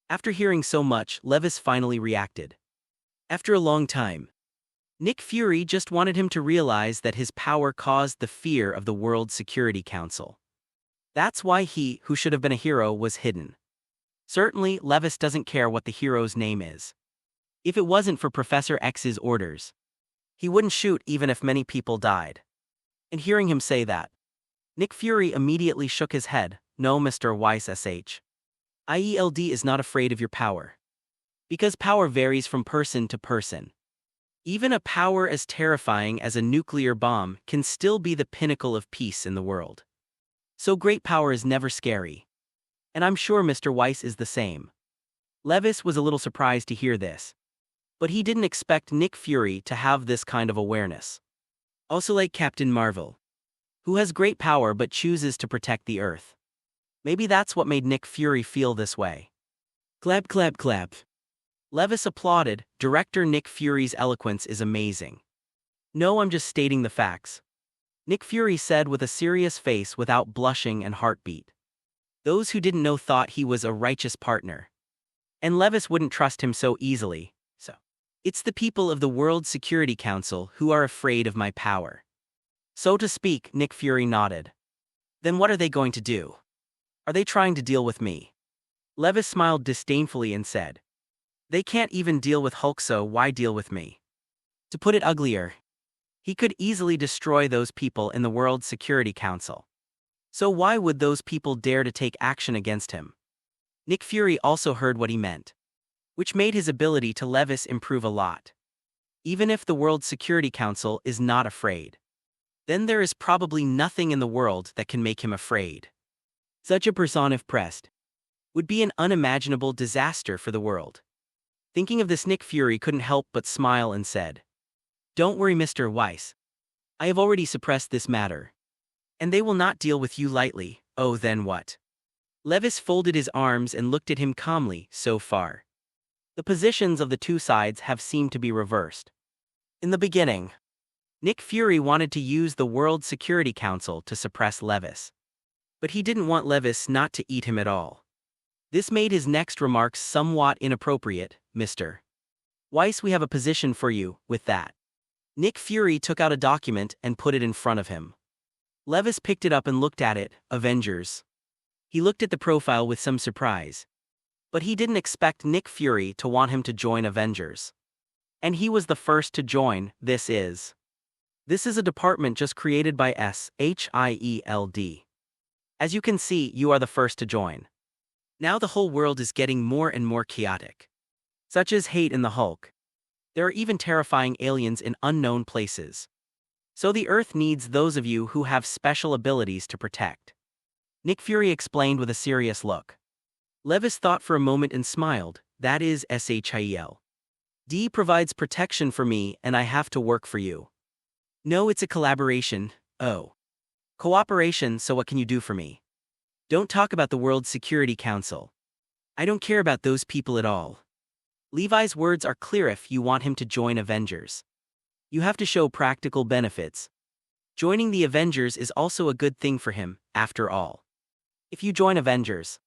After hearing so much, Levis finally reacted. After a long time, Nick Fury just wanted him to realize that his power caused the fear of the World Security Council. That's why he, who should have been a hero, was hidden. Certainly, Levis doesn't care what the hero's name is. If it wasn't for Professor X's orders, he wouldn't shoot even if many people died. And hearing him say that, Nick Fury immediately shook his head. No, Mr. Weiss SH. IELD is not afraid of your power. Because power varies from person to person. Even a power as terrifying as a nuclear bomb can still be the pinnacle of peace in the world. So great power is never scary. And I'm sure Mr. Weiss is the same. Levis was a little surprised to hear this. But he didn't expect Nick Fury to have this kind of awareness. Also like Captain Marvel, who has great power but chooses to protect the Earth. Maybe that's what made Nick Fury feel this way. Clap, clap, clap. Levis applauded. Director Nick Fury's eloquence is amazing. No, I'm just stating the facts, Nick Fury said with a serious face without blushing and heartbeat. Those who didn't know thought he was a righteous partner. And Levis wouldn't trust him so easily, so. It's the people of the World Security Council who are afraid of my power. So to speak, Nick Fury nodded. Then what are they going to do? Are they trying to deal with me? Levis smiled disdainfully and said, they can't even deal with Hulk, so why deal with me? To put it uglier, he could easily destroy those people in the World Security Council. So why would those people dare to take action against him? Nick Fury also heard what he meant, which made his ability to Levis improve a lot. Even if the World Security Council is not afraid, then there is probably nothing in the world that can make him afraid. Such a person, if pressed, would be an unimaginable disaster for the world. Thinking of this, Nick Fury couldn't help but smile and said, don't worry, Mr. Weiss. I have already suppressed this matter. And they will not deal with you lightly. Oh, then what? Levis folded his arms and looked at him calmly. So far, the positions of the two sides have seemed to be reversed. In the beginning, Nick Fury wanted to use the World Security Council to suppress Levis. But he didn't want Levis not to eat him at all. This made his next remarks somewhat inappropriate. Mr. Weiss, we have a position for you. With that, Nick Fury took out a document and put it in front of him. Levis picked it up and looked at it. Avengers. He looked at the profile with some surprise. But he didn't expect Nick Fury to want him to join Avengers. And he was the first to join. This is a department just created by SHIELD. As you can see, you are the first to join. Now the whole world is getting more and more chaotic. Such as hate in the Hulk. There are even terrifying aliens in unknown places. So the Earth needs those of you who have special abilities to protect. Nick Fury explained with a serious look. Levis thought for a moment and smiled. That is SHIELD. D provides protection for me and I have to work for you. No, it's a collaboration. Oh. Cooperation, so what can you do for me? Don't talk about the World Security Council. I don't care about those people at all. Levi's words are clear. If you want him to join Avengers, you have to show practical benefits. Joining the Avengers is also a good thing for him, after all. If you join Avengers,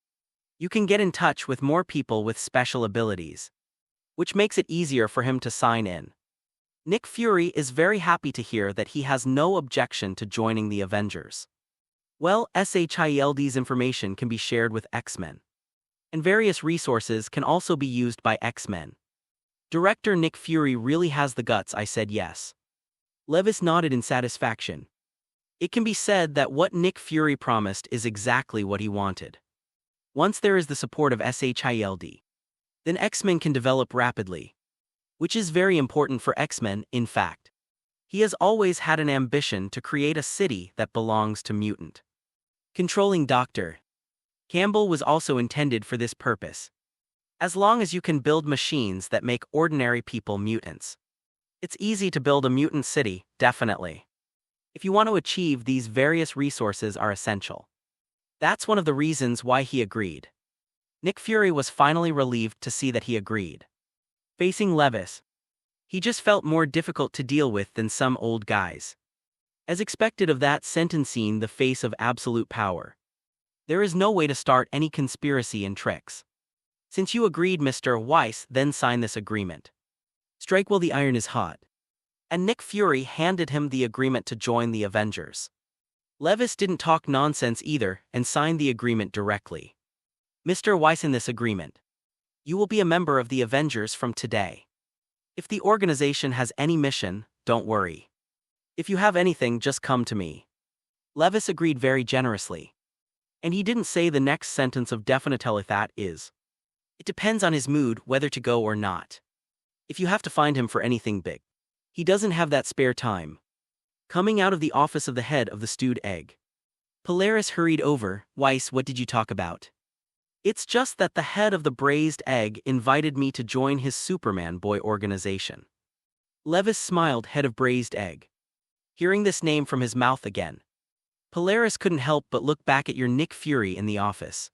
you can get in touch with more people with special abilities, which makes it easier for him to sign in. Nick Fury is very happy to hear that he has no objection to joining the Avengers. Well, SHIELD's information can be shared with X-Men. And various resources can also be used by X-Men. Director Nick Fury really has the guts. I said yes. Levis nodded in satisfaction. It can be said that what Nick Fury promised is exactly what he wanted. Once there is the support of SHIELD, then X-Men can develop rapidly, which is very important for X-Men. In fact, he has always had an ambition to create a city that belongs to mutant. Controlling Dr. Campbell was also intended for this purpose. As long as you can build machines that make ordinary people mutants, it's easy to build a mutant city, definitely. If you want to achieve, these various resources are essential. That's one of the reasons why he agreed. Nick Fury was finally relieved to see that he agreed. Facing Levis, he just felt more difficult to deal with than some old guys. As expected of that sentencing, the face of absolute power. There is no way to start any conspiracy and tricks. Since you agreed, Mr. Weiss, then sign this agreement. Strike while the iron is hot. And Nick Fury handed him the agreement to join the Avengers. Levis didn't talk nonsense either and signed the agreement directly. Mr. Weiss, in this agreement, you will be a member of the Avengers from today. If the organization has any mission, don't worry. If you have anything, just come to me. Levis agreed very generously. And he didn't say the next sentence of definitely that is. It depends on his mood whether to go or not. If you have to find him for anything big, he doesn't have that spare time. Coming out of the office of the head of the stewed egg, Polaris hurried over. Weiss, what did you talk about? It's just that the head of the braised egg invited me to join his Superman boy organization. Levis smiled. Head of braised egg. Hearing this name from his mouth again, Polaris couldn't help but look back at your Nick Fury in the office.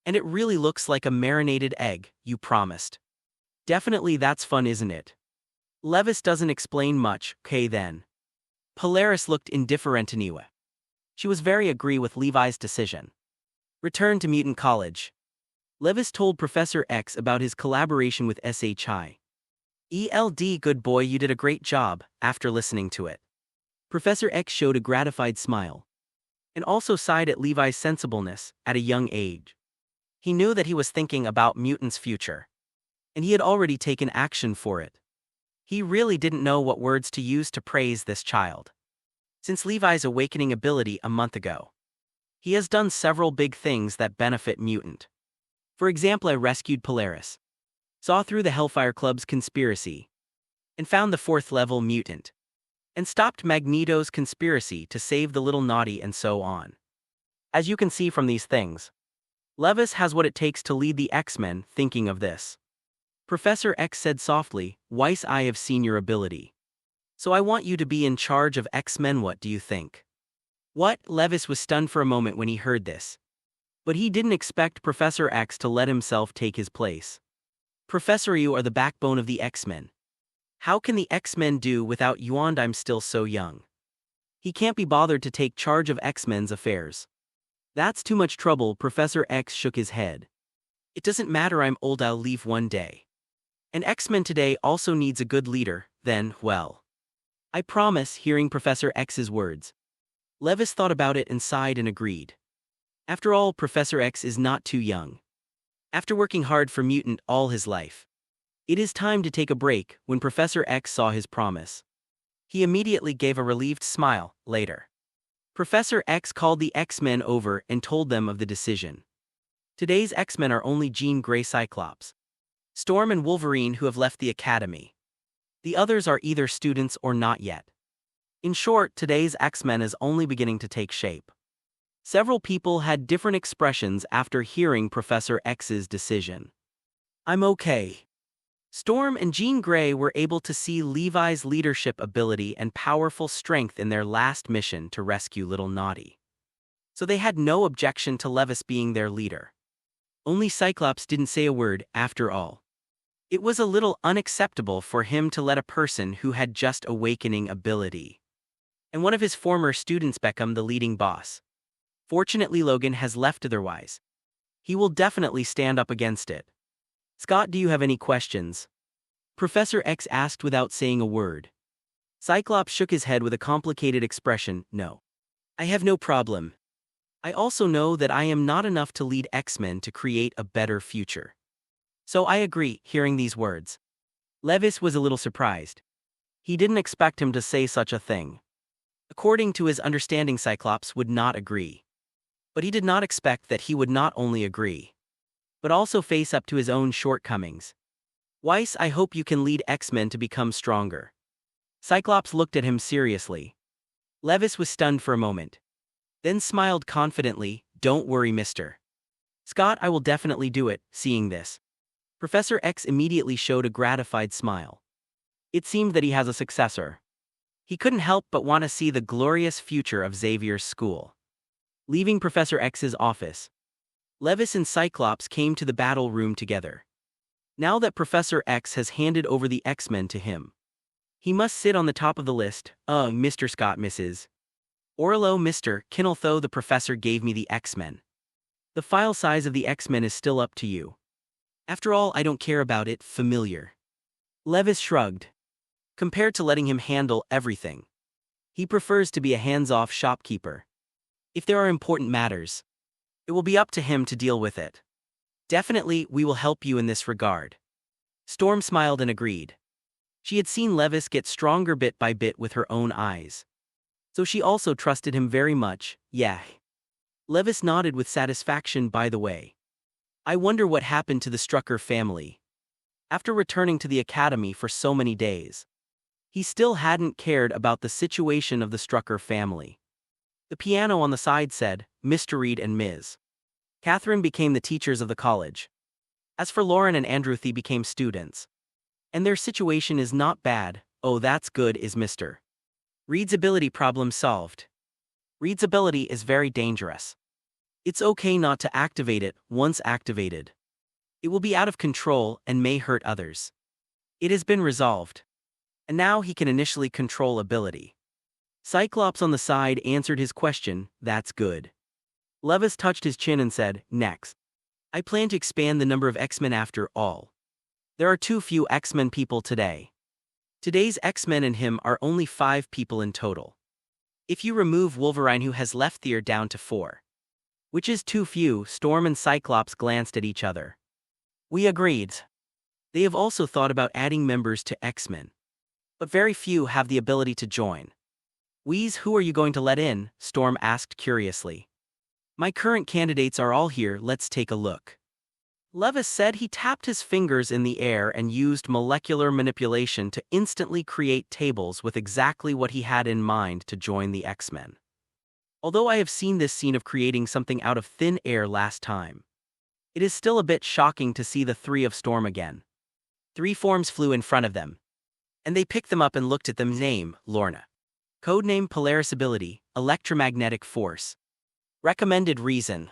And it really looks like a marinated egg, you promised. Definitely that's fun, isn't it? Levis doesn't explain much. Okay then. Polaris looked indifferent anyway. She was very agree with Levi's decision. Return to Mutant College. Levis told Professor X about his collaboration with SHI. ELD, good boy, you did a great job. After listening to it, Professor X showed a gratified smile. And also sighed at Levi's sensibleness at a young age. He knew that he was thinking about mutants' future. And he had already taken action for it. He really didn't know what words to use to praise this child. Since Levi's awakening ability a month ago, he has done several big things that benefit mutant. For example, I rescued Polaris, saw through the Hellfire Club's conspiracy, and found the 4th level mutant, and stopped Magneto's conspiracy to save the little naughty, and so on. As you can see from these things, Levis has what it takes to lead the X-Men. Thinking of this, Professor X said softly, Weiss, I have seen your ability. So I want you to be in charge of X-Men. What do you think? What? Levis was stunned for a moment when he heard this. But he didn't expect Professor X to let himself take his place. Professor, you are the backbone of the X-Men. How can the X-Men do without you? And I'm still so young. He can't be bothered to take charge of X-Men's affairs. That's too much trouble. Professor X shook his head. It doesn't matter, I'm old, I'll leave one day. And X-Men today also needs a good leader, then, well. I promise. Hearing Professor X's words, Levis thought about it and sighed and agreed. After all, Professor X is not too young. After working hard for Mutant all his life, it is time to take a break. When Professor X saw his promise, he immediately gave a relieved smile. Later, Professor X called the X-Men over and told them of the decision. Today's X-Men are only Jean Grey, Cyclops, Storm and Wolverine, who have left the Academy. The others are either students or not yet. In short, today's X-Men is only beginning to take shape. Several people had different expressions after hearing Professor X's decision. I'm okay. Storm and Jean Grey were able to see Levi's leadership ability and powerful strength in their last mission to rescue Little Naughty. So they had no objection to Levis being their leader. Only Cyclops didn't say a word. After all, it was a little unacceptable for him to let a person who had just awakening ability and one of his former students become the leading boss. Fortunately, Logan has left otherwise. He will definitely stand up against it. Scott, do you have any questions? Professor X asked without saying a word. Cyclops shook his head with a complicated expression. No. I have no problem. I also know that I am not enough to lead X-Men to create a better future. So I agree. Hearing these words, Levis was a little surprised. He didn't expect him to say such a thing. According to his understanding, Cyclops would not agree. But he did not expect that he would not only agree, but also face up to his own shortcomings. Weiss, I hope you can lead X-Men to become stronger. Cyclops looked at him seriously. Levis was stunned for a moment, then smiled confidently. Don't worry, Mr. Scott, I will definitely do it. Seeing this, Professor X immediately showed a gratified smile. It seemed that he has a successor. He couldn't help but want to see the glorious future of Xavier's school. Leaving Professor X's office, Levis and Cyclops came to the battle room together. Now that Professor X has handed over the X-Men to him, he must sit on the top of the list. Mr. Scott, Mrs. Orlo, Mr. Kinnell, though the professor gave me the X-Men. The file size of the X-Men is still up to you. After all, I don't care about it, familiar. Levis shrugged. Compared to letting him handle everything, he prefers to be a hands-off shopkeeper. If there are important matters, it will be up to him to deal with it. Definitely, we will help you in this regard. Storm smiled and agreed. She had seen Levis get stronger bit by bit with her own eyes. So she also trusted him very much. Yeah. Levis nodded with satisfaction. By the way, I wonder what happened to the Strucker family. After returning to the academy for so many days, he still hadn't cared about the situation of the Strucker family. The piano on the side said, Mr. Reed and Ms. Catherine became the teachers of the college. As for Lauren and Andrew, they became students. And their situation is not bad. Oh, that's good. Is Mr. Reed's ability problem solved? Reed's ability is very dangerous. It's okay not to activate it. Once activated, it will be out of control and may hurt others. It has been resolved. And now he can initially control ability. Cyclops on the side answered his question. That's good. Levis touched his chin and said, next. I plan to expand the number of X-Men after all. There are too few X-Men people today. Today's X-Men and him are only 5 people in total. If you remove Wolverine, who has left there, down to 4. Which is too few. Storm and Cyclops glanced at each other. We agreed. They have also thought about adding members to X-Men. But very few have the ability to join. Wheeze, who are you going to let in? Storm asked curiously. My current candidates are all here, let's take a look. Levis said. He tapped his fingers in the air and used molecular manipulation to instantly create tables with exactly what he had in mind to join the X-Men. Although I have seen this scene of creating something out of thin air last time, it is still a bit shocking to see the 3 of Storm again. 3 forms flew in front of them, and they picked them up and looked at them. Name, Lorna. Codename Polaris. Ability, electromagnetic force. Recommended reason.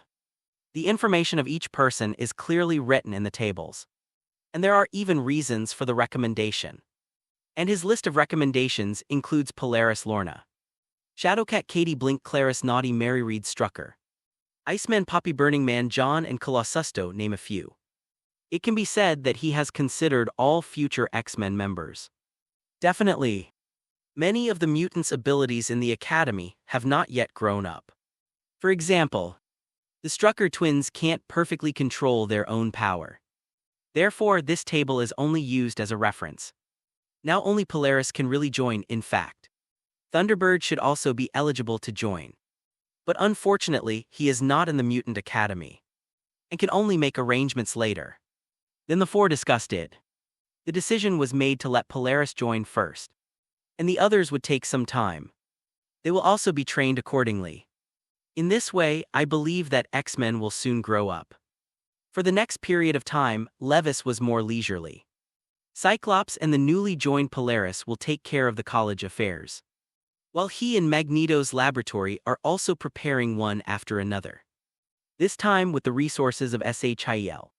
The information of each person is clearly written in the tables. And there are even reasons for the recommendation. And his list of recommendations includes Polaris Lorna, Shadowcat Katie Blink Clarice Naughty Mary Reed Strucker, Iceman Poppy Burning Man John and Colossusto, name a few. It can be said that he has considered all future X-Men members. Definitely. Many of the mutants' abilities in the Academy have not yet grown up. For example, the Strucker twins can't perfectly control their own power. Therefore, this table is only used as a reference. Now only Polaris can really join. In fact, Thunderbird should also be eligible to join. But unfortunately, he is not in the Mutant Academy and can only make arrangements later. Then the 4 discussed it. The decision was made to let Polaris join first, and the others would take some time. They will also be trained accordingly. In this way, I believe that X-Men will soon grow up. For the next period of time, Levis was more leisurely. Cyclops and the newly joined Polaris will take care of the college affairs, while he and Magneto's laboratory are also preparing one after another. This time with the resources of SHIELD.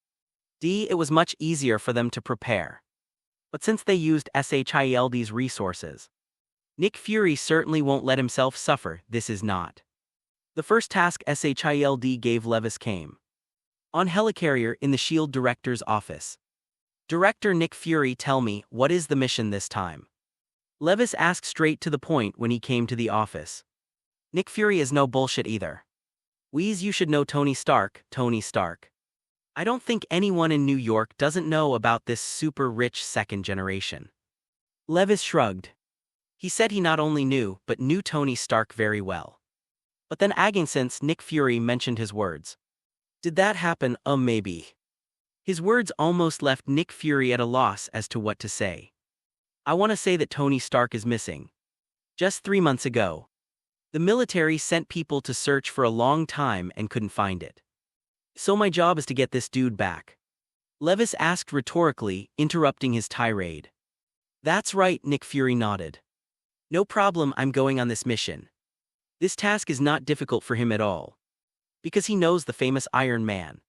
It was much easier for them to prepare. But since they used SHIELD's resources, Nick Fury certainly won't let himself suffer. This is not the first task SHIELD gave Levis came on helicarrier in the SHIELD director's office. Director Nick Fury, tell me, what is the mission this time? Levis asked straight to the point when he came to the office. Nick Fury is no bullshit either. Wheeze, you should know Tony Stark. Tony Stark. I don't think anyone in New York doesn't know about this super rich second generation. Levis shrugged. He said he not only knew, but knew Tony Stark very well. But then again, since Nick Fury mentioned his words. Did that happen? Maybe. His words almost left Nick Fury at a loss as to what to say. I want to say that Tony Stark is missing. Just 3 months ago, the military sent people to search for a long time and couldn't find it. So my job is to get this dude back. Levis asked rhetorically, interrupting his tirade. That's right, Nick Fury nodded. No problem, I'm going on this mission. This task is not difficult for him at all, because he knows the famous Iron Man,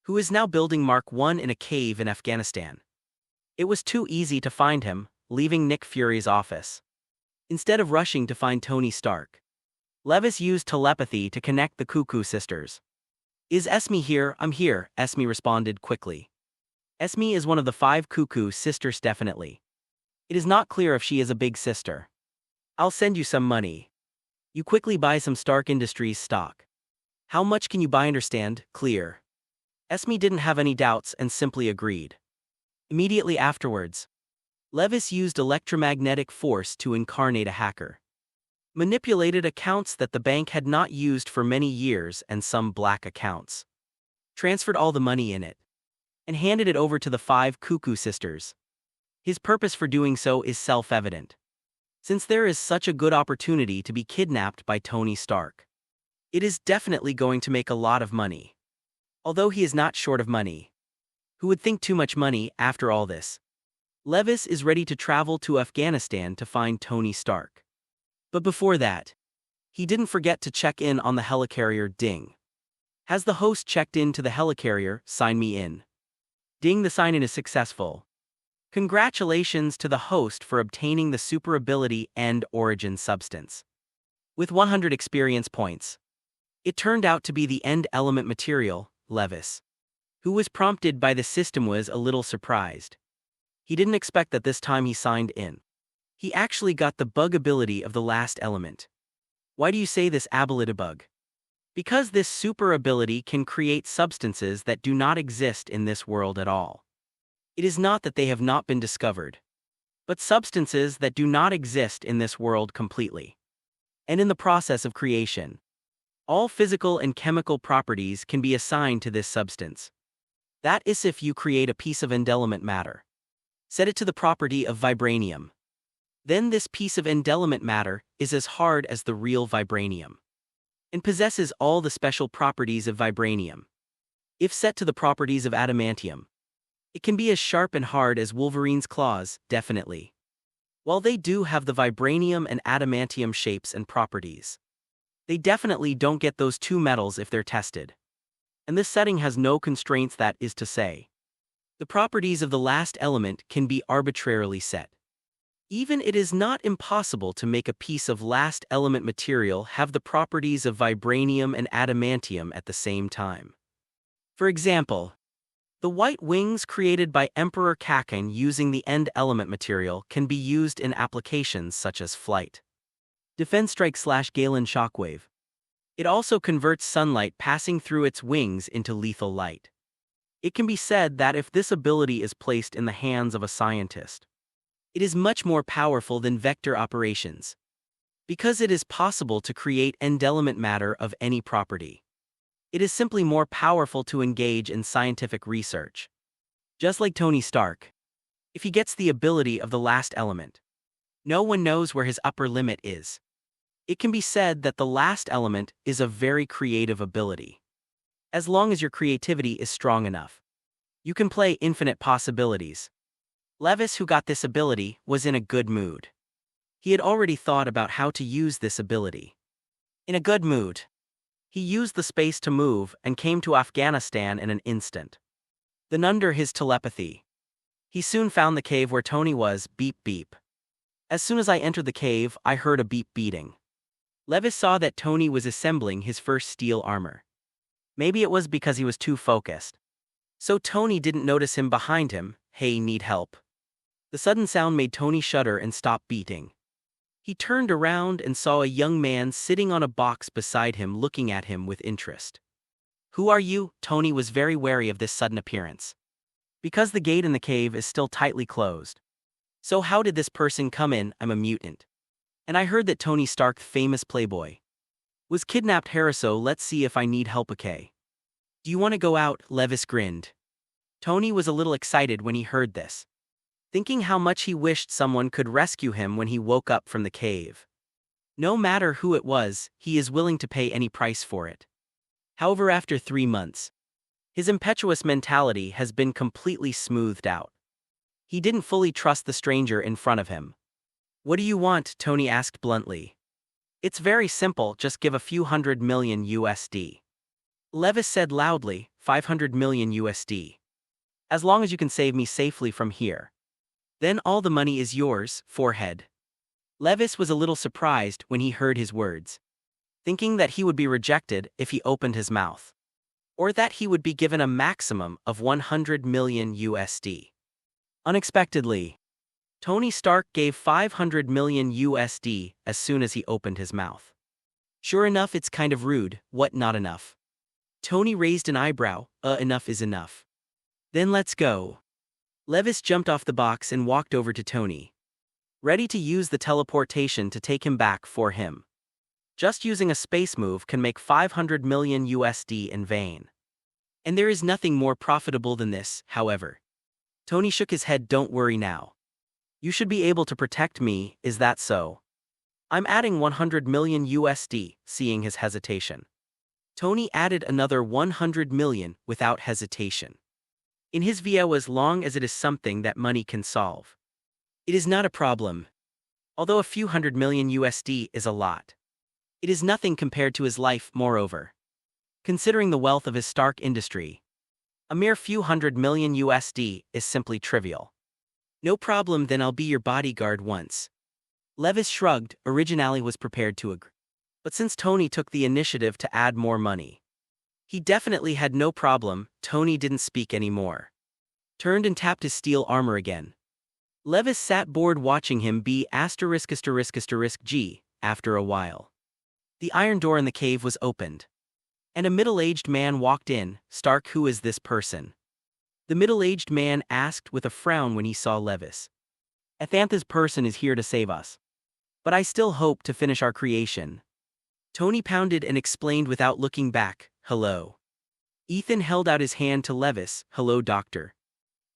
who is now building Mark I in a cave in Afghanistan. It was too easy to find him, leaving Nick Fury's office. Instead of rushing to find Tony Stark, Levis used telepathy to connect the Cuckoo sisters. Is Esme here? I'm here, Esme responded quickly. Esme is one of the 5 cuckoo sisters definitely. It is not clear if she is a big sister. I'll send you some money. You quickly buy some Stark Industries stock. How much can you buy? Understand, clear. Esme didn't have any doubts and simply agreed. Immediately afterwards, Levis used electromagnetic force to incarnate a hacker. Manipulated accounts that the bank had not used for many years and some black accounts. Transferred all the money in it. And handed it over to the 5 cuckoo sisters. His purpose for doing so is self-evident. Since there is such a good opportunity to be kidnapped by Tony Stark, it is definitely going to make a lot of money. Although he is not short of money. Who would think too much money after all this? Levis is ready to travel to Afghanistan to find Tony Stark. But before that, he didn't forget to check in on the helicarrier Ding. Has the host checked in to the helicarrier? Sign me in. Ding, the sign-in is successful. Congratulations to the host for obtaining the super ability End Origin Substance. With 100 experience points. It turned out to be the End Element material, Levis. Who was prompted by the system was a little surprised. He didn't expect that this time he signed in. He actually got the bug ability of the last element. Why do you say this ability bug? Because this super ability can create substances that do not exist in this world at all. It is not that they have not been discovered, but substances that do not exist in this world completely. And in the process of creation, all physical and chemical properties can be assigned to this substance. That is if you create a piece of end element matter. Set it to the property of vibranium. Then this piece of end element matter is as hard as the real vibranium. And possesses all the special properties of vibranium. If set to the properties of adamantium, it can be as sharp and hard as Wolverine's claws, definitely. While they do have the vibranium and adamantium shapes and properties, they definitely don't get those two metals if they're tested. And this setting has no constraints, that is to say. The properties of the last element can be arbitrarily set. Even it is not impossible to make a piece of last element material have the properties of vibranium and adamantium at the same time. For example, the white wings created by Emperor Kakin using the end element material can be used in applications such as flight, defense strike / Galen shockwave. It also converts sunlight passing through its wings into lethal light. It can be said that if this ability is placed in the hands of a scientist, it is much more powerful than vector operations, because it is possible to create end element matter of any property. It is simply more powerful to engage in scientific research. Just like Tony Stark. If he gets the ability of the last element, no one knows where his upper limit is. It can be said that the last element is a very creative ability. As long as your creativity is strong enough, you can play infinite possibilities. Levis, who got this ability, was in a good mood. He had already thought about how to use this ability. In a good mood, he used the space to move and came to Afghanistan in an instant. Then under his telepathy, he soon found the cave where Tony was. Beep beep. As soon as I entered the cave, I heard a beep beating. Levis saw that Tony was assembling his first steel armor. Maybe it was because he was too focused. So Tony didn't notice him behind him. Hey, need help? The sudden sound made Tony shudder and stop beating. He turned around and saw a young man sitting on a box beside him looking at him with interest. Who are you? Tony was very wary of this sudden appearance. Because the gate in the cave is still tightly closed. So how did this person come in? I'm a mutant. And I heard that Tony Stark, famous playboy, was kidnapped here, so let's see if I need help, okay? Do you want to go out? Levis grinned. Tony was a little excited when he heard this, thinking how much he wished someone could rescue him when he woke up from the cave. No matter who it was, he is willing to pay any price for it. However, after 3 months, his impetuous mentality has been completely smoothed out. He didn't fully trust the stranger in front of him. What do you want? Tony asked bluntly. It's very simple, just give a few $100 million USD. Levis said loudly, $500 million USD. As long as you can save me safely from here. Then all the money is yours, forehead. Levis was a little surprised when he heard his words, thinking that he would be rejected if he opened his mouth. or that he would be given a maximum of 100 million USD. Unexpectedly, Tony Stark gave 500 million USD as soon as he opened his mouth. Sure enough, it's kind of rude. What, not enough? Tony raised an eyebrow. Enough is enough. Then let's go. Levis jumped off the box and walked over to Tony, ready to use the teleportation to take him back for him. Just using a space move can make 500 million USD in vain. And there is nothing more profitable than this, however. Tony shook his head. Don't worry now. You should be able to protect me, is that so? I'm adding 100 million USD, seeing his hesitation. Tony added another 100 million without hesitation. In his view, as long as it is something that money can solve, it is not a problem. Although a few hundred million USD is a lot, it is nothing compared to his life. Moreover, considering the wealth of his Stark industry, a mere few hundred million USD is simply trivial. No problem, then I'll be your bodyguard once. Levis shrugged. Originally was prepared to agree, but since Tony took the initiative to add more money, he definitely had no problem. Tony didn't speak anymore. Turned and tapped his steel armor again. Levis sat bored watching him be ****G. After a while, the iron door in the cave was opened, and a middle-aged man walked in. Stark, who is this person? The middle-aged man asked with a frown when he saw Levis. Athanta's person is here to save us, but I still hope to finish our creation. Tony pounded and explained without looking back. Hello. Ethan held out his hand to Levis. Hello, doctor.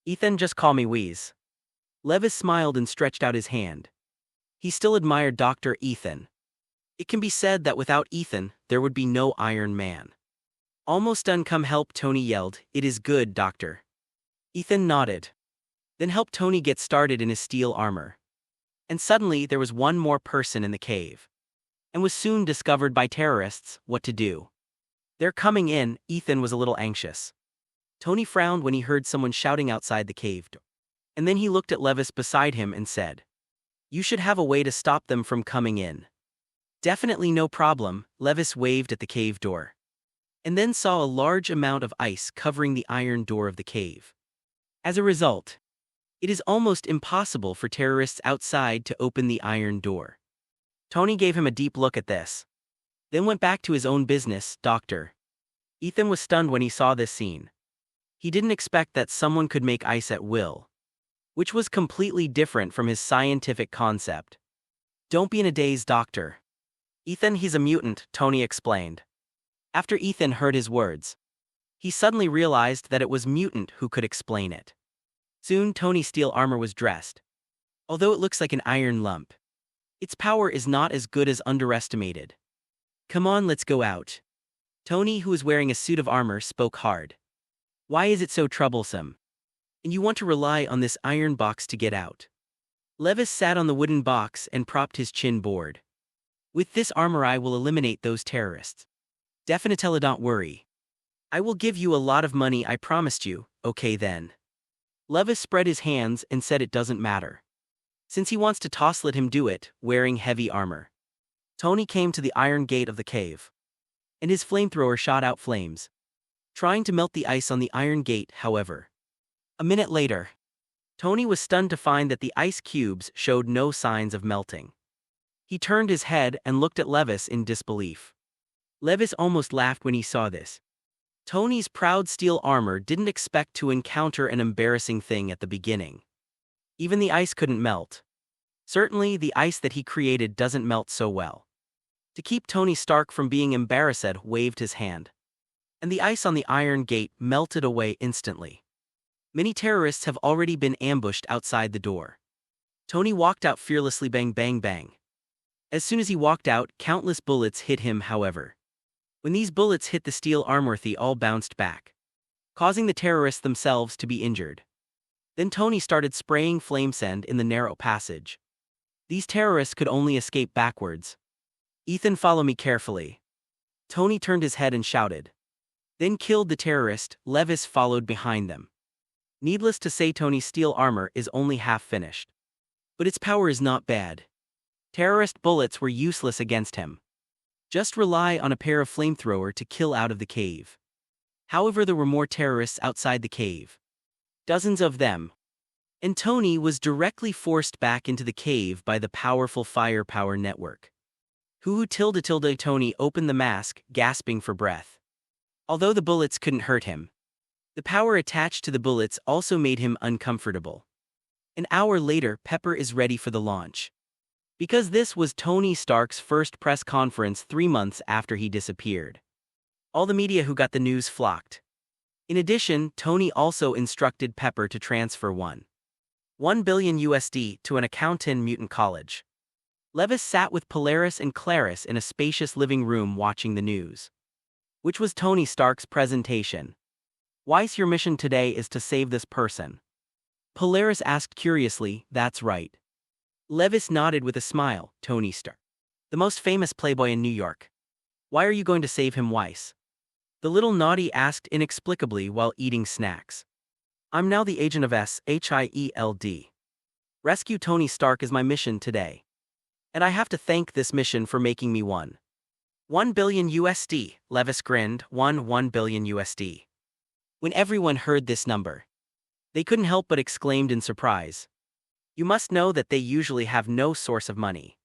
Ethan, just call me Wheeze. Levis smiled and stretched out his hand. He still admired Dr. Ethan. It can be said that without Ethan, there would be no Iron Man. Almost done. Come help, Tony yelled. It is good, doctor. Ethan nodded. Then helped Tony get started in his steel armor. And suddenly there was one more person in the cave, and was soon discovered by terrorists. What to do? They're coming in. Ethan was a little anxious. Tony frowned when he heard someone shouting outside the cave door, and then he looked at Levis beside him and said, "You should have a way to stop them from coming in." Definitely no problem. Levis waved at the cave door, and then saw a large amount of ice covering the iron door of the cave. As a result, it is almost impossible for terrorists outside to open the iron door. Tony gave him a deep look at this, then went back to his own business. Doctor. Ethan was stunned when he saw this scene. He didn't expect that someone could make ice at will, which was completely different from his scientific concept. Don't be in a daze, doctor. Ethan, he's a mutant, Tony explained. After Ethan heard his words, he suddenly realized that it was Mutant who could explain it. Soon Tony's steel armor was dressed. Although it looks like an iron lump, its power is not as good as underestimated. Come on, let's go out. Tony, who was wearing a suit of armor, spoke hard. Why is it so troublesome? And you want to rely on this iron box to get out? Levis sat on the wooden box and propped his chin board. With this armor I will eliminate those terrorists. Definitely don't worry. I will give you a lot of money, I promised you. Okay then. Levis spread his hands and said it doesn't matter. Since he wants to toss, let him do it, wearing heavy armor. Tony came to the iron gate of the cave, and his flamethrower shot out flames, trying to melt the ice on the iron gate. However, a minute later, Tony was stunned to find that the ice cubes showed no signs of melting. He turned his head and looked at Levis in disbelief. Levis almost laughed when he saw this. Tony's proud steel armor didn't expect to encounter an embarrassing thing at the beginning. Even the ice couldn't melt. Certainly, the ice that he created doesn't melt so well. To keep Tony Stark from being embarrassed, waved his hand, and the ice on the iron gate melted away instantly. Many terrorists have already been ambushed outside the door. Tony walked out fearlessly. Bang, bang, bang. As soon as he walked out, countless bullets hit him. However, when these bullets hit the steel armor, they all bounced back, causing the terrorists themselves to be injured. Then Tony started spraying flame sand in the narrow passage. These terrorists could only escape backwards. Ethan, follow me carefully. Tony turned his head and shouted. Then killed the terrorist. Levis followed behind them. Needless to say, Tony's steel armor is only half finished, but its power is not bad. Terrorist bullets were useless against him. Just rely on a pair of flamethrower to kill out of the cave. However, there were more terrorists outside the cave. Dozens of them. And Tony was directly forced back into the cave by the powerful firepower network. Tony opened the mask, gasping for breath. Although the bullets couldn't hurt him, the power attached to the bullets also made him uncomfortable. An hour later, Pepper is ready for the launch. Because this was Tony Stark's first press conference 3 months after he disappeared. All the media who got the news flocked. In addition, Tony also instructed Pepper to transfer $1 billion to an Accountant Mutant college. Levis sat with Polaris and Clarice in a spacious living room watching the news. Which was Tony Stark's presentation. "Weiss, your mission today is to save this person." Polaris asked curiously. "That's right." Levis nodded with a smile. "Tony Stark, the most famous playboy in New York. Why are you going to save him, Weiss?" The little naughty asked inexplicably while eating snacks. "I'm now the agent of SHIELD. Rescue Tony Stark is my mission today. And I have to thank this mission for making me $1 billion. Levis grinned. $1 billion. When everyone heard this number, they couldn't help but exclaimed in surprise. You must know that they usually have no source of money.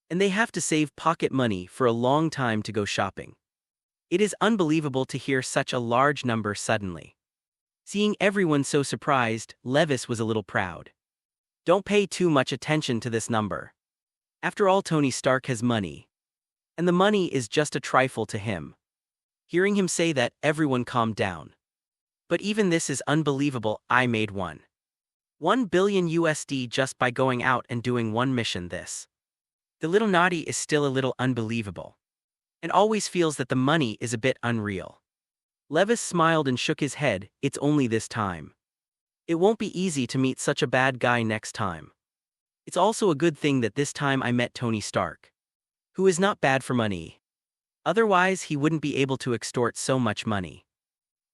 And they have to save pocket money for a long time to go shopping. It is unbelievable to hear such a large number suddenly. Seeing everyone so surprised, Levis was a little proud. Don't pay too much attention to this number. After all, Tony Stark has money. And the money is just a trifle to him. Hearing him say that, everyone calmed down. But even this is unbelievable. I made $1 billion just by going out and doing one mission. This. The little naughty is still a little unbelievable. And always feels that the money is a bit unreal. Levis smiled and shook his head. It's only this time. It won't be easy to meet such a bad guy next time. It's also a good thing that this time I met Tony Stark, who is not bad for money. Otherwise, he wouldn't be able to extort so much money.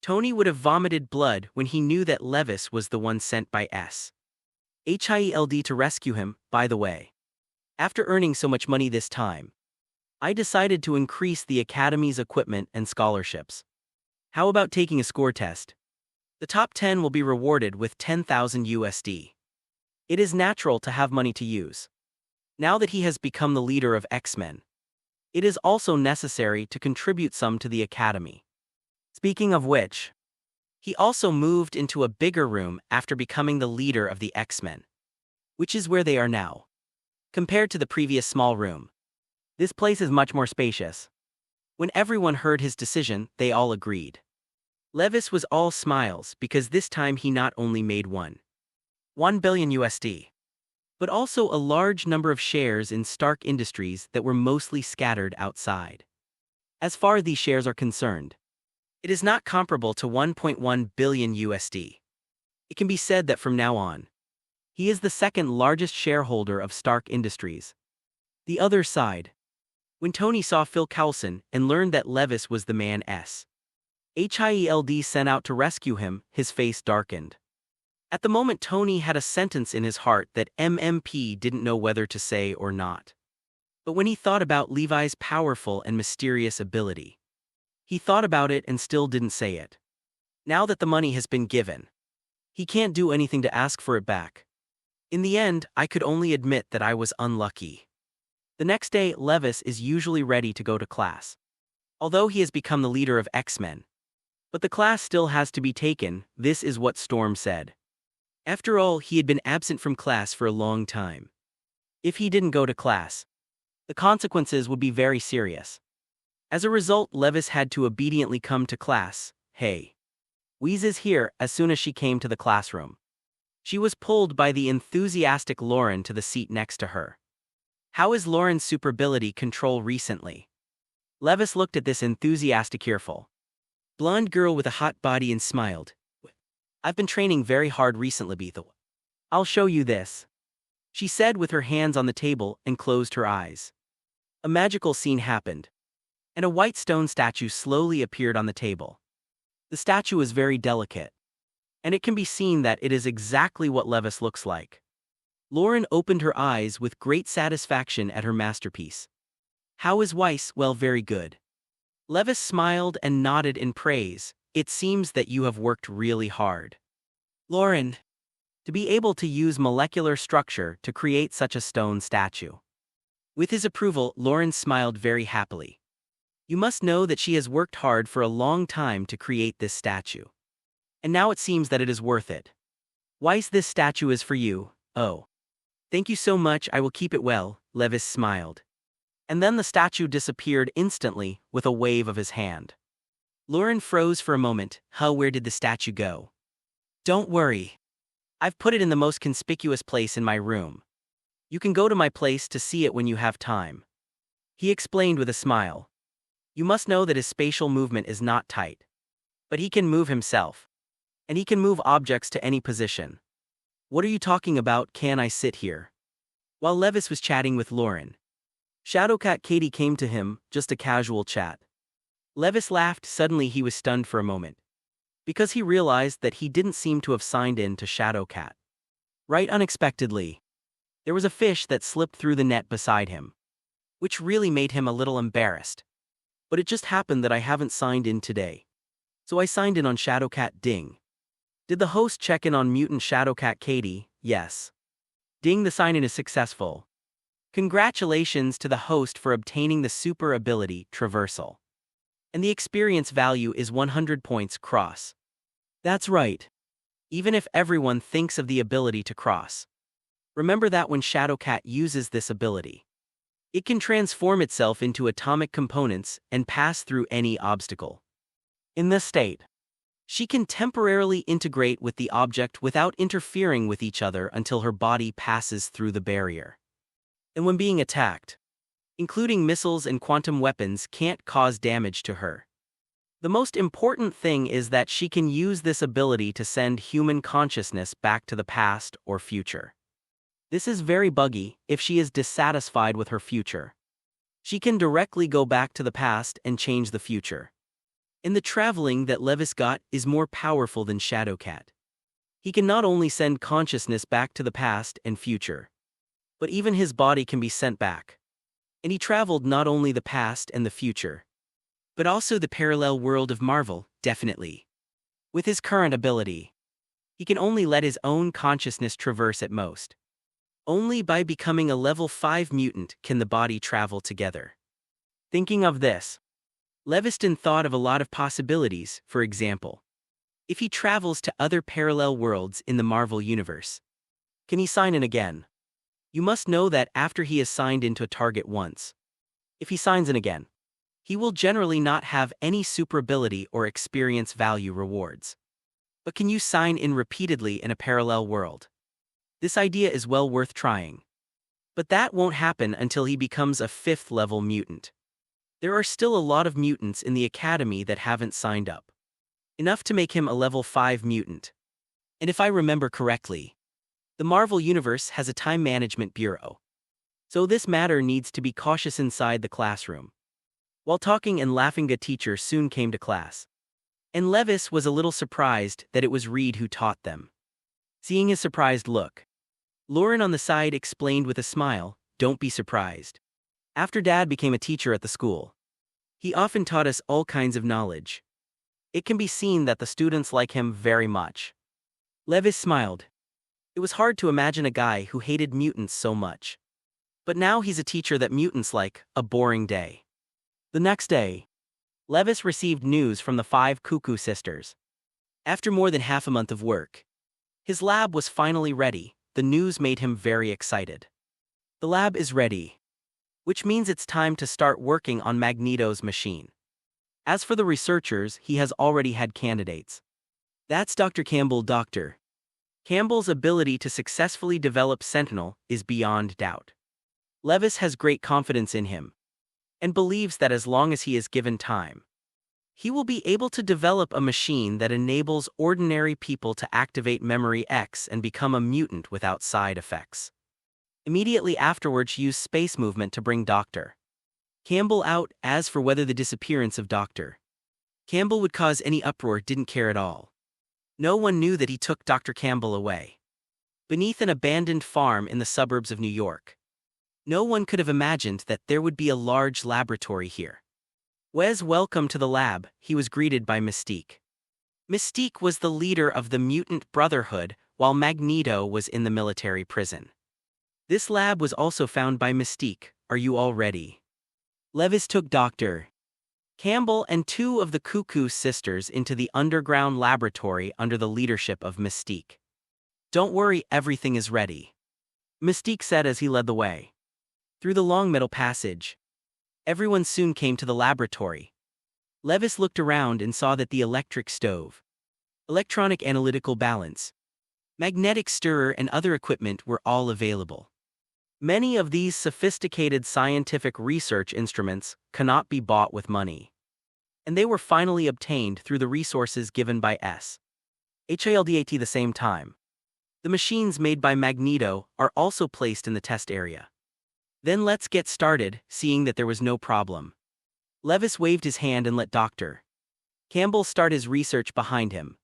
Tony would have vomited blood when he knew that Levis was the one sent by SHIELD to rescue him. By the way, after earning so much money this time, I decided to increase the Academy's equipment and scholarships. How about taking a score test? The top 10 will be rewarded with $10,000. It is natural to have money to use. Now that he has become the leader of X-Men, it is also necessary to contribute some to the Academy. Speaking of which, he also moved into a bigger room after becoming the leader of the X-Men, which is where they are now. Compared to the previous small room, this place is much more spacious. When everyone heard his decision, they all agreed. Levis was all smiles because this time he not only made $1 billion, but also a large number of shares in Stark Industries that were mostly scattered outside. As far as these shares are concerned, it is not comparable to $1.1 billion. It can be said that from now on, he is the second largest shareholder of Stark Industries. The other side. When Tony saw Phil Coulson and learned that Levis was the man SHIELD sent out to rescue him, his face darkened. At the moment, Tony had a sentence in his heart that MMP didn't know whether to say or not. But when he thought about Levi's powerful and mysterious ability, he thought about it and still didn't say it. Now that the money has been given, he can't do anything to ask for it back. In the end, I could only admit that I was unlucky. The next day, Levis is usually ready to go to class. Although he has become the leader of X-Men. But the class still has to be taken. This is what Storm said. After all, he had been absent from class for a long time. If he didn't go to class, the consequences would be very serious. As a result, Levis had to obediently come to class. Hey, Weiss is here. As soon as she came to the classroom, she was pulled by the enthusiastic Lauren to the seat next to her. How is Lauren's super ability control recently? Levis looked at this enthusiastic, cheerful blonde girl with a hot body and smiled. I've been training very hard recently, Bethel. I'll show you this, she said with her hands on the table and closed her eyes. A magical scene happened, and a white stone statue slowly appeared on the table. The statue is very delicate, and it can be seen that it is exactly what Levis looks like. Lauren opened her eyes with great satisfaction at her masterpiece. How is Weiss? Well, very good. Levis smiled and nodded in praise. it seems that you have worked really hard, Lauren, to be able to use molecular structure to create such a stone statue. With his approval, Lauren smiled very happily. You must know that she has worked hard for a long time to create this statue. And now it seems that it is worth it. Weiss, this statue is for you. Oh. Thank you so much, I will keep it well, Levis smiled. And then the statue disappeared instantly with a wave of his hand. Lauren froze for a moment. Where did the statue go? Don't worry. I've put it in the most conspicuous place in my room. You can go to my place to see it when you have time. He explained with a smile. You must know that his spatial movement is not tight. But he can move himself. And he can move objects to any position. What are you talking about? Can I sit here? While Levis was chatting with Lauren, Shadowcat Katie came to him, just a casual chat. Levis laughed. Suddenly he was stunned for a moment, because he realized that he didn't seem to have signed in to Shadowcat. Right unexpectedly, there was a fish that slipped through the net beside him, which really made him a little embarrassed. But it just happened that I haven't signed in today. So I signed in on Shadowcat. Ding. Did the host check in on Mutant Shadowcat Katie? Yes. Ding, the sign-in is successful. Congratulations to the host for obtaining the super ability, Traversal. And the experience value is 100 points cross. That's right. Even if everyone thinks of the ability to cross. Remember that when Shadowcat uses this ability, it can transform itself into atomic components and pass through any obstacle. In this state, she can temporarily integrate with the object without interfering with each other until her body passes through the barrier. And when being attacked, including missiles and quantum weapons, can't cause damage to her. The most important thing is that she can use this ability to send human consciousness back to the past or future. This is very buggy if she is dissatisfied with her future. She can directly go back to the past and change the future. And the traveling that Levis got is more powerful than Shadowcat. He can not only send consciousness back to the past and future, but even his body can be sent back. And he traveled not only the past and the future, but also the parallel world of Marvel, definitely. With his current ability, he can only let his own consciousness traverse at most. Only by becoming a level 5 mutant can the body travel together. Thinking of this, Leviston thought of a lot of possibilities. For example, if he travels to other parallel worlds in the Marvel universe, can he sign in again? You must know that after he has signed into a target once, if he signs in again, he will generally not have any super ability or experience value rewards. But can you sign in repeatedly in a parallel world? This idea is well worth trying. But that won't happen until he becomes a 5th level mutant. There are still a lot of mutants in the Academy that haven't signed up. Enough to make him a level 5 mutant. And if I remember correctly, the Marvel Universe has a time management bureau. So this matter needs to be cautious inside the classroom. While talking and laughing, a teacher soon came to class. And Levis was a little surprised that it was Reed who taught them. Seeing his surprised look, Lauren on the side explained with a smile, "Don't be surprised. After Dad became a teacher at the school, he often taught us all kinds of knowledge. It can be seen that the students like him very much." Levis smiled. It was hard to imagine a guy who hated mutants so much. But now he's a teacher that mutants like. A boring day. The next day, Levis received news from the 5 Cuckoo sisters. After more than half a month of work, his lab was finally ready. The news made him very excited. The lab is ready, which means it's time to start working on Magneto's machine. As for the researchers, he has already had candidates. That's Dr. Campbell. Dr. Campbell's ability to successfully develop Sentinel is beyond doubt. Levis has great confidence in him, and believes that as long as he is given time, he will be able to develop a machine that enables ordinary people to activate Memory X and become a mutant without side effects. Immediately afterwards, use space movement to bring Dr. Campbell out. As for whether the disappearance of Dr. Campbell would cause any uproar, didn't care at all. No one knew that he took Dr. Campbell away beneath an abandoned farm in the suburbs of New York. No one could have imagined that there would be a large laboratory here. Welcome to the lab, he was greeted by Mystique. Mystique was the leader of the Mutant Brotherhood, while Magneto was in the military prison. This lab was also found by Mystique. Are you all ready? Levis took Dr. Campbell and two of the Cuckoo sisters into the underground laboratory under the leadership of Mystique. Don't worry, everything is ready, Mystique said as he led the way. Through the long metal passage, everyone soon came to the laboratory. Levis looked around and saw that the electric stove, electronic analytical balance, magnetic stirrer and other equipment were all available. Many of these sophisticated scientific research instruments cannot be bought with money, and they were finally obtained through the resources given by S.H.I.L.D.A.T. the same time. The machines made by Magneto are also placed in the test area. Then let's get started, seeing that there was no problem. Levis waved his hand and let Dr. Campbell start his research behind him.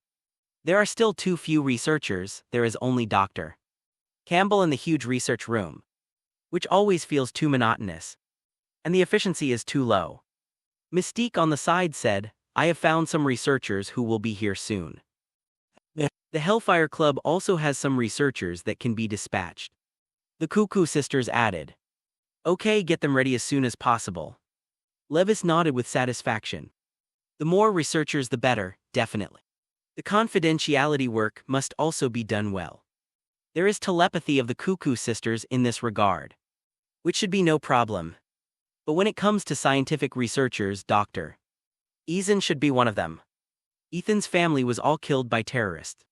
There are still too few researchers, there is only Dr. Campbell in the huge research room, which always feels too monotonous, and the efficiency is too low. Mystique on the side said, I have found some researchers who will be here soon. The Hellfire Club also has some researchers that can be dispatched. The Cuckoo sisters added. Okay, get them ready as soon as possible. Levis nodded with satisfaction. The more researchers the better, definitely. The confidentiality work must also be done well. There is telepathy of the Cuckoo sisters in this regard, which should be no problem. But when it comes to scientific researchers, Dr. Ethan should be one of them. Ethan's family was all killed by terrorists,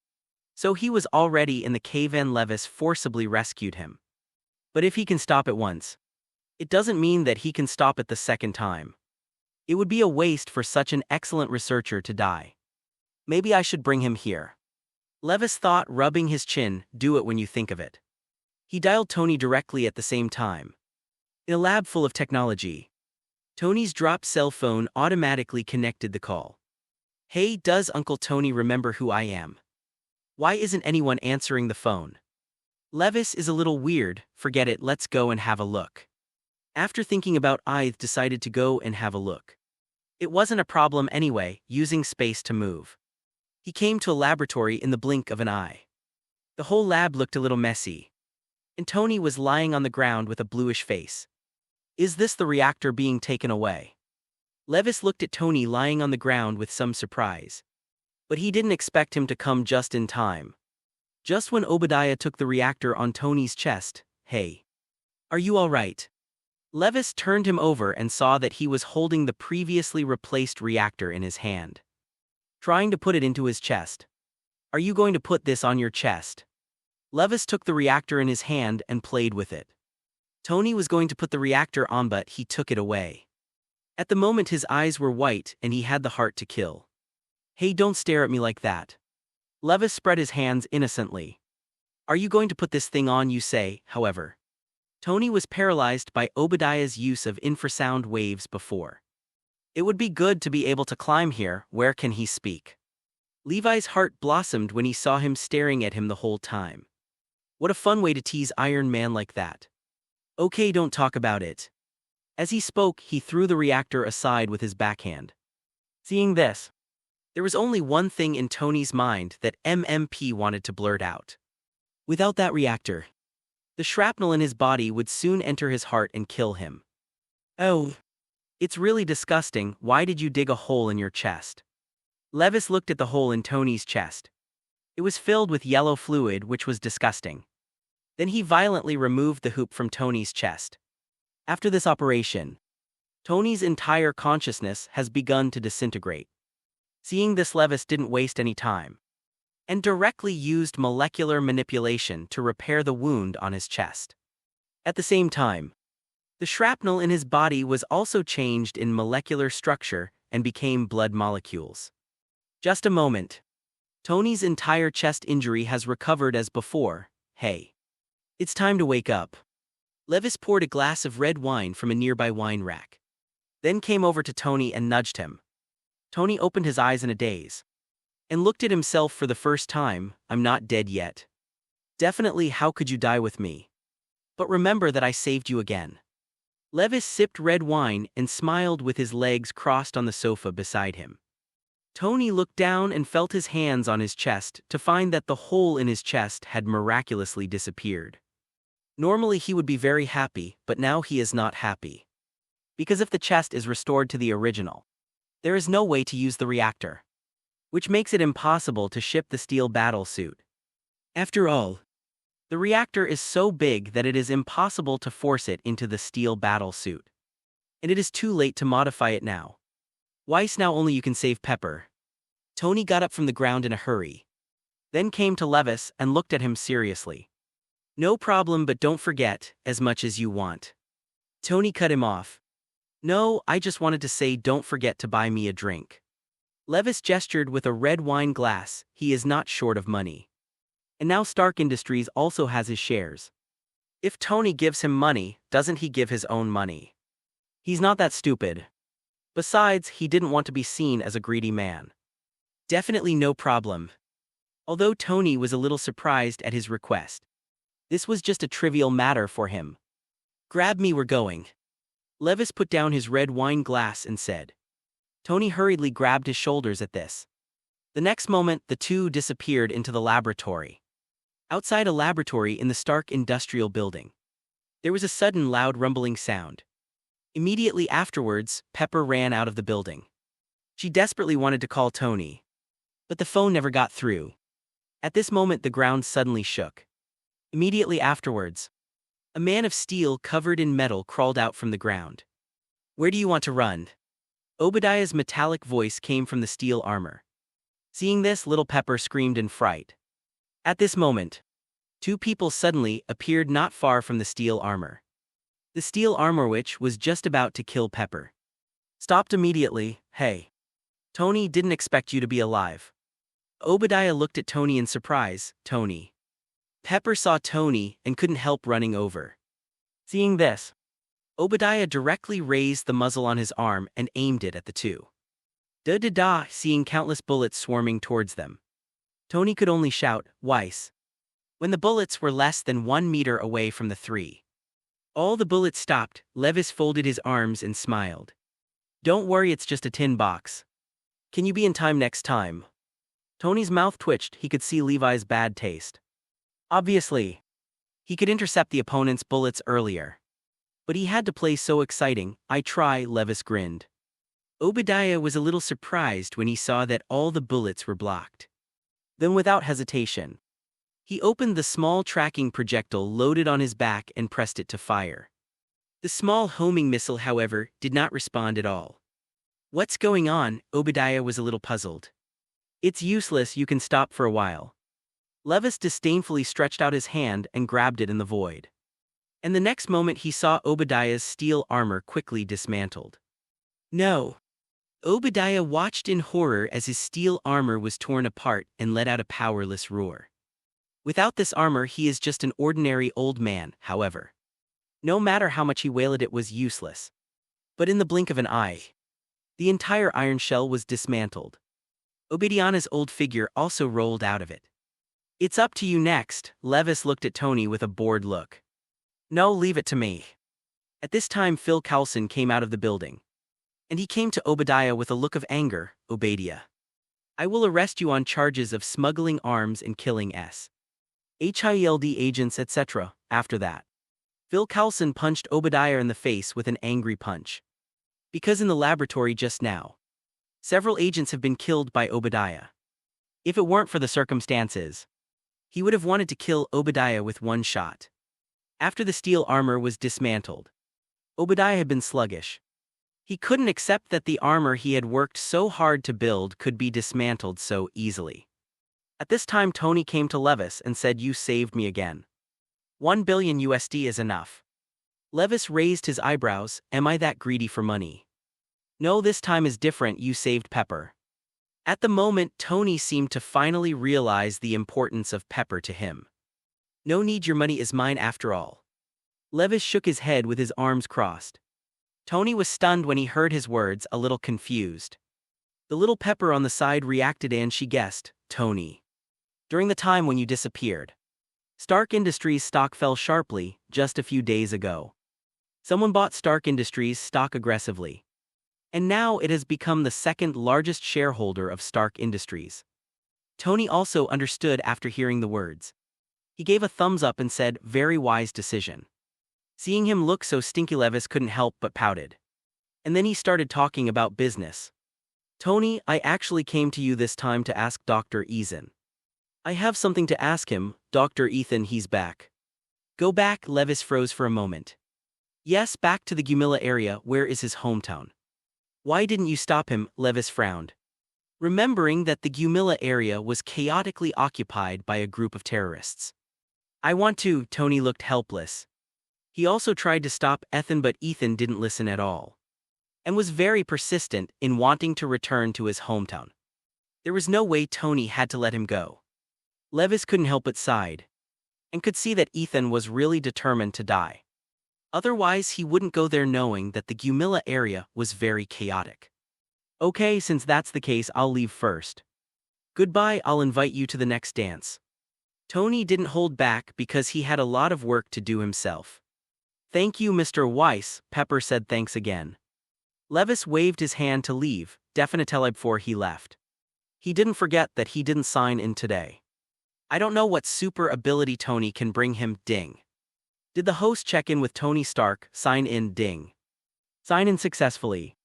so he was already in the cave and Levis forcibly rescued him. But if he can stop it once, it doesn't mean that he can stop it the second time. It would be a waste for such an excellent researcher to die. Maybe I should bring him here, Levis thought, rubbing his chin. Do it when you think of it. He dialed Tony directly at the same time. In a lab full of technology, Tony's dropped cell phone automatically connected the call. Hey, does Uncle Tony remember who I am? Why isn't anyone answering the phone? Levis is a little weird, forget it, let's go and have a look. After thinking about it, decided to go and have a look. It wasn't a problem anyway, using space to move. He came to a laboratory in the blink of an eye. The whole lab looked a little messy, and Tony was lying on the ground with a bluish face. Is this the reactor being taken away? Levis looked at Tony lying on the ground with some surprise. But he didn't expect him to come just in time. Just when Obadiah took the reactor on Tony's chest. Hey, are you all right? Levis turned him over and saw that he was holding the previously replaced reactor in his hand, trying to put it into his chest. Are you going to put this on your chest? Levis took the reactor in his hand and played with it. Tony was going to put the reactor on, but he took it away. At the moment his eyes were white and he had the heart to kill. Hey, don't stare at me like that. Levis spread his hands innocently. Are you going to put this thing on, you say, however? Tony was paralyzed by Obadiah's use of infrasound waves before. It would be good to be able to climb here. Where can he speak? Levi's heart blossomed when he saw him staring at him the whole time. What a fun way to tease Iron Man like that. Okay, don't talk about it. As he spoke, he threw the reactor aside with his backhand. Seeing this, there was only one thing in Tony's mind that MMP wanted to blurt out. Without that reactor, the shrapnel in his body would soon enter his heart and kill him. Oh, it's really disgusting. Why did you dig a hole in your chest? Levis looked at the hole in Tony's chest. It was filled with yellow fluid, which was disgusting. Then he violently removed the hoop from Tony's chest. After this operation, Tony's entire consciousness has begun to disintegrate. Seeing this, Levis didn't waste any time and directly used molecular manipulation to repair the wound on his chest. At the same time, the shrapnel in his body was also changed in molecular structure and became blood molecules. Just a moment. Tony's entire chest injury has recovered as before. Hey, it's time to wake up. Levis poured a glass of red wine from a nearby wine rack, then came over to Tony and nudged him. Tony opened his eyes in a daze and looked at himself for the first time. I'm not dead yet. Definitely, how could you die with me? But remember that I saved you again. Levis sipped red wine and smiled with his legs crossed on the sofa beside him. Tony looked down and felt his hands on his chest to find that the hole in his chest had miraculously disappeared. Normally he would be very happy, but now he is not happy. Because if the chest is restored to the original, there is no way to use the reactor, which makes it impossible to ship the steel battle suit. After all, the reactor is so big that it is impossible to force it into the steel battle suit. And it is too late to modify it now. Weiss, now only you can save Pepper. Tony got up from the ground in a hurry. Then came to Levis and looked at him seriously. No problem, but don't forget, as much as you want. Tony cut him off. No, I just wanted to say don't forget to buy me a drink. Levis gestured with a red wine glass. He is not short of money. And now Stark Industries also has his shares. If Tony gives him money, doesn't he give his own money? He's not that stupid. Besides, he didn't want to be seen as a greedy man. Definitely no problem. Although Tony was a little surprised at his request. This was just a trivial matter for him. Grab me, we're going. Levis put down his red wine glass and said. Tony hurriedly grabbed his shoulders at this. The next moment, the two disappeared into the laboratory. Outside a laboratory in the Stark Industrial Building, there was a sudden loud rumbling sound. Immediately afterwards, Pepper ran out of the building. She desperately wanted to call Tony, but the phone never got through. At this moment, the ground suddenly shook. Immediately afterwards, a man of steel covered in metal crawled out from the ground. Where do you want to run? Obadiah's metallic voice came from the steel armor. Seeing this, little Pepper screamed in fright. At this moment, two people suddenly appeared not far from the steel armor. The steel armor, which was just about to kill Pepper, stopped immediately. Hey. Tony, didn't expect you to be alive. Obadiah looked at Tony in surprise. Tony. Pepper saw Tony and couldn't help running over. Seeing this, Obadiah directly raised the muzzle on his arm and aimed it at the two. Da-da-da, seeing countless bullets swarming towards them. Tony could only shout, Weiss. When the bullets were less than 1 meter away from the three. All the bullets stopped. Levis folded his arms and smiled. Don't worry, it's just a tin box. Can you be in time next time? Tony's mouth twitched. He could see Levi's bad taste. Obviously, he could intercept the opponent's bullets earlier. But he had to play so exciting. I try, Levis grinned. Obadiah was a little surprised when he saw that all the bullets were blocked. Then without hesitation, he opened the small tracking projectile loaded on his back and pressed it to fire. The small homing missile, however, did not respond at all. What's going on? Obadiah was a little puzzled. It's useless, you can stop for a while. Levis disdainfully stretched out his hand and grabbed it in the void. And the next moment he saw Obadiah's steel armor quickly dismantled. No. Obadiah watched in horror as his steel armor was torn apart and let out a powerless roar. Without this armor, he is just an ordinary old man, however. No matter how much he wailed, it was useless. But in the blink of an eye, the entire iron shell was dismantled. Obadiah's old figure also rolled out of it. It's up to you next. Levis looked at Tony with a bored look. No, leave it to me. At this time, Phil Coulson came out of the building. And he came to Obadiah with a look of anger. Obadiah, I will arrest you on charges of smuggling arms and killing S.H.I.E.L.D. agents, etc. After that, Phil Coulson punched Obadiah in the face with an angry punch. Because in the laboratory just now, several agents have been killed by Obadiah. If it weren't for the circumstances, he would have wanted to kill Obadiah with one shot. After the steel armor was dismantled, Obadiah had been sluggish. He couldn't accept that the armor he had worked so hard to build could be dismantled so easily. At this time, Tony came to Levis and said, You saved me again. 1 billion USD is enough. Levis raised his eyebrows. Am I that greedy for money? No, this time is different. You saved Pepper. At the moment, Tony seemed to finally realize the importance of Pepper to him. No need, your money is mine after all. Levis shook his head with his arms crossed. Tony was stunned when he heard his words, a little confused. The little Pepper on the side reacted and she guessed, Tony. During the time when you disappeared, Stark Industries stock fell sharply just a few days ago. Someone bought Stark Industries stock aggressively. and now it has become the second largest shareholder of Stark Industries. Tony also understood after hearing the words. He gave a thumbs up and said, "Very wise decision." Seeing him look so stinky, Levis couldn't help but pouted. And then he started talking about business. "Tony, I actually came to you this time to ask Dr. Ethan. I have something to ask him, Dr. Ethan, he's back." "Go back," Levis froze for a moment. "Yes, back to the Gumilla area, where is his hometown." "Why didn't you stop him?" Levis frowned, remembering that the Gumilla area was chaotically occupied by a group of terrorists. "I want to." Tony looked helpless. He also tried to stop Ethan, but Ethan didn't listen at all, and was very persistent in wanting to return to his hometown. There was no way Tony had to let him go. Levis couldn't help but sighed, and could see that Ethan was really determined to die. Otherwise he wouldn't go there, knowing that the Gumilla area was very chaotic. "Okay, since that's the case, I'll leave first. Goodbye, I'll invite you to the next dance." Tony didn't hold back because he had a lot of work to do himself. "Thank you, Mr. Weiss," Pepper said. "Thanks again." Levis waved his hand to leave, definitely before he left. He didn't forget that he didn't sign in today. "I don't know what super ability Tony can bring him, ding." Did the host check in with Tony Stark? Sign in, ding. Sign in successfully.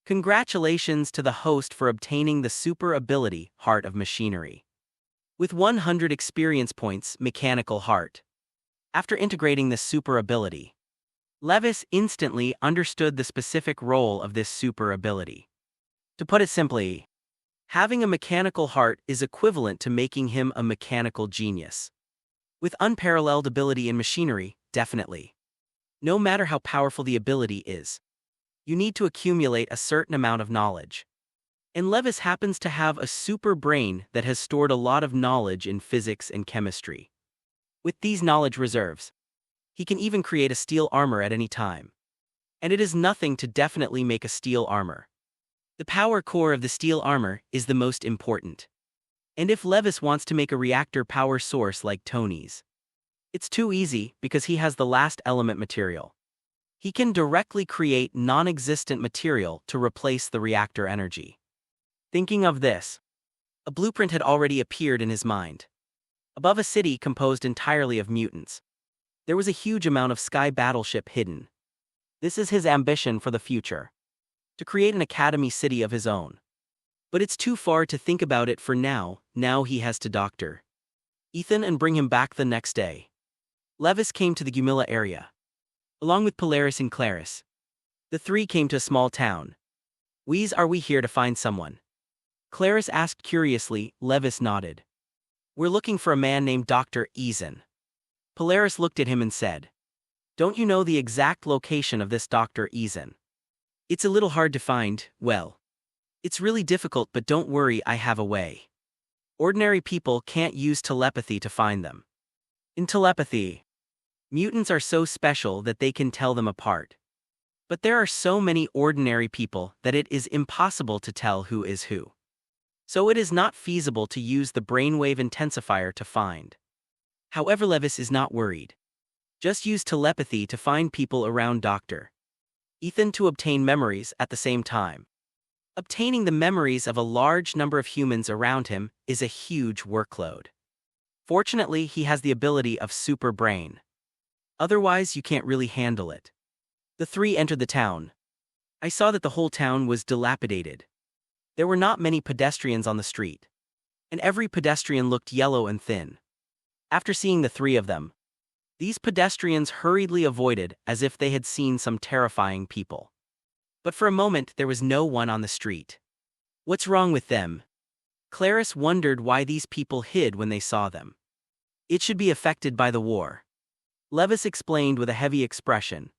Congratulations to the host for obtaining the super ability, Heart of Machinery. With 100 experience points, Mechanical Heart. After integrating this super ability, Levis instantly understood the specific role of this super ability. To put it simply, having a mechanical heart is equivalent to making him a mechanical genius. With unparalleled ability in machinery, definitely. No matter how powerful the ability is, you need to accumulate a certain amount of knowledge. And Levis happens to have a super brain that has stored a lot of knowledge in physics and chemistry. With these knowledge reserves, he can even create a steel armor at any time. And it is nothing to definitely make a steel armor. The power core of the steel armor is the most important. And if Levis wants to make a reactor power source like Tony's, it's too easy because he has the last element material. He can directly create non-existent material to replace the reactor energy. Thinking of this, a blueprint had already appeared in his mind. Above a city composed entirely of mutants, there was a huge amount of sky battleship hidden. This is his ambition for the future, to create an academy city of his own. But it's too far to think about it for now. Now he has to Dr. Ethan and bring him back the next day. Levis came to the Gumilla area, along with Polaris and Clarice. The three came to a small town. "Wees, are we here to find someone?" Clarice asked curiously. Levis nodded. "We're looking for a man named Dr. Ethan." Polaris looked at him and said, "Don't you know the exact location of this Dr. Ethan?" "It's a little hard to find." "Well, it's really difficult, but don't worry, I have a way. Ordinary people can't use telepathy to find them. In telepathy, mutants are so special that they can tell them apart. But there are so many ordinary people that it is impossible to tell who is who. So it is not feasible to use the brainwave intensifier to find." However, Levis is not worried. Just use telepathy to find people around Dr. Ethan to obtain memories at the same time. Obtaining the memories of a large number of humans around him is a huge workload. Fortunately, he has the ability of super brain. Otherwise, you can't really handle it. The three entered the town. I saw that the whole town was dilapidated. There were not many pedestrians on the street, and every pedestrian looked yellow and thin. After seeing the three of them, these pedestrians hurriedly avoided as if they had seen some terrifying people. But for a moment there was no one on the street. "What's wrong with them?" Clarice wondered why these people hid when they saw them. "It should be affected by the war," Levis explained with a heavy expression.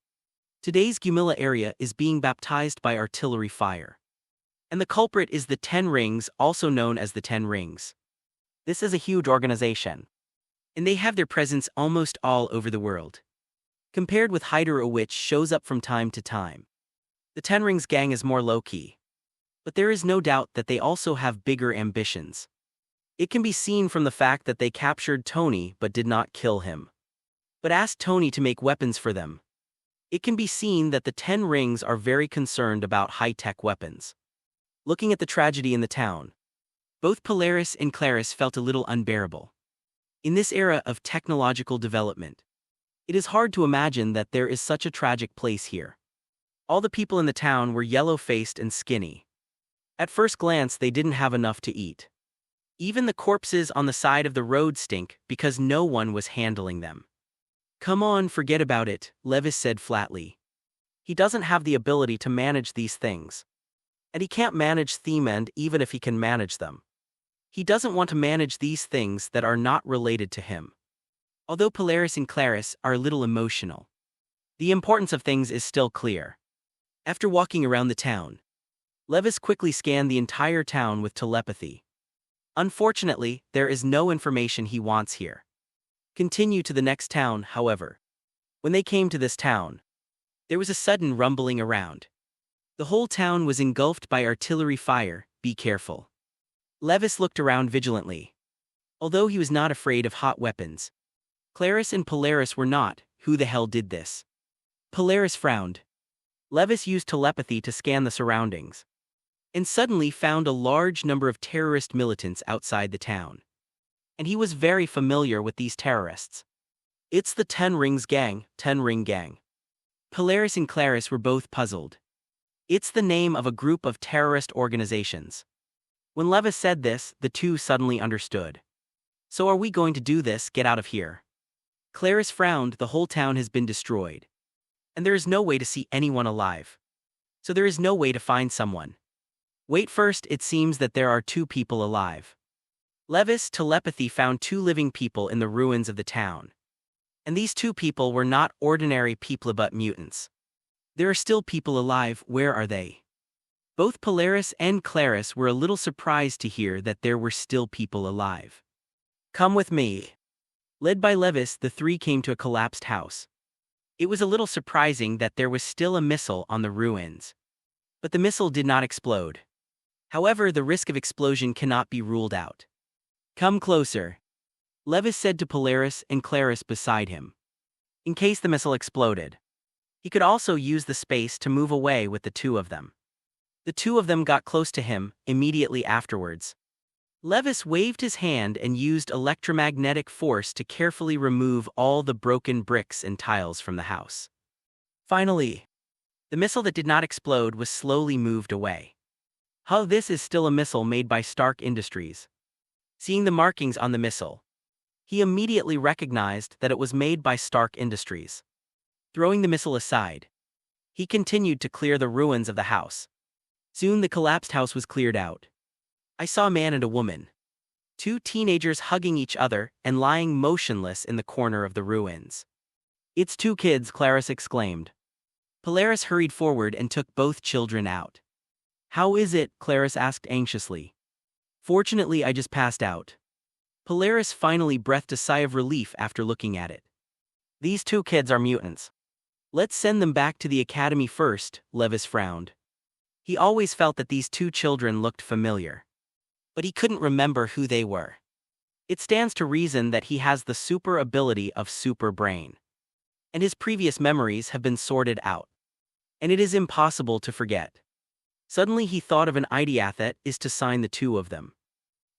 "Today's Gumilla area is being baptized by artillery fire. And the culprit is the 10 Rings, also known as the 10 Rings. This is a huge organization, and they have their presence almost all over the world. Compared with Hydra, which shows up from time to time, the 10 Rings gang is more low-key. But there is no doubt that they also have bigger ambitions. It can be seen from the fact that they captured Tony but did not kill him, but asked Tony to make weapons for them. It can be seen that the 10 Rings are very concerned about high-tech weapons. Looking at the tragedy in the town, both Polaris and Clarice felt a little unbearable. In this era of technological development, it is hard to imagine that there is such a tragic place here. All the people in the town were yellow-faced and skinny. At first glance, they didn't have enough to eat. Even the corpses on the side of the road stink because no one was handling them. "Come on, forget about it," Levis said flatly. He doesn't have the ability to manage these things. And he can't manage Theme End even if he can manage them. He doesn't want to manage these things that are not related to him. Although Polaris and Clarice are a little emotional, the importance of things is still clear. After walking around the town, Levis quickly scanned the entire town with telepathy. Unfortunately, there is no information he wants here. Continue to the next town, however. When they came to this town, there was a sudden rumbling around. The whole town was engulfed by artillery fire. Be careful. Levis looked around vigilantly. Although he was not afraid of hot weapons, Clarice and Polaris were not. Who the hell did this? Polaris frowned. Levis used telepathy to scan the surroundings, and suddenly found a large number of terrorist militants outside the town. And he was very familiar with these terrorists. It's the 10 Rings Gang, 10 Ring Gang. Polaris and Clarice were both puzzled. It's the name of a group of terrorist organizations. When Levis said this, the two suddenly understood. So are we going to do this? Get out of here. Clarice frowned. The whole town has been destroyed. And there is no way to see anyone alive. So there is no way to find someone. Wait, first it seems that there are 2 people alive. Levis' telepathy found 2 living people in the ruins of the town. And these 2 people were not ordinary people but mutants. There are still people alive. Where are they? Both Polaris and Clarice were a little surprised to hear that there were still people alive. Come with me. Led by Levis, the 3 came to a collapsed house. It was a little surprising that there was still a missile on the ruins. But the missile did not explode. However, the risk of explosion cannot be ruled out. Come closer, Levis said to Polaris and Clarice beside him. In case the missile exploded, he could also use the space to move away with the 2 of them. The 2 of them got close to him. Immediately afterwards, Levis waved his hand and used electromagnetic force to carefully remove all the broken bricks and tiles from the house. Finally, the missile that did not explode was slowly moved away. This is still a missile made by Stark Industries. Seeing the markings on the missile, he immediately recognized that it was made by Stark Industries. Throwing the missile aside, he continued to clear the ruins of the house. Soon the collapsed house was cleared out. I saw a man and a woman, 2 teenagers hugging each other and lying motionless in the corner of the ruins. It's 2 kids, Clarice exclaimed. Polaris hurried forward and took both children out. How is it? Clarice asked anxiously. Fortunately, I just passed out. Polaris finally breathed a sigh of relief after looking at it. These 2 kids are mutants. Let's send them back to the academy first, Levis frowned. He always felt that these 2 children looked familiar, but he couldn't remember who they were. It stands to reason that he has the super ability of super brain, and his previous memories have been sorted out, and it is impossible to forget. Suddenly he thought of an idea, that is to sign the 2 of them.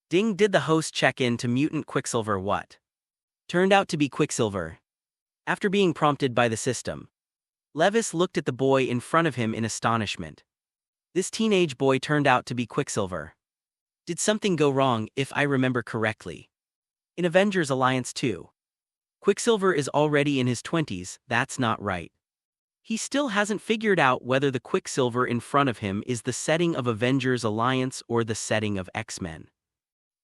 Ding, did the host check in to Mutant Quicksilver? What? Turned out to be Quicksilver. After being prompted by the system, Levis looked at the boy in front of him in astonishment. This teenage boy turned out to be Quicksilver. Did something go wrong? If I remember correctly, in Avengers Alliance 2, Quicksilver is already in his 20s. That's not right. He still hasn't figured out whether the Quicksilver in front of him is the setting of Avengers Alliance or the setting of X-Men.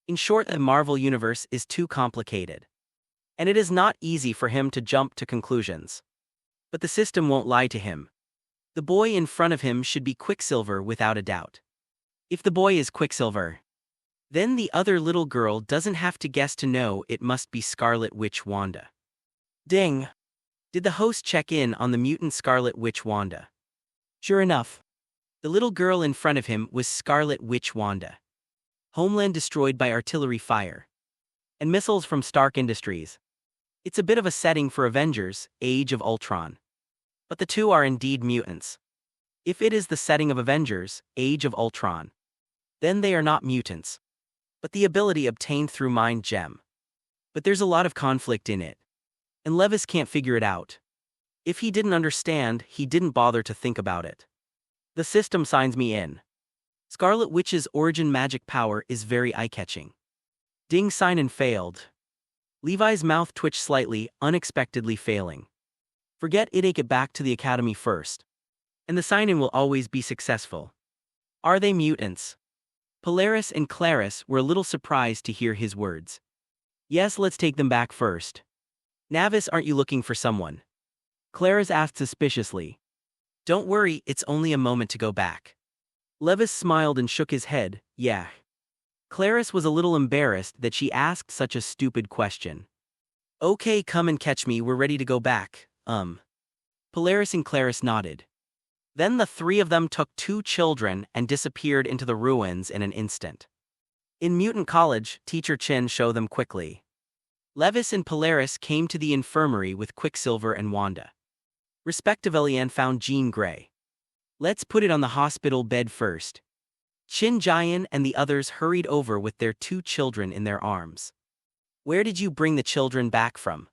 In short, the Marvel Universe is too complicated, and it is not easy for him to jump to conclusions. But the system won't lie to him. The boy in front of him should be Quicksilver without a doubt. If the boy is Quicksilver, then the other little girl doesn't have to guess to know it must be Scarlet Witch Wanda. Ding! Did the host check in on the mutant Scarlet Witch Wanda? Sure enough, the little girl in front of him was Scarlet Witch Wanda. Homeland destroyed by artillery fire and missiles from Stark Industries. It's a bit of a setting for Avengers, Age of Ultron. But the two are indeed mutants. If it is the setting of Avengers, Age of Ultron, then they are not mutants, but the ability obtained through Mind Gem. But there's a lot of conflict in it, and Levis can't figure it out. If he didn't understand, he didn't bother to think about it. The system signs me in. Scarlet Witch's origin magic power is very eye-catching. Ding, sign in failed. Levi's mouth twitched slightly, unexpectedly failing. Forget it, take it back to the Academy first. And the sign-in will always be successful. Are they mutants? Polaris and Clarice were a little surprised to hear his words. Yes, let's take them back first. Navis, aren't you looking for someone? Clarice asked suspiciously. Don't worry, it's only a moment to go back. Levis smiled and shook his head, yeah. Clarice was a little embarrassed that she asked such a stupid question. Okay, come and catch me, we're ready to go back, Polaris and Clarice nodded. Then the three of them took 2 children and disappeared into the ruins in an instant. In Mutant College, Teacher Chin showed them quickly. Levis and Polaris came to the infirmary with Quicksilver and Wanda, respectively, and found Jean Grey. Let's put it on the hospital bed first. Chin Jian and the others hurried over with their 2 children in their arms. Where did you bring the children back from?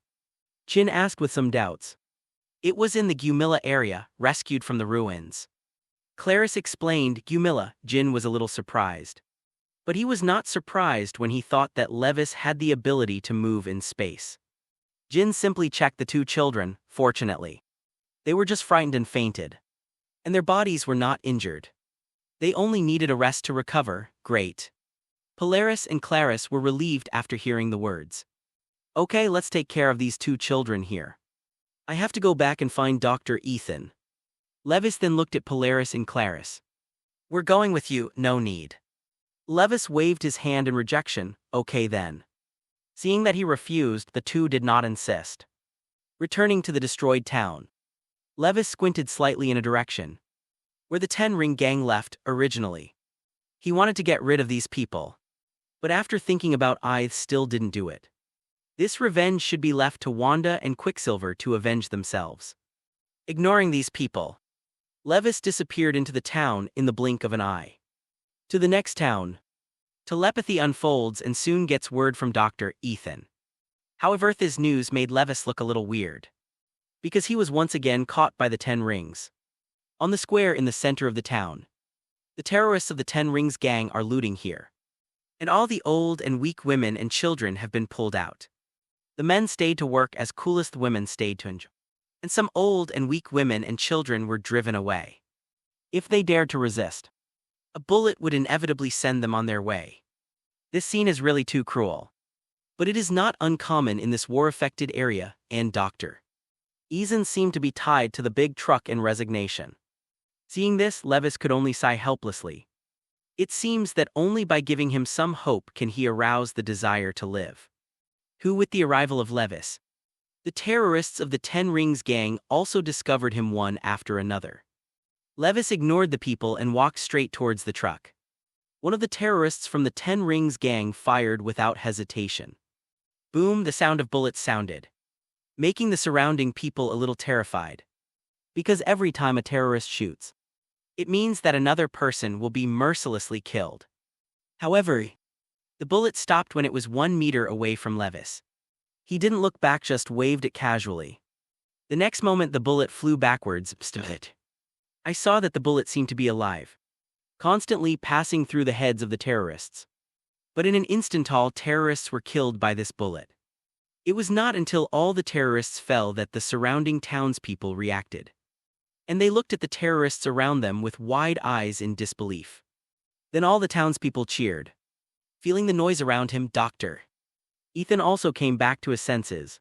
Chin asked with some doubts. It was in the Gumilla area, rescued from the ruins. Clarice explained. Gumilla. Jin was a little surprised. But he was not surprised when he thought that Levis had the ability to move in space. Jin simply checked the 2 children, fortunately. They were just frightened and fainted. And their bodies were not injured. They only needed a rest to recover. Great. Polaris and Clarice were relieved after hearing the words. Okay, let's take care of these 2 children here. I have to go back and find Dr. Ethan. Levis then looked at Polaris and Clarice. We're going with you, no need. Levis waved his hand in rejection. Okay then. Seeing that he refused, the 2 did not insist. Returning to the destroyed town, Levis squinted slightly in a direction where the 10-ring gang left originally. He wanted to get rid of these people, but after thinking about it, still didn't do it. This revenge should be left to Wanda and Quicksilver to avenge themselves. Ignoring these people, Levis disappeared into the town in the blink of an eye. To the next town, telepathy unfolds and soon gets word from Dr. Ethan. However, this news made Levis look a little weird, because he was once again caught by the 10 rings. On the square in the center of the town, the terrorists of the 10 rings gang are looting here. And all the old and weak women and children have been pulled out. The men stayed to work as coolest women stayed to enjoy. And some old and weak women and children were driven away. If they dared to resist, a bullet would inevitably send them on their way. This scene is really too cruel. But it is not uncommon in this war-affected area, and Dr. Ethan seemed to be tied to the big truck in resignation. Seeing this, Levis could only sigh helplessly. It seems that only by giving him some hope can he arouse the desire to live. With the arrival of Levis, the terrorists of the 10 Rings gang also discovered him one after another. Levis ignored the people and walked straight towards the truck. One of the terrorists from the 10 Rings gang fired without hesitation. Boom, the sound of bullets sounded, making the surrounding people a little terrified. Because every time a terrorist shoots, it means that another person will be mercilessly killed. However, the bullet stopped when it was 1 meter away from Levis. He didn't look back, just waved it casually. The next moment the bullet flew backwards. I saw that the bullet seemed to be alive, constantly passing through the heads of the terrorists. But in an instant all terrorists were killed by this bullet. It was not until all the terrorists fell that the surrounding townspeople reacted. And they looked at the terrorists around them with wide eyes in disbelief. Then all the townspeople cheered. Feeling the noise around him, Dr. Ethan also came back to his senses.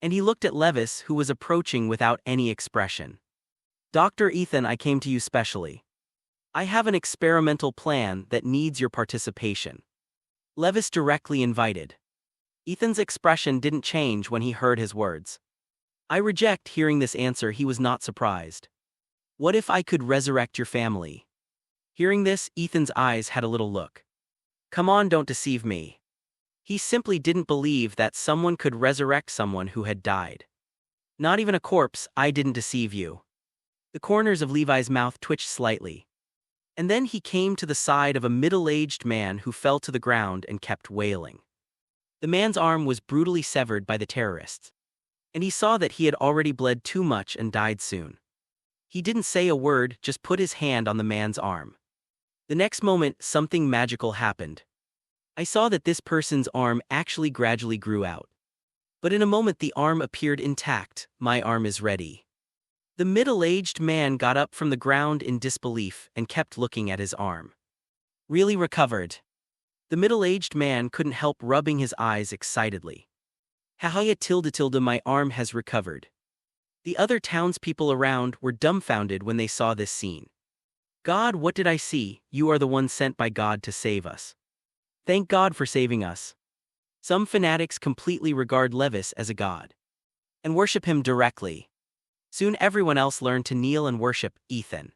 And he looked at Levis, who was approaching without any expression. Dr. Ethan, I came to you specially. I have an experimental plan that needs your participation. Levis directly invited. Ethan's expression didn't change when he heard his words. I reject. Hearing this answer, he was not surprised. What if I could resurrect your family? Hearing this, Ethan's eyes had a little look. Come on, don't deceive me. He simply didn't believe that someone could resurrect someone who had died. Not even a corpse, I didn't deceive you. The corners of Levi's mouth twitched slightly. And then he came to the side of a middle-aged man who fell to the ground and kept wailing. The man's arm was brutally severed by the terrorists. And he saw that he had already bled too much and died soon. He didn't say a word, just put his hand on the man's arm. The next moment, something magical happened. I saw that this person's arm actually gradually grew out. But in a moment the arm appeared intact. My arm is ready. The middle-aged man got up from the ground in disbelief and kept looking at his arm. Really recovered. The middle-aged man couldn't help rubbing his eyes excitedly. Haha, my arm has recovered. The other townspeople around were dumbfounded when they saw this scene. God, what did I see? You are the one sent by God to save us. Thank God for saving us. Some fanatics completely regard Levis as a god and worship him directly. Soon everyone else learned to kneel and worship. Ethan,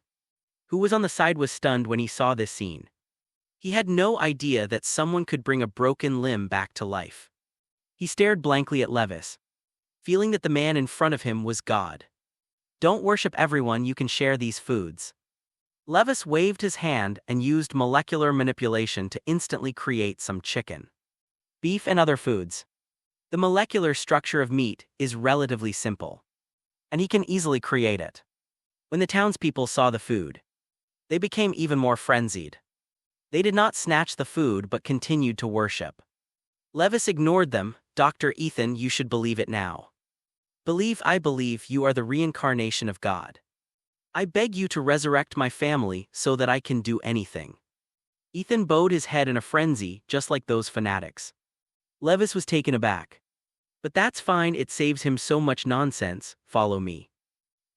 who was on the side, was stunned when he saw this scene. He had no idea that someone could bring a broken limb back to life. He stared blankly at Levis, feeling that the man in front of him was God. Don't worship everyone, you can share these foods. Levis waved his hand and used molecular manipulation to instantly create some chicken, beef and other foods. The molecular structure of meat is relatively simple, and he can easily create it. When the townspeople saw the food, they became even more frenzied. They did not snatch the food but continued to worship. Levis ignored them. Dr. Ethan, you should believe it now. I believe you are the reincarnation of God. I beg you to resurrect my family so that I can do anything. Ethan bowed his head in a frenzy, just like those fanatics. Levis was taken aback. But that's fine, it saves him so much nonsense. Follow me.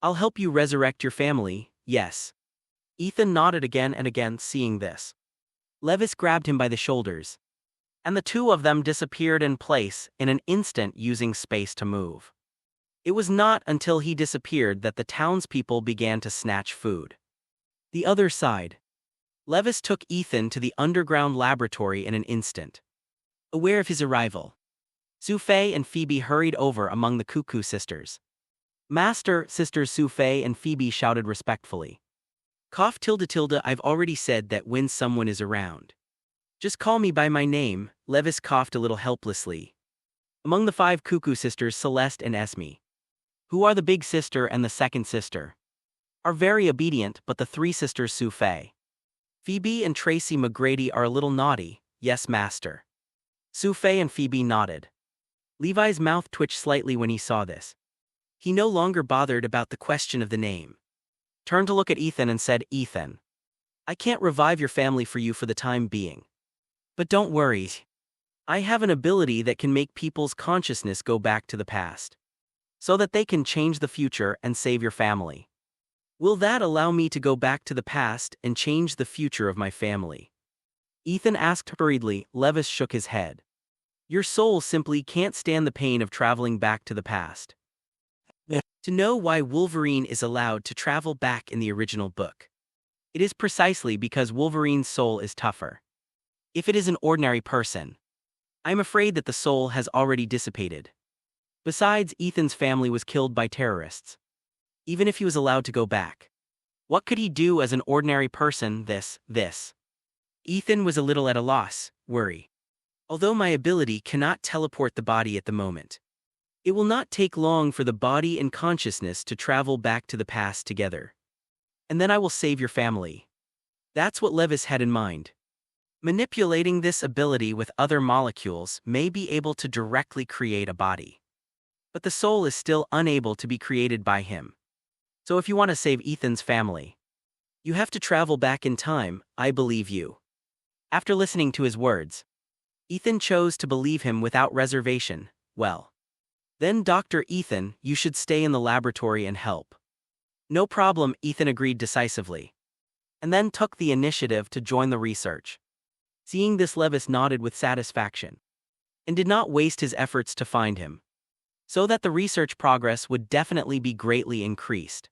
I'll help you resurrect your family. Yes. Ethan nodded again and again, seeing this. Levis grabbed him by the shoulders, and the two of them disappeared in place in an instant using space to move. It was not until he disappeared that the townspeople began to snatch food. The other side. Levis took Ethan to the underground laboratory in an instant. Aware of his arrival, Sufei and Phoebe hurried over among the Cuckoo sisters. Master, sisters Sufei and Phoebe shouted respectfully. I've already said that when someone is around, just call me by my name. Levis coughed a little helplessly. Among the 5 Cuckoo sisters, Celeste and Esme, who are the big sister and the second sister, are very obedient, but the 3 sisters Sufei, Phoebe and Tracy McGrady are a little naughty. Yes, master. Sufei and Phoebe nodded. Levi's mouth twitched slightly when he saw this. He no longer bothered about the question of the name. Turned to look at Ethan and said, Ethan, I can't revive your family for you for the time being. But don't worry. I have an ability that can make people's consciousness go back to the past, so that they can change the future and save your family. Will that allow me to go back to the past and change the future of my family? Ethan asked hurriedly. Levis shook his head. Your soul simply can't stand the pain of traveling back to the past. To know why Wolverine is allowed to travel back in the original book, it is precisely because Wolverine's soul is tougher. If it is an ordinary person, I'm afraid that the soul has already dissipated. Besides, Ethan's family was killed by terrorists. Even if he was allowed to go back, what could he do as an ordinary person? This. Ethan was a little at a loss. Worry. Although my ability cannot teleport the body at the moment, it will not take long for the body and consciousness to travel back to the past together. And then I will save your family. That's what Levis had in mind. Manipulating this ability with other molecules may be able to directly create a body, but the soul is still unable to be created by him. So if you want to save Ethan's family, you have to travel back in time. I believe you. After listening to his words, Ethan chose to believe him without reservation. Well, then Dr. Ethan, you should stay in the laboratory and help. No problem, Ethan agreed decisively, and then took the initiative to join the research. Seeing this, Levis nodded with satisfaction, and did not waste his efforts to find him, so that the research progress would definitely be greatly increased.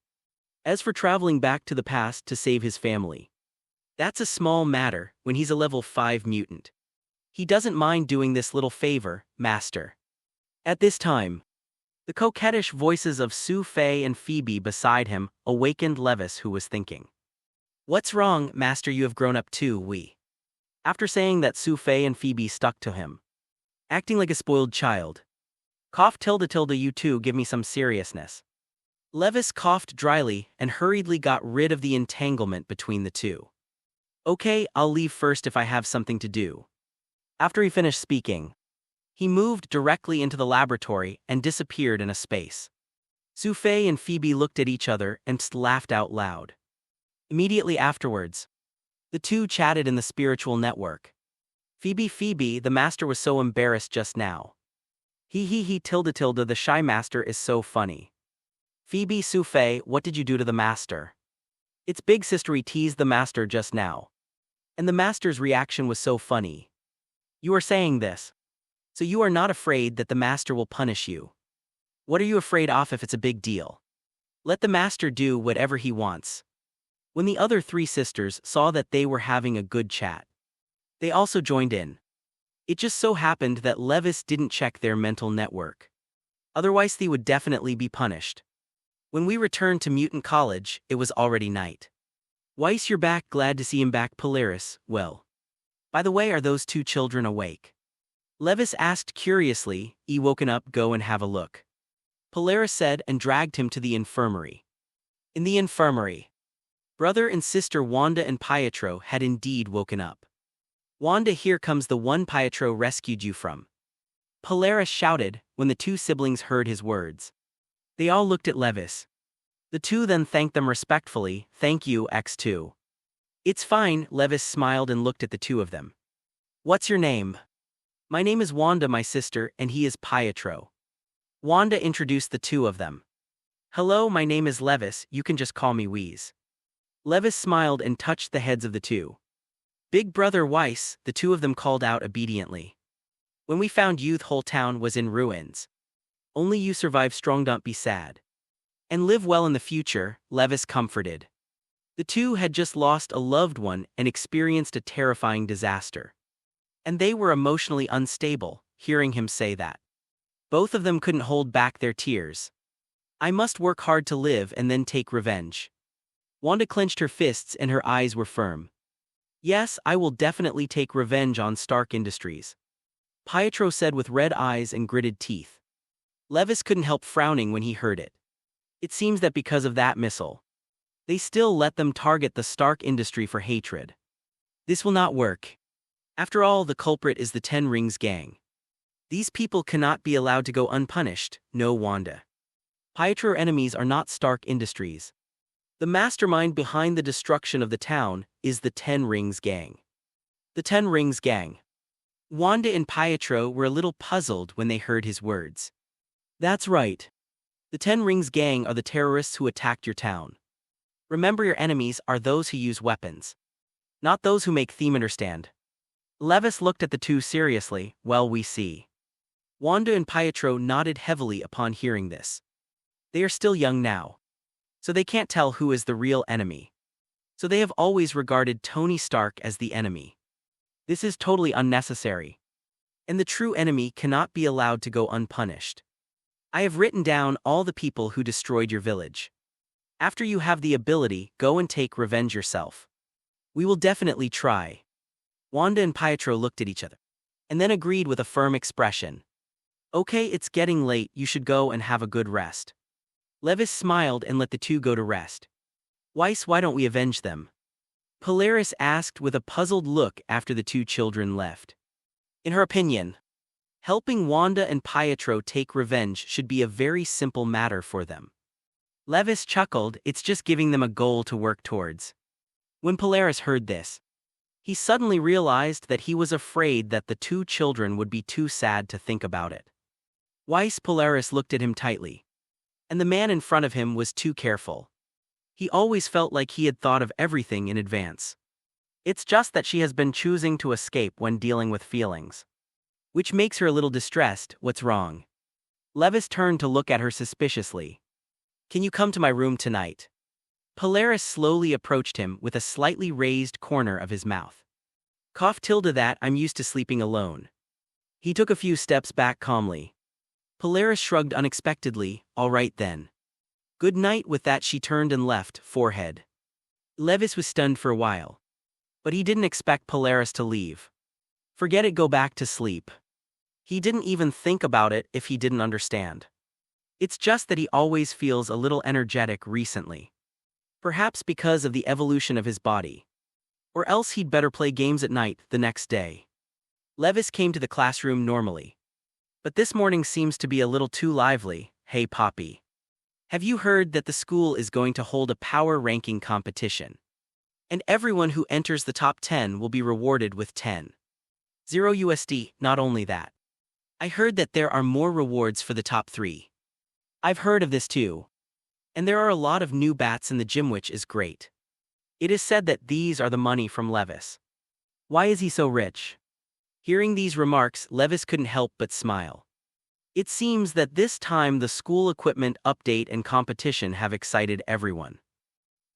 As for traveling back to the past to save his family, that's a small matter when he's a level 5 mutant. He doesn't mind doing this little favor, master. At this time, The coquettish voices of Sue Fay and Phoebe beside him awakened Levis, who was thinking. What's wrong, Master? You have grown up too, we. After saying that, Sue Fay and Phoebe stuck to him, acting like a spoiled child. Cough tilde, you two give me some seriousness. Levis coughed dryly and hurriedly got rid of the entanglement between the two. Okay, I'll leave first if I have something to do. After he finished speaking, he moved directly into the laboratory and disappeared in a space. Sue Fay and Phoebe looked at each other and laughed out loud. Immediately afterwards, the two chatted in the spiritual network. Phoebe, the master was so embarrassed just now. He tilde, the shy master is so funny. Phoebe, Sue Fay, what did you do to the master? Its big sister teased the master just now. And the master's reaction was so funny. You are saying this. So you are not afraid that the master will punish you. What are you afraid of if it's a big deal? Let the master do whatever he wants. When the other three sisters saw that they were having a good chat, they also joined in. It just so happened that Levis didn't check their mental network. Otherwise they would definitely be punished. When we returned to Mutant College, it was already night. Weiss, you're back, glad to see him back. Polaris, well. By the way, are those two children awake? Levis asked curiously. Woken up, go and have a look. Polaris said and dragged him to the infirmary. In the infirmary, brother and sister Wanda and Pietro had indeed woken up. Wanda, here comes the one Pietro rescued you from. Polaris shouted when the two siblings heard his words. They all looked at Levis. The two then thanked them respectfully. Thank you, X2. It's fine, Levis smiled and looked at the two of them. What's your name? My name is Wanda, my sister, and he is Pietro. Wanda introduced the two of them. Hello, my name is Levis, you can just call me Wheeze. Levis smiled and touched the heads of the two. Big brother Weiss, the two of them called out obediently. When we found you, the whole town was in ruins. Only you survived strong, don't be sad. And live well in the future, Levis comforted. The two had just lost a loved one and experienced a terrifying disaster. And they were emotionally unstable, hearing him say that. Both of them couldn't hold back their tears. I must work hard to live and then take revenge. Wanda clenched her fists and her eyes were firm. Yes, I will definitely take revenge on Stark Industries. Pietro said with red eyes and gritted teeth. Levis couldn't help frowning when he heard it. It seems that because of that missile, they still let them target the Stark Industry for hatred. This will not work. After all, the culprit is the Ten Rings gang. These people cannot be allowed to go unpunished, no Wanda. Pietro enemies are not Stark Industries. The mastermind behind the destruction of the town is the Ten Rings gang. The Ten Rings gang. Wanda and Pietro were a little puzzled when they heard his words. That's right. The Ten Rings gang are the terrorists who attacked your town. Remember, your enemies are those who use weapons, not those who make them understand. Levis looked at the two seriously. Well, we see. Wanda and Pietro nodded heavily upon hearing this. They are still young now, so they can't tell who is the real enemy. So they have always regarded Tony Stark as the enemy. This is totally unnecessary. And the true enemy cannot be allowed to go unpunished. I have written down all the people who destroyed your village. After you have the ability, go and take revenge yourself. We will definitely try. Wanda and Pietro looked at each other, and then agreed with a firm expression. Okay, it's getting late, you should go and have a good rest. Levis smiled and let the two go to rest. Weiss, why don't we avenge them? Polaris asked with a puzzled look after the two children left. In her opinion, helping Wanda and Pietro take revenge should be a very simple matter for them. Levis chuckled, it's just giving them a goal to work towards. When Polaris heard this, he suddenly realized that he was afraid that the two children would be too sad to think about it. Weiss, Polaris looked at him tightly. And the man in front of him was too careful. He always felt like he had thought of everything in advance. It's just that she has been choosing to escape when dealing with feelings, which makes her a little distressed. What's wrong? Levis turned to look at her suspiciously. Can you come to my room tonight? Polaris slowly approached him with a slightly raised corner of his mouth. Cough tilde that, I'm used to sleeping alone. He took a few steps back calmly. Polaris shrugged unexpectedly. All right then. Good night. With that she turned and left, forehead. Levis was stunned for a while. But he didn't expect Polaris to leave. Forget it, go back to sleep. He didn't even think about it if he didn't understand. It's just that he always feels a little energetic recently. Perhaps because of the evolution of his body. Or else he'd better play games at night the next day. Levis came to the classroom normally. But this morning seems to be a little too lively. Hey Poppy. Have you heard that the school is going to hold a power ranking competition? And everyone who enters the top 10 will be rewarded with 10,000 USD. Not only that. I heard that there are more rewards for the top 3. I've heard of this too. And there are a lot of new bats in the gym, which is great. It is said that these are the money from Levis. Why is he so rich? Hearing these remarks, Levis couldn't help but smile. It seems that this time the school equipment update and competition have excited everyone.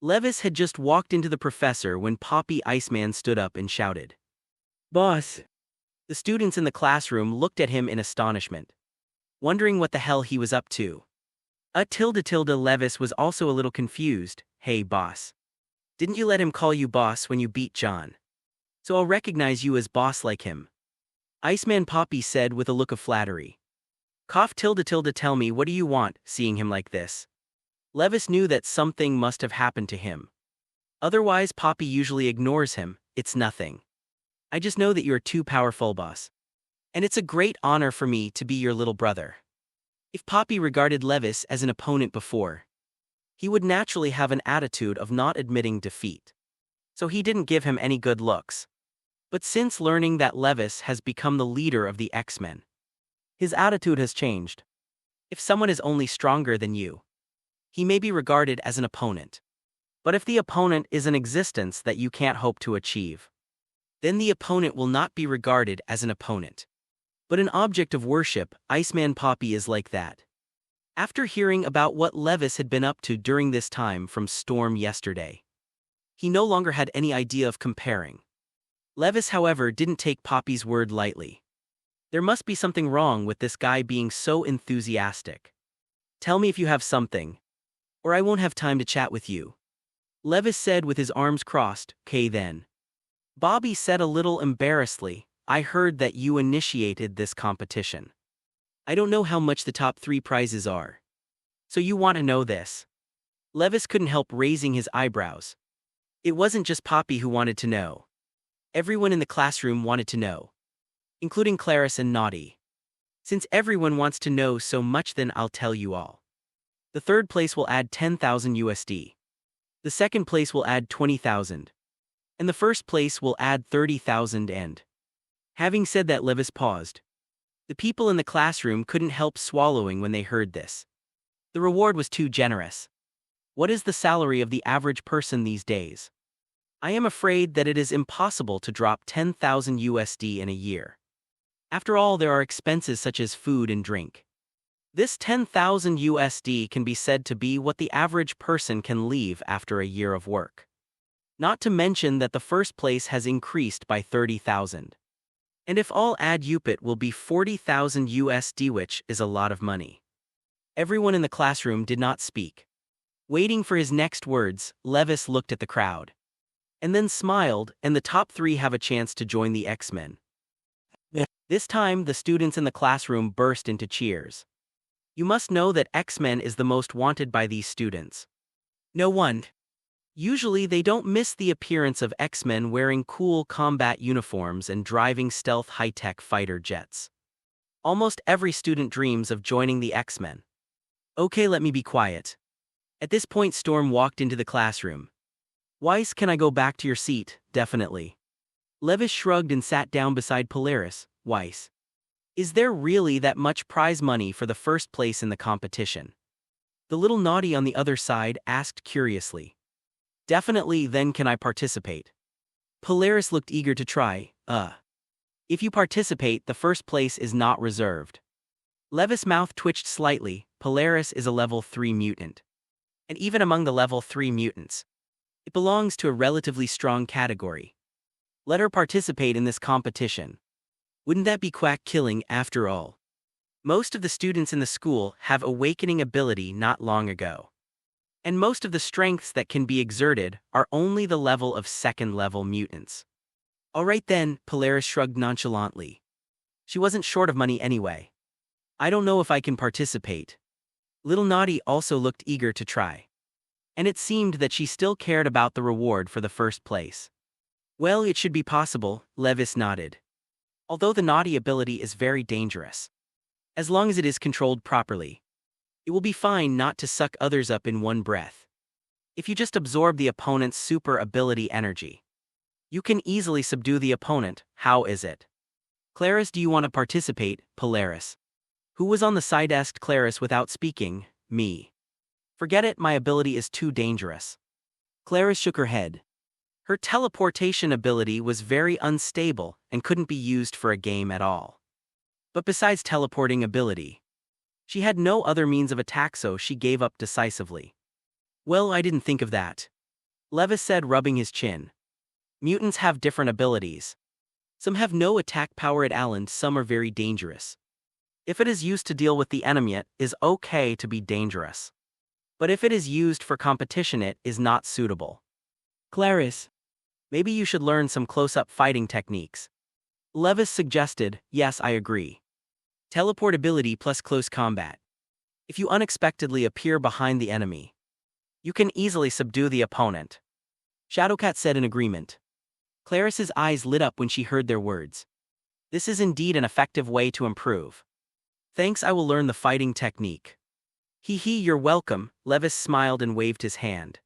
Levis had just walked into the professor when Poppy Iceman stood up and shouted, "Boss!" The students in the classroom looked at him in astonishment, wondering what the hell he was up to. Levis was also a little confused. Hey boss. Didn't you let him call you boss when you beat John? So I'll recognize you as boss like him. Iceman Poppy said with a look of flattery. Tell me, what do you want? Seeing him like this, Levis knew that something must have happened to him. Otherwise Poppy usually ignores him. It's nothing. I just know that you're too powerful, boss. And it's a great honor for me to be your little brother. If Poppy regarded Levis as an opponent before, he would naturally have an attitude of not admitting defeat. So he didn't give him any good looks. But since learning that Levis has become the leader of the X-Men, his attitude has changed. If someone is only stronger than you, he may be regarded as an opponent. But if the opponent is an existence that you can't hope to achieve, then the opponent will not be regarded as an opponent, but an object of worship. Iceman Poppy is like that. After hearing about what Levis had been up to during this time from Storm yesterday, he no longer had any idea of comparing. Levis, however, didn't take Poppy's word lightly. There must be something wrong with this guy being so enthusiastic. Tell me if you have something, or I won't have time to chat with you, Levis said with his arms crossed. "'Kay then." Bobby said a little embarrassedly, "I heard that you initiated this competition. I don't know how much the top 3 prizes are. So you want to know this?" Levis couldn't help raising his eyebrows. It wasn't just Poppy who wanted to know. Everyone in the classroom wanted to know, including Clarice and Naughty. Since everyone wants to know so much, then I'll tell you all. The third place will add 10,000 USD. The second place will add 20,000. And the first place will add 30,000 and... Having said that, Levis paused. The people in the classroom couldn't help swallowing when they heard this. The reward was too generous. What is the salary of the average person these days? I am afraid that it is impossible to drop 10,000 USD in a year. After all, there are expenses such as food and drink. This 10,000 USD can be said to be what the average person can leave after a year of work. Not to mention that the first place has increased by 30,000. And if all add up, it will be 40,000 USD, which is a lot of money. Everyone in the classroom did not speak. Waiting for his next words, Levis looked at the crowd. And then smiled, and the top 3 have a chance to join the X-Men. This time, the students in the classroom burst into cheers. You must know that X-Men is the most wanted by these students. No one. Usually they don't miss the appearance of X-Men wearing cool combat uniforms and driving stealth high-tech fighter jets. Almost every student dreams of joining the X-Men. Okay, let me be quiet. At this point, Storm walked into the classroom. Weiss, can I go back to your seat? Definitely. Levis shrugged and sat down beside Polaris. Weiss. Is there really that much prize money for the first place in the competition? The little Naughty on the other side asked curiously. Definitely, then can I participate? Polaris looked eager to try. If you participate, the first place is not reserved. Levis' mouth twitched slightly. Polaris is a level 3 mutant. And even among the level 3 mutants, it belongs to a relatively strong category. Let her participate in this competition. Wouldn't that be quack killing after all? Most of the students in the school have awakening ability not long ago. And most of the strengths that can be exerted are only the level of second-level mutants. Alright then, Polaris shrugged nonchalantly. She wasn't short of money anyway. I don't know if I can participate. Little Naughty also looked eager to try. And it seemed that she still cared about the reward for the first place. Well, it should be possible, Levis nodded. Although the Naughty ability is very dangerous. As long as it is controlled properly. It will be fine not to suck others up in one breath. If you just absorb the opponent's super ability energy, you can easily subdue the opponent. How is it? Clarice, do you want to participate? Polaris. Who was on the side asked Clarice without speaking. Me. Forget it, my ability is too dangerous. Clarice shook her head. Her teleportation ability was very unstable and couldn't be used for a game at all. But besides teleporting ability, she had no other means of attack, so she gave up decisively. Well, I didn't think of that. Levis said, rubbing his chin. Mutants have different abilities. Some have no attack power at all and some are very dangerous. If it is used to deal with the enemy, it is okay to be dangerous. But if it is used for competition, it is not suitable. Clarice, maybe you should learn some close-up fighting techniques. Levis suggested. Yes, I agree. Teleportability plus close combat. If you unexpectedly appear behind the enemy, you can easily subdue the opponent. Shadowcat said in agreement. Clarice's eyes lit up when she heard their words. This is indeed an effective way to improve. Thanks, I will learn the fighting technique. Hee, you're welcome, Levis smiled and waved his hand.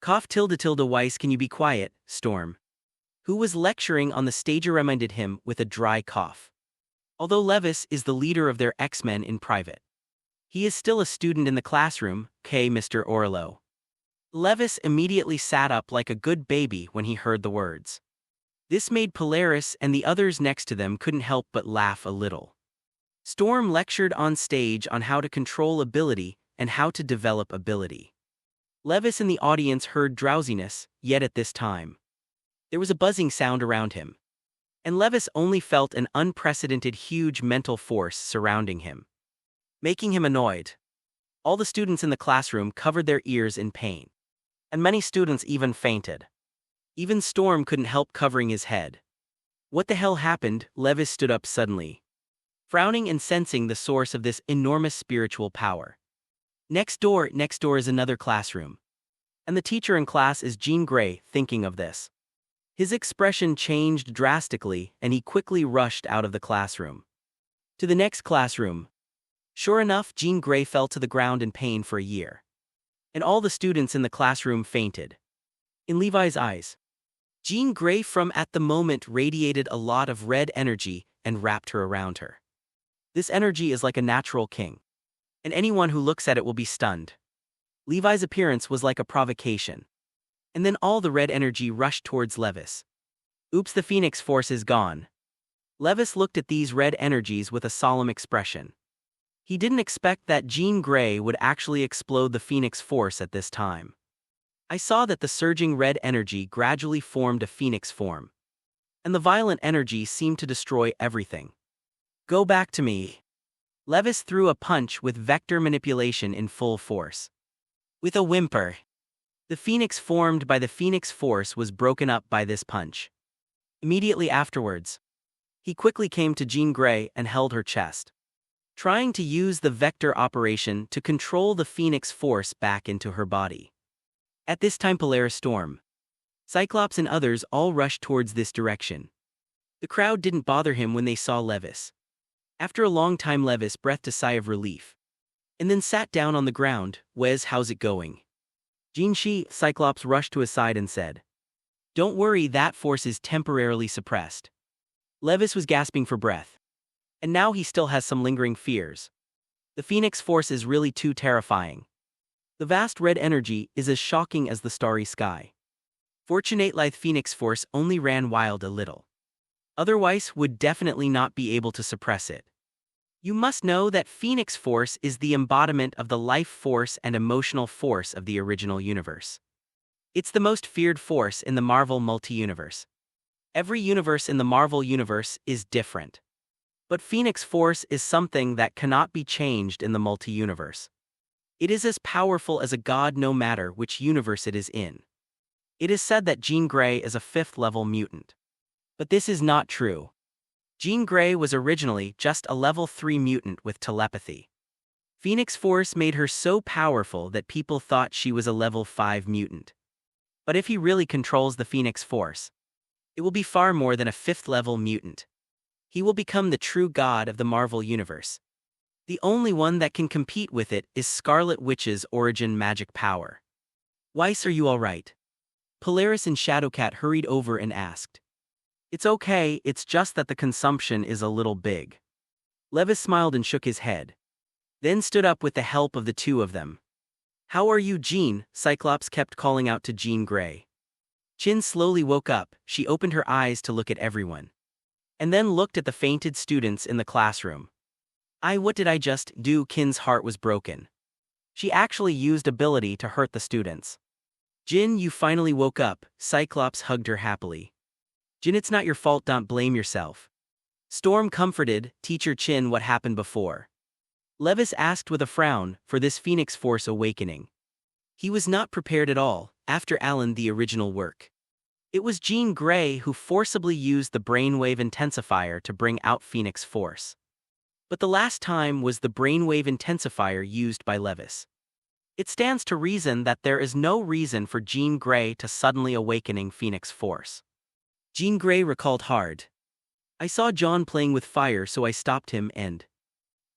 Cough tilde Weiss, can you be quiet, Storm? Who was lecturing on the stage reminded him with a dry cough. Although Levis is the leader of their X-Men in private, he is still a student in the classroom. Mr. Orlo. Levis immediately sat up like a good baby when he heard the words. This made Polaris and the others next to them couldn't help but laugh a little. Storm lectured on stage on how to control ability and how to develop ability. Levis in the audience heard drowsiness, yet at this time, there was a buzzing sound around him. And Levis only felt an unprecedented huge mental force surrounding him, making him annoyed. All the students in the classroom covered their ears in pain. And many students even fainted. Even Storm couldn't help covering his head. What the hell happened? Levis stood up suddenly, frowning and sensing the source of this enormous spiritual power. Next door is another classroom. And the teacher in class is Jean Grey. Thinking of this, his expression changed drastically and he quickly rushed out of the classroom. To the next classroom. Sure enough, Jean Grey fell to the ground in pain for a year. And all the students in the classroom fainted. In Levi's eyes, Jean Grey from at the moment radiated a lot of red energy and wrapped her around her. This energy is like a natural king. And anyone who looks at it will be stunned. Levi's appearance was like a provocation. And then all the red energy rushed towards Levis. Oops, the Phoenix Force is gone. Levis looked at these red energies with a solemn expression. He didn't expect that Jean Grey would actually explode the Phoenix Force at this time. I saw that the surging red energy gradually formed a phoenix form. And the violent energy seemed to destroy everything. Go back to me. Levis threw a punch with vector manipulation in full force. With a whimper, the phoenix formed by the Phoenix Force was broken up by this punch. Immediately afterwards, he quickly came to Jean Grey and held her chest, trying to use the vector operation to control the Phoenix Force back into her body. At this time, Polaris, Storm, Cyclops and others all rushed towards this direction. The crowd didn't bother him when they saw Levis. After a long time, Levis breathed a sigh of relief, and then sat down on the ground. Wes, how's it going? Jean Cyclops rushed to his side and said, don't worry, that force is temporarily suppressed. Levis was gasping for breath. And now he still has some lingering fears. The Phoenix Force is really too terrifying. The vast red energy is as shocking as the starry sky. Fortunately, Phoenix Force only ran wild a little. Otherwise, would definitely not be able to suppress it. You must know that Phoenix Force is the embodiment of the life force and emotional force of the original universe. It's the most feared force in the Marvel multi-universe. Every universe in the Marvel universe is different. But Phoenix Force is something that cannot be changed in the multi-universe. It is as powerful as a god no matter which universe it is in. It is said that Jean Grey is a 5th-level mutant. But this is not true. Jean Grey was originally just a level 3 mutant with telepathy. Phoenix Force made her so powerful that people thought she was a level 5 mutant. But if he really controls the Phoenix Force, it will be far more than a 5th-level mutant. He will become the true god of the Marvel Universe. The only one that can compete with it is Scarlet Witch's origin magic power. Weiss, are you alright? Polaris and Shadowcat hurried over and asked. It's okay, it's just that the consumption is a little big. Levis smiled and shook his head. Then stood up with the help of the two of them. How are you, Jean? Cyclops kept calling out to Jean Grey. Chin slowly woke up, she opened her eyes to look at everyone. And then looked at the fainted students in the classroom. What did I just do? Kin's heart was broken. She actually used ability to hurt the students. Jin, you finally woke up, Cyclops hugged her happily. Jin, it's not your fault, don't blame yourself. Storm comforted Teacher Chin. What happened before? Levis asked with a frown, for this Phoenix Force awakening. He was not prepared at all, after Alan the original work. It was Jean Grey who forcibly used the brainwave intensifier to bring out Phoenix Force. But the last time was the brainwave intensifier used by Levis. It stands to reason that there is no reason for Jean Grey to suddenly awakening Phoenix Force. Jean Grey recalled hard. I saw John playing with fire, so I stopped him and...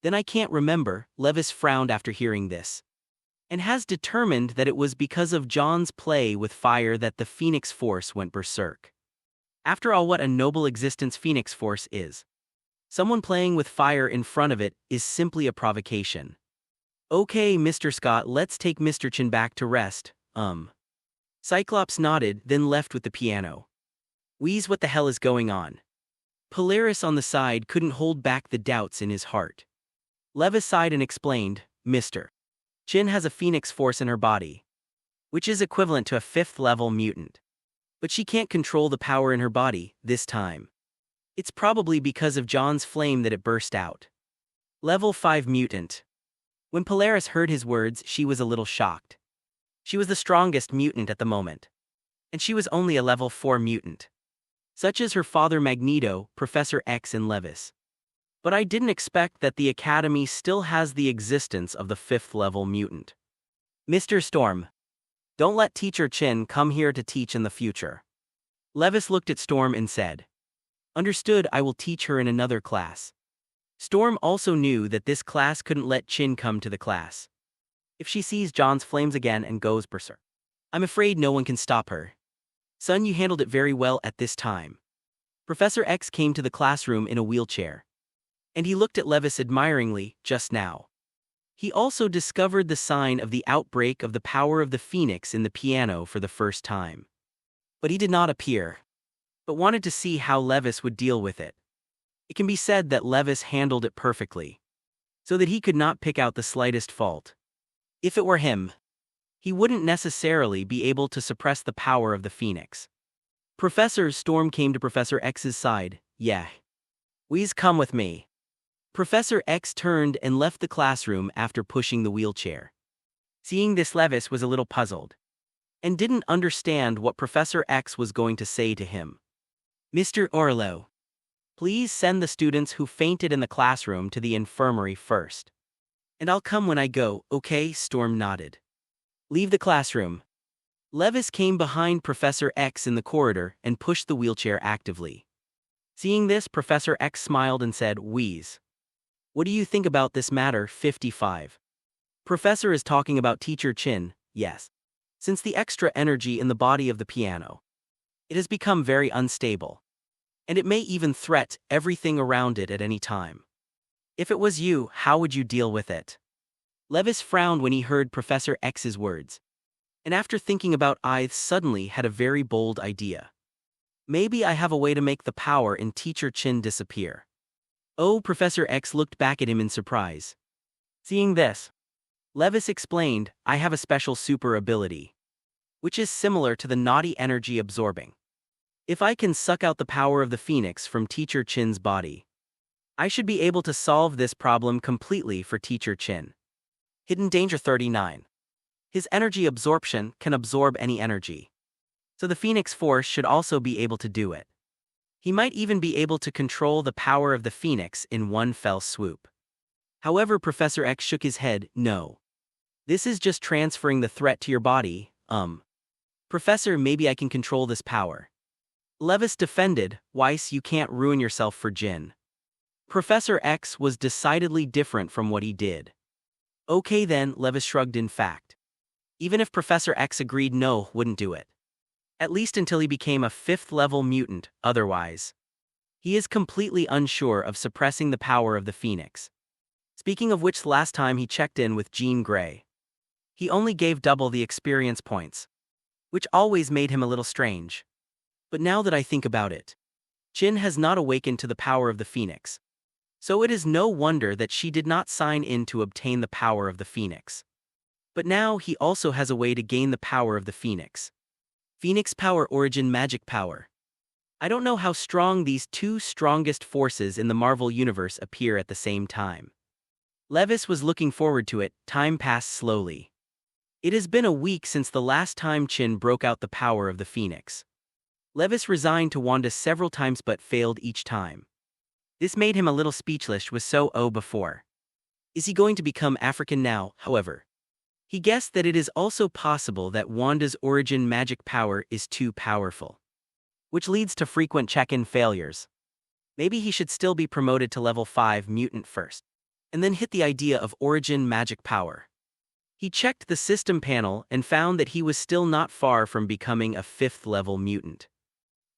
Then I can't remember. Levis frowned after hearing this. And has determined that it was because of John's play with fire that the Phoenix Force went berserk. After all, what a noble existence Phoenix Force is. Someone playing with fire in front of it is simply a provocation. Okay, Mr. Scott, let's take Mr. Chin back to rest, Cyclops nodded, then left with the piano. Wheeze, what the hell is going on? Polaris on the side couldn't hold back the doubts in his heart. Levis sighed and explained, Mr. Chin has a Phoenix Force in her body, which is equivalent to a 5th-level mutant. But she can't control the power in her body, this time. It's probably because of John's flame that it burst out. Level 5 mutant. When Polaris heard his words, she was a little shocked. She was the strongest mutant at the moment. And she was only a level 4 mutant. Such as her father Magneto, Professor X and Levis. But I didn't expect that the Academy still has the existence of the 5th-level mutant. Mr. Storm. Don't let Teacher Chin come here to teach in the future. Levis looked at Storm and said. Understood, I will teach her in another class. Storm also knew that this class couldn't let Chin come to the class. If she sees John's flames again and goes berserk, I'm afraid no one can stop her. Son, you handled it very well at this time. Professor X came to the classroom in a wheelchair. And he looked at Levis admiringly, just now. He also discovered the sign of the outbreak of the power of the Phoenix in the piano for the first time. But he did not appear. But wanted to see how Levis would deal with it. It can be said that Levis handled it perfectly. So that he could not pick out the slightest fault. If it were him, he wouldn't necessarily be able to suppress the power of the Phoenix. Professor Storm came to Professor X's side. Yeah. Please come with me. Professor X turned and left the classroom after pushing the wheelchair. Seeing this, Levis was a little puzzled. And didn't understand what Professor X was going to say to him. Mr. Orlo. Please send the students who fainted in the classroom to the infirmary first. And I'll come when I go, okay? Storm nodded. Leave the classroom. Levis came behind Professor X in the corridor and pushed the wheelchair actively. Seeing this, Professor X smiled and said, Wheeze. What do you think about this matter? 55. Professor is talking about Teacher Chin, yes. Since the extra energy in the body of the piano, it has become very unstable. And it may even threat everything around it at any time. If it was you, how would you deal with it? Levis frowned when he heard Professor X's words. And after thinking about it, suddenly had a very bold idea. Maybe I have a way to make the power in Teacher Chin disappear. Oh, Professor X looked back at him in surprise. Seeing this, Levis explained, I have a special super ability, which is similar to the naughty energy absorbing. If I can suck out the power of the Phoenix from Teacher Chin's body, I should be able to solve this problem completely for Teacher Chin. Hidden Danger 39. His energy absorption can absorb any energy. So the Phoenix Force should also be able to do it. He might even be able to control the power of the Phoenix in one fell swoop. However, Professor X shook his head, no. This is just transferring the threat to your body, Professor, maybe I can control this power. Levis defended, Weiss, you can't ruin yourself for Jin. Professor X was decidedly different from what he did. Okay then, Levis shrugged in fact. Even if Professor X agreed no, wouldn't do it. At least until he became a 5th-level mutant, otherwise. He is completely unsure of suppressing the power of the Phoenix. Speaking of which, last time he checked in with Jean Grey, he only gave double the experience points, which always made him a little strange. But now that I think about it, Jin has not awakened to the power of the Phoenix. So it is no wonder that she did not sign in to obtain the power of the Phoenix. But now he also has a way to gain the power of the Phoenix. Phoenix Power Origin Magic Power. I don't know how strong these two strongest forces in the Marvel Universe appear at the same time. Levis was looking forward to it. Time passed slowly. It has been a week since the last time Chin broke out the power of the Phoenix. Levis resigned to Wanda several times but failed each time. This made him a little speechless. Was so before. Is he going to become African now, however? He guessed that it is also possible that Wanda's origin magic power is too powerful, which leads to frequent check-in failures. Maybe he should still be promoted to level 5 mutant first, and then hit the idea of origin magic power. He checked the system panel and found that he was still not far from becoming a 5th-level mutant.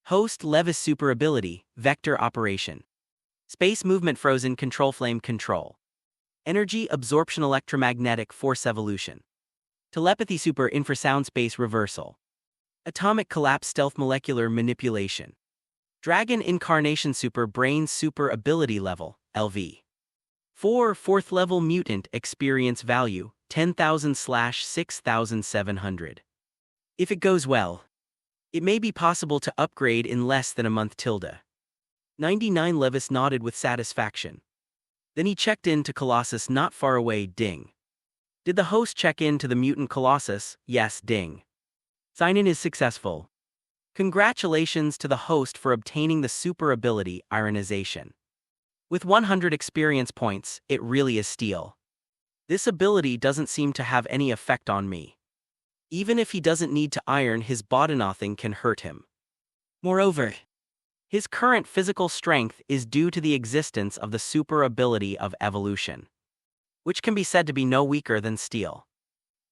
Host Levis super ability, Vector Operation. Space Movement Frozen Control Flame Control. Energy Absorption Electromagnetic Force Evolution. Telepathy Super Infrasound Space Reversal. Atomic Collapse Stealth Molecular Manipulation. Dragon Incarnation Super Brain Super Ability Level, LV. 4 4th Level Mutant Experience Value, 10,000/6,700. If it goes well, it may be possible to upgrade in less than a month. 99 Levis nodded with satisfaction. Then he checked in to Colossus not far away. Ding. Did the host check in to the mutant Colossus? Yes. Ding. Sign-in is successful. Congratulations to the host for obtaining the super ability Ironization. With 100 experience points, it really is steel. This ability doesn't seem to have any effect on me. Even if he doesn't need to iron his body, nothing can hurt him. Moreover, his current physical strength is due to the existence of the super ability of evolution, which can be said to be no weaker than steel.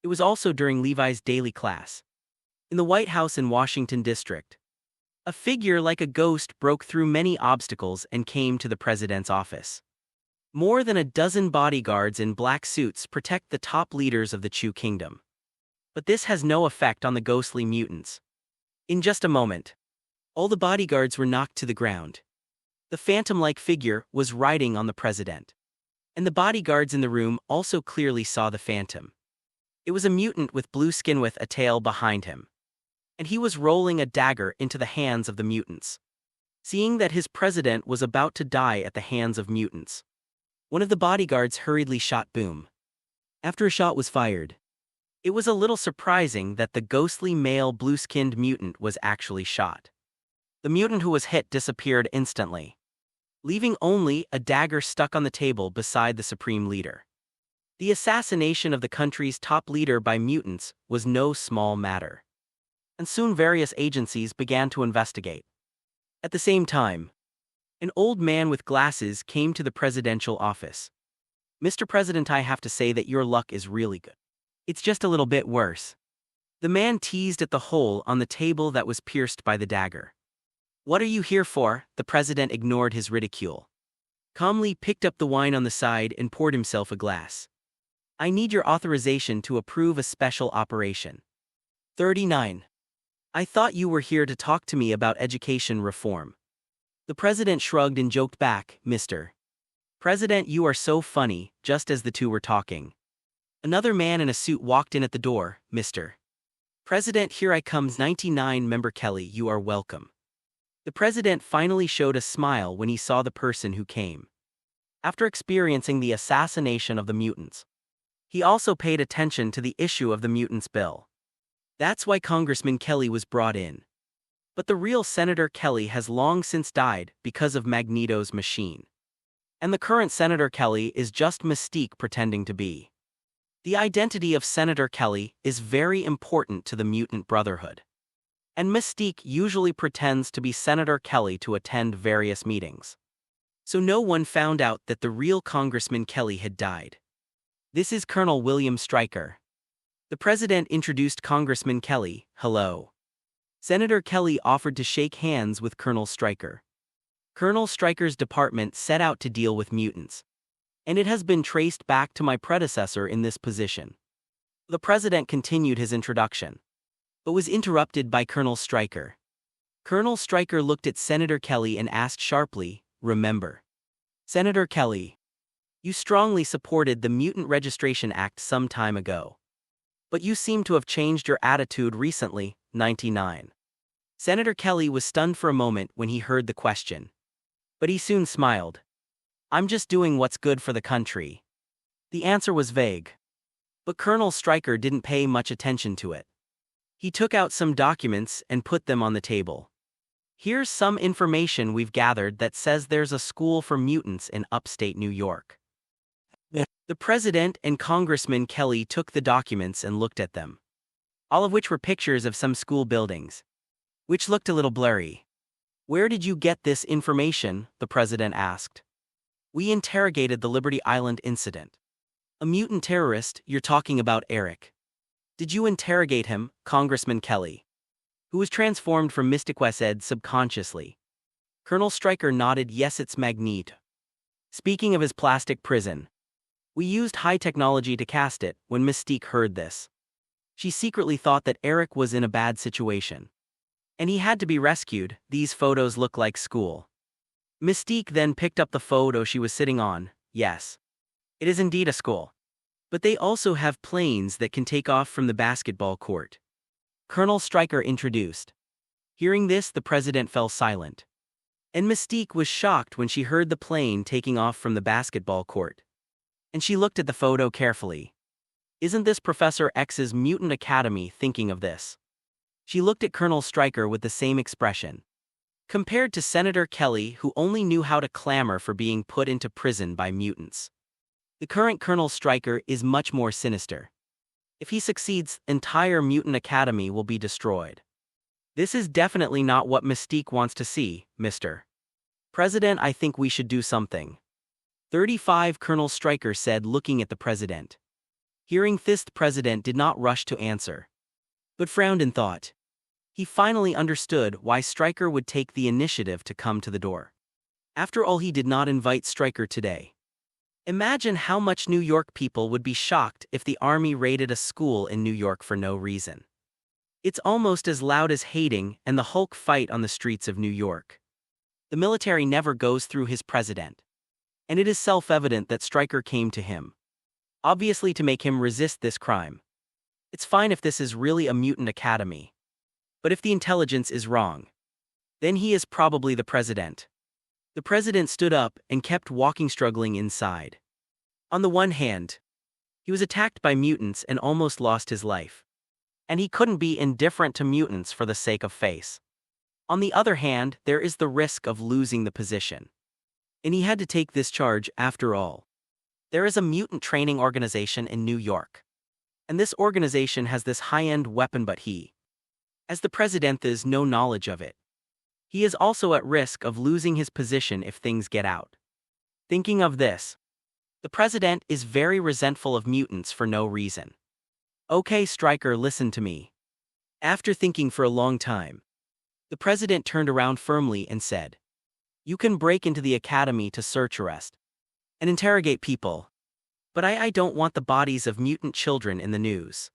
It was also during Levi's daily class. In the White House in Washington District, a figure like a ghost broke through many obstacles and came to the president's office. More than a dozen bodyguards in black suits protect the top leaders of the Chu Kingdom. But this has no effect on the ghostly mutants. In just a moment, all the bodyguards were knocked to the ground. The phantom-like figure was riding on the president. And the bodyguards in the room also clearly saw the phantom. It was a mutant with blue skin with a tail behind him. And he was rolling a dagger into the hands of the mutants. Seeing that his president was about to die at the hands of mutants, one of the bodyguards hurriedly shot boom. After a shot was fired, it was a little surprising that the ghostly male blue-skinned mutant was actually shot. The mutant who was hit disappeared instantly, leaving only a dagger stuck on the table beside the supreme leader. The assassination of the country's top leader by mutants was no small matter. And soon various agencies began to investigate. At the same time, an old man with glasses came to the presidential office. Mr. President, I have to say that your luck is really good. It's just a little bit worse. The man teased at the hole on the table that was pierced by the dagger. What are you here for? The president ignored his ridicule. Calmly picked up the wine on the side and poured himself a glass. I need your authorization to approve a special operation. 39. I thought you were here to talk to me about education reform. The president shrugged and joked back, Mr. President, you are so funny. Just as the two were talking, another man in a suit walked in at the door. Mr. President, here I comes. 99 Member Kelly, you are welcome. The president finally showed a smile when he saw the person who came. after experiencing the assassination of the mutants. He also paid attention to the issue of the mutants bill. That's why Congressman Kelly was brought in. But the real Senator Kelly has long since died because of Magneto's machine. And the current Senator Kelly is just Mystique pretending to be. The identity of Senator Kelly is very important to the Mutant Brotherhood. And Mystique usually pretends to be Senator Kelly to attend various meetings. So no one found out that the real Congressman Kelly had died. This is Colonel William Stryker. The president introduced Congressman Kelly. Hello. Senator Kelly offered to shake hands with Colonel Stryker. Colonel Stryker's department set out to deal with mutants. And it has been traced back to my predecessor in this position. The president continued his introduction, but was interrupted by Colonel Stryker. Colonel Stryker looked at Senator Kelly and asked sharply, "Remember, Senator Kelly, you strongly supported the Mutant Registration Act some time ago. But you seem to have changed your attitude recently." 99. Senator Kelly was stunned for a moment when he heard the question. But he soon smiled. "I'm just doing what's good for the country." The answer was vague. But Colonel Stryker didn't pay much attention to it. He took out some documents and put them on the table. "Here's some information we've gathered that says there's a school for mutants in upstate New York." The president and Congressman Kelly took the documents and looked at them, all of which were pictures of some school buildings, which looked a little blurry. "Where did you get this information?" the president asked. "We interrogated the Liberty Island incident." "A mutant terrorist? You're talking about Eric. Did you interrogate him, Congressman Kelly, who was transformed from Mystique subconsciously?" Colonel Stryker nodded. "Yes, it's Magneto. Speaking of his plastic prison, we used high technology to cast it." When Mystique heard this, she secretly thought that Eric was in a bad situation, and he had to be rescued. "These photos look like school." Mystique then picked up the photo she was sitting on. "Yes, it is indeed a school. But they also have planes that can take off from the basketball court," Colonel Stryker introduced. Hearing this, the president fell silent. And Mystique was shocked when she heard the plane taking off from the basketball court. And she looked at the photo carefully. "Isn't this Professor X's Mutant Academy thinking of this?" She looked at Colonel Stryker with the same expression. Compared to Senator Kelly, who only knew how to clamor for being put into prison by mutants, the current Colonel Stryker is much more sinister. If he succeeds, entire Mutant Academy will be destroyed. "This is definitely not what Mystique wants to see, Mr. President. I think we should do something." 35 Colonel Stryker said, looking at the president. Hearing this, the president did not rush to answer, but frowned in thought. He finally understood why Stryker would take the initiative to come to the door. After all, he did not invite Stryker today. Imagine how much New York people would be shocked if the army raided a school in New York for no reason. It's almost as loud as hating and the Hulk fight on the streets of New York. The military never goes through his president. And it is self-evident that Stryker came to him, obviously to make him resist this crime. It's fine if this is really a mutant academy. But if the intelligence is wrong, then he is probably the president. The president stood up and kept walking, struggling inside. On the one hand, he was attacked by mutants and almost lost his life. And he couldn't be indifferent to mutants for the sake of face. On the other hand, there is the risk of losing the position. And he had to take this charge after all. There is a mutant training organization in New York. And this organization has this high-end weapon, but he, as the president, has no knowledge of it. He is also at risk of losing his position if things get out. Thinking of this, the president is very resentful of mutants for no reason. "Okay, Stryker, listen to me." After thinking for a long time, the president turned around firmly and said, "You can break into the academy to search, arrest, and interrogate people. But I don't want the bodies of mutant children in the news."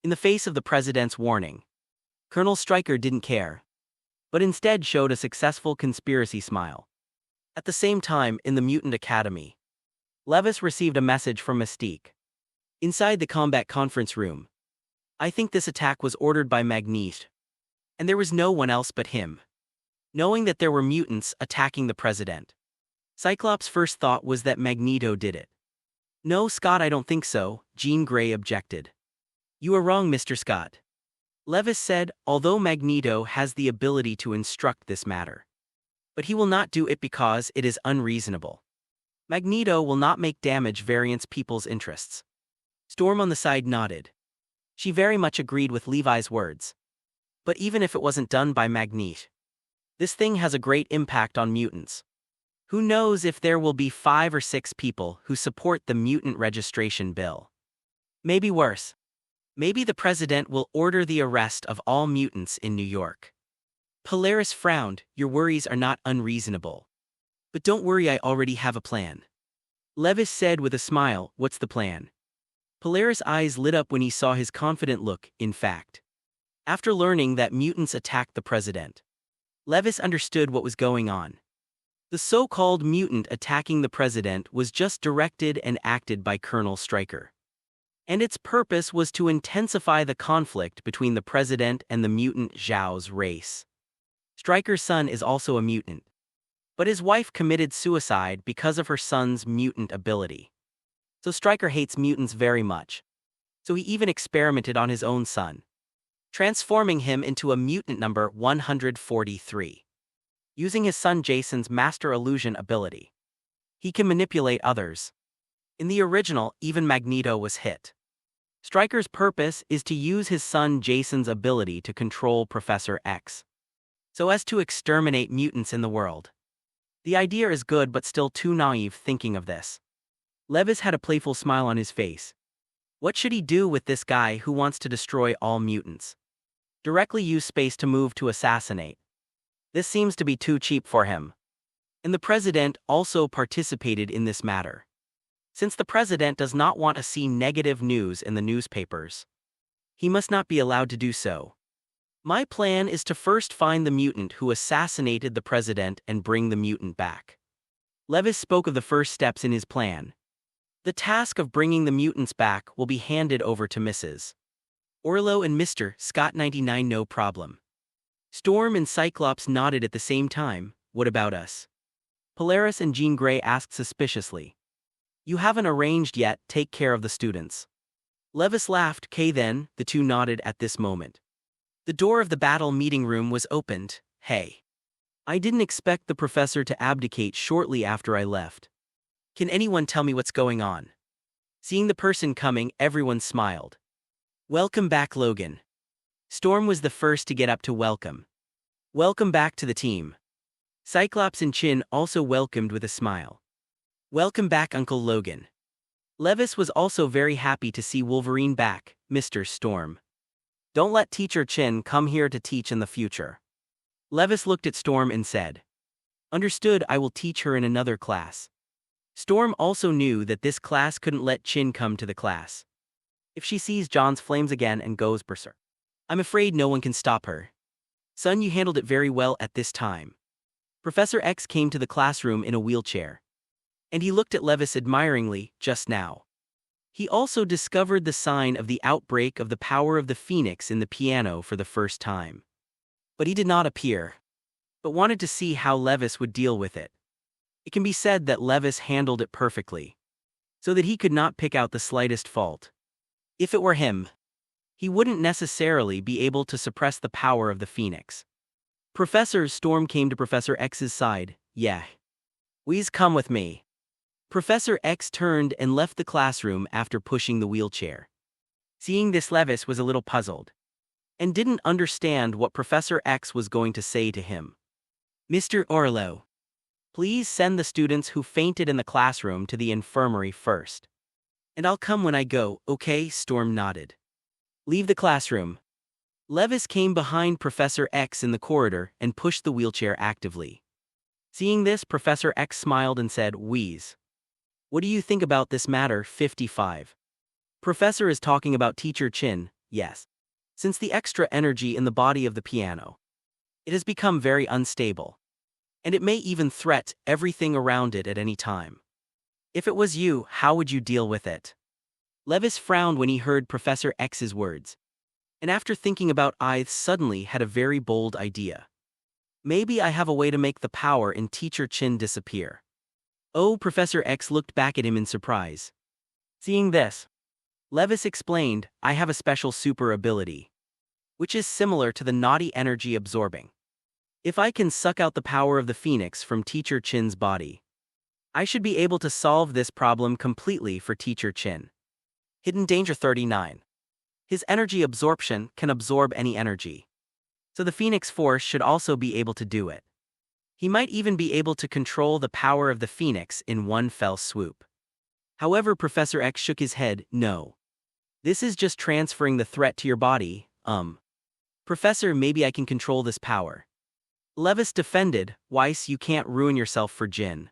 In the face of the president's warning, Colonel Stryker didn't care, but instead showed a successful conspiracy smile. At the same time, in the Mutant Academy, Levis received a message from Mystique. Inside the combat conference room, "I think this attack was ordered by Magneto. And there was no one else but him." Knowing that there were mutants attacking the president, Cyclops' first thought was that Magneto did it. "No, Scott, I don't think so," Jean Grey objected. "You are wrong, Mr. Scott," Levis said, although Magneto has the ability to instruct this matter. But he will not do it because it is unreasonable. Magneto will not make damage variance people's interests. Storm on the side nodded. She very much agreed with Levi's words. But even if it wasn't done by Magneto, this thing has a great impact on mutants. Who knows if there will be 5 or 6 people who support the mutant registration bill. Maybe worse. Maybe the president will order the arrest of all mutants in New York. Polaris frowned. "Your worries are not unreasonable. But don't worry, I already have a plan." Levis said with a smile, "What's the plan?" Polaris' eyes lit up when he saw his confident look. In fact, after learning that mutants attacked the president, Levis understood what was going on. The so-called mutant attacking the president was just directed and acted by Colonel Stryker. And its purpose was to intensify the conflict between the president and the mutant Zhao's race. Stryker's son is also a mutant. But his wife committed suicide because of her son's mutant ability. So Stryker hates mutants very much. So he even experimented on his own son, transforming him into a mutant number 143. Using his son Jason's master illusion ability, he can manipulate others. In the original, even Magneto was hit. Stryker's purpose is to use his son Jason's ability to control Professor X, so as to exterminate mutants in the world. The idea is good but still too naive thinking of this. Levis had a playful smile on his face. What should he do with this guy who wants to destroy all mutants? Directly use space to move to assassinate. This seems to be too cheap for him. And the president also participated in this matter. Since the president does not want to see negative news in the newspapers, he must not be allowed to do so. My plan is to first find the mutant who assassinated the president and bring the mutant back. Levis spoke of the first steps in his plan. The task of bringing the mutants back will be handed over to Mrs. Orlo and Mr. Scott 99. No problem. Storm and Cyclops nodded at the same time. What about us? Polaris and Jean Grey asked suspiciously. You haven't arranged yet, take care of the students. Levis laughed. "'Kay then," the two nodded at this moment. The door of the battle meeting room was opened. "Hey. I didn't expect the professor to abdicate shortly after I left. Can anyone tell me what's going on?" Seeing the person coming, everyone smiled. "Welcome back, Logan." Storm was the first to get up to welcome. "Welcome back to the team." Cyclops and Chin also welcomed with a smile. "Welcome back, Uncle Logan." Levis was also very happy to see Wolverine back. "Mr. Storm. Don't let Teacher Chin come here to teach in the future." Levis looked at Storm and said, "Understood, I will teach her in another class." Storm also knew that this class couldn't let Chin come to the class. If she sees John's flames again and goes berserk, I'm afraid no one can stop her. "Son, you handled it very well at this time." Professor X came to the classroom in a wheelchair. And he looked at Levis admiringly. Just now, he also discovered the sign of the outbreak of the power of the Phoenix in the piano for the first time. But he did not appear, but wanted to see how Levis would deal with it. It can be said that Levis handled it perfectly, so that he could not pick out the slightest fault. If it were him, he wouldn't necessarily be able to suppress the power of the Phoenix. Professor Storm came to Professor X's side. "Yeah. Please come with me." Professor X turned and left the classroom after pushing the wheelchair. Seeing this, Levis was a little puzzled and didn't understand what Professor X was going to say to him. "Mr. Orlo, please send the students who fainted in the classroom to the infirmary first. And I'll come when I go, okay?" Storm nodded. "Leave the classroom." Levis came behind Professor X in the corridor and pushed the wheelchair actively. Seeing this, Professor X smiled and said, "Wheeze. What do you think about this matter?" 55. Professor is talking about Teacher Chin. Yes. Since the extra energy in the body of the piano, it has become very unstable. And it may even threat everything around it at any time. If it was you, how would you deal with it? Levis frowned when he heard Professor X's words. And after thinking about it, suddenly had a very bold idea. Maybe I have a way to make the power in Teacher Chin disappear. Oh, Professor X looked back at him in surprise. Seeing this, Levis explained, I have a special super ability, which is similar to the naughty energy absorbing. If I can suck out the power of the Phoenix from Teacher Chin's body, I should be able to solve this problem completely for Teacher Chin. Hidden Danger 39. His energy absorption can absorb any energy, so the Phoenix Force should also be able to do it. He might even be able to control the power of the Phoenix in one fell swoop. However, Professor X shook his head, no. This is just transferring the threat to your body, Professor, maybe I can control this power. Levis defended, Weiss, you can't ruin yourself for Jin.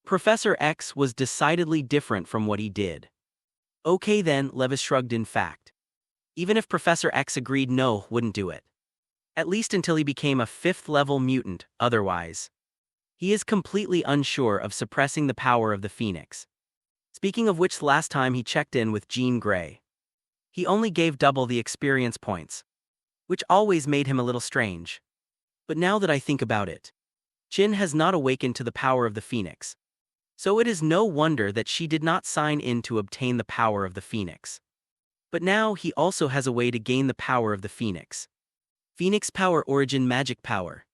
Professor X was decidedly different from what he did. Okay then, Levis shrugged in fact. Even if Professor X agreed no, wouldn't do it. At least until he became a 5th-level mutant, otherwise. He is completely unsure of suppressing the power of the Phoenix. Speaking of which, last time he checked in with Jean Grey, he only gave double the experience points, which always made him a little strange. But now that I think about it, Jin has not awakened to the power of the Phoenix. So it is no wonder that she did not sign in to obtain the power of the Phoenix. But now he also has a way to gain the power of the Phoenix. Phoenix Power Origin Magic Power.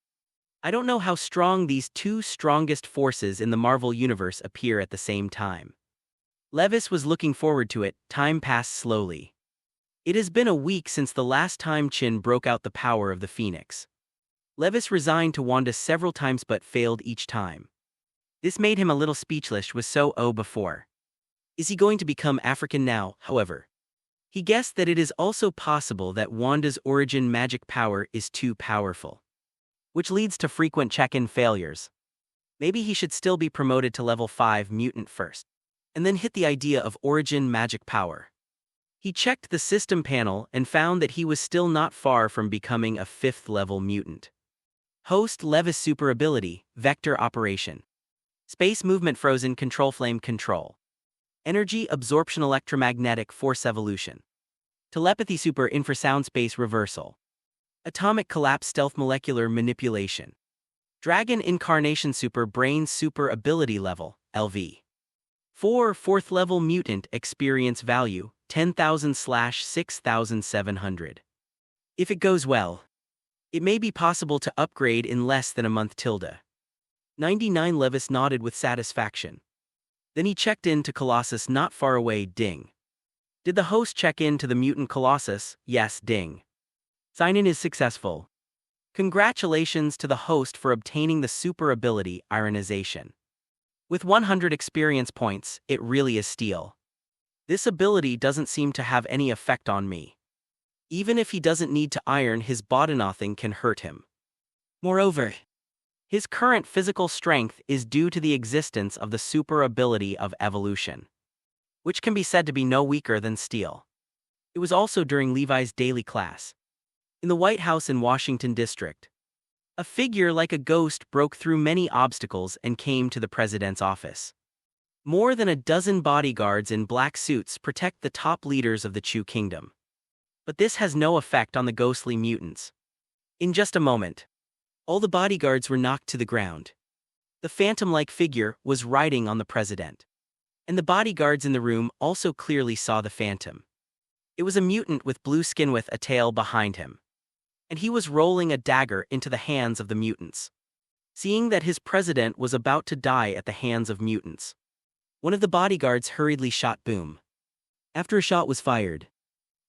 I don't know how strong these two strongest forces in the Marvel Universe appear at the same time. Levis was looking forward to it. Time passed slowly. It has been a week since the last time Chin broke out the power of the Phoenix. Levis resigned to Wanda several times but failed each time. This made him a little speechless. Was so before. Is he going to become African now, however? He guessed that it is also possible that Wanda's origin magic power is too powerful, which leads to frequent check-in failures. Maybe he should still be promoted to level 5 mutant first, and then hit the idea of origin magic power. He checked the system panel and found that he was still not far from becoming a 5th-level mutant. Host Levis super ability, Vector Operation. Space Movement Frozen Control Flame Control. Energy Absorption Electromagnetic Force Evolution. Telepathy Super Infrasound Space Reversal. Atomic Collapse Stealth Molecular Manipulation. Dragon Incarnation Super Brain Super Ability Level, LV. 4 4th Level Mutant Experience Value, 10,000/6,700. If it goes well, it may be possible to upgrade in less than a month. 99 Levis nodded with satisfaction. Then he checked in to Colossus not far away. Ding. Did the host check in to the mutant Colossus? Yes. Ding. Sign-in is successful. Congratulations to the host for obtaining the super ability, Ironization. With 100 experience points, it really is steal. This ability doesn't seem to have any effect on me. Even if he doesn't need to iron his body, nothing can hurt him. Moreover, his current physical strength is due to the existence of the super ability of evolution, which can be said to be no weaker than steel. It was also during Levi's daily class. In the White House in Washington District, a figure like a ghost broke through many obstacles and came to the president's office. More than a dozen bodyguards in black suits protect the top leaders of the Chu Kingdom. But this has no effect on the ghostly mutants. In just a moment, all the bodyguards were knocked to the ground. The phantom-like figure was riding on the president. And the bodyguards in the room also clearly saw the phantom. It was a mutant with blue skin with a tail behind him. And he was rolling a dagger into the hands of the mutants. Seeing that his president was about to die at the hands of mutants, one of the bodyguards hurriedly shot boom. After a shot was fired,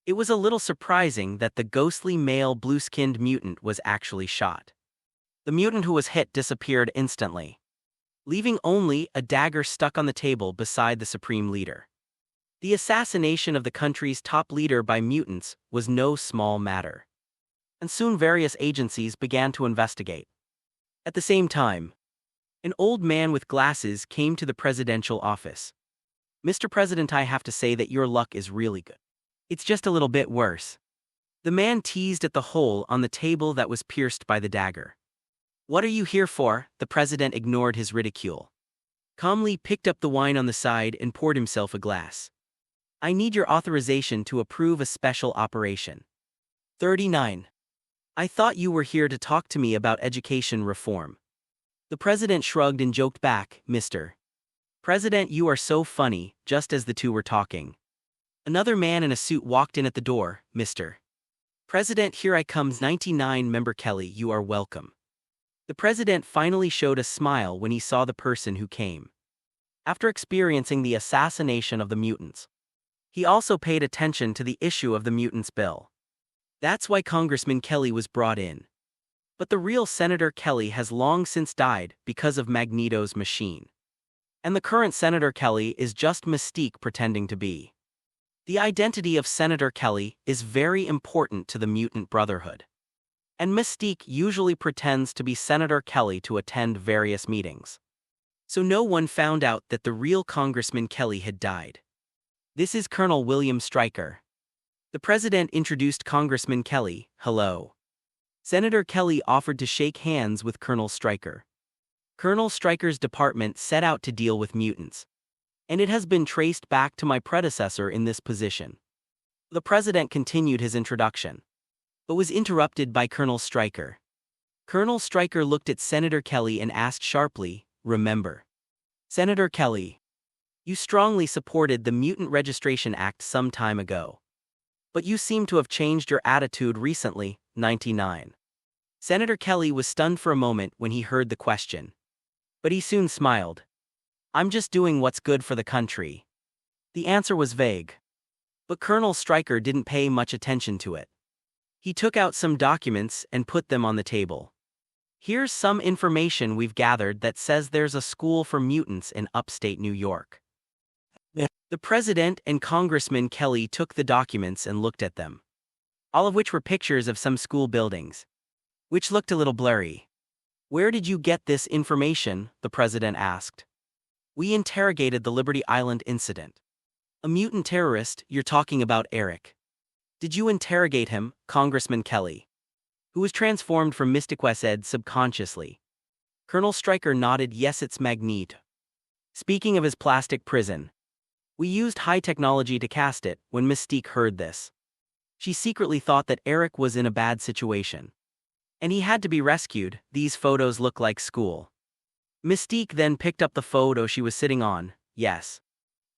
it was a little surprising that the ghostly male blue-skinned mutant was actually shot. The mutant who was hit disappeared instantly, leaving only a dagger stuck on the table beside the supreme leader. The assassination of the country's top leader by mutants was no small matter. And soon various agencies began to investigate. At the same time, an old man with glasses came to the presidential office. Mr. President, I have to say that your luck is really good. It's just a little bit worse. The man teased at the hole on the table that was pierced by the dagger. What are you here for? The president ignored his ridicule. Calmly picked up the wine on the side and poured himself a glass. I need your authorization to approve a special operation. 39. I thought you were here to talk to me about education reform. The president shrugged and joked back, Mr. President, you are so funny. Just as the two were talking, another man in a suit walked in at the door. Mr. President, here I comes. 99 Member Kelly, you are welcome. The president finally showed a smile when he saw the person who came. After experiencing the assassination of the mutants, he also paid attention to the issue of the mutants bill. That's why Congressman Kelly was brought in. But the real Senator Kelly has long since died because of Magneto's machine. And the current Senator Kelly is just Mystique pretending to be. The identity of Senator Kelly is very important to the Mutant Brotherhood. And Mystique usually pretends to be Senator Kelly to attend various meetings. So no one found out that the real Congressman Kelly had died. This is Colonel William Stryker. The president introduced Congressman Kelly. Hello. Senator Kelly offered to shake hands with Colonel Stryker. Colonel Stryker's department set out to deal with mutants, and it has been traced back to my predecessor in this position. The president continued his introduction, but was interrupted by Colonel Stryker. Colonel Stryker looked at Senator Kelly and asked sharply, "Remember, Senator Kelly, you strongly supported the Mutant Registration Act some time ago. But you seem to have changed your attitude recently." 99. Senator Kelly was stunned for a moment when he heard the question. But he soon smiled. "I'm just doing what's good for the country." The answer was vague. But Colonel Stryker didn't pay much attention to it. He took out some documents and put them on the table. "Here's some information we've gathered that says there's a school for mutants in upstate New York." The president and Congressman Kelly took the documents and looked at them, all of which were pictures of some school buildings, which looked a little blurry. "Where did you get this information?" the president asked. "We interrogated the Liberty Island incident." "A mutant terrorist? You're talking about Eric. Did you interrogate him?" Congressman Kelly, who was transformed from Mystique, said subconsciously. Colonel Stryker nodded. "Yes, it's Magneto. Speaking of his plastic prison, we used high technology to cast it." When Mystique heard this, she secretly thought that Eric was in a bad situation, and he had to be rescued. "These photos look like school." Mystique then picked up the photo she was sitting on. "Yes,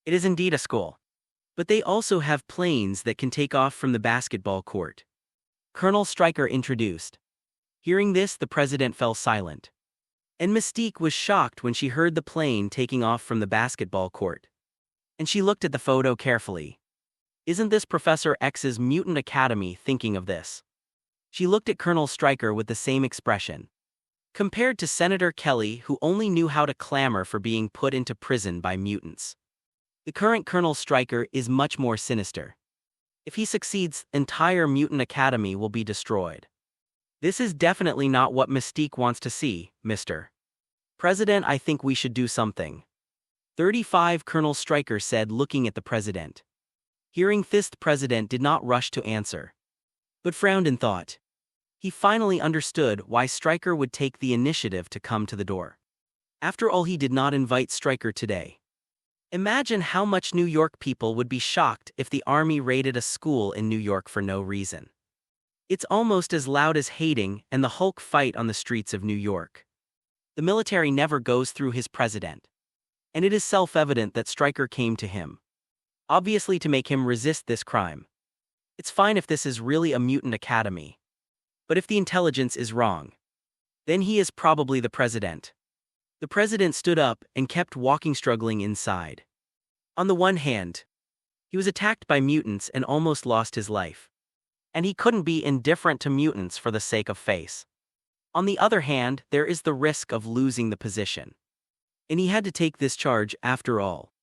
it is indeed a school. But they also have planes that can take off from the basketball court," Colonel Stryker introduced. Hearing this, the president fell silent. And Mystique was shocked when she heard the plane taking off from the basketball court. And she looked at the photo carefully. "Isn't this Professor X's Mutant Academy thinking of this?" She looked at Colonel Stryker with the same expression. Compared to Senator Kelly, who only knew how to clamor for being put into prison by mutants, the current Colonel Stryker is much more sinister. If he succeeds, entire Mutant Academy will be destroyed. "This is definitely not what Mystique wants to see, Mr. President. I think we should do something." 35 Colonel Stryker said, looking at the president. Hearing this, the president did not rush to answer, but frowned in thought. He finally understood why Stryker would take the initiative to come to the door. After all, he did not invite Stryker today. Imagine how much New York people would be shocked if the army raided a school in New York for no reason. It's almost as loud as hating and the Hulk fight on the streets of New York. The military never goes through his president. And it is self-evident that Stryker came to him, obviously to make him resist this crime. It's fine if this is really a mutant academy. But if the intelligence is wrong, then he is probably the president. The president stood up and kept walking, struggling inside. On the one hand, he was attacked by mutants and almost lost his life. And he couldn't be indifferent to mutants for the sake of face. On the other hand, there is the risk of losing the position. And he had to take this charge after all.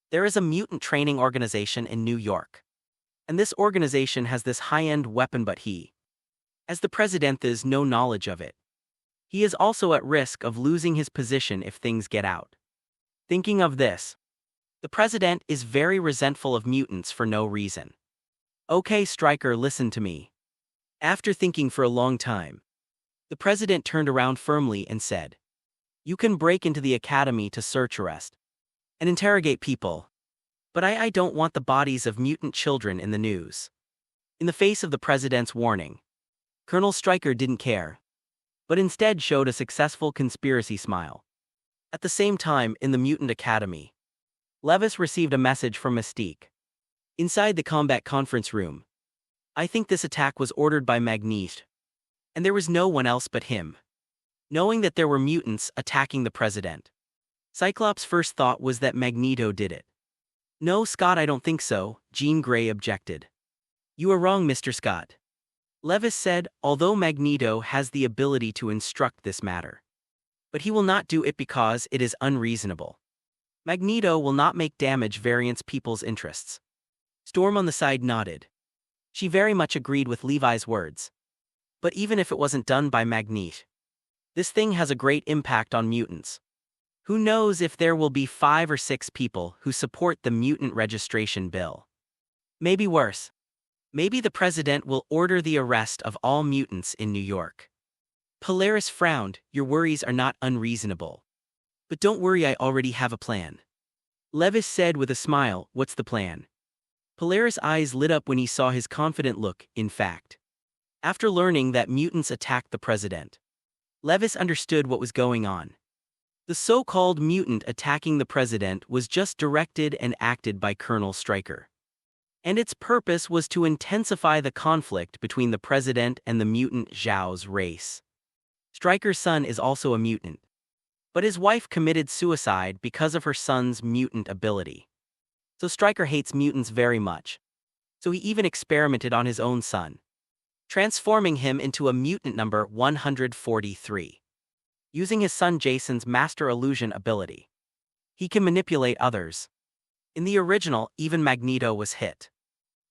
There is a mutant training organization in New York. And this organization has this high-end weapon, but he, as the president, has no knowledge of it. He is also at risk of losing his position if things get out. Thinking of this, the president is very resentful of mutants for no reason. "Okay, Stryker, listen to me." After thinking for a long time, the president turned around firmly and said, "You can break into the academy to search, arrest, and interrogate people. But I don't want the bodies of mutant children in the news." In the face of the president's warning, Colonel Stryker didn't care, but instead showed a successful conspiracy smile. At the same time, in the Mutant Academy, Levis received a message from Mystique. Inside the combat conference room, I think this attack was ordered by Magneto, and there was no one else but him. Knowing that there were mutants attacking the president, Cyclops' first thought was that Magneto did it. No, Scott, I don't think so, Jean Grey objected. You are wrong, Mr. Scott. Levis said, although Magneto has the ability to instruct this matter, but he will not do it because it is unreasonable. Magneto will not make damage variance people's interests. Storm on the side nodded. She very much agreed with Levi's words. But even if it wasn't done by Magneto, this thing has a great impact on mutants. Who knows if there will be 5 or 6 people who support the mutant registration bill. Maybe worse. Maybe the president will order the arrest of all mutants in New York. Polaris frowned. Your worries are not unreasonable. But don't worry, I already have a plan. Levis said with a smile, what's the plan? Polaris' eyes lit up when he saw his confident look. In fact, after learning that mutants attacked the president, Levis understood what was going on. The so-called mutant attacking the president was just directed and acted by Colonel Stryker. And its purpose was to intensify the conflict between the president and the mutant Zhao's race. Stryker's son is also a mutant, but his wife committed suicide because of her son's mutant ability. So Stryker hates mutants very much. So he even experimented on his own son, transforming him into a mutant number 143. Using his son Jason's master illusion ability, he can manipulate others. In the original, even Magneto was hit.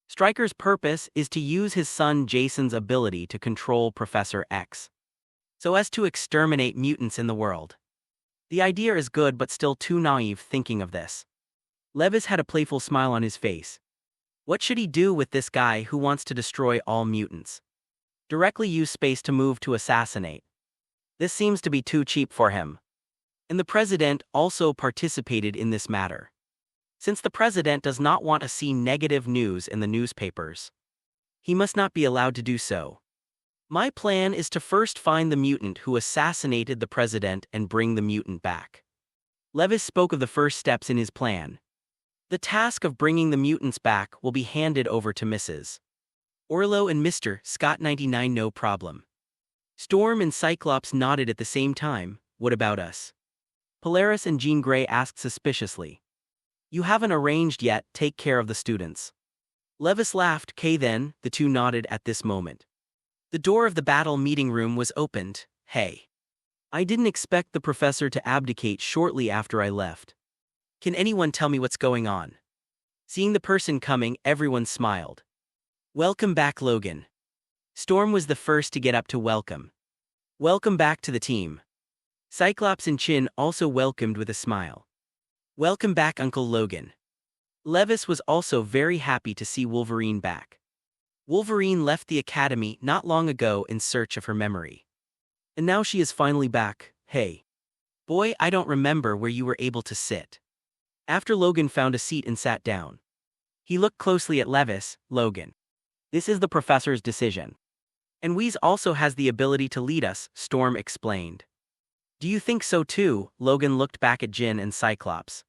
Stryker's purpose is to use his son Jason's ability to control Professor X, so as to exterminate mutants in the world. The idea is good but still too naive thinking of this. Levis had a playful smile on his face. What should he do with this guy who wants to destroy all mutants? Directly use space to move to assassinate. This seems to be too cheap for him. And the president also participated in this matter. Since the president does not want to see negative news in the newspapers, he must not be allowed to do so. My plan is to first find the mutant who assassinated the president and bring the mutant back. Levis spoke of the first steps in his plan. The task of bringing the mutants back will be handed over to Mrs. Orlo and Mr. Scott 99. No problem. Storm and Cyclops nodded at the same time. What about us? Polaris and Jean Grey asked suspiciously. You haven't arranged yet, take care of the students. Levis laughed. Then, the two nodded at this moment. The door of the battle meeting room was opened. Hey. I didn't expect the professor to abdicate shortly after I left. Can anyone tell me what's going on? Seeing the person coming, everyone smiled. Welcome back, Logan. Storm was the first to get up to welcome. Welcome back to the team. Cyclops and Chin also welcomed with a smile. Welcome back, Uncle Logan. Levis was also very happy to see Wolverine back. Wolverine left the academy not long ago in search of her memory. And now she is finally back. Hey. Boy, I don't remember where you were able to sit. After Logan found a seat and sat down, he looked closely at Levis. Logan. This is the professor's decision. And Wheeze also has the ability to lead us, Storm explained. Do you think so too? Logan looked back at Jin and Cyclops.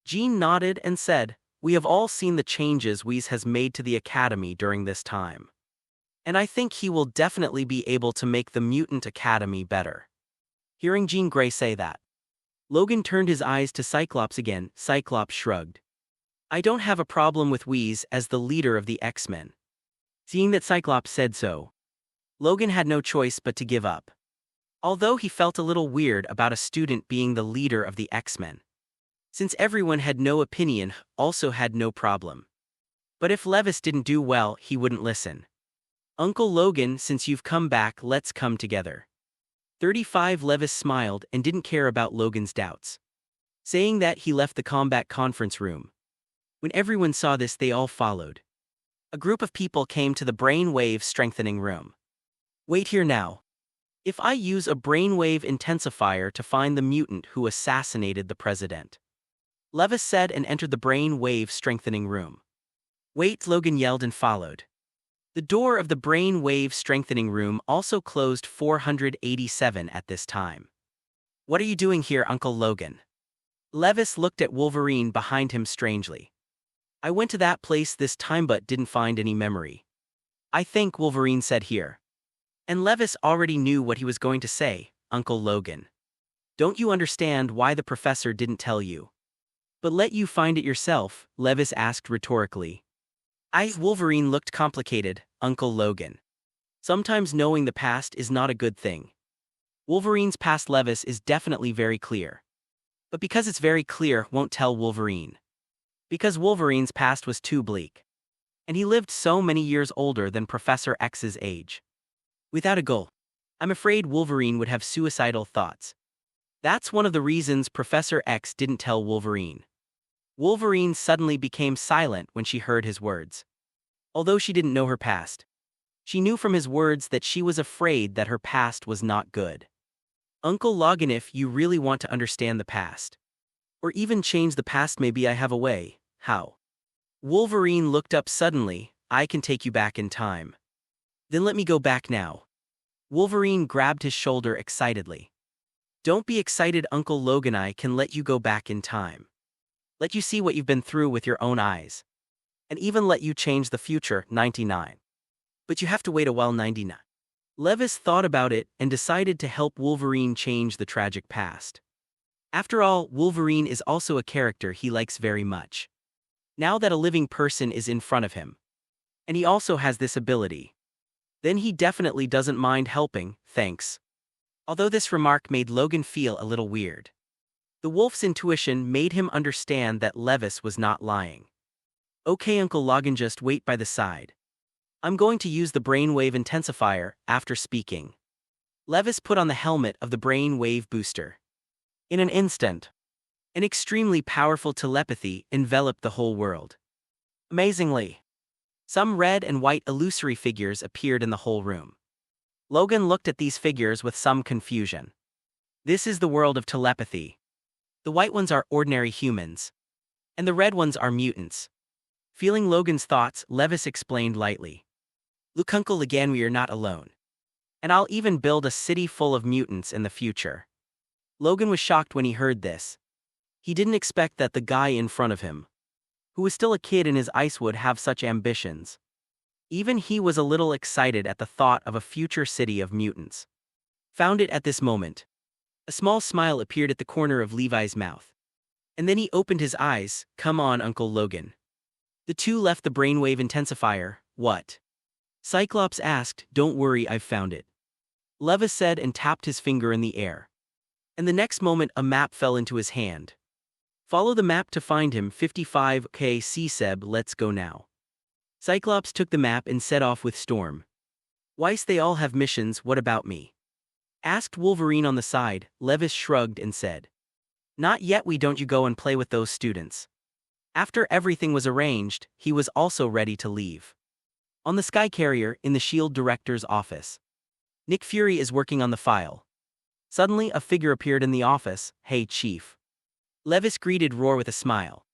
Jean nodded and said, we have all seen the changes Wheeze has made to the Academy during this time. And I think he will definitely be able to make the Mutant Academy better. Hearing Jean Grey say that, Logan turned his eyes to Cyclops again. Cyclops shrugged. I don't have a problem with Wheeze as the leader of the X-Men. Seeing that Cyclops said so, Logan had no choice but to give up. Although he felt a little weird about a student being the leader of the X-Men. Since everyone had no opinion, also had no problem. But if Levis didn't do well, he wouldn't listen. Uncle Logan, since you've come back, let's come together. 35 Levis smiled and didn't care about Logan's doubts. Saying that, he left the combat conference room. When everyone saw this, they all followed. A group of people came to the brainwave strengthening room. Wait here now. If I use a brainwave intensifier to find the mutant who assassinated the president. Levis said and entered the brainwave strengthening room. Wait, Logan yelled and followed. The door of the brainwave strengthening room also closed 487 at this time. What are you doing here, Uncle Logan? Levis looked at Wolverine behind him strangely. I went to that place this time but didn't find any memory. I think, Wolverine said here. And Levis already knew what he was going to say, Uncle Logan. Don't you understand why the professor didn't tell you? But let you find it yourself, Levis asked rhetorically. Wolverine looked complicated, Uncle Logan. Sometimes knowing the past is not a good thing. Wolverine's past Levis is definitely very clear. But because it's very clear, won't tell Wolverine. Because Wolverine's past was too bleak. And he lived so many years older than Professor X's age. Without a goal, I'm afraid Wolverine would have suicidal thoughts. That's one of the reasons Professor X didn't tell Wolverine. Wolverine suddenly became silent when she heard his words. Although she didn't know her past, she knew from his words that she was afraid that her past was not good. Uncle Logan, if you really want to understand the past, or even change the past, maybe I have a way. How? Wolverine looked up suddenly. I can take you back in time. Then let me go back now. Wolverine grabbed his shoulder excitedly. Don't be excited, Uncle Logan, I can let you go back in time. Let you see what you've been through with your own eyes. And even let you change the future, 99. But you have to wait a while, 99. Levis thought about it and decided to help Wolverine change the tragic past. After all, Wolverine is also a character he likes very much. Now that a living person is in front of him, and he also has this ability, then he definitely doesn't mind helping, thanks. Although this remark made Logan feel a little weird. The wolf's intuition made him understand that Levis was not lying. Okay, Uncle Logan, just wait by the side. I'm going to use the brainwave intensifier after speaking. Levis put on the helmet of the brainwave booster. In an instant, an extremely powerful telepathy enveloped the whole world. Amazingly, some red and white illusory figures appeared in the whole room. Logan looked at these figures with some confusion. This is the world of telepathy. The white ones are ordinary humans, and the red ones are mutants. Feeling Logan's thoughts, Levis explained lightly. Look, Uncle, again, we are not alone. And I'll even build a city full of mutants in the future. Logan was shocked when he heard this. He didn't expect that the guy in front of him, who was still a kid in his ice, would have such ambitions. Even he was a little excited at the thought of a future city of mutants. Found it at this moment. A small smile appeared at the corner of Levi's mouth. And then he opened his eyes. Come on, Uncle Logan. The two left the brainwave intensifier. What? Cyclops asked. Don't worry, I've found it. Levis said and tapped his finger in the air. And the next moment a map fell into his hand. Follow the map to find him. 55 Okay, C-Seb, let's go now. Cyclops took the map and set off with Storm. Weiss, they all have missions, what about me? Asked Wolverine on the side. Levis shrugged and said. Not yet, we don't you go and play with those students. After everything was arranged, he was also ready to leave. On the Sky Carrier, in the S.H.I.E.L.D. director's office. Nick Fury is working on the file. Suddenly a figure appeared in the office. Hey, Chief. Levis greeted Roar with a smile.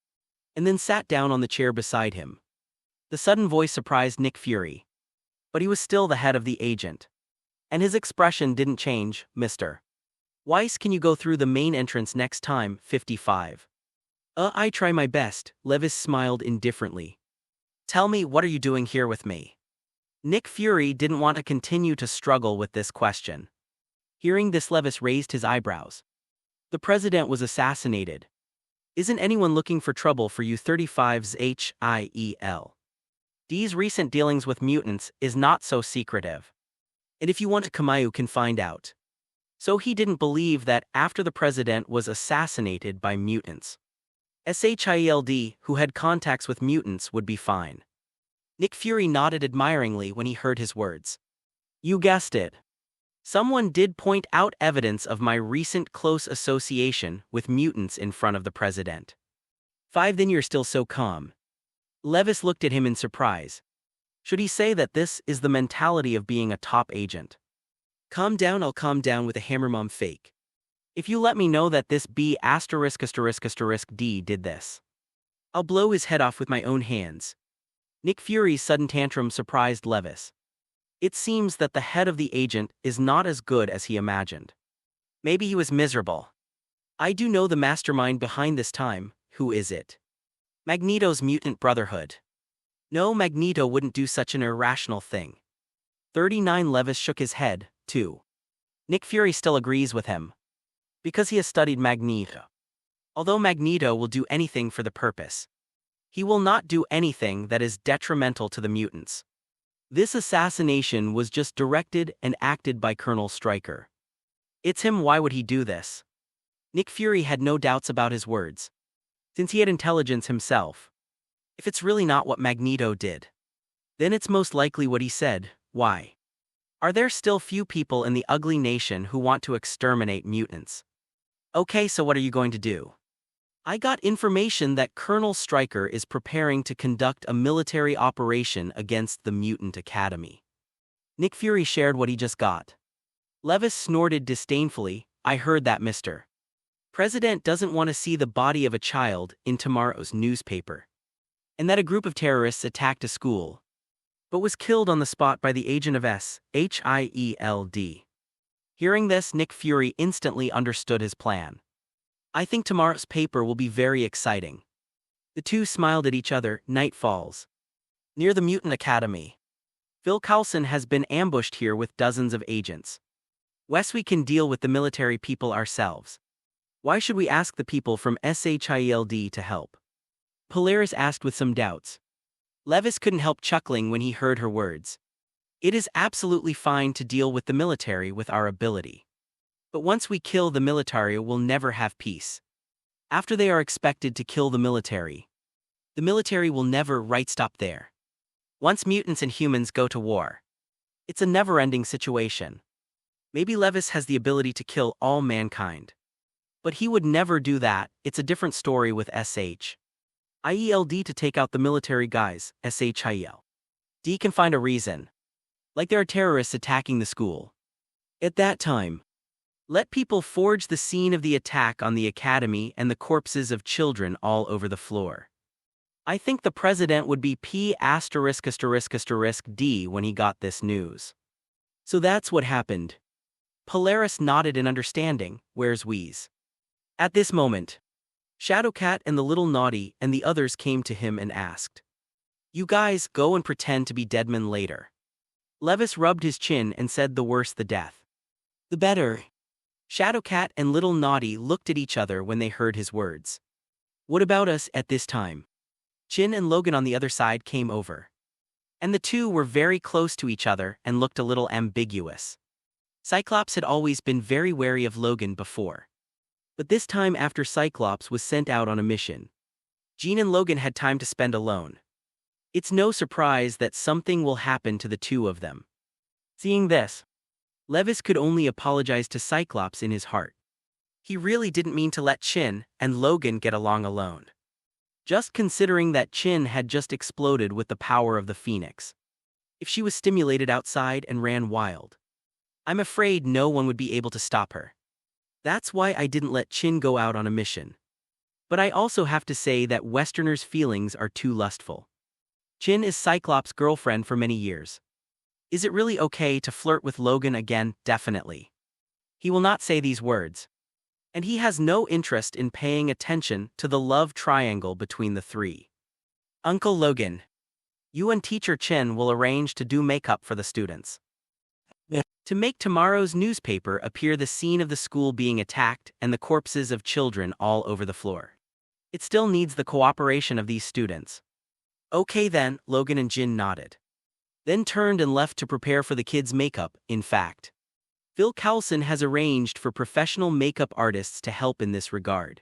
And then sat down on the chair beside him. The sudden voice surprised Nick Fury. But he was still the head of the agent. And his expression didn't change. Mr. Weiss, can you go through the main entrance next time? 55. I try my best, Levis smiled indifferently. Tell me, what are you doing here with me? Nick Fury didn't want to continue to struggle with this question. Hearing this, Levis raised his eyebrows. The president was assassinated. Isn't anyone looking for trouble for you? 35's H.I.E.L. D's recent dealings with mutants is not so secretive. And if you want to, Kamayu can find out. So he didn't believe that after the president was assassinated by mutants, SHIELD, who had contacts with mutants, would be fine. Nick Fury nodded admiringly when he heard his words. You guessed it. Someone did point out evidence of my recent close association with mutants in front of the president. 5 Then you're still so calm. Levis looked at him in surprise. Should he say that this is the mentality of being a top agent? Calm down, I'll calm down with a hammer, mom fake. If you let me know that this B***** D did this, I'll blow his head off with my own hands. Nick Fury's sudden tantrum surprised Levis. It seems that the head of the agent is not as good as he imagined. Maybe he was miserable. I do know the mastermind behind this time. Who is it? Magneto's mutant brotherhood. No, Magneto wouldn't do such an irrational thing. 39 Levis shook his head, too. Nick Fury still agrees with him. Because he has studied Magneto. Although Magneto will do anything for the purpose, he will not do anything that is detrimental to the mutants. This assassination was just directed and acted by Colonel Stryker. It's him. Why would he do this? Nick Fury had no doubts about his words, since he had intelligence himself. If it's really not what Magneto did, then it's most likely what he said. Why? Are there still few people in the ugly nation who want to exterminate mutants? Okay, so what are you going to do? I got information that Colonel Stryker is preparing to conduct a military operation against the Mutant Academy. Nick Fury shared what he just got. Levis snorted disdainfully. I heard that, Mr. President doesn't want to see the body of a child in tomorrow's newspaper. And that a group of terrorists attacked a school, but was killed on the spot by the agent of S.H.I.E.L.D. Hearing this, Nick Fury instantly understood his plan. I think tomorrow's paper will be very exciting. The two smiled at each other. Night falls. Near the Mutant Academy. Phil Coulson has been ambushed here with dozens of agents. Wes, we can deal with the military people ourselves. Why should we ask the people from SHIELD to help? Polaris asked with some doubts. Levis couldn't help chuckling when he heard her words. It is absolutely fine to deal with the military with our ability. But once we kill the military, we'll never have peace. After they are expected to kill the military will never stop there. Once mutants and humans go to war, it's a never-ending situation. Maybe Levis has the ability to kill all mankind. But he would never do that. It's a different story with SHIELD to take out the military guys. SHIELD can find a reason. Like there are terrorists attacking the school. At that time, let people forge the scene of the attack on the academy and the corpses of children all over the floor. I think the president would be P******D when he got this news. So that's what happened. Polaris nodded in understanding. Where's Wheeze? At this moment, Shadowcat and the little Naughty and the others came to him and asked, "You guys go and pretend to be deadmen later." Levis rubbed his chin and said, "The worse the death, the better." Shadowcat and little Naughty looked at each other when they heard his words. What about us at this time? Chin and Logan on the other side came over. And the two were very close to each other and looked a little ambiguous. Cyclops had always been very wary of Logan before. But this time, after Cyclops was sent out on a mission, Jean and Logan had time to spend alone. It's no surprise that something will happen to the two of them. Seeing this, Levis could only apologize to Cyclops in his heart. He really didn't mean to let Chin and Logan get along alone. Just considering that Chin had just exploded with the power of the Phoenix. If she was stimulated outside and ran wild, I'm afraid no one would be able to stop her. That's why I didn't let Chin go out on a mission. But I also have to say that Westerners' feelings are too lustful. Chin is Cyclops' girlfriend for many years. Is it really okay to flirt with Logan again? Definitely. He will not say these words. And he has no interest in paying attention to the love triangle between the three. Uncle Logan, you and Teacher Chin will arrange to do makeup for the students. To make tomorrow's newspaper appear the scene of the school being attacked and the corpses of children all over the floor. It still needs the cooperation of these students. Okay then, Logan and Jin nodded. Then turned and left to prepare for the kids' makeup. In fact, Phil Coulson has arranged for professional makeup artists to help in this regard.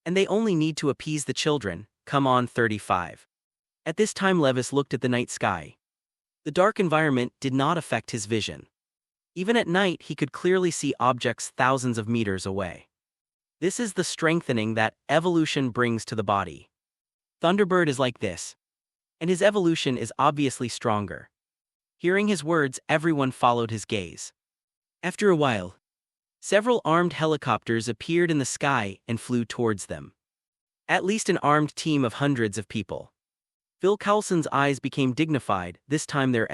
And they only need to appease the children. Come on, 35. At this time, Levis looked at the night sky. The dark environment did not affect his vision. Even at night, he could clearly see objects thousands of meters away. This is the strengthening that evolution brings to the body. Thunderbird is like this. And his evolution is obviously stronger. Hearing his words, everyone followed his gaze. After a while, several armed helicopters appeared in the sky and flew towards them. At least an armed team of hundreds of people. Phil Coulson's eyes became dignified. This time their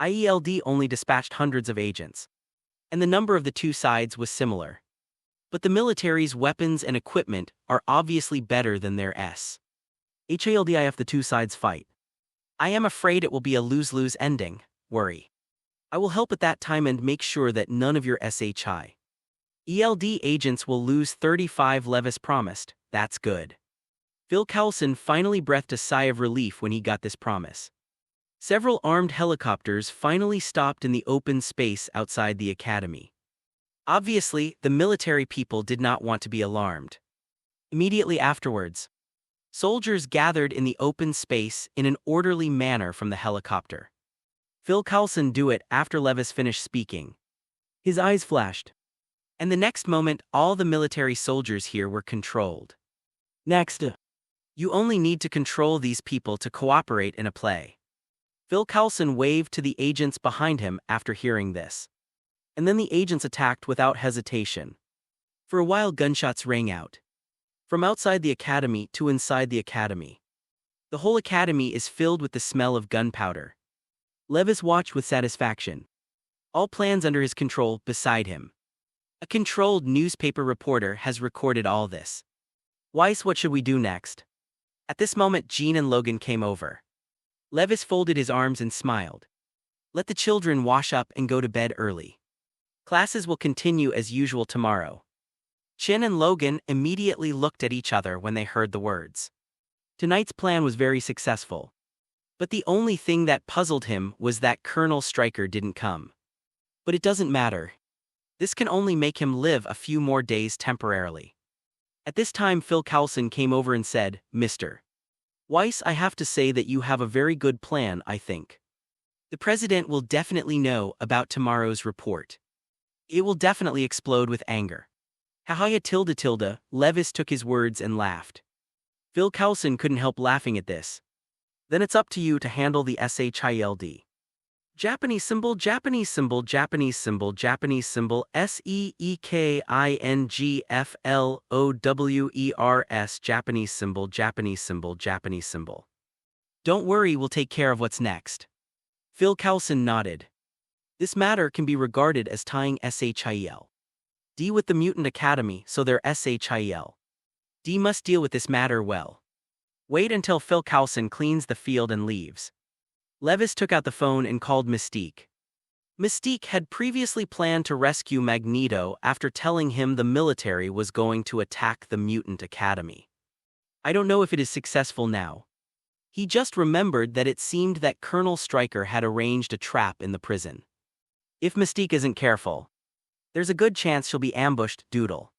SHIELD only dispatched hundreds of agents. and the number of the two sides was similar. But the military's weapons and equipment are obviously better than their S. HALDIF the two sides fight. I am afraid it will be a lose-lose ending, worry. I will help at that time and make sure that none of your SHI ELD agents will lose 35, Levis promised. That's good. Phil Coulson finally breathed a sigh of relief when he got this promise. Several armed helicopters finally stopped in the open space outside the academy. Obviously, the military people did not want to be alarmed. Immediately afterwards, soldiers gathered in the open space in an orderly manner from the helicopter. Phil Coulson do it after Levis finished speaking. His eyes flashed. And the next moment, all the military soldiers here were controlled. Next, you only need to control these people to cooperate in a play. Phil Coulson waved to the agents behind him after hearing this. And then the agents attacked without hesitation. For a while gunshots rang out. From outside the academy to inside the academy. The whole academy is filled with the smell of gunpowder. Levis watched with satisfaction. All plans under his control beside him. A controlled newspaper reporter has recorded all this. Weiss, what should we do next? At this moment Jean and Logan came over. Levis folded his arms and smiled. Let the children wash up and go to bed early. Classes will continue as usual tomorrow. Chin and Logan immediately looked at each other when they heard the words. Tonight's plan was very successful. But the only thing that puzzled him was that Colonel Stryker didn't come. But it doesn't matter. This can only make him live a few more days temporarily. At this time Phil Coulson came over and said, Mr. Weiss, I have to say that you have a very good plan, I think. The president will definitely know about tomorrow's report. It will definitely explode with anger. Hahaya tilde. Levis took his words and laughed. Phil Coulson couldn't help laughing at this. Then it's up to you to handle the SHIELD. Japanese symbol, Japanese symbol, Japanese symbol, Japanese symbol, SEEKINGFLOWERS, Japanese symbol, Japanese symbol, Japanese symbol. Don't worry, we'll take care of what's next. Phil Coulson nodded. This matter can be regarded as tying SHIEL D with the Mutant Academy, so their SHIEL D must deal with this matter well. Wait until Phil Coulson cleans the field and leaves. Levis took out the phone and called Mystique. Mystique had previously planned to rescue Magneto after telling him the military was going to attack the Mutant Academy. I don't know if it is successful now. He just remembered that it seemed that Colonel Stryker had arranged a trap in the prison. If Mystique isn't careful, there's a good chance she'll be ambushed, Doodle.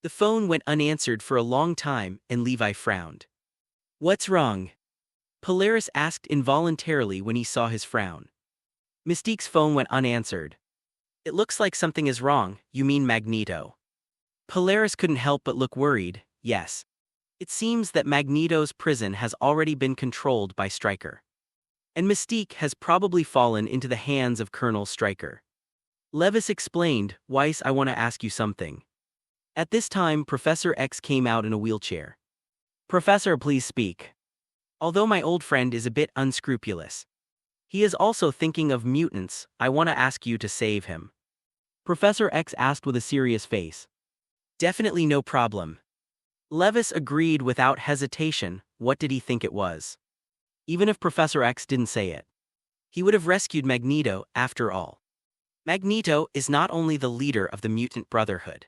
The phone went unanswered for a long time and Levi frowned. What's wrong? Polaris asked involuntarily when he saw his frown. Mystique's phone went unanswered. It looks like something is wrong, you mean Magneto. Polaris couldn't help but look worried, yes. It seems that Magneto's prison has already been controlled by Stryker. And Mystique has probably fallen into the hands of Colonel Stryker. Levis explained, Weiss, I want to ask you something. At this time Professor X came out in a wheelchair. Professor, please speak. Although my old friend is a bit unscrupulous, he is also thinking of mutants. I want to ask you to save him. Professor X asked with a serious face. Definitely no problem. Levis agreed without hesitation. What did he think it was? Even if Professor X didn't say it, he would have rescued Magneto after all. Magneto is not only the leader of the Mutant Brotherhood,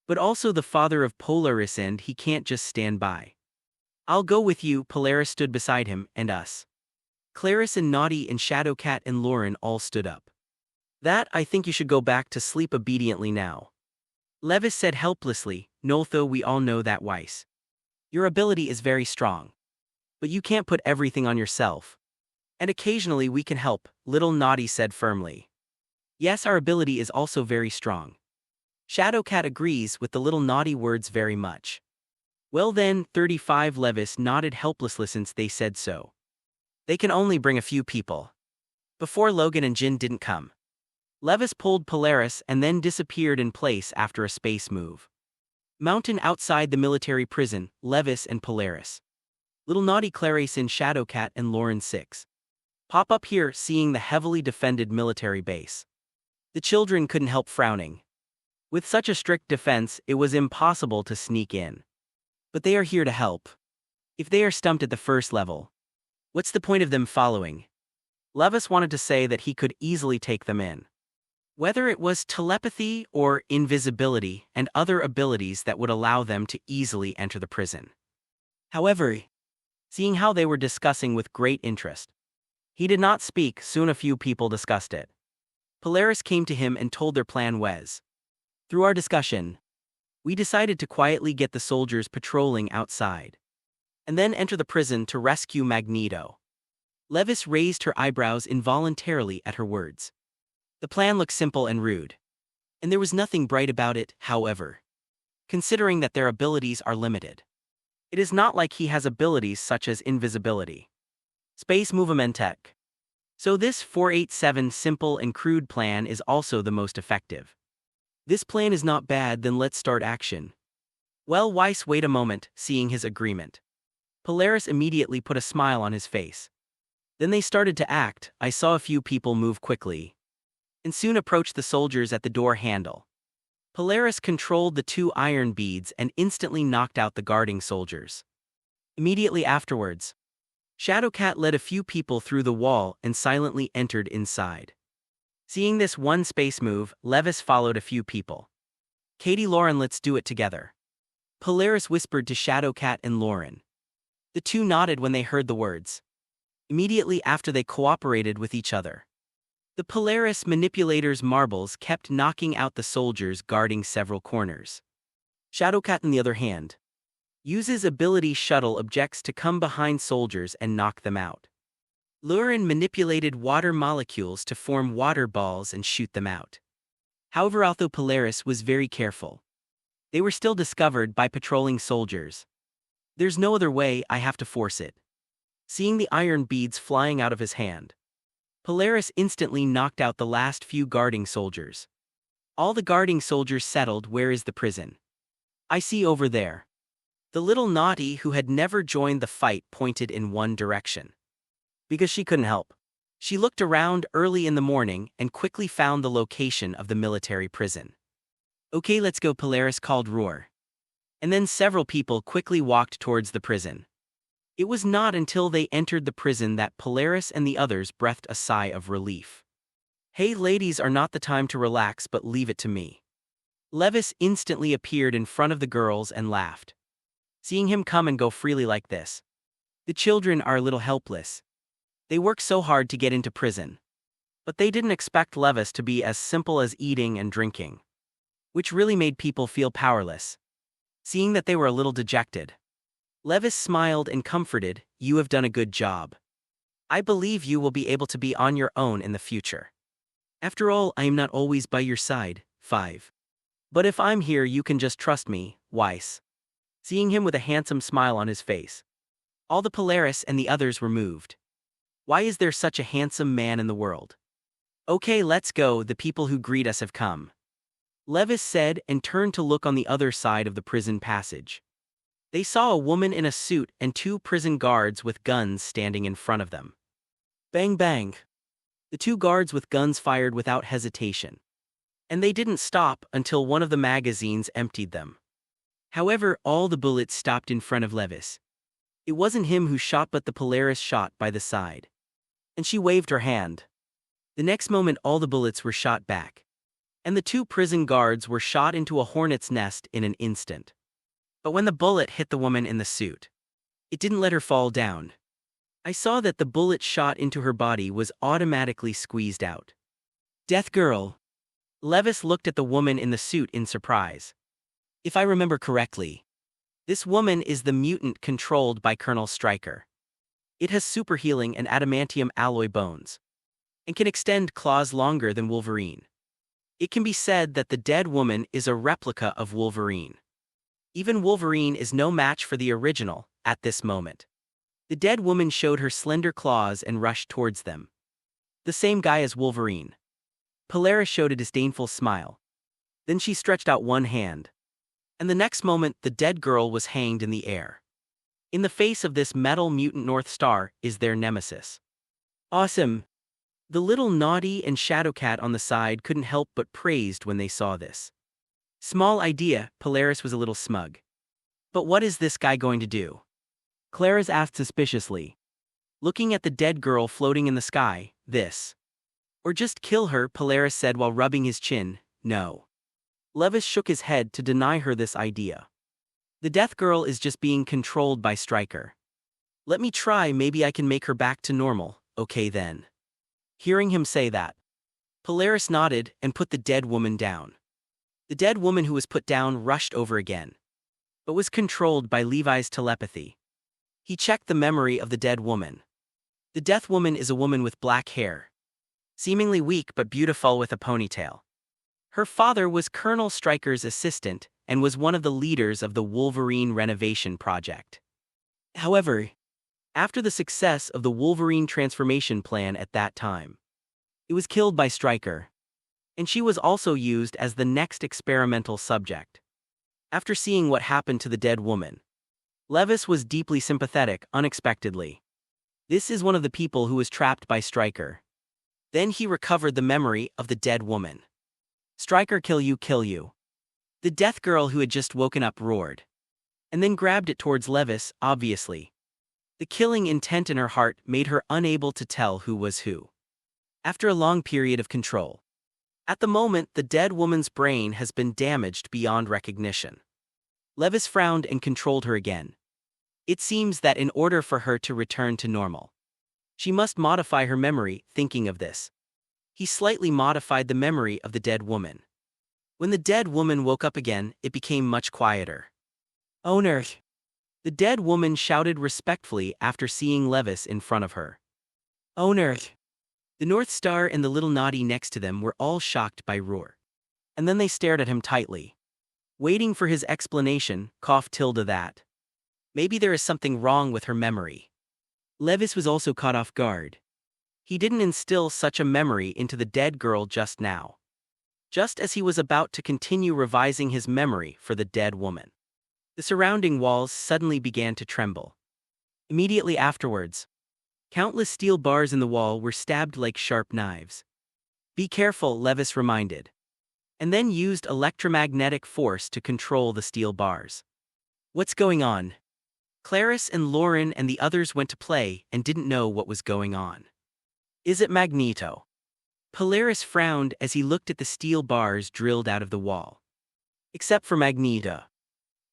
but also the father of Polaris, and he can't just stand by. I'll go with you. Polaris stood beside him and us. Clarice and Naughty and Shadowcat and Lauren all stood up. That, I think you should go back to sleep obediently now. Levis said helplessly, Noltho, we all know that, Weiss. Your ability is very strong. But you can't put everything on yourself. And occasionally we can help, Little Naughty said firmly. Yes, our ability is also very strong. Shadowcat agrees with the Little Naughty words very much. Well then, 35. Levis nodded helplessly since they said so. They can only bring a few people. Before Logan and Jin didn't come. Levis pulled Polaris and then disappeared in place after a space move. Mountain outside the military prison, Levis and Polaris. Little Naughty, Clarice and Shadowcat and Lauren 6. Pop up here seeing the heavily defended military base. The children couldn't help frowning. With such a strict defense, it was impossible to sneak in. But they are here to help. If they are stumped at the first level, what's the point of them following? Levis wanted to say that he could easily take them in. Whether it was telepathy or invisibility and other abilities that would allow them to easily enter the prison. However, seeing how they were discussing with great interest, he did not speak. Soon a few people discussed it. Polaris came to him and told their plan was. Through our discussion, we decided to quietly get the soldiers patrolling outside, and then enter the prison to rescue Magneto. Levis raised her eyebrows involuntarily at her words. The plan looked simple and rude, and there was nothing bright about it, however. Considering that their abilities are limited. It is not like he has abilities such as invisibility. Space movement tech. So this 487 simple and crude plan is also the most effective. This plan is not bad, then let's start action. Well, Weiss, wait a moment. Seeing his agreement, Polaris immediately put a smile on his face. Then they started to act. I saw a few people move quickly and soon approached the soldiers at the door handle. Polaris controlled the 2 iron beads and instantly knocked out the guarding soldiers. Immediately afterwards, Shadowcat led a few people through the wall and silently entered inside. Seeing this one space move, Levis followed a few people. Katie, Lauren, let's do it together. Polaris whispered to Shadowcat and Lauren. The two nodded when they heard the words. Immediately after, they cooperated with each other. The Polaris manipulator's marbles kept knocking out the soldiers guarding several corners. Shadowcat, on the other hand, uses ability shuttle objects to come behind soldiers and knock them out. Lauren manipulated water molecules to form water balls and shoot them out. However, although Polaris was very careful, they were still discovered by patrolling soldiers. There's no other way, I have to force it. Seeing the iron beads flying out of his hand, Polaris instantly knocked out the last few guarding soldiers. All the guarding soldiers settled. Where is the prison? I see over there. The little naughty who had never joined the fight pointed in one direction. Because she couldn't help. She looked around early in the morning and quickly found the location of the military prison. Okay, let's go, Polaris called Roar. And then several people quickly walked towards the prison. It was not until they entered the prison that Polaris and the others breathed a sigh of relief. Hey ladies, are not the time to relax, but leave it to me. Levis instantly appeared in front of the girls and laughed. Seeing him come and go freely like this, the children are a little helpless. They work so hard to get into prison. But they didn't expect Levis to be as simple as eating and drinking, which really made people feel powerless. Seeing that they were a little dejected, Levis smiled and comforted, you have done a good job. I believe you will be able to be on your own in the future. After all, I am not always by your side. 5. But if I'm here, you can just trust me, Weiss. Seeing him with a handsome smile on his face, all the Polaris and the others were moved. Why is there such a handsome man in the world? Okay, let's go, the people who greet us have come. Levis said and turned to look on the other side of the prison passage. They saw a woman in a suit and 2 prison guards with guns standing in front of them. Bang bang. The 2 guards with guns fired without hesitation. And they didn't stop until one of the magazines emptied them. However, all the bullets stopped in front of Levis. It wasn't him who shot, but the Polaris shot by the side. And she waved her hand. The next moment, all the bullets were shot back. And the 2 prison guards were shot into a hornet's nest in an instant. But when the bullet hit the woman in the suit, it didn't let her fall down. I saw that the bullet shot into her body was automatically squeezed out. Death girl. Levis looked at the woman in the suit in surprise. If I remember correctly, this woman is the mutant controlled by Colonel Stryker. It has super healing and adamantium alloy bones, and can extend claws longer than Wolverine. It can be said that the dead woman is a replica of Wolverine. Even Wolverine is no match for the original at this moment. The dead woman showed her slender claws and rushed towards them. The same guy as Wolverine. Polaris showed a disdainful smile. Then she stretched out one hand. And the next moment, the dead girl was hanged in the air. In the face of this metal mutant North Star is their nemesis. Awesome. The little naughty and Shadowcat on the side couldn't help but praised when they saw this. Small idea, Polaris was a little smug. But what is this guy going to do? Clarice asked suspiciously. Looking at the dead girl floating in the sky, this. Or just kill her, Polaris said while rubbing his chin. No. Levis shook his head to deny her this idea. The death girl is just being controlled by Stryker. Let me try, maybe I can make her back to normal, okay then. Hearing him say that, Polaris nodded and put the dead woman down. The dead woman who was put down rushed over again, but was controlled by Levi's telepathy. He checked the memory of the dead woman. The death woman is a woman with black hair, seemingly weak but beautiful with a ponytail. Her father was Colonel Stryker's assistant and was one of the leaders of the Wolverine renovation project. However, after the success of the Wolverine transformation plan at that time, it was killed by Stryker, and she was also used as the next experimental subject. After seeing what happened to the dead woman, Levis was deeply sympathetic unexpectedly. This is one of the people who was trapped by Stryker. Then he recovered the memory of the dead woman. Stryker, kill you, kill you. The death girl who had just woken up roared, and then grabbed it towards Levis, obviously. The killing intent in her heart made her unable to tell who was who. After a long period of control, at the moment the dead woman's brain has been damaged beyond recognition. Levis frowned and controlled her again. It seems that in order for her to return to normal, she must modify her memory. Thinking of this, he slightly modified the memory of the dead woman. When the dead woman woke up again, it became much quieter. Owner! The dead woman shouted respectfully after seeing Levis in front of her. Owner! The North Star and the little naughty next to them were all shocked by roar. And then they stared at him tightly, waiting for his explanation. That. Maybe there is something wrong with her memory. Levis was also caught off guard. He didn't instill such a memory into the dead girl just now. Just as he was about to continue revising his memory for the dead woman, the surrounding walls suddenly began to tremble. Immediately afterwards, countless steel bars in the wall were stabbed like sharp knives. Be careful, Levis reminded, and then used electromagnetic force to control the steel bars. What's going on? Clarice and Lauren and the others went to play and didn't know what was going on. Is it Magneto? Polaris frowned as he looked at the steel bars drilled out of the wall. Except for Magneto.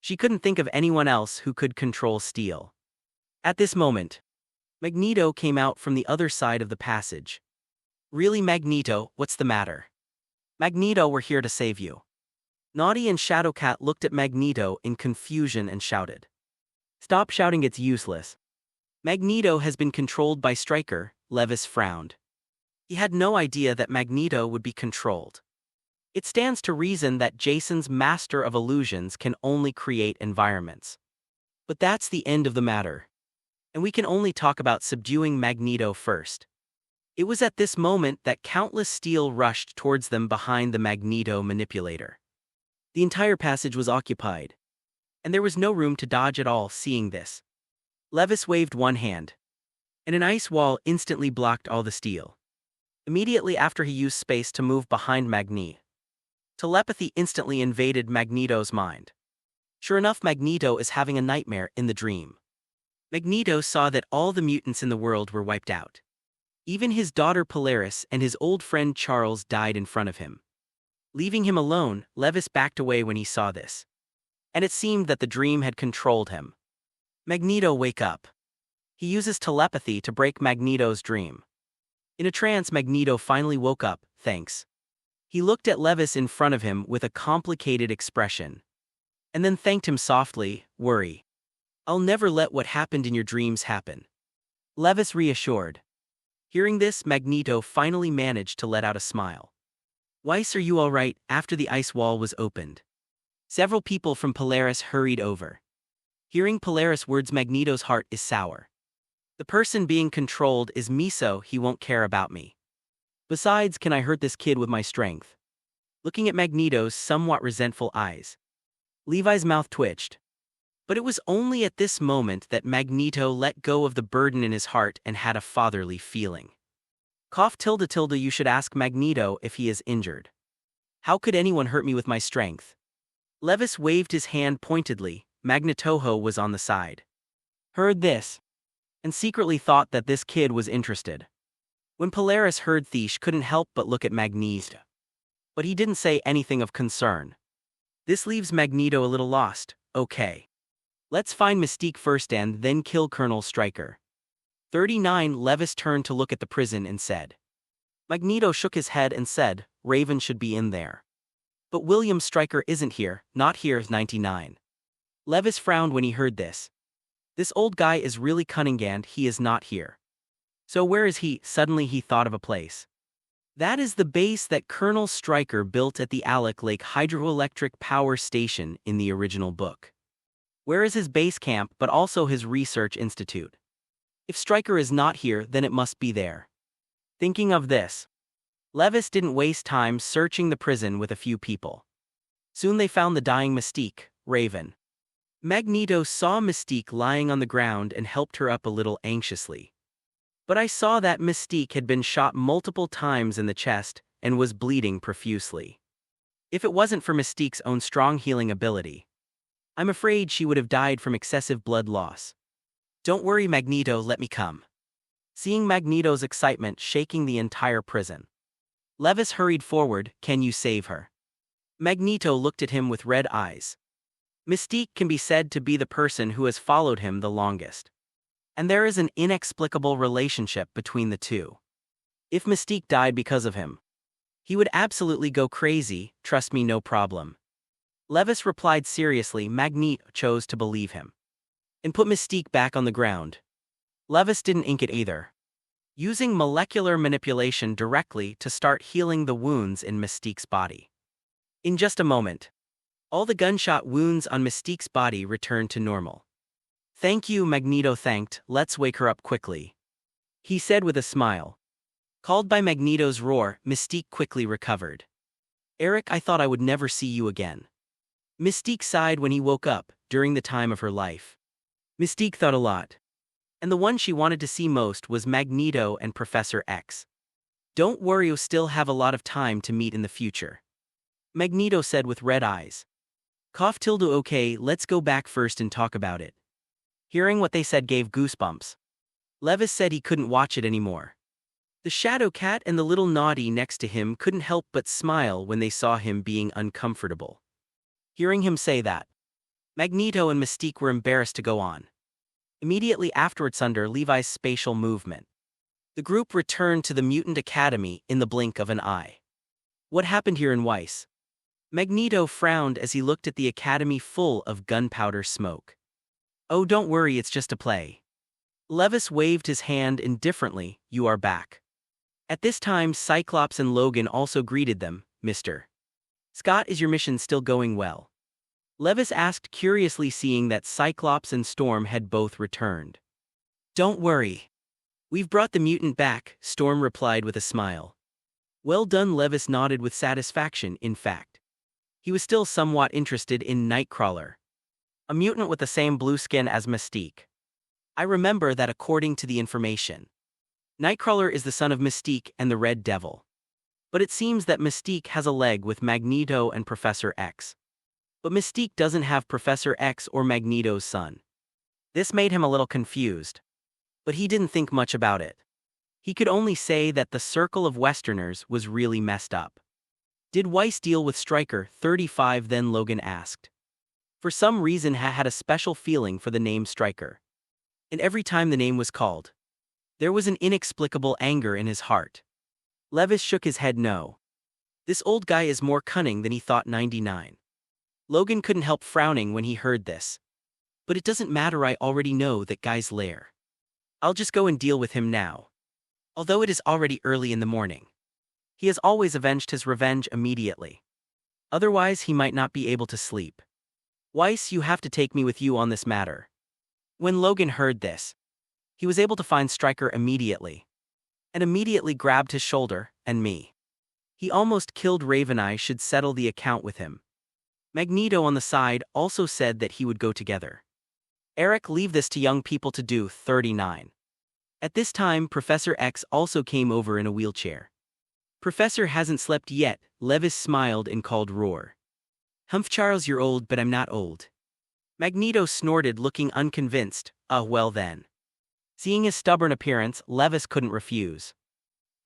She couldn't think of anyone else who could control steel. At this moment, Magneto came out from the other side of the passage. Really, Magneto, what's the matter? Magneto, we're here to save you. Naughty and Shadowcat looked at Magneto in confusion and shouted. Stop shouting, it's useless. Magneto has been controlled by Stryker. Levis frowned. He had no idea that Magneto would be controlled. It stands to reason that Jason's master of illusions can only create environments. But that's the end of the matter. And we can only talk about subduing Magneto first. It was at this moment that countless steel rushed towards them behind the Magneto manipulator. The entire passage was occupied, and there was no room to dodge at all. Seeing this, Levis waved one hand, and an ice wall instantly blocked all the steel. Immediately after, he used space to move behind Magneto. Telepathy instantly invaded Magneto's mind. Sure enough, Magneto is having a nightmare in the dream. Magneto saw that all the mutants in the world were wiped out. Even his daughter Polaris and his old friend Charles died in front of him. Leaving him alone, Levis backed away when he saw this. And it seemed that the dream had controlled him. Magneto, wake up. He uses telepathy to break Magneto's dream. In a trance, Magneto finally woke up, thanks. He looked at Levis in front of him with a complicated expression, and then thanked him softly. Worry. I'll never let what happened in your dreams happen. Levis reassured. Hearing this, Magneto finally managed to let out a smile. Weiss, are you all right? After the ice wall was opened, several people from Polaris hurried over. Hearing Polaris' words, Magneto's heart is sour. The person being controlled is me, so he won't care about me. Besides, can I hurt this kid with my strength? Looking at Magneto's somewhat resentful eyes, Levi's mouth twitched. But it was only at this moment that Magneto let go of the burden in his heart and had a fatherly feeling. Cough tilde tilde you should ask Magneto if he is injured. How could anyone hurt me with my strength? Levis waved his hand pointedly. Magneto was on the side. Heard this. And secretly thought that this kid was interested. When Polaris heard Thish couldn't help but look at Magneto. But he didn't say anything of concern. This leaves Magneto a little lost. Okay. Let's find Mystique first and then kill Colonel Stryker. 39 Levis turned to look at the prison and said. Magneto shook his head and said, Raven should be in there. But William Stryker isn't here, not here. 99. Levis frowned when he heard this. This old guy is really cunning and he is not here. So where is he? Suddenly he thought of a place. That is the base that Colonel Stryker built at the Alec Lake Hydroelectric Power Station in the original book. Where is his base camp but also his research institute? If Stryker is not here, then it must be there. Thinking of this, Levis didn't waste time searching the prison with a few people. Soon they found the dying Mystique, Raven. Magneto saw Mystique lying on the ground and helped her up a little anxiously. But I saw that Mystique had been shot multiple times in the chest and was bleeding profusely. If it wasn't for Mystique's own strong healing ability, I'm afraid she would have died from excessive blood loss. Don't worry, Magneto, let me come. Seeing Magneto's excitement shaking the entire prison, Levis hurried forward. Can you save her? Magneto looked at him with red eyes. Mystique can be said to be the person who has followed him the longest. And there is an inexplicable relationship between the two. If Mystique died because of him, he would absolutely go crazy. Trust me, no problem. Levis replied seriously. Magneto chose to believe him and put Mystique back on the ground. Levis didn't ink it either, using molecular manipulation directly to start healing the wounds in Mystique's body. In just a moment, all the gunshot wounds on Mystique's body returned to normal. Thank you, Magneto thanked. Let's wake her up quickly, he said with a smile. Called by Magneto's roar, Mystique quickly recovered. Eric, I thought I would never see you again. Mystique sighed when he woke up, during the time of her life. Mystique thought a lot. And the one she wanted to see most was Magneto and Professor X. Don't worry, you'll still have a lot of time to meet in the future, Magneto said with red eyes. Cough tilde okay, let's go back first and talk about it. Hearing what they said gave goosebumps. Levis said he couldn't watch it anymore. The Shadow Cat and the little naughty next to him couldn't help but smile when they saw him being uncomfortable. Hearing him say that, Magneto and Mystique were embarrassed to go on. Immediately afterwards, under Levi's spatial movement, the group returned to the Mutant Academy in the blink of an eye. What happened here in Weiss? Magneto frowned as he looked at the academy full of gunpowder smoke. Oh, don't worry, it's just a play. Levis waved his hand indifferently. You are back. At this time, Cyclops and Logan also greeted them. Mr. Scott, is your mission still going well? Levis asked curiously, seeing that Cyclops and Storm had both returned. Don't worry. We've brought the mutant back, Storm replied with a smile. Well done, Levis nodded with satisfaction. In fact, he was still somewhat interested in Nightcrawler, a mutant with the same blue skin as Mystique. I remember that according to the information, Nightcrawler is the son of Mystique and the Red Devil. But it seems that Mystique has a leg with Magneto and Professor X. But Mystique doesn't have Professor X or Magneto's son. This made him a little confused. But he didn't think much about it. He could only say that the circle of Westerners was really messed up. Did Weiss deal with Stryker? 35 Then Logan asked. For some reason had a special feeling for the name Stryker. And every time the name was called, there was an inexplicable anger in his heart. Levis shook his head no. This old guy is more cunning than he thought. 99. Logan couldn't help frowning when he heard this. But it doesn't matter, I already know that guy's lair. I'll just go and deal with him now. Although it is already early in the morning, he has always avenged his revenge immediately. Otherwise he might not be able to sleep. Weiss, you have to take me with you on this matter. When Logan heard this, he was able to find Stryker immediately. And immediately grabbed his shoulder, and me. He almost killed Raven. I should settle the account with him. Magneto on the side also said that he would go together. Eric, leave this to young people to do. 39. At this time, Professor X also came over in a wheelchair. Professor hasn't slept yet, Levis smiled and called Roar. Humph Charles, you're old, but I'm not old. Magneto snorted, looking unconvinced. Well then. Seeing his stubborn appearance, Levis couldn't refuse.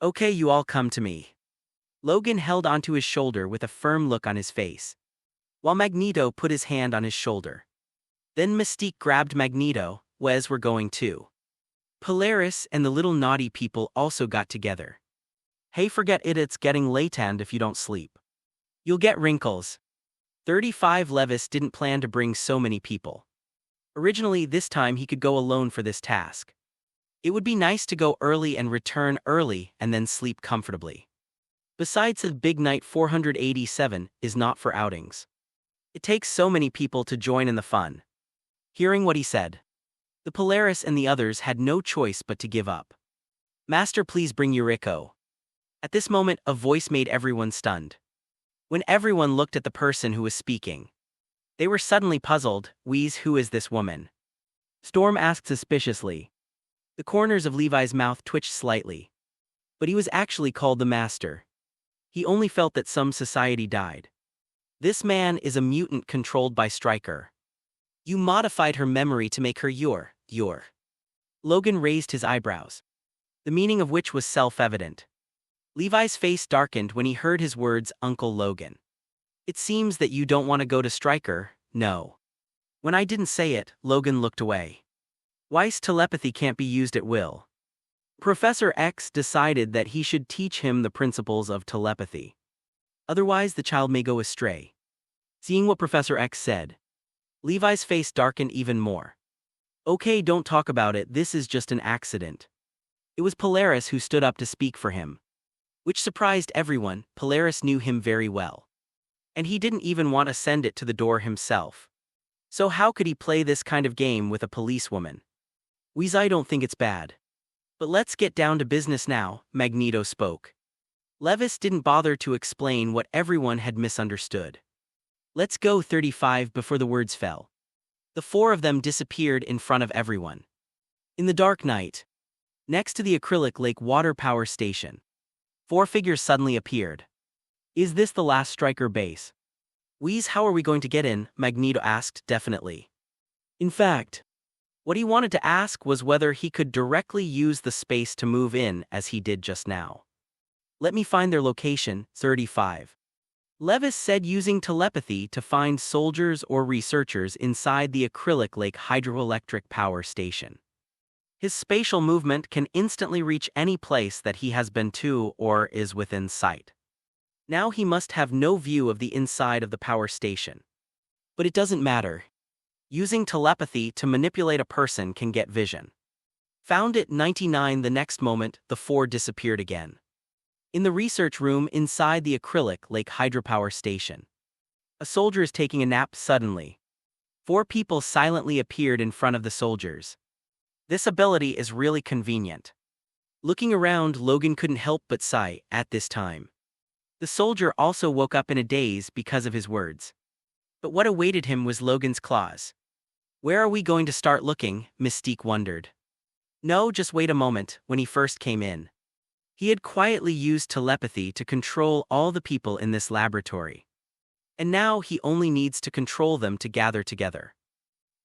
Okay, you all come to me. Logan held onto his shoulder with a firm look on his face, while Magneto put his hand on his shoulder. Then Mystique grabbed Magneto. We're going too. Polaris and the little naughty people also got together. Hey, forget it, it's getting late, and if you don't sleep, you'll get wrinkles. 35 Levis didn't plan to bring so many people. Originally, this time he could go alone for this task. It would be nice to go early and return early and then sleep comfortably. Besides, the big night 487 is not for outings. It takes so many people to join in the fun. Hearing what he said, the Polaris and the others had no choice but to give up. Master, please bring Yuriko. At this moment, a voice made everyone stunned. When everyone looked at the person who was speaking, they were suddenly puzzled. Wheeze, who is this woman? Storm asked suspiciously. The corners of Levi's mouth twitched slightly. But he was actually called the Master. He only felt that some society died. This man is a mutant controlled by Stryker. You modified her memory to make her your. Logan raised his eyebrows, the meaning of which was self-evident. Levi's face darkened when he heard his words, Uncle Logan. It seems that you don't want to go to Stryker, no. When I didn't say it, Logan looked away. Weiss telepathy can't be used at will. Professor X decided that he should teach him the principles of telepathy. Otherwise, the child may go astray. Seeing what Professor X said, Levi's face darkened even more. Okay, don't talk about it, this is just an accident. It was Polaris who stood up to speak for him. Which surprised everyone. Polaris knew him very well. And he didn't even want to send it to the door himself. So how could he play this kind of game with a policewoman? Wheeze, I don't think it's bad. But let's get down to business now, Magneto spoke. Levis didn't bother to explain what everyone had misunderstood. Let's go 35 before the words fell. The four of them disappeared in front of everyone. In the dark night, next to the acrylic lake water power station, four figures suddenly appeared. Is this the last Stryker base? Wheeze, how are we going to get in? Magneto asked, definitely. In fact, what he wanted to ask was whether he could directly use the space to move in as he did just now. Let me find their location, 35. Levis said, using telepathy to find soldiers or researchers inside the acrylic lake hydroelectric power station. His spatial movement can instantly reach any place that he has been to or is within sight. Now he must have no view of the inside of the power station. But it doesn't matter. Using telepathy to manipulate a person can get vision. Found at 99. The next moment, the four disappeared again. In the research room inside the acrylic lake hydropower station, a soldier is taking a nap. Suddenly, four people silently appeared in front of the soldiers. This ability is really convenient. Looking around, Logan couldn't help but sigh at this time. The soldier also woke up in a daze because of his words. But what awaited him was Logan's claws. Where are we going to start looking? Mystique wondered. No, just wait a moment. When he first came in, he had quietly used telepathy to control all the people in this laboratory. And now he only needs to control them to gather together.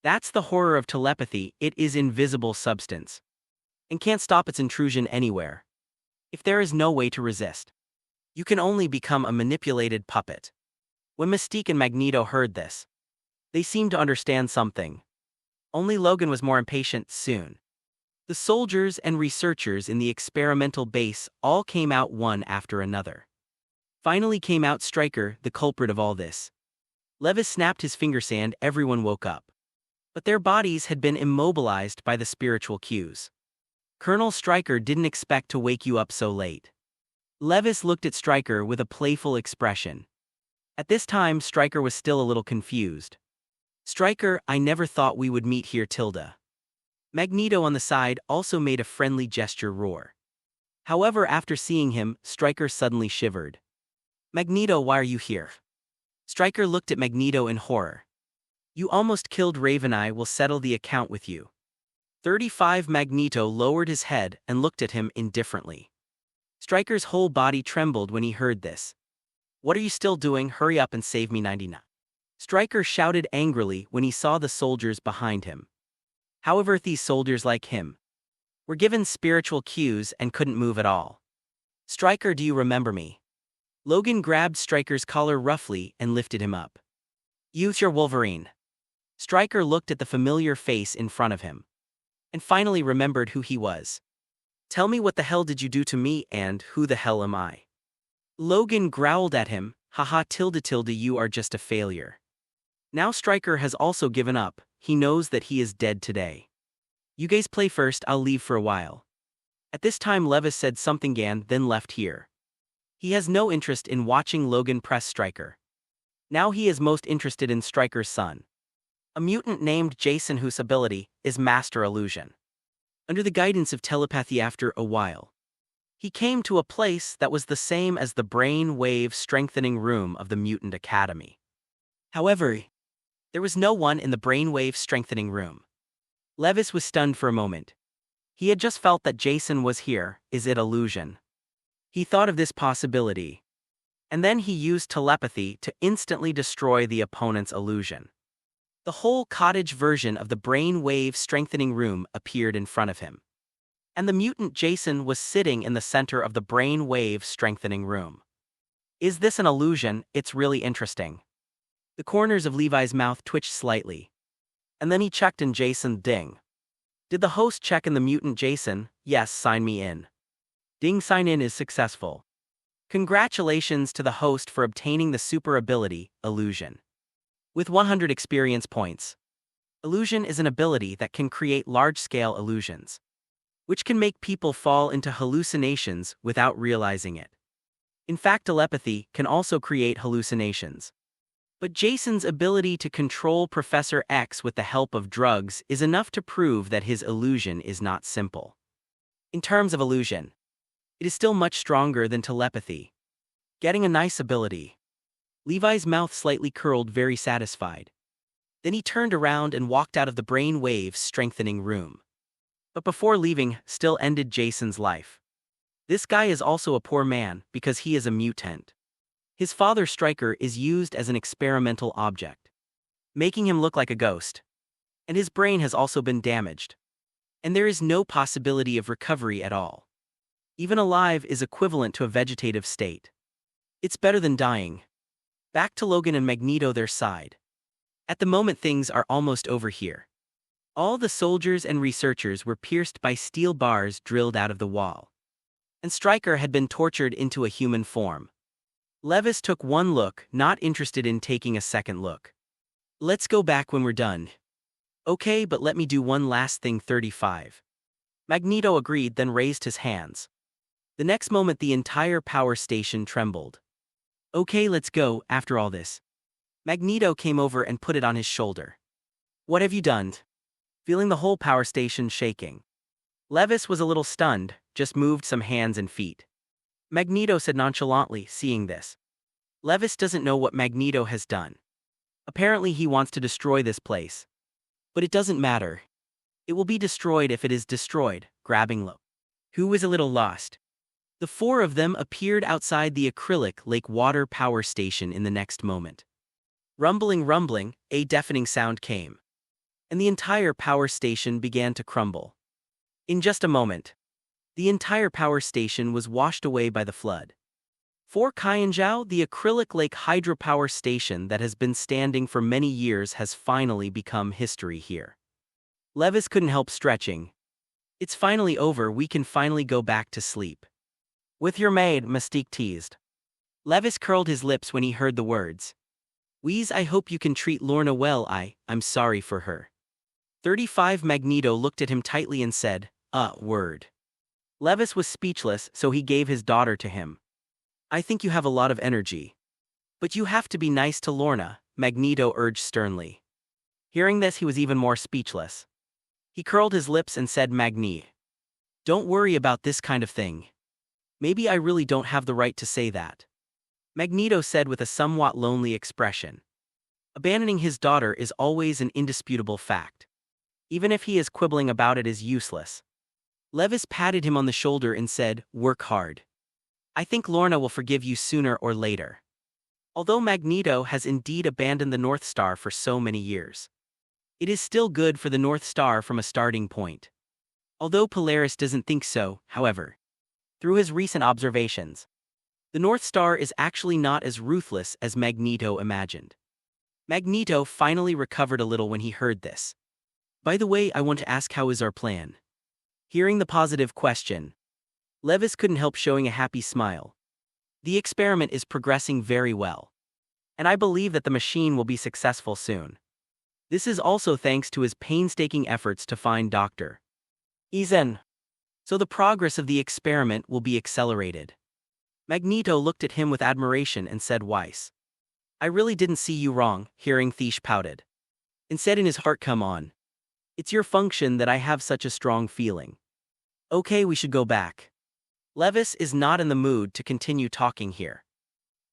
That's the horror of telepathy, it is invisible substance. And can't stop its intrusion anywhere. If there is no way to resist, you can only become a manipulated puppet. When Mystique and Magneto heard this, they seemed to understand something. Only Logan was more impatient. Soon, the soldiers and researchers in the experimental base all came out one after another. Finally came out Stryker, the culprit of all this. Levis snapped his fingers and everyone woke up. But their bodies had been immobilized by the spiritual cues. Colonel Stryker didn't expect to wake you up so late. Levis looked at Stryker with a playful expression. At this time, Stryker was still a little confused. Stryker, I never thought we would meet here, Tilda. Magneto on the side also made a friendly gesture. Roar. However, after seeing him, Stryker suddenly shivered. Magneto, why are you here? Stryker looked at Magneto in horror. You almost killed Raven. I will settle the account with you. 35 Magneto lowered his head and looked at him indifferently. Stryker's whole body trembled when he heard this. What are you still doing? Hurry up and save me 99. Stryker shouted angrily when he saw the soldiers behind him. However, these soldiers like him were given spiritual cues and couldn't move at all. Stryker, do you remember me? Logan grabbed Stryker's collar roughly and lifted him up. Use your Wolverine. Stryker looked at the familiar face in front of him and finally remembered who he was. Tell me, what the hell did you do to me, and who the hell am I? Logan growled at him, haha tilde, you are just a failure. Now Stryker has also given up. He knows that he is dead today. You guys play first, I'll leave for a while. At this time Levis said something again, then left here. He has no interest in watching Logan press Stryker. Now he is most interested in Stryker's son, a mutant named Jason whose ability is Master Illusion. Under the guidance of telepathy, after a while, he came to a place that was the same as the brain wave strengthening room of the Mutant Academy. However, there was no one in the brainwave strengthening room. Levis was stunned for a moment. He had just felt that Jason was here. Is it illusion? He thought of this possibility, and then he used telepathy to instantly destroy the opponent's illusion. The whole cottage version of the brainwave strengthening room appeared in front of him, and the mutant Jason was sitting in the center of the brainwave strengthening room. Is this an illusion? It's really interesting. The corners of Levi's mouth twitched slightly, and then he checked in Jason. Ding. Did the host check in the mutant Jason? Yes, sign me in. Ding, sign in is successful. Congratulations to the host for obtaining the super ability, Illusion. With 100 experience points. Illusion is an ability that can create large-scale illusions, which can make people fall into hallucinations without realizing it. In fact, telepathy can also create hallucinations. But Jason's ability to control Professor X with the help of drugs is enough to prove that his illusion is not simple. In terms of illusion, it is still much stronger than telepathy. Getting a nice ability. Levi's mouth slightly curled, very satisfied. Then he turned around and walked out of the brainwave strengthening room. But before leaving, still ended Jason's life. This guy is also a poor man because he is a mutant. His father Stryker is used as an experimental object, making him look like a ghost. And his brain has also been damaged. And there is no possibility of recovery at all. Even alive is equivalent to a vegetative state. It's better than dying. Back to Logan and Magneto, their side. At the moment things are almost over here. All the soldiers and researchers were pierced by steel bars drilled out of the wall. And Stryker had been tortured into a human form. Levis took one look, not interested in taking a second look. Let's go back when we're done. Okay, but let me do one last thing. 35. Magneto agreed, then raised his hands. The next moment the entire power station trembled. Okay, let's go. After all this, Magneto came over and put it on his shoulder. What have you done? Feeling the whole power station shaking. Levis was a little stunned, just moved some hands and feet. Magneto said nonchalantly, seeing this. Levis doesn't know what Magneto has done. Apparently he wants to destroy this place. But it doesn't matter. It will be destroyed if it is destroyed, grabbing low. Who was a little lost? The four of them appeared outside the acrylic lake water power station in the next moment. Rumbling, a deafening sound came. And the entire power station began to crumble. In just a moment, the entire power station was washed away by the flood. For Kaianzhou, the acrylic lake hydropower station that has been standing for many years has finally become history here. Levis couldn't help stretching. It's finally over, we can finally go back to sleep. With your maid, Mystique teased. Levis curled his lips when he heard the words. Wheeze, I hope you can treat Lorna well. I'm sorry for her. 35 Magneto looked at him tightly and said, word. Levis was speechless, so he gave his daughter to him. I think you have a lot of energy. But you have to be nice to Lorna, Magneto urged sternly. Hearing this, he was even more speechless. He curled his lips and said, Magni, don't worry about this kind of thing. Maybe I really don't have the right to say that. Magneto said with a somewhat lonely expression. Abandoning his daughter is always an indisputable fact. Even if he is quibbling about it is useless. Levis patted him on the shoulder and said, "Work hard. I think Lorna will forgive you sooner or later." Although Magneto has indeed abandoned the North Star for so many years, it is still good for the North Star from a starting point. Although Polaris doesn't think so, however, through his recent observations, the North Star is actually not as ruthless as Magneto imagined. Magneto finally recovered a little when he heard this. "By the way, I want to ask, how is our plan?" Hearing the positive question, Levis couldn't help showing a happy smile. "The experiment is progressing very well, and I believe that the machine will be successful soon. This is also thanks to his painstaking efforts to find Dr.Eisen. So the progress of the experiment will be accelerated." Magneto looked at him with admiration and said, "Weiss, I really didn't see you wrong." Hearing Thish pouted and said in his heart, "Come on. It's your function that I have such a strong feeling. Okay, we should go back." Levis is not in the mood to continue talking here.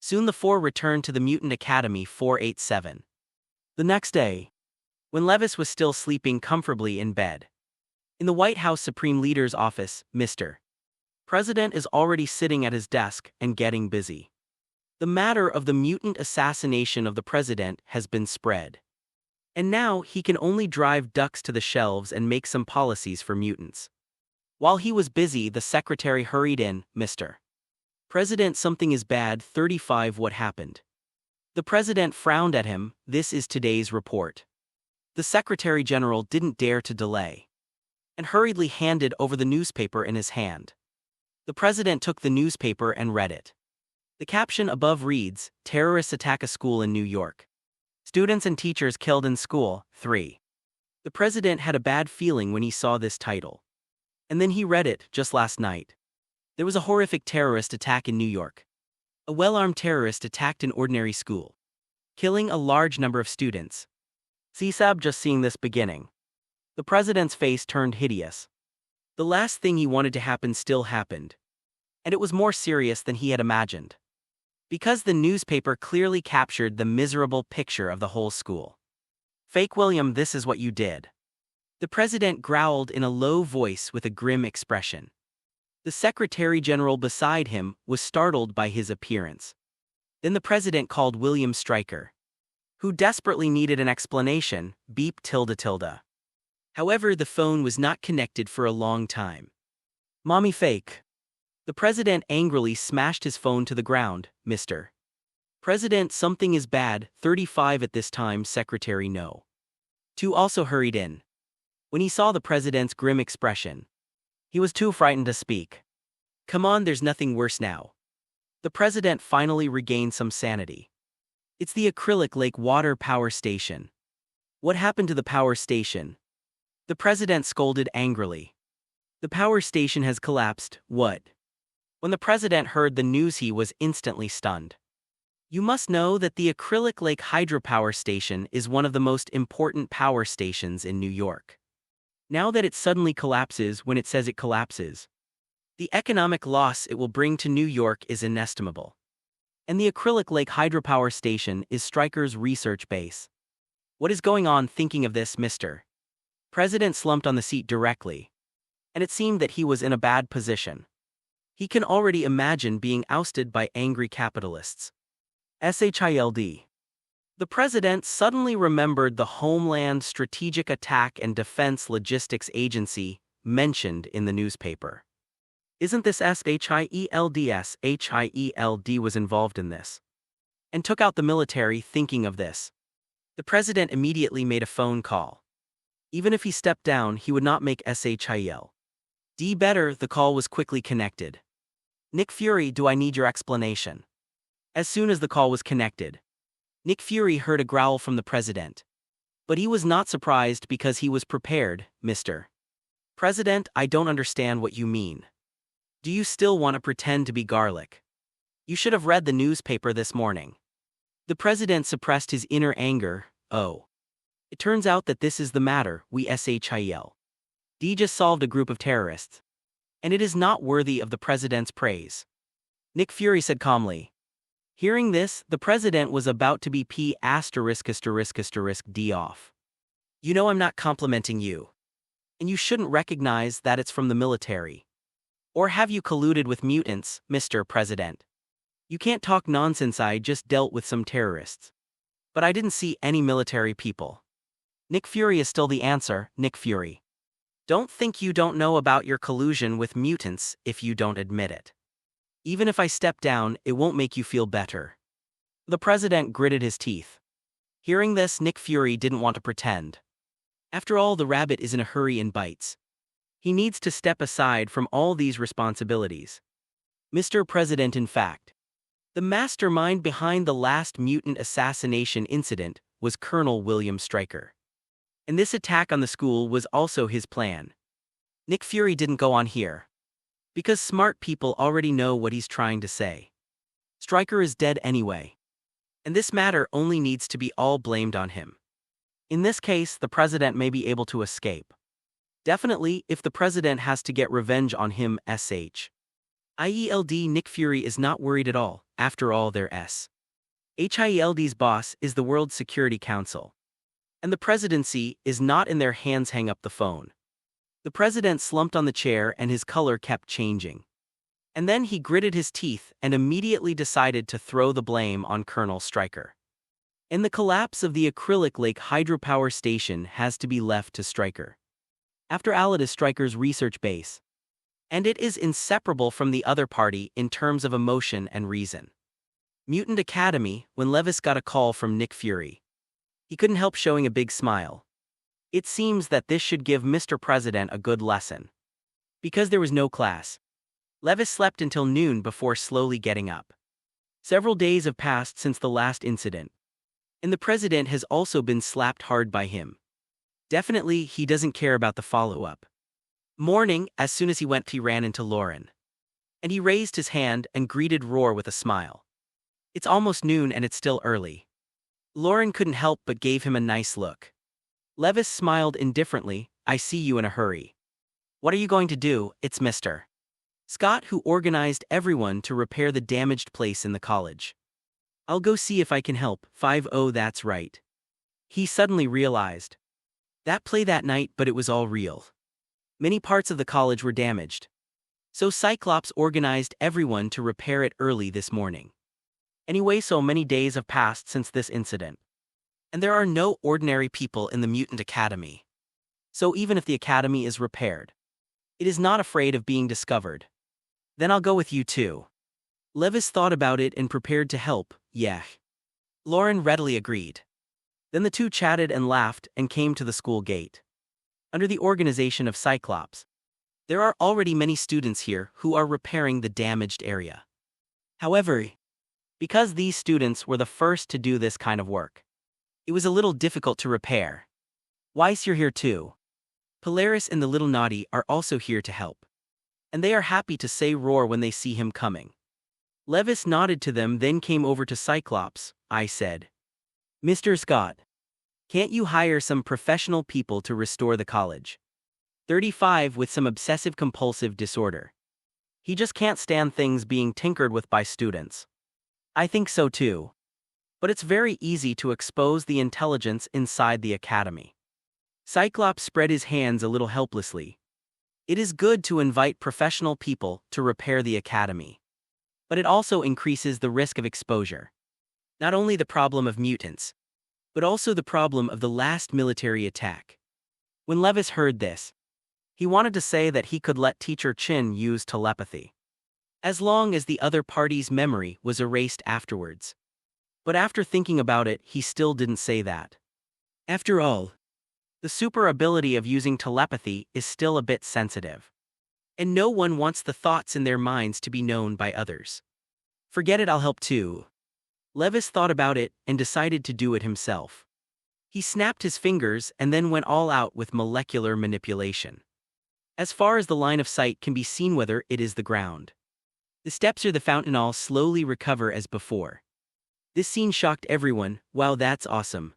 Soon the four returned to the Mutant Academy 487. The next day, when Levis was still sleeping comfortably in bed, in the White House Supreme Leader's office, Mr. President is already sitting at his desk and getting busy. The matter of the mutant assassination of the president has been spread, and now he can only drive ducks to the shelves and make some policies for mutants. While he was busy, the secretary hurried in, "Mr. President, something is bad." 35 What happened? The president frowned at him. "This is today's report." The Secretary General didn't dare to delay, and hurriedly handed over the newspaper in his hand. The president took the newspaper and read it. The caption above reads, "Terrorists attack a school in New York. Students and teachers killed in school." 3. The president had a bad feeling when he saw this title. And then he read it, just last night. There was a horrific terrorist attack in New York. A well-armed terrorist attacked an ordinary school, killing a large number of students. CSAB. Just seeing this beginning, the president's face turned hideous. The last thing he wanted to happen still happened, and it was more serious than he had imagined, because the newspaper clearly captured the miserable picture of the whole school. "Fake William, this is what you did." The president growled in a low voice with a grim expression. The Secretary General beside him was startled by his appearance. Then the president called William Stryker, who desperately needed an explanation. Beep tilde tilde. However, the phone was not connected for a long time. "Mommy, fake." The president angrily smashed his phone to the ground. "Mr. President, something is bad." 35 At this time, Secretary No. 2 also hurried in. When he saw the president's grim expression, he was too frightened to speak. "Come on, there's nothing worse now." The president finally regained some sanity. "It's the Acrylic Lake Water Power Station." "What happened to the power station?" The president scolded angrily. "The power station has collapsed." "What?" When the president heard the news, he was instantly stunned. "You must know that the Acrylic Lake Hydropower Station is one of the most important power stations in New York. Now that it suddenly collapses when it says it collapses, the economic loss it will bring to New York is inestimable. And the Acrylic Lake Hydropower Station is Stryker's research base." "What is going on?" Thinking of this, Mr. President slumped on the seat directly, and it seemed that he was in a bad position. He can already imagine being ousted by angry capitalists. SHILD. The president suddenly remembered the Homeland Strategic Attack and Defense Logistics Agency mentioned in the newspaper. "Isn't this SHIELD? SHIELD was involved in this." And took out the military. Thinking of this, the president immediately made a phone call. Even if he stepped down, he would not make SHIELD better. The call was quickly connected. "Nick Fury, do I need your explanation?" As soon as the call was connected, Nick Fury heard a growl from the president. But he was not surprised because he was prepared. "Mr. President, I don't understand what you mean. Do you still want to pretend to be garlic? You should have read the newspaper this morning." The president suppressed his inner anger. "Oh. It turns out that this is the matter. We SHIELD just solved a group of terrorists, and it is not worthy of the president's praise," Nick Fury said calmly. Hearing this, the president was about to be D off. You know I'm not complimenting you. And you shouldn't recognize that it's from the military. Or have you colluded with mutants, Mr. President? You can't talk nonsense. I just dealt with some terrorists. But I didn't see any military people. Nick Fury is still the answer, Nick Fury. Don't think you don't know about your collusion with mutants if you don't admit it. Even if I step down, it won't make you feel better. The president gritted his teeth. Hearing this, Nick Fury didn't want to pretend. After all, the rabbit is in a hurry and bites. He needs to step aside from all these responsibilities. Mr. President, in fact, the mastermind behind the last mutant assassination incident was Colonel William Stryker. And this attack on the school was also his plan. Nick Fury didn't go on here. Because smart people already know what he's trying to say. Stryker is dead anyway. And this matter only needs to be all blamed on him. In this case, the president may be able to escape. Definitely, if the president has to get revenge on him, Hield Nick Fury is not worried at all. After all, their Hild's boss is the World Security Council. And the presidency is not in their hands. Hang up the phone. The president slumped on the chair and his color kept changing. And then he gritted his teeth and immediately decided to throw the blame on Colonel Stryker. And the collapse of the Acrylic Lake hydropower station has to be left to Stryker. After all, it is Stryker's research base. And it is inseparable from the other party in terms of emotion and reason. Mutant Academy, when Levis got a call from Nick Fury. He couldn't help showing a big smile. It seems that this should give Mr. President a good lesson. Because there was no class. Levis slept until noon before slowly getting up. Several days have passed since the last incident. And the president has also been slapped hard by him. Definitely, he doesn't care about the follow-up. Morning, as soon as he went, he ran into Lauren. And he raised his hand and greeted Roar with a smile. It's almost noon and it's still early. Lauren couldn't help but gave him a nice look. Levis smiled indifferently. I see you in a hurry. What are you going to do? It's Mr. Scott who organized everyone to repair the damaged place in the college. I'll go see if I can help. 50 That's right. He suddenly realized. That play that night, but it was all real. Many parts of the college were damaged. So Cyclops organized everyone to repair it early this morning. Anyway, so many days have passed since this incident. And there are no ordinary people in the Mutant Academy. So even if the Academy is repaired, it is not afraid of being discovered. Then I'll go with you too. Levis thought about it and prepared to help. Yeah. Lauren readily agreed. Then the two chatted and laughed and came to the school gate. Under the organization of Cyclops, there are already many students here who are repairing the damaged area. However, because these students were the first to do this kind of work, it was a little difficult to repair. Weiss, you're here too. Polaris and the little naughty are also here to help. And they are happy to say Roar when they see him coming. Levis nodded to them, then came over to Cyclops. I said, Mr. Scott, can't you hire some professional people to restore the college? 35 with some obsessive-compulsive disorder. He just can't stand things being tinkered with by students. I think so too. But it's very easy to expose the intelligence inside the academy. Cyclops spread his hands a little helplessly. It is good to invite professional people to repair the academy. But it also increases the risk of exposure. Not only the problem of mutants, but also the problem of the last military attack. When Levis heard this, he wanted to say that he could let Teacher Chin use telepathy, as long as the other party's memory was erased afterwards. But after thinking about it, he still didn't say that. After all, the super ability of using telepathy is still a bit sensitive. And no one wants the thoughts in their minds to be known by others. Forget it, I'll help too. Levis thought about it and decided to do it himself. He snapped his fingers and then went all out with molecular manipulation. As far as the line of sight can be seen, whether it is the ground, the steps or the fountain, all slowly recover as before. This scene shocked everyone. Wow, that's awesome.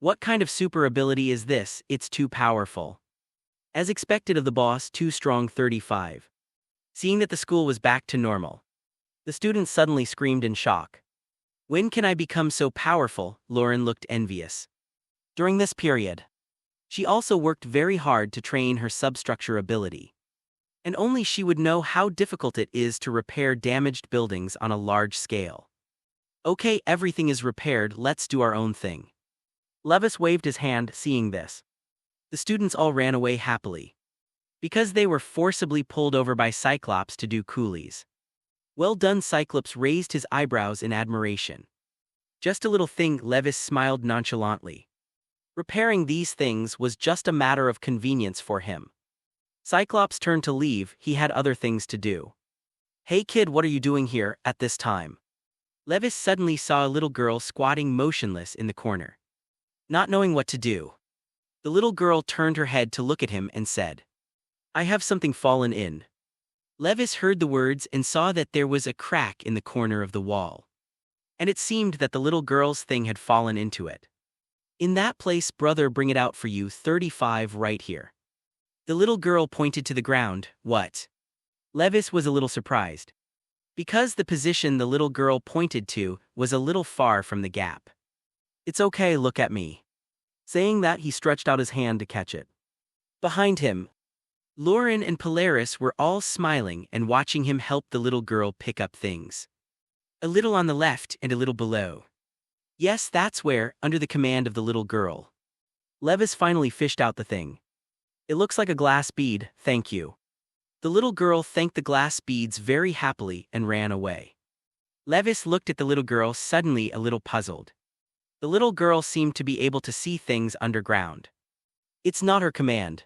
What kind of super ability is this? It's too powerful. As expected of the boss, too strong. 35. Seeing that the school was back to normal, the students suddenly screamed in shock. When can I become so powerful? Lauren looked envious. During this period, She also worked very hard to train her substructure ability. And only she would know how difficult it is to repair damaged buildings on a large scale. Okay, everything is repaired, let's do our own thing. Levis waved his hand, seeing this. The students all ran away happily. Because they were forcibly pulled over by Cyclops to do coolies. Well done, Cyclops raised his eyebrows in admiration. Just a little thing, Levis smiled nonchalantly. Repairing these things was just a matter of convenience for him. Cyclops turned to leave, he had other things to do. Hey kid, what are you doing here, at this time? Levis suddenly saw a little girl squatting motionless in the corner. Not knowing what to do. The little girl turned her head to look at him and said, I have something fallen in. Levis heard the words and saw that there was a crack in the corner of the wall. And it seemed that the little girl's thing had fallen into it. In that place, brother, bring it out for you, 35 right here. The little girl pointed to the ground. What? Levis was a little surprised. Because the position the little girl pointed to was a little far from the gap. It's okay, look at me. Saying that, he stretched out his hand to catch it. Behind him, Lauren and Polaris were all smiling and watching him help the little girl pick up things. A little on the left and a little below. Yes, that's where, under the command of the little girl. Levis finally fished out the thing. It looks like a glass bead, thank you. The little girl thanked the glass beads very happily and ran away. Levis looked at the little girl, suddenly a little puzzled. The little girl seemed to be able to see things underground. It's not her command.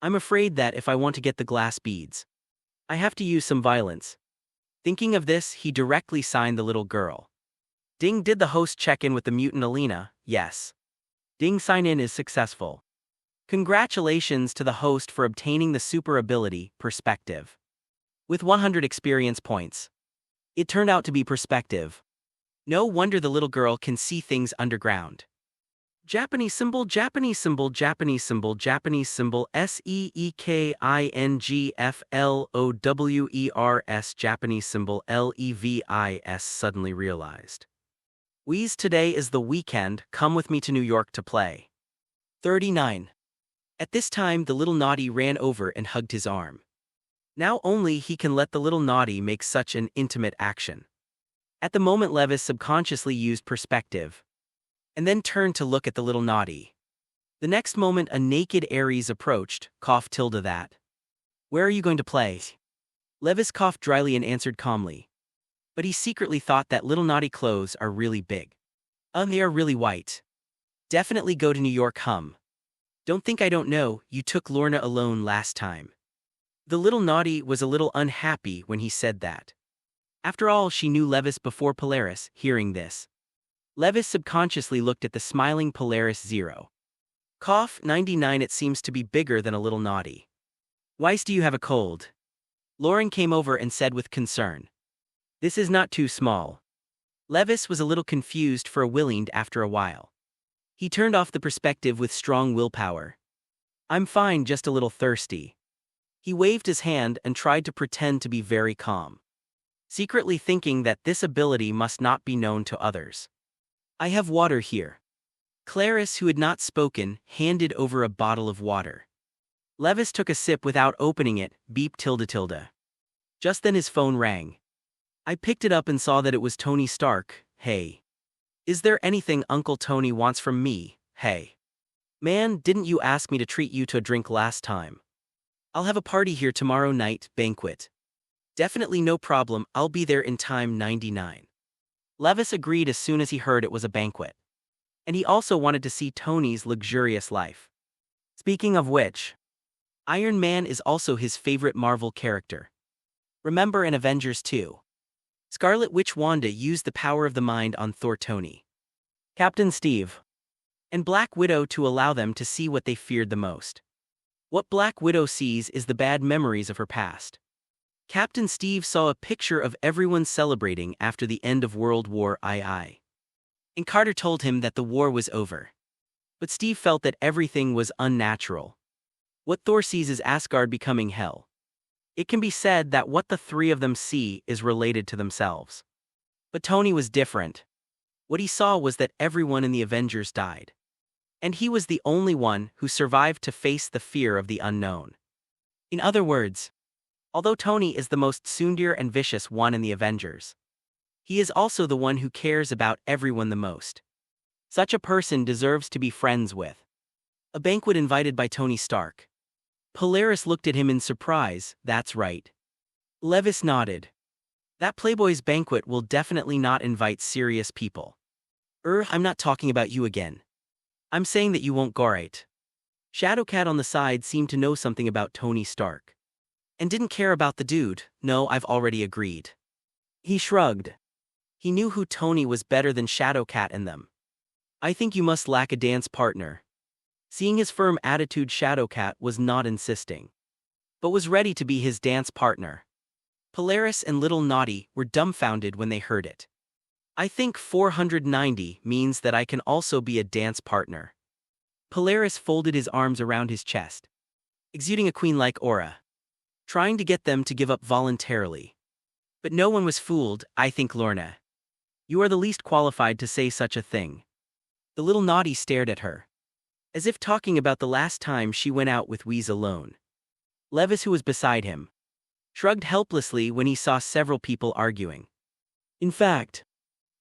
I'm afraid that if I want to get the glass beads, I have to use some violence. Thinking of this, he directly signed the little girl. Ding, did the host check in with the mutant Alina? Yes. Ding, sign in is successful. Congratulations to the host for obtaining the super ability, Perspective. With 100 experience points. It turned out to be Perspective. No wonder the little girl can see things underground. Japanese symbol, Japanese symbol, Japanese symbol, Japanese symbol, SEEKINGFLOWERS, Japanese symbol, LEVIS, suddenly realized. Wheeze, today is the weekend, come with me to New York to play. 39. At this time, the little naughty ran over and hugged his arm. Now only he can let the little naughty make such an intimate action. At the moment, Levis subconsciously used Perspective. And then turned to look at the little naughty. The next moment, a naked Ares approached, cough tilde that. Where are you going to play? Levis coughed dryly and answered calmly. But he secretly thought that little naughty clothes are really big. They are really white. Definitely go to New York, hum. Don't think I don't know, you took Lorna alone last time. The little naughty was a little unhappy when he said that. After all, she knew Levis before Polaris. Hearing this, Levis subconsciously looked at the smiling Polaris 0. Cough, 99, it seems to be bigger than a little naughty. Weiss, do you have a cold? Lauren came over and said with concern. This is not too small. Levis was a little confused for a willing after a while. He turned off the Perspective with strong willpower. I'm fine, just a little thirsty. He waved his hand and tried to pretend to be very calm, secretly thinking that this ability must not be known to others. I have water here. Clarice, who had not spoken, handed over a bottle of water. Levis took a sip without opening it, beep tilde tilde. Just then his phone rang. I picked it up and saw that it was Tony Stark. Hey. Is there anything Uncle Tony wants from me? Hey. Man, didn't you ask me to treat you to a drink last time? I'll have a party here tomorrow night, banquet. Definitely no problem, I'll be there in time, 99. Levis agreed as soon as he heard it was a banquet. And he also wanted to see Tony's luxurious life. Speaking of which, Iron Man is also his favorite Marvel character. Remember in Avengers 2? Scarlet Witch Wanda used the power of the mind on Thor, Tony, Captain Steve, and Black Widow to allow them to see what they feared the most. What Black Widow sees is the bad memories of her past. Captain Steve saw a picture of everyone celebrating after the end of World War II. And Carter told him that the war was over. But Steve felt that everything was unnatural. What Thor sees is Asgard becoming hell. It can be said that what the three of them see is related to themselves. But Tony was different. What he saw was that everyone in the Avengers died. And he was the only one who survived to face the fear of the unknown. In other words, although Tony is the most tsundere and vicious one in the Avengers, he is also the one who cares about everyone the most. Such a person deserves to be friends with. A banquet invited by Tony Stark. Polaris looked at him in surprise. That's right. Levis nodded. That Playboy's banquet will definitely not invite serious people. I'm not talking about you again. I'm saying that you won't go right. Shadowcat on the side seemed to know something about Tony Stark. And didn't care about the dude. No, I've already agreed. He shrugged. He knew who Tony was better than Shadowcat and them. I think you must lack a dance partner. Seeing his firm attitude, Shadowcat was not insisting, but was ready to be his dance partner. Polaris and Little Naughty were dumbfounded when they heard it. I think 490 means that I can also be a dance partner. Polaris folded his arms around his chest, exuding a queen-like aura, trying to get them to give up voluntarily. But no one was fooled. I think, Lorna, you are the least qualified to say such a thing. The Little Naughty stared at her, as if talking about the last time she went out with Wheeze alone. Levis, who was beside him, shrugged helplessly when he saw several people arguing. In fact,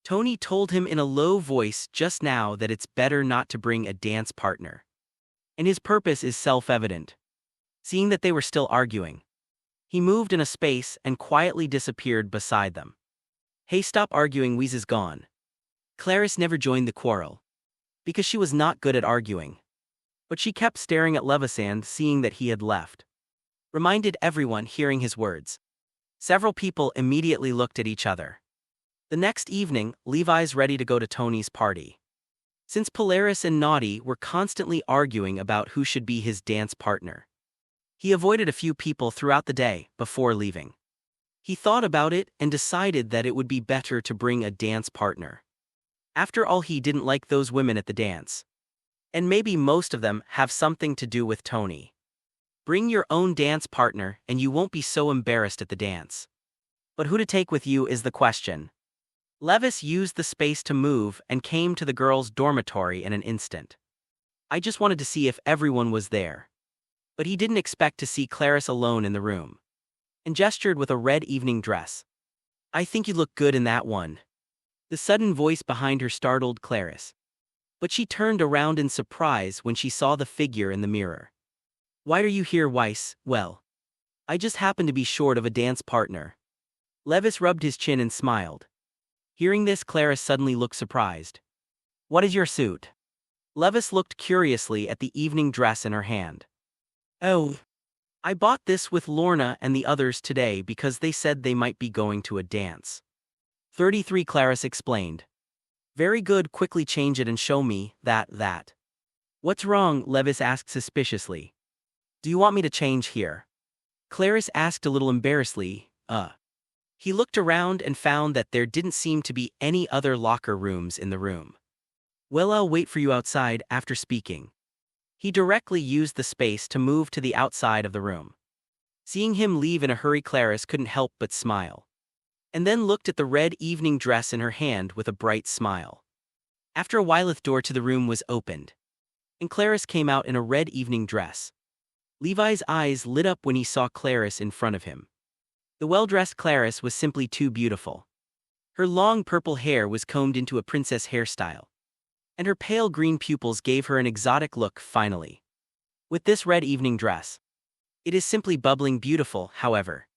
Tony told him in a low voice just now that it's better not to bring a dance partner. And his purpose is self-evident. Seeing that they were still arguing, he moved in a space and quietly disappeared beside them. Hey, stop arguing, Wheeze is gone. Clarice never joined the quarrel, because she was not good at arguing. But she kept staring at Levis and, seeing that he had left, reminded everyone hearing his words. Several people immediately looked at each other. The next evening, Levi's ready to go to Tony's party. Since Polaris and Naughty were constantly arguing about who should be his dance partner, he avoided a few people throughout the day before leaving. He thought about it and decided that it would be better to bring a dance partner. After all, he didn't like those women at the dance. And maybe most of them have something to do with Tony. Bring your own dance partner and you won't be so embarrassed at the dance. But who to take with you is the question. Levis used the space to move and came to the girls' dormitory in an instant. I just wanted to see if everyone was there. But he didn't expect to see Clarice alone in the room, and gestured with a red evening dress. I think you look good in that one. The sudden voice behind her startled Clarice, but she turned around in surprise when she saw the figure in the mirror. Why are you here, Weiss? Well, I just happen to be short of a dance partner. Levis rubbed his chin and smiled. Hearing this, Clarice suddenly looked surprised. What is your suit? Levis looked curiously at the evening dress in her hand. Oh, I bought this with Lorna and the others today because they said they might be going to a dance. 33, Clarice explained. Very good, quickly change it and show me that. What's wrong? Levis asked suspiciously. Do you want me to change here? Clarice asked a little embarrassedly. He looked around and found that there didn't seem to be any other locker rooms in the room. Well, I'll wait for you outside. After speaking, he directly used the space to move to the outside of the room. Seeing him leave in a hurry, Clarice couldn't help but smile, and then looked at the red evening dress in her hand with a bright smile. After a while, the door to the room was opened, and Clarice came out in a red evening dress. Levi's eyes lit up when he saw Clarice in front of him. The well-dressed Clarice was simply too beautiful. Her long purple hair was combed into a princess hairstyle, and her pale green pupils gave her an exotic look. Finally, with this red evening dress, it is simply bubbling beautiful. However,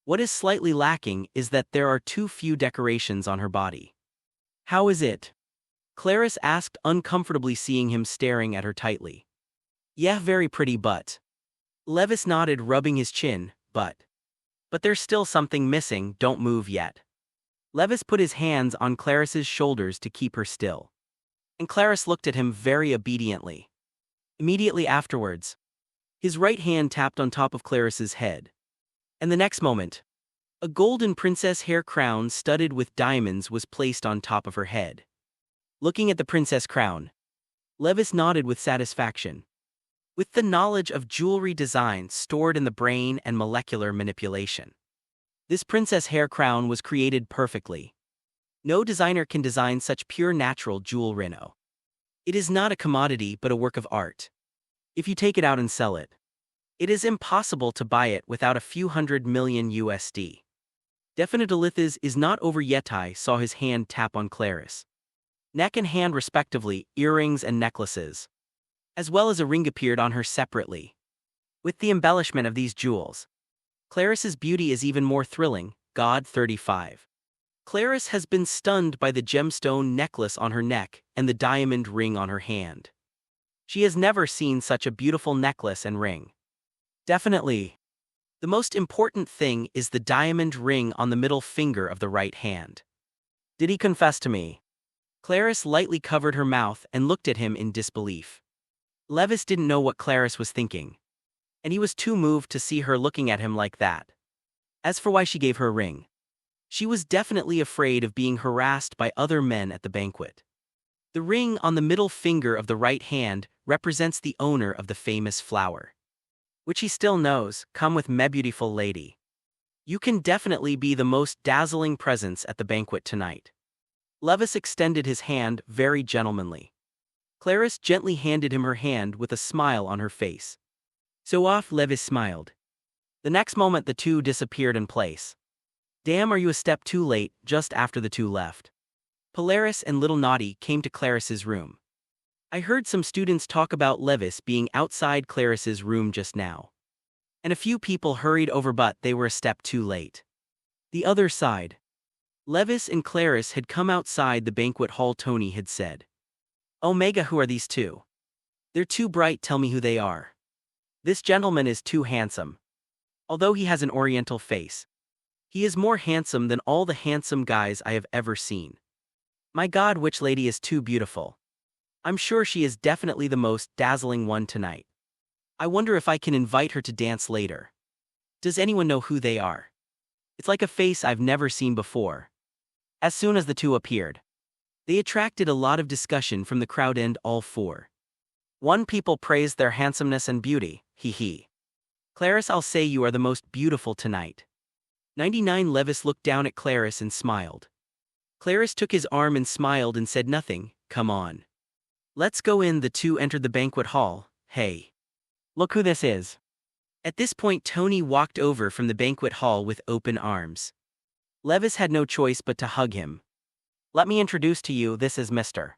what is slightly lacking is that there are too few decorations on her body. How is it? Clarice asked uncomfortably, seeing him staring at her tightly. Yeah, very pretty, but... Levis nodded, rubbing his chin. But there's still something missing. Don't move yet. Levis put his hands on Clarice's shoulders to keep her still, and Clarice looked at him very obediently. Immediately afterwards, his right hand tapped on top of Clarice's head, and the next moment, a golden princess hair crown studded with diamonds was placed on top of her head. Looking at the princess crown, Levis nodded with satisfaction. With the knowledge of jewelry design stored in the brain and molecular manipulation, this princess hair crown was created perfectly. No designer can design such pure natural jewelry. It is not a commodity but a work of art. If you take it out and sell it, it is impossible to buy it without a few hundred million USD. Definitely is not over yet. I saw his hand tap on Clarice. Neck and hand respectively, earrings and necklaces, as well as a ring appeared on her separately. With the embellishment of these jewels, Clarice's beauty is even more thrilling. God 35. Clarice has been stunned by the gemstone necklace on her neck and the diamond ring on her hand. She has never seen such a beautiful necklace and ring. Definitely. The most important thing is the diamond ring on the middle finger of the right hand. Did he confess to me? Clarice lightly covered her mouth and looked at him in disbelief. Levis didn't know what Clarice was thinking, and he was too moved to see her looking at him like that. As for why she gave her a ring, she was definitely afraid of being harassed by other men at the banquet. The ring on the middle finger of the right hand represents the owner of the famous flower, which he still knows. Come with me, beautiful lady. You can definitely be the most dazzling presence at the banquet tonight. Levis extended his hand very gentlemanly. Clarice gently handed him her hand with a smile on her face. So off Levis smiled. The next moment the two disappeared in place. Damn, are you a step too late? Just after the two left, Polaris and Little Naughty came to Clarice's room. I heard some students talk about Levis being outside Clarice's room just now, and a few people hurried over, but they were a step too late. The other side. Levis and Clarice had come outside the banquet hall. Tony had said, Omega, who are these two? They're too bright, tell me who they are. This gentleman is too handsome. Although he has an oriental face, he is more handsome than all the handsome guys I have ever seen. My God, which lady is too beautiful? I'm sure she is definitely the most dazzling one tonight. I wonder if I can invite her to dance later. Does anyone know who they are? It's like a face I've never seen before. As soon as the two appeared, they attracted a lot of discussion from the crowd, and all four. One people praised their handsomeness and beauty. He. Clarice, I'll say you are the most beautiful tonight. 99. Levis looked down at Clarice and smiled. Clarice took his arm and smiled and said nothing. Come on. Let's go in. The two entered the banquet hall. Hey. Look who this is. At this point Tony walked over from the banquet hall with open arms. Levis had no choice but to hug him. Let me introduce to you, this is Mr.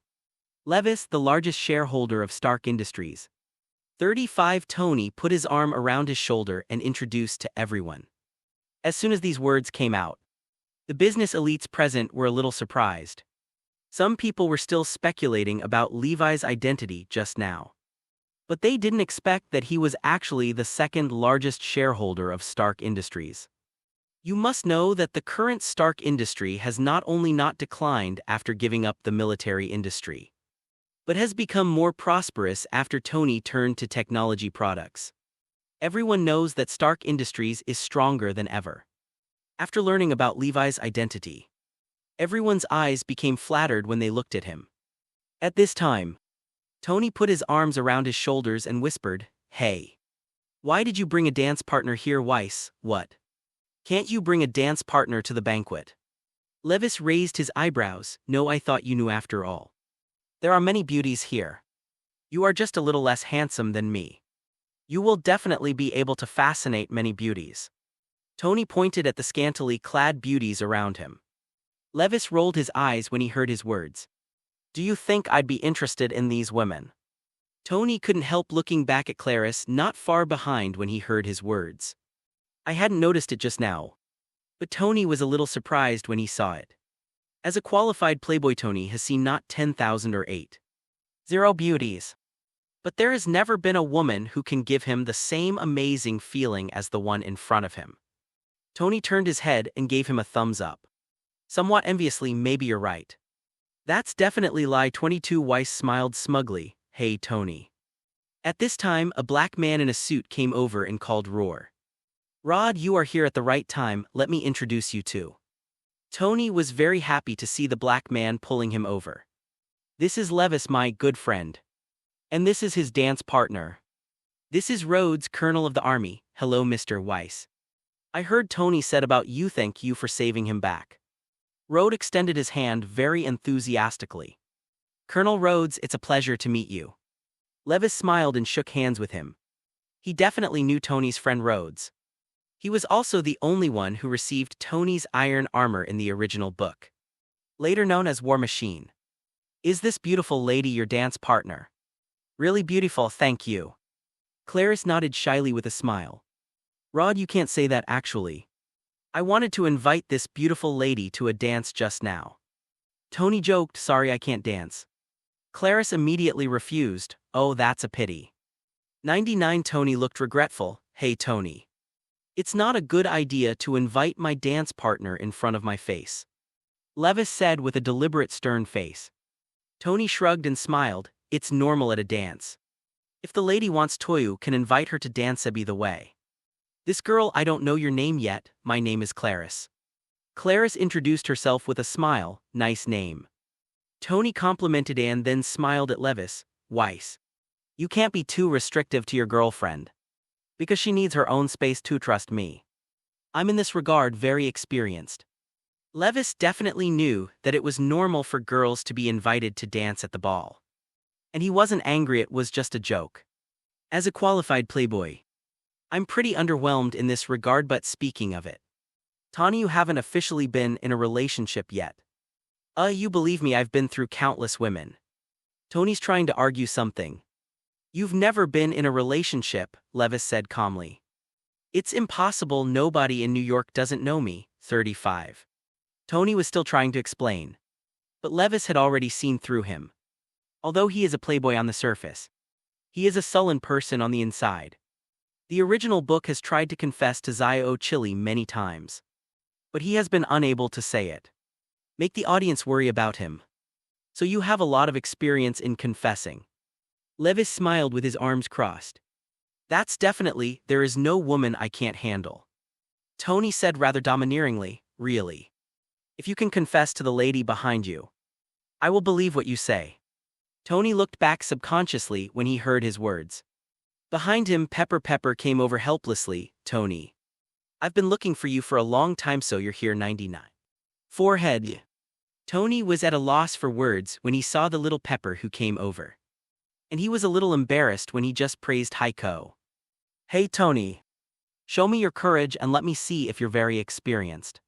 Levis, the largest shareholder of Stark Industries. 35. Tony put his arm around his shoulder and introduced to everyone. As soon as these words came out, the business elites present were a little surprised. Some people were still speculating about Levi's identity just now, but they didn't expect that he was actually the second largest shareholder of Stark Industries. You must know that the current Stark industry has not only not declined after giving up the military industry, but has become more prosperous after Tony turned to technology products. Everyone knows that Stark Industries is stronger than ever. After learning about Levi's identity, everyone's eyes became flattered when they looked at him. At this time, Tony put his arms around his shoulders and whispered, Hey. Why did you bring a dance partner here, Weiss? What? Can't you bring a dance partner to the banquet? Levis raised his eyebrows. No, I thought you knew after all. There are many beauties here. You are just a little less handsome than me. You will definitely be able to fascinate many beauties. Tony pointed at the scantily clad beauties around him. Levis rolled his eyes when he heard his words. Do you think I'd be interested in these women? Tony couldn't help looking back at Clarice not far behind when he heard his words. I hadn't noticed it just now, but Tony was a little surprised when he saw it. As a qualified playboy, Tony has seen not 10,000 or 8,000 beauties. But there has never been a woman who can give him the same amazing feeling as the one in front of him. Tony turned his head and gave him a thumbs up. Somewhat enviously, maybe you're right. That's definitely lie. 22. Weiss smiled smugly. Hey, Tony. At this time, a black man in a suit came over and called Roar. Rod, you are here at the right time, let me introduce you to. Tony was very happy to see the black man pulling him over. This is Levis, my good friend. And this is his dance partner. This is Rhodes, Colonel of the Army. Hello, Mr. Weiss. I heard Tony said about you. Thank you for saving him back. Rhodes extended his hand very enthusiastically. Colonel Rhodes, it's a pleasure to meet you. Levis smiled and shook hands with him. He definitely knew Tony's friend Rhodes. He was also the only one who received Tony's iron armor in the original book, later known as War Machine. Is this beautiful lady your dance partner? Really beautiful, thank you. Clarice nodded shyly with a smile. Rod, you can't say that actually. I wanted to invite this beautiful lady to a dance just now. Tony joked, sorry I can't dance. Clarice immediately refused, oh that's a pity. 99 Tony looked regretful, hey Tony. It's not a good idea to invite my dance partner in front of my face. Levis said with a deliberate stern face. Tony shrugged and smiled, it's normal at a dance. If the lady wants Toyu can invite her to dance be the way. This girl, I don't know your name yet, my name is Clarice. Clarice introduced herself with a smile, nice name. Tony complimented and then smiled at Levis, Weiss. You can't be too restrictive to your girlfriend. Because she needs her own space too, trust me. I'm in this regard very experienced. Levis definitely knew that it was normal for girls to be invited to dance at the ball. And he wasn't angry, it was just a joke. As a qualified playboy, I'm pretty underwhelmed in this regard, but speaking of it. Tony, you haven't officially been in a relationship yet. You believe me, I've been through countless women. Tony's trying to argue something. You've never been in a relationship, Levis said calmly. It's impossible, nobody in New York doesn't know me, 35. Tony was still trying to explain. But Levis had already seen through him. Although he is a playboy on the surface, he is a sullen person on the inside. The original book has tried to confess to Zio Chili many times. But he has been unable to say it. Make the audience worry about him. So you have a lot of experience in confessing. Levis smiled with his arms crossed. That's definitely, there is no woman I can't handle. Tony said rather domineeringly, really. If you can confess to the lady behind you, I will believe what you say. Tony looked back subconsciously when he heard his words. Behind him, Pepper came over helplessly, Tony. I've been looking for you for a long time, so you're here. 99. Forehead. Tony was at a loss for words when he saw the little Pepper who came over. And he was a little embarrassed when he just praised Heiko. Hey Tony. Show me your courage and let me see if you're very experienced.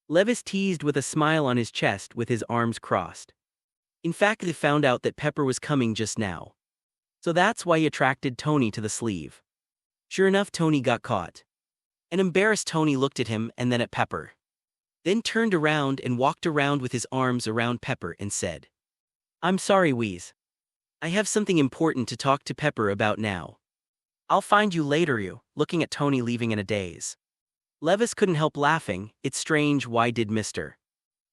Levis teased with a smile on his chest with his arms crossed. In fact, they found out that Pepper was coming just now. So that's why he attracted Tony to the sleeve. Sure enough, Tony got caught. An embarrassed Tony looked at him and then at Pepper. Then turned around and walked around with his arms around Pepper and said, I'm sorry, Wheeze. I have something important to talk to Pepper about now. I'll find you later, you, looking at Tony leaving in a daze. Levis couldn't help laughing, it's strange, why did Mr.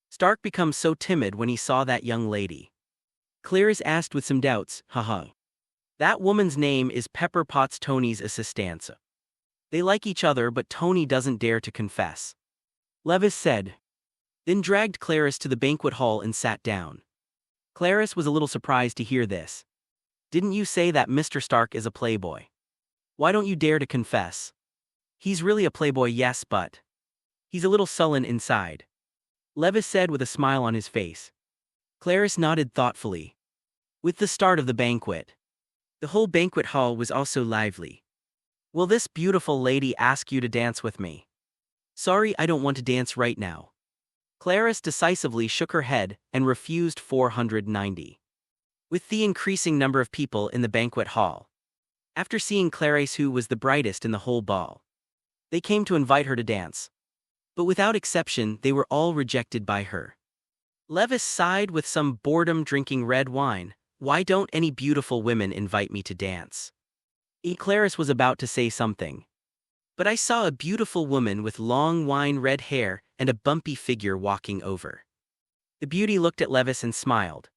Stark become so timid when he saw that young lady? Clarice asked with some doubts, haha. That woman's name is Pepper Potts, Tony's assistante. They like each other but Tony doesn't dare to confess. Levis said. Then dragged Clarice to the banquet hall and sat down. Clarice was a little surprised to hear this. Didn't you say that Mr. Stark is a playboy? Why don't you dare to confess? He's really a playboy, yes, but he's a little sullen inside. Levis said with a smile on his face. Clarice nodded thoughtfully. With the start of the banquet, the whole banquet hall was also lively. Will this beautiful lady ask you to dance with me? Sorry, I don't want to dance right now. Clarice decisively shook her head and refused. 490. With the increasing number of people in the banquet hall, after seeing Clarice, who was the brightest in the whole ball, they came to invite her to dance. But without exception, they were all rejected by her. Levis sighed with some boredom, drinking red wine. Why don't any beautiful women invite me to dance? Clarice was about to say something. But I saw a beautiful woman with long wine red hair and a bumpy figure walking over. The beauty looked at Levis and smiled.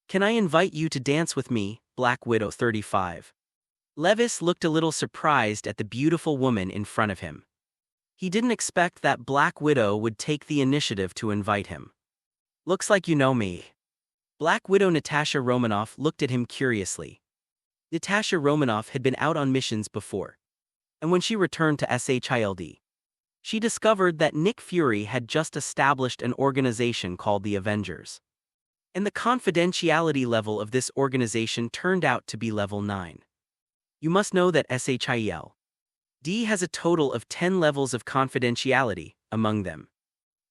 Can I invite you to dance with me, Black Widow 35? Levis looked a little surprised at the beautiful woman in front of him. He didn't expect that Black Widow would take the initiative to invite him. Looks like you know me. Black Widow Natasha Romanoff looked at him curiously. Natasha Romanoff had been out on missions before. And when she returned to SHILD, she discovered that Nick Fury had just established an organization called the Avengers. And the confidentiality level of this organization turned out to be level 9. You must know that SHIEL D has a total of 10 levels of confidentiality, among them.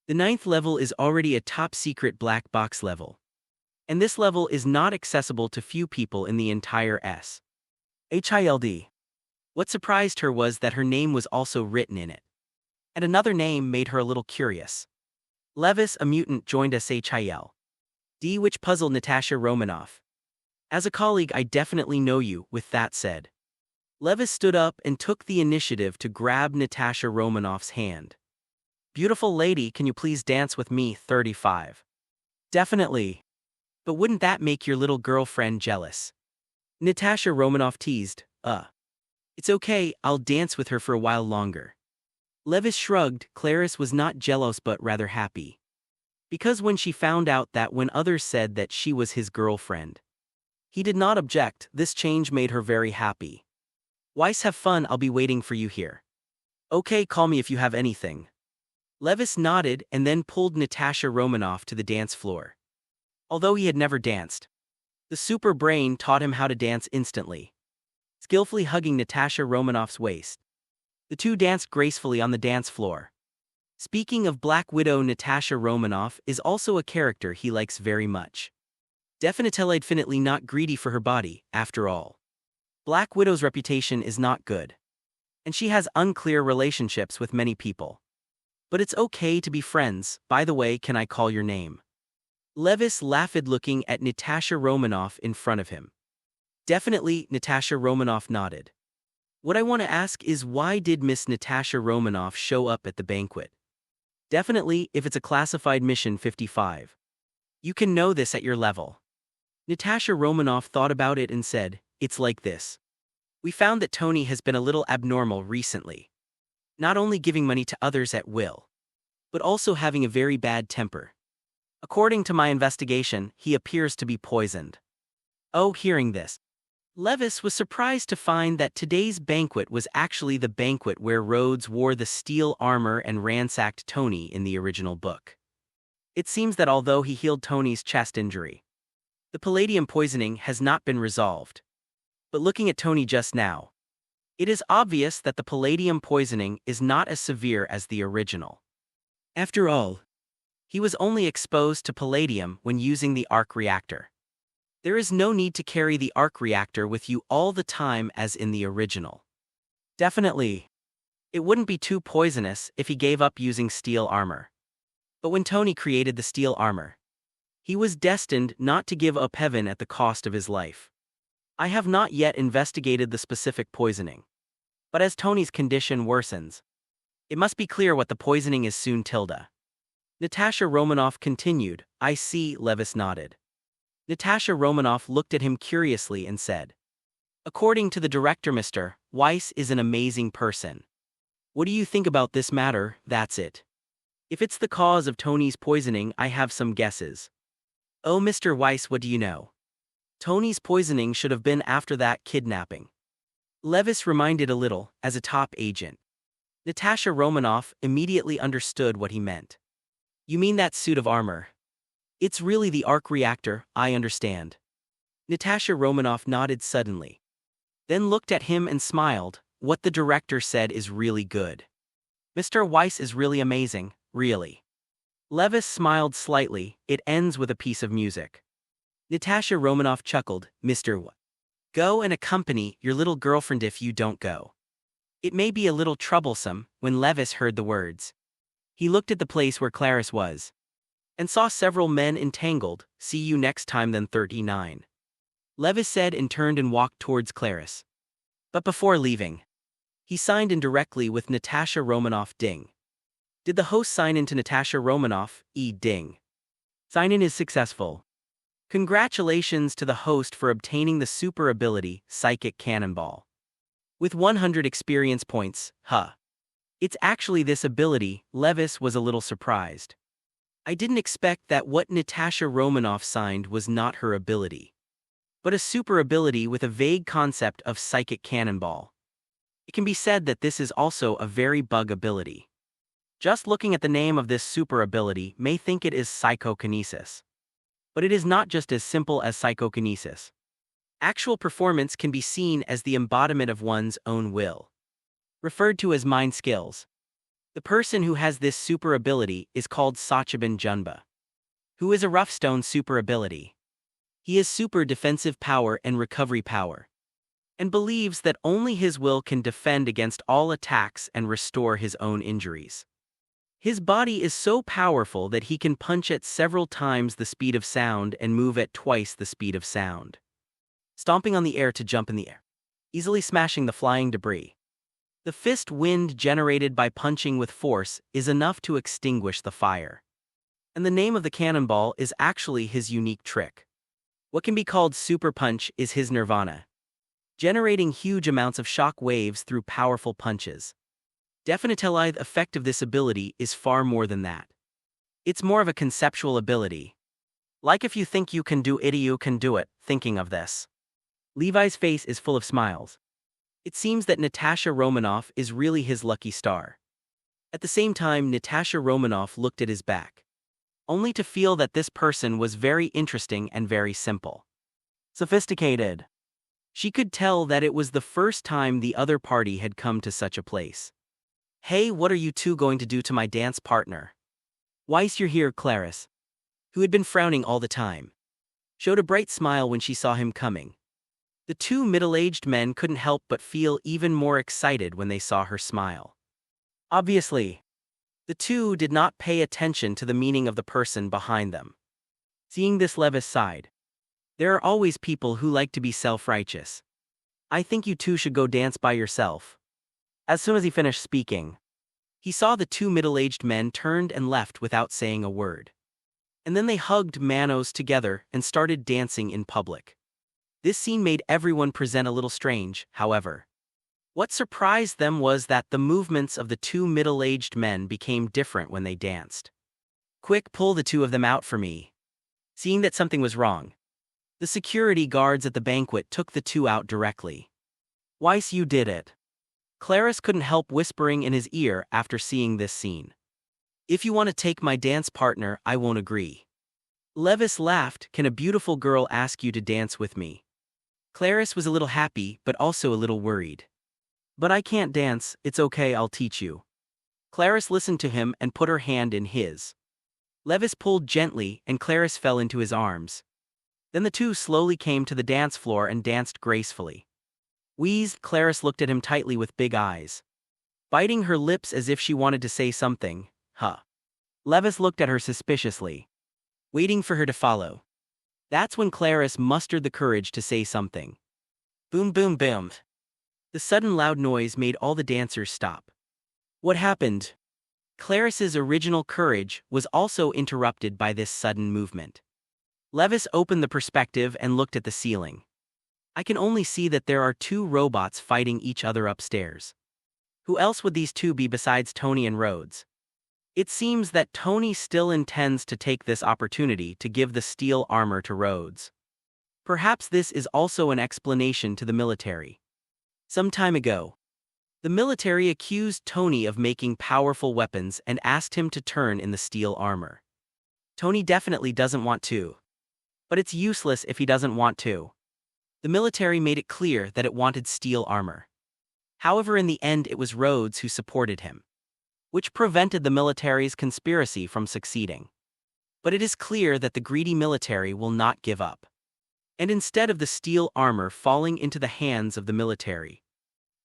The 9th level is already a top-secret black box level. And this level is not accessible to few people in the entire SHIELD. What surprised her was that her name was also written in it. And another name made her a little curious. Levis, a mutant, joined SHIEL D, which puzzled Natasha Romanoff. As a colleague, I definitely know you. With that said, Levis stood up and took the initiative to grab Natasha Romanoff's hand. Beautiful lady, can you please dance with me? 35. Definitely. But wouldn't that make your little girlfriend jealous? Natasha Romanoff teased. It's okay, I'll dance with her for a while longer. Levis shrugged. Clarice was not jealous but rather happy. Because when she found out that when others said that she was his girlfriend, he did not object, this change made her very happy. Weiss, have fun, I'll be waiting for you here. Okay, call me if you have anything. Levis nodded and then pulled Natasha Romanoff to the dance floor. Although he had never danced, the super brain taught him how to dance instantly, skillfully hugging Natasha Romanoff's waist. The two danced gracefully on the dance floor. Speaking of Black Widow, Natasha Romanoff is also a character he likes very much. Definitely not greedy for her body, after all. Black Widow's reputation is not good. And she has unclear relationships with many people. But it's okay to be friends. By the way, can I call your name? Levis laughed, looking at Natasha Romanoff in front of him. Definitely, Natasha Romanoff nodded. What I want to ask is, why did Miss Natasha Romanoff show up at the banquet? Definitely, if it's a classified mission. 55. You can know this at your level. Natasha Romanoff thought about it and said, it's like this. We found that Tony has been a little abnormal recently. Not only giving money to others at will, but also having a very bad temper. According to my investigation, he appears to be poisoned. Oh, hearing this, Levis was surprised to find that today's banquet was actually the banquet where Rhodes wore the steel armor and ransacked Tony in the original book. It seems that although he healed Tony's chest injury, the palladium poisoning has not been resolved. But looking at Tony just now, it is obvious that the palladium poisoning is not as severe as the original. After all, he was only exposed to palladium when using the arc reactor. There is no need to carry the arc reactor with you all the time as in the original. Definitely, it wouldn't be too poisonous if he gave up using steel armor. But when Tony created the steel armor, he was destined not to give up heaven at the cost of his life. I have not yet investigated the specific poisoning. But as Tony's condition worsens, it must be clear what the poisoning is soon. Natasha Romanoff continued. I see. Levis nodded. Natasha Romanoff looked at him curiously and said, according to the director, Mr. Weiss is an amazing person. What do you think about this matter? That's it. If it's the cause of Tony's poisoning, I have some guesses. Oh, Mr. Weiss, what do you know? Tony's poisoning should have been after that kidnapping. Levis reminded a little, as a top agent. Natasha Romanoff immediately understood what he meant. You mean that suit of armor? It's really the arc reactor, I understand. Natasha Romanoff nodded suddenly. Then looked at him and smiled. What the director said is really good. Mr. Weiss is really amazing, really. Levis smiled slightly. It ends with a piece of music. Natasha Romanoff chuckled. Mr. Go and accompany your little girlfriend if you don't go. It may be a little troublesome. When Levis heard the words, he looked at the place where Clarice was and saw several men entangled. See you next time then. 39. Levis said and turned and walked towards Clarice. But before leaving, he signed in directly with Natasha Romanoff. Ding. Did the host sign in to Natasha Romanoff? Ding. Sign-in is successful. Congratulations to the host for obtaining the super ability, Psychic Cannonball. With 100 experience points, It's actually this ability. Levis was a little surprised. I didn't expect that what Natasha Romanoff signed was not her ability, but a super ability with a vague concept of Psychic Cannonball. It can be said that this is also a very bug ability. Just looking at the name of this super ability may think it is psychokinesis. But it is not just as simple as psychokinesis. Actual performance can be seen as the embodiment of one's own will, referred to as mind skills. The person who has this super ability is called Sachibin Junba, who is a rough stone super ability. He has super defensive power and recovery power, and believes that only his will can defend against all attacks and restore his own injuries. His body is so powerful that he can punch at several times the speed of sound and move at twice the speed of sound, stomping on the air to jump in the air, easily smashing the flying debris. The fist wind generated by punching with force is enough to extinguish the fire. And the name of the cannonball is actually his unique trick. What can be called super punch is his nirvana, generating huge amounts of shock waves through powerful punches. Definitely, the effect of this ability is far more than that. It's more of a conceptual ability. Like if you think you can do it, you can do it, thinking of this. Levi's face is full of smiles. It seems that Natasha Romanoff is really his lucky star. At the same time, Natasha Romanoff looked at his back, only to feel that this person was very interesting and very simple. Sophisticated. She could tell that it was the first time the other party had come to such a place. "Hey, what are you two going to do to my dance partner?" "Weiss, you're here," Clarice, who had been frowning all the time, showed a bright smile when she saw him coming. The two middle-aged men couldn't help but feel even more excited when they saw her smile. Obviously, the two did not pay attention to the meaning of the person behind them. Seeing this, Levis sighed. There are always people who like to be self-righteous. "I think you two should go dance by yourself." As soon as he finished speaking, he saw the two middle-aged men turned and left without saying a word. And then they hugged manos together and started dancing in public. This scene made everyone present a little strange, however. What surprised them was that the movements of the two middle-aged men became different when they danced. "Quick, pull the two of them out for me." Seeing that something was wrong, the security guards at the banquet took the two out directly. "Weiss, you did it." Clarice couldn't help whispering in his ear after seeing this scene. "If you want to take my dance partner, I won't agree." Levis laughed. "Can a beautiful girl ask you to dance with me?" Clarice was a little happy but also a little worried. "But I can't dance, it's okay, I'll teach you." Clarice listened to him and put her hand in his. Levis pulled gently and Clarice fell into his arms. Then the two slowly came to the dance floor and danced gracefully. Wheezed, Clarice looked at him tightly with big eyes, biting her lips as if she wanted to say something. "Huh." Levis looked at her suspiciously, waiting for her to follow. That's when Clarice mustered the courage to say something. Boom, boom, boom. The sudden loud noise made all the dancers stop. What happened? Clarice's original courage was also interrupted by this sudden movement. Levis opened the perspective and looked at the ceiling. "I can only see that there are two robots fighting each other upstairs. Who else would these two be besides Tony and Rhodes?" It seems that Tony still intends to take this opportunity to give the steel armor to Rhodes. Perhaps this is also an explanation to the military. Some time ago, the military accused Tony of making powerful weapons and asked him to turn in the steel armor. Tony definitely doesn't want to. But it's useless if he doesn't want to. The military made it clear that it wanted steel armor. However, in the end it was Rhodes who supported him, which prevented the military's conspiracy from succeeding. But it is clear that the greedy military will not give up. And instead of the steel armor falling into the hands of the military,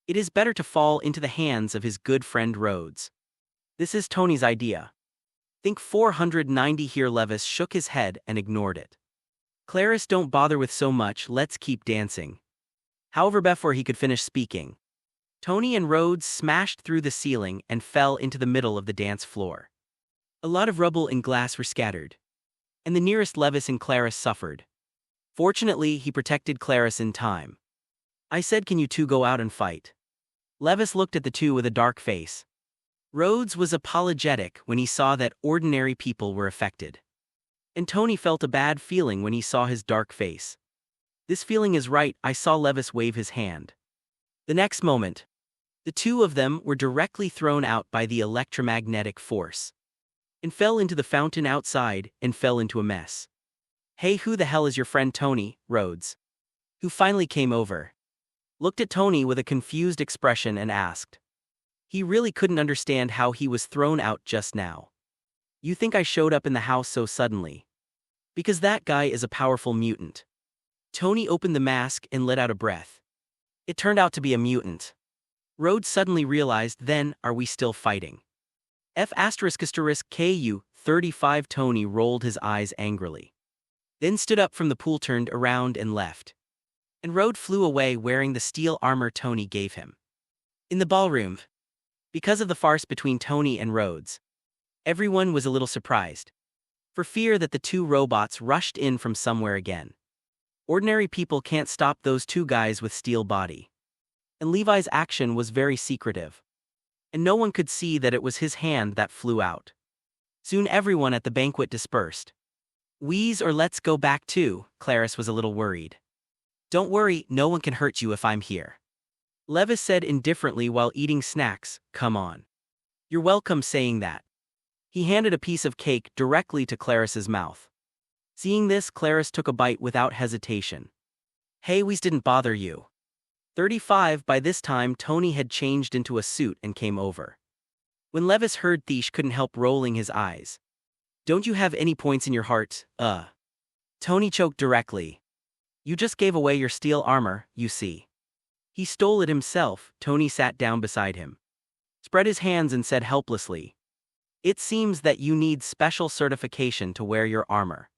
it is better to fall into the hands of his good friend Rhodes. This is Tony's idea. Think 490 here. Levis shook his head and ignored it. Clarice, don't bother with so much, let's keep dancing. However, before he could finish speaking, Tony and Rhodes smashed through the ceiling and fell into the middle of the dance floor. A lot of rubble and glass were scattered, and the nearest Levis and Clarice suffered. Fortunately, he protected Clarice in time. "I said, can you two go out and fight?" Levis looked at the two with a dark face. Rhodes was apologetic when he saw that ordinary people were affected. And Tony felt a bad feeling when he saw his dark face. "This feeling is right," I saw Levis wave his hand. The next moment, the two of them were directly thrown out by the electromagnetic force, and fell into the fountain outside and fell into a mess. "Hey, who the hell is your friend Tony, Rhodes?" Who finally came over. Looked at Tony with a confused expression and asked. He really couldn't understand how he was thrown out just now. "You think I showed up in the house so suddenly?" "Because that guy is a powerful mutant." Tony opened the mask and let out a breath. It turned out to be a mutant. Rhodes suddenly realized, then, are we still fighting? F***KU 35. Tony rolled his eyes angrily. Then stood up from the pool, turned around and left. And Rhodes flew away wearing the steel armor Tony gave him. In the ballroom, because of the farce between Tony and Rhodes, everyone was a little surprised, for fear that the two robots rushed in from somewhere again. Ordinary people can't stop those two guys with steel body. And Levi's action was very secretive. And no one could see that it was his hand that flew out. Soon everyone at the banquet dispersed. "Wheeze or let's go back too," Clarice was a little worried. "Don't worry, no one can hurt you if I'm here," Levis said indifferently while eating snacks. "Come on. You're welcome," saying that, he handed a piece of cake directly to Clarice's mouth. Seeing this, Clarice took a bite without hesitation. "Hey, Wheeze didn't bother you." 35. By this time Tony had changed into a suit and came over. When Levis heard Thish couldn't help rolling his eyes. "Don't you have any points in your heart, Tony choked directly. "You just gave away your steel armor, you see." "He stole it himself." Tony sat down beside him, spread his hands and said helplessly. "It seems that you need special certification to wear your armor."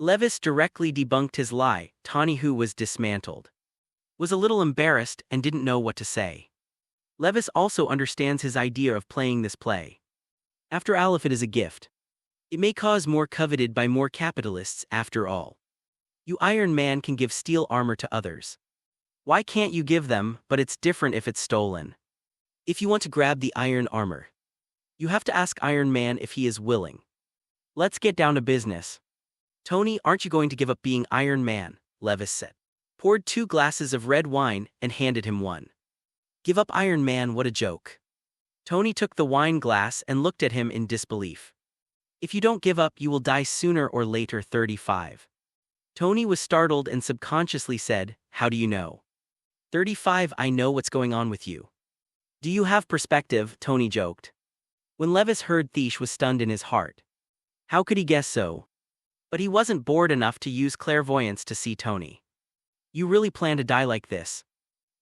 Levis directly debunked his lie. Tony, who was dismantled, was a little embarrassed and didn't know what to say. Levis also understands his idea of playing this play. After all, if it is a gift, it may cause more coveted by more capitalists after all. You Iron Man can give steel armor to others. Why can't you give them? But it's different if it's stolen. If you want to grab the iron armor, you have to ask Iron Man if he is willing. Let's get down to business. "Tony, aren't you going to give up being Iron Man?" Levis said. Poured 2 glasses of red wine and handed him one. "Give up Iron Man, what a joke." Tony took the wine glass and looked at him in disbelief. "If you don't give up, you will die sooner or later." 35. Tony was startled and subconsciously said, "How do you know?" 35. "I know what's going on with you." "Do you have perspective?" Tony joked. When Levis heard, Thish was stunned in his heart. How could he guess so? But he wasn't bored enough to use clairvoyance to see Tony. "You really plan to die like this?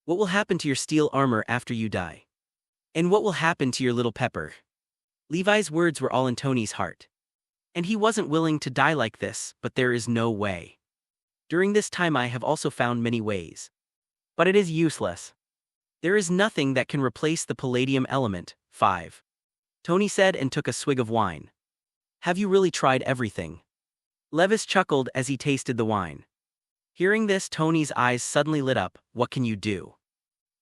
What will happen to your steel armor after you die? And what will happen to your little pepper?" Levi's words were all in Tony's heart. And he wasn't willing to die like this, but there is no way. During this time I have also found many ways. But it is useless. There is nothing that can replace the palladium element. 5. Tony said and took a swig of wine. "Have you really tried everything?" Levis chuckled as he tasted the wine. Hearing this, Tony's eyes suddenly lit up. "What can you do?"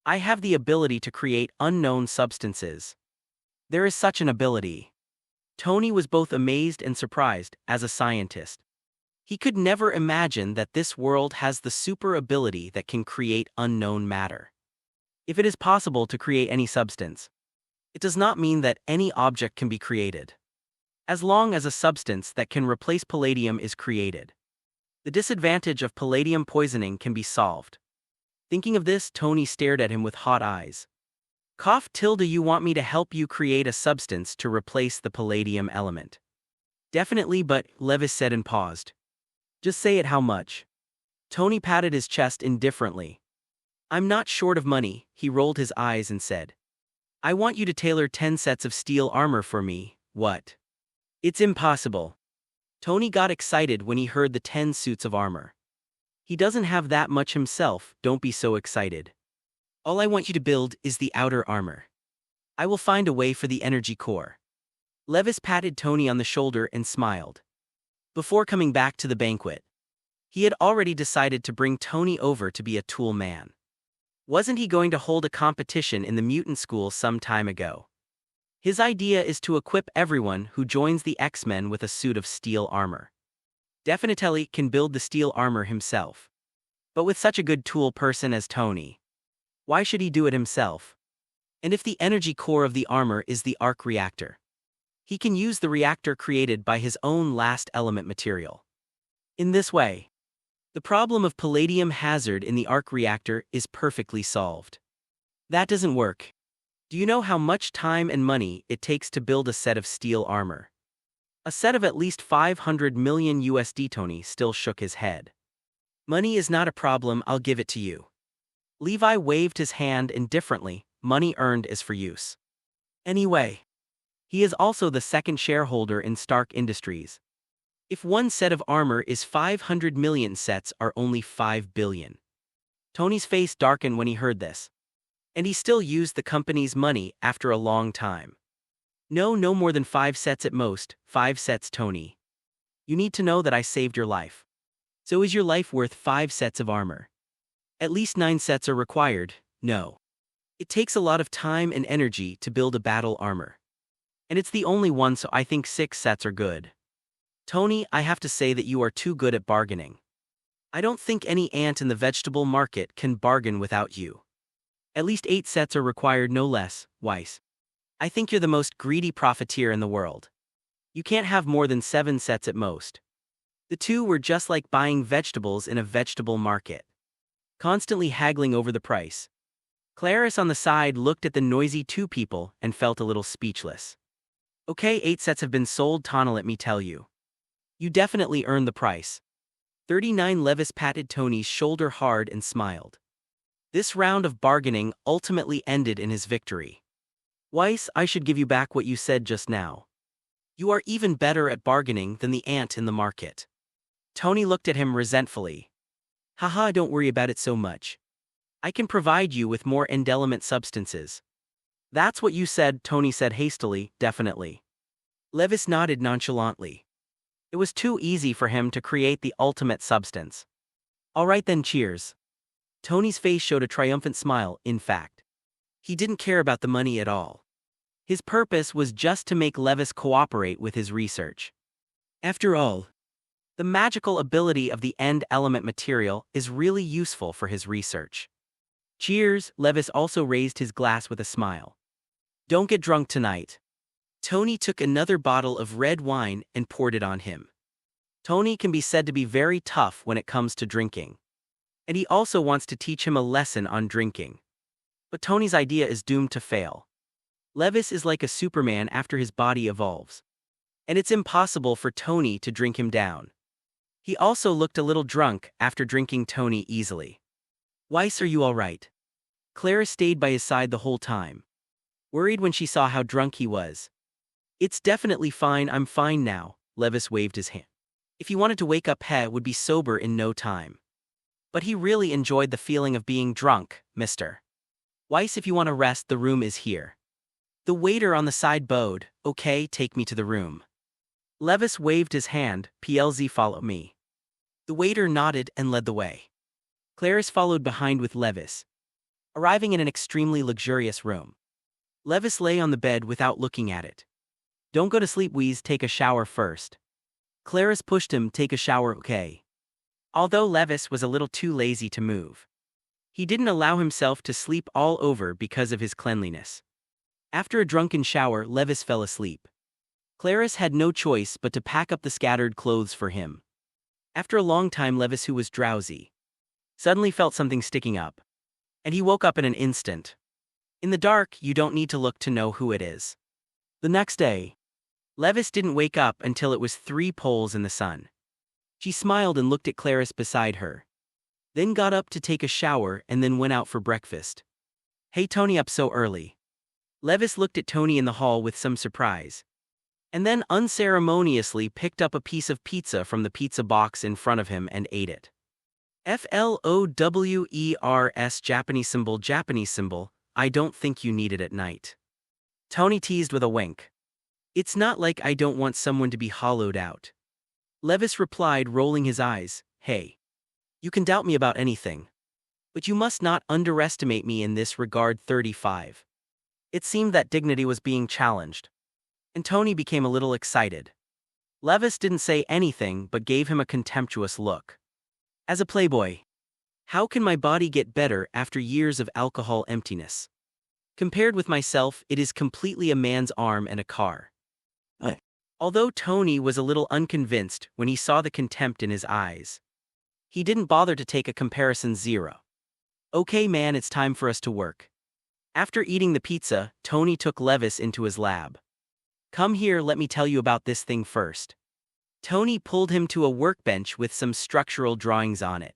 "I have the ability to create unknown substances." "There is such an ability?" Tony was both amazed and surprised. As a scientist, he could never imagine that this world has the super ability that can create unknown matter. If it is possible to create any substance, it does not mean that any object can be created. As long as a substance that can replace palladium is created, the disadvantage of palladium poisoning can be solved. Thinking of this, Tony stared at him with hot eyes. Cough tilde "You want me to help you create a substance to replace the palladium element?" "Definitely, but," Levis said and paused. "Just say it, how much?" Tony patted his chest indifferently. "I'm not short of money." He rolled his eyes and said, "I want you to tailor 10 sets of steel armor for me." "What? It's impossible." Tony got excited when he heard the 10 suits of armor. "He doesn't have that much himself." "Don't be so excited. All I want you to build is the outer armor. I will find a way for the energy core." Levis patted Tony on the shoulder and smiled. Before coming back to the banquet, he had already decided to bring Tony over to be a tool man. Wasn't he going to hold a competition in the mutant school some time ago? His idea is to equip everyone who joins the X-Men with a suit of steel armor. Definitely can build the steel armor himself. But with such a good tool person as Tony, why should he do it himself? And if the energy core of the armor is the arc reactor, he can use the reactor created by his own last element material. In this way, the problem of palladium hazard in the arc reactor is perfectly solved. That doesn't work. Do you know how much time and money it takes to build a set of steel armor? A set of at least 500 million USD. Tony still shook his head. Money is not a problem, I'll give it to you. Levi waved his hand indifferently, money earned is for use. Anyway, he is also the second shareholder in Stark Industries. If one set of armor is 500 million, sets are only 5 billion. Tony's face darkened when he heard this. And he still used the company's money after a long time. No more than 5 sets at most, 5 sets, Tony. You need to know that I saved your life. So is your life worth 5 sets of armor? At least 9 sets are required, no. It takes a lot of time and energy to build a battle armor. And it's the only one, so I think 6 sets are good. Tony, I have to say that you are too good at bargaining. I don't think any ant in the vegetable market can bargain without you. At least 8 sets are required, no less, Weiss. I think you're the most greedy profiteer in the world. You can't have more than 7 sets at most. The two were just like buying vegetables in a vegetable market, constantly haggling over the price. Clarice on the side looked at the noisy two people and felt a little speechless. Okay, 8 sets have been sold, Tana, let me tell you. You definitely earned the price. 39 Levis patted Tony's shoulder hard and smiled. This round of bargaining ultimately ended in his victory. Weiss, I should give you back what you said just now. You are even better at bargaining than the ant in the market. Tony looked at him resentfully. Haha, don't worry about it so much. I can provide you with more end-element substances. That's what you said, Tony said hastily, definitely. Levis nodded nonchalantly. It was too easy for him to create the ultimate substance. All right then, cheers. Tony's face showed a triumphant smile. In fact, he didn't care about the money at all. His purpose was just to make Levis cooperate with his research. After all, the magical ability of the end element material is really useful for his research. Cheers, Levis also raised his glass with a smile. Don't get drunk tonight. Tony took another bottle of red wine and poured it on him. Tony can be said to be very tough when it comes to drinking. And he also wants to teach him a lesson on drinking. But Tony's idea is doomed to fail. Levis is like a Superman after his body evolves. And it's impossible for Tony to drink him down. He also looked a little drunk after drinking Tony easily. Weiss, are you all right? Clarice stayed by his side the whole time, worried when she saw how drunk he was. It's definitely fine, I'm fine now, Levis waved his hand. If he wanted to wake up, he would be sober in no time. But he really enjoyed the feeling of being drunk, Mr. Weiss, if you want to rest, the room is here. The waiter on the side bowed. Okay, take me to the room. Levis waved his hand. PLZ, follow me. The waiter nodded and led the way. Clarice followed behind with Levis, arriving in an extremely luxurious room. Levis lay on the bed without looking at it. Don't go to sleep, Wheeze, take a shower first. Clarice pushed him. Take a shower, okay. Although Levis was a little too lazy to move, he didn't allow himself to sleep all over because of his cleanliness. After a drunken shower, Levis fell asleep. Clarice had no choice but to pack up the scattered clothes for him. After a long time, Levis, who was drowsy, suddenly felt something sticking up. And he woke up in an instant. In the dark, you don't need to look to know who it is. The next day, Levis didn't wake up until it was 3 poles in the sun. She smiled and looked at Clarice beside her, then got up to take a shower and then went out for breakfast. Hey Tony, up so early? Levis looked at Tony in the hall with some surprise, and then unceremoniously picked up a piece of pizza from the pizza box in front of him and ate it. FLOWERS, Japanese symbol, I don't think you need it at night. Tony teased with a wink. It's not like I don't want someone to be hollowed out. Levis replied, rolling his eyes. Hey. You can doubt me about anything, but you must not underestimate me in this regard. 35. It seemed that dignity was being challenged, and Tony became a little excited. Levis didn't say anything but gave him a contemptuous look. As a playboy, how can my body get better after years of alcohol emptiness? Compared with myself, it is completely a man's arm and a car. Although Tony was a little unconvinced when he saw the contempt in his eyes, he didn't bother to take a comparison zero. Okay man, it's time for us to work. After eating the pizza, Tony took Levis into his lab. Come here, let me tell you about this thing first. Tony pulled him to a workbench with some structural drawings on it.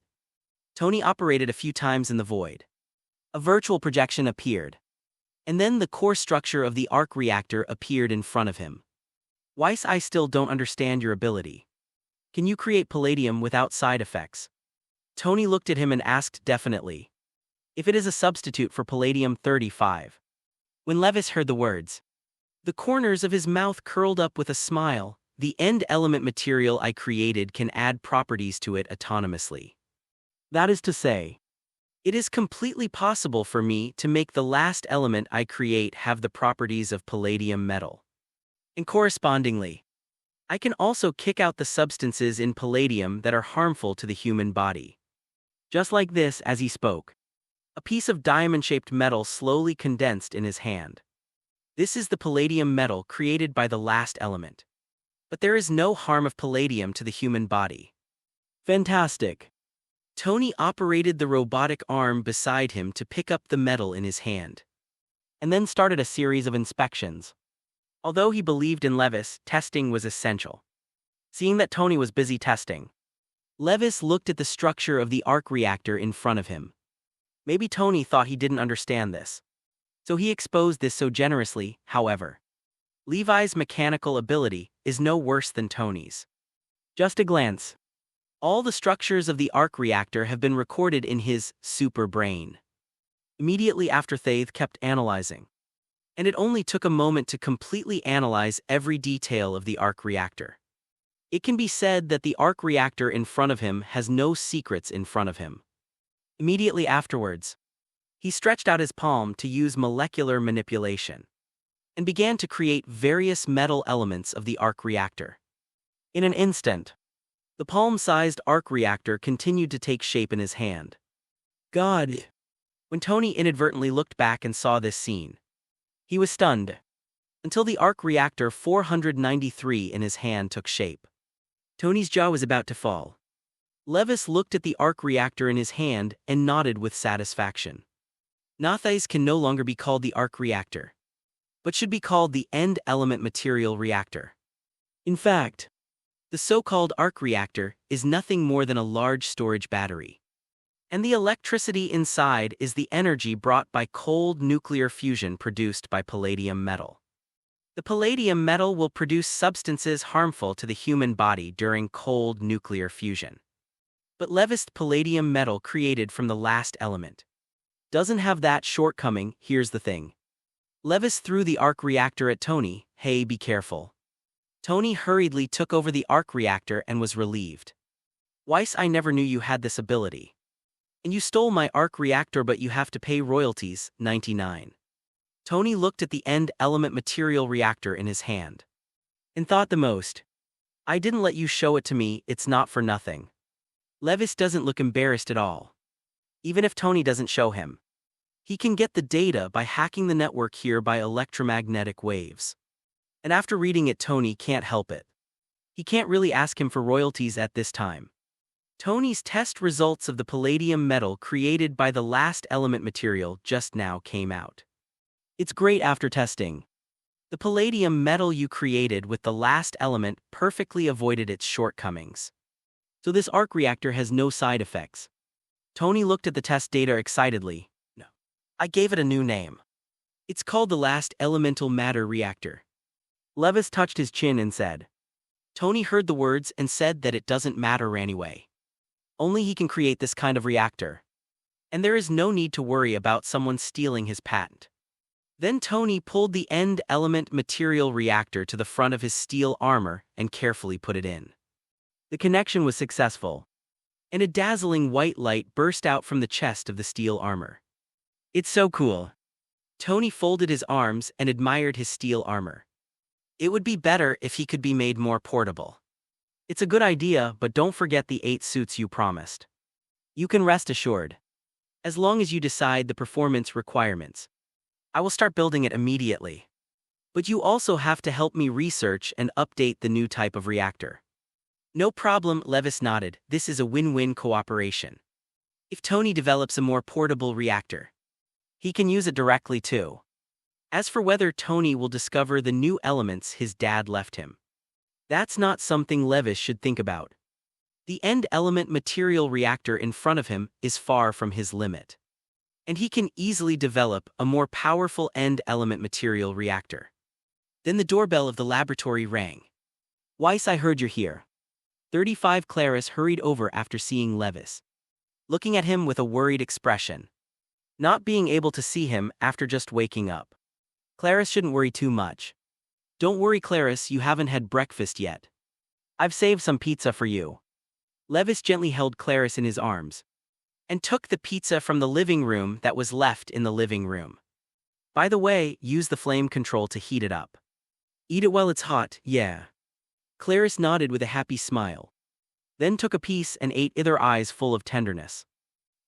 Tony operated a few times in the void. A virtual projection appeared. And then the core structure of the arc reactor appeared in front of him. Weiss, I still don't understand your ability. Can you create palladium without side effects? Tony looked at him and asked definitely. If it is a substitute for palladium-35. When Levis heard the words, the corners of his mouth curled up with a smile. The end element material I created can add properties to it autonomously. That is to say, it is completely possible for me to make the last element I create have the properties of palladium metal. And correspondingly, I can also kick out the substances in palladium that are harmful to the human body. Just like this, as he spoke, a piece of diamond-shaped metal slowly condensed in his hand. This is the palladium metal created by the last element. But there is no harm of palladium to the human body. Fantastic. Tony operated the robotic arm beside him to pick up the metal in his hand, and then started a series of inspections. Although he believed in Levis, testing was essential. Seeing that Tony was busy testing, Levis looked at the structure of the arc reactor in front of him. Maybe Tony thought he didn't understand this, so he exposed this so generously. However, Levi's mechanical ability is no worse than Tony's. Just a glance. All the structures of the arc reactor have been recorded in his super brain. Immediately after, Thaith kept analyzing. And it only took a moment to completely analyze every detail of the arc reactor. It can be said that the arc reactor in front of him has no secrets in front of him. Immediately afterwards, he stretched out his palm to use molecular manipulation and began to create various metal elements of the arc reactor. In an instant, the palm-sized arc reactor continued to take shape in his hand. God! When Tony inadvertently looked back and saw this scene, he was stunned, until the arc reactor 493 in his hand took shape. Tony's jaw was about to fall. Levis looked at the arc reactor in his hand and nodded with satisfaction. Nathais can no longer be called the arc reactor, but should be called the end element material reactor. In fact, the so-called arc reactor is nothing more than a large storage battery. And the electricity inside is the energy brought by cold nuclear fusion produced by palladium metal. The palladium metal will produce substances harmful to the human body during cold nuclear fusion. But Levis palladium metal created from the last element doesn't have that shortcoming. Here's the thing. Levis threw the arc reactor at Tony. Hey, be careful. Tony hurriedly took over the arc reactor and was relieved. Weiss, I never knew you had this ability. And you stole my arc reactor, but you have to pay royalties, 99. Tony looked at the end element material reactor in his hand and thought the most. I didn't let you show it to me, it's not for nothing. Levis doesn't look embarrassed at all. Even if Tony doesn't show him, he can get the data by hacking the network here by electromagnetic waves. And after reading it, Tony can't help it. He can't really ask him for royalties at this time. Tony's test results of the palladium metal created by the last element material just now came out. It's great after testing. The palladium metal you created with the last element perfectly avoided its shortcomings. So this arc reactor has no side effects. Tony looked at the test data excitedly. No. I gave it a new name. It's called the last elemental matter reactor. Levis touched his chin and said. Tony heard the words and said that it doesn't matter anyway. Only he can create this kind of reactor. And there is no need to worry about someone stealing his patent. Then Tony pulled the end element material reactor to the front of his steel armor and carefully put it in. The connection was successful, and a dazzling white light burst out from the chest of the steel armor. It's so cool. Tony folded his arms and admired his steel armor. It would be better if he could be made more portable. It's a good idea, but don't forget the 8 suits you promised. You can rest assured. As long as you decide the performance requirements, I will start building it immediately. But you also have to help me research and update the new type of reactor. No problem, Levis nodded. This is a win-win cooperation. If Tony develops a more portable reactor, he can use it directly too. As for whether Tony will discover the new elements his dad left him, that's not something Levis should think about. The end element material reactor in front of him is far from his limit, and he can easily develop a more powerful end element material reactor. Then the doorbell of the laboratory rang. Weiss, I heard you're here. 35 Clarice hurried over after seeing Levis, looking at him with a worried expression, not being able to see him after just waking up. Clarice shouldn't worry too much. Don't worry, Clarice, you haven't had breakfast yet. I've saved some pizza for you. Levis gently held Clarice in his arms and took the pizza from the living room that was left in the living room. By the way, use the flame control to heat it up. Eat it while it's hot, yeah. Clarice nodded with a happy smile, then took a piece and ate it, their eyes full of tenderness.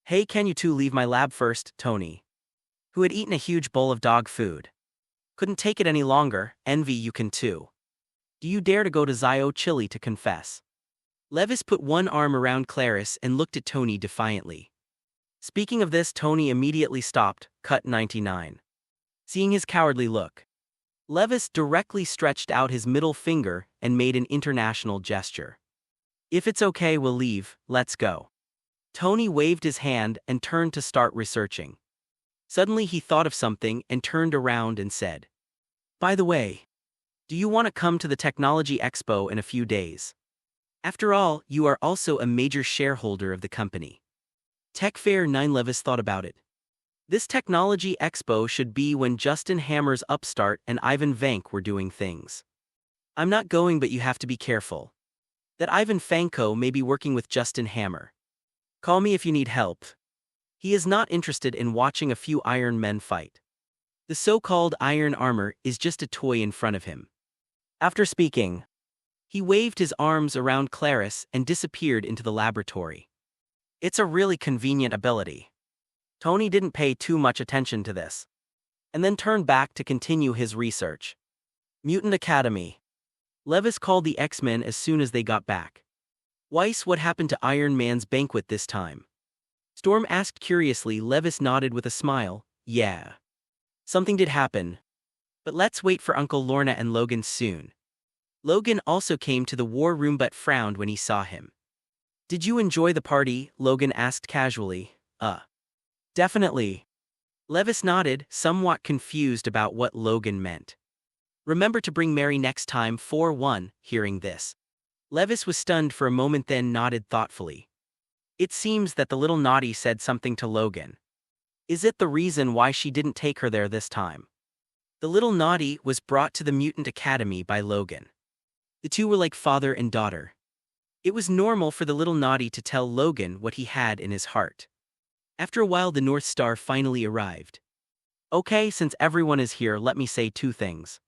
Hey, can you two leave my lab first, Tony, who had eaten a huge bowl of dog food, couldn't take it any longer. Envy, you can too. Do you dare to go to Zio Chili to confess? Levis put one arm around Clarice and looked at Tony defiantly. Speaking of this, Tony immediately stopped. Cut 99. Seeing his cowardly look, Levis directly stretched out his middle finger and made an international gesture. If it's okay, we'll leave, let's go. Tony waved his hand and turned to start researching. Suddenly he thought of something and turned around and said, by the way, do you want to come to the Technology Expo in a few days? After all, you are also a major shareholder of the company. Tech Fair 9. Levis thought about it. This Technology Expo should be when Justin Hammer's Upstart and Ivan Vank were doing things. I'm not going, but you have to be careful. That Ivan Fanko may be working with Justin Hammer. Call me if you need help. He is not interested in watching a few Iron Men fight. The so-called Iron Armor is just a toy in front of him. After speaking, he waved his arms around Clarice and disappeared into the laboratory. It's a really convenient ability. Tony didn't pay too much attention to this, and then turned back to continue his research. Mutant Academy. Levis called the X-Men as soon as they got back. Weiss, what happened to Iron Man's banquet this time? Storm asked curiously. Levis nodded with a smile. Yeah. Something did happen. But let's wait for Uncle Lorna and Logan soon. Logan also came to the war room but frowned when he saw him. Did you enjoy the party? Logan asked casually. Definitely. Levis nodded, somewhat confused about what Logan meant. Remember to bring Mary next time. 4-1. Hearing this, Levis was stunned for a moment, then nodded thoughtfully. It seems that the little naughty said something to Logan. Is it the reason why she didn't take her there this time? The little naughty was brought to the Mutant Academy by Logan. The two were like father and daughter. It was normal for the little naughty to tell Logan what he had in his heart. After a while, the North Star finally arrived. Okay, since everyone is here, let me say two things.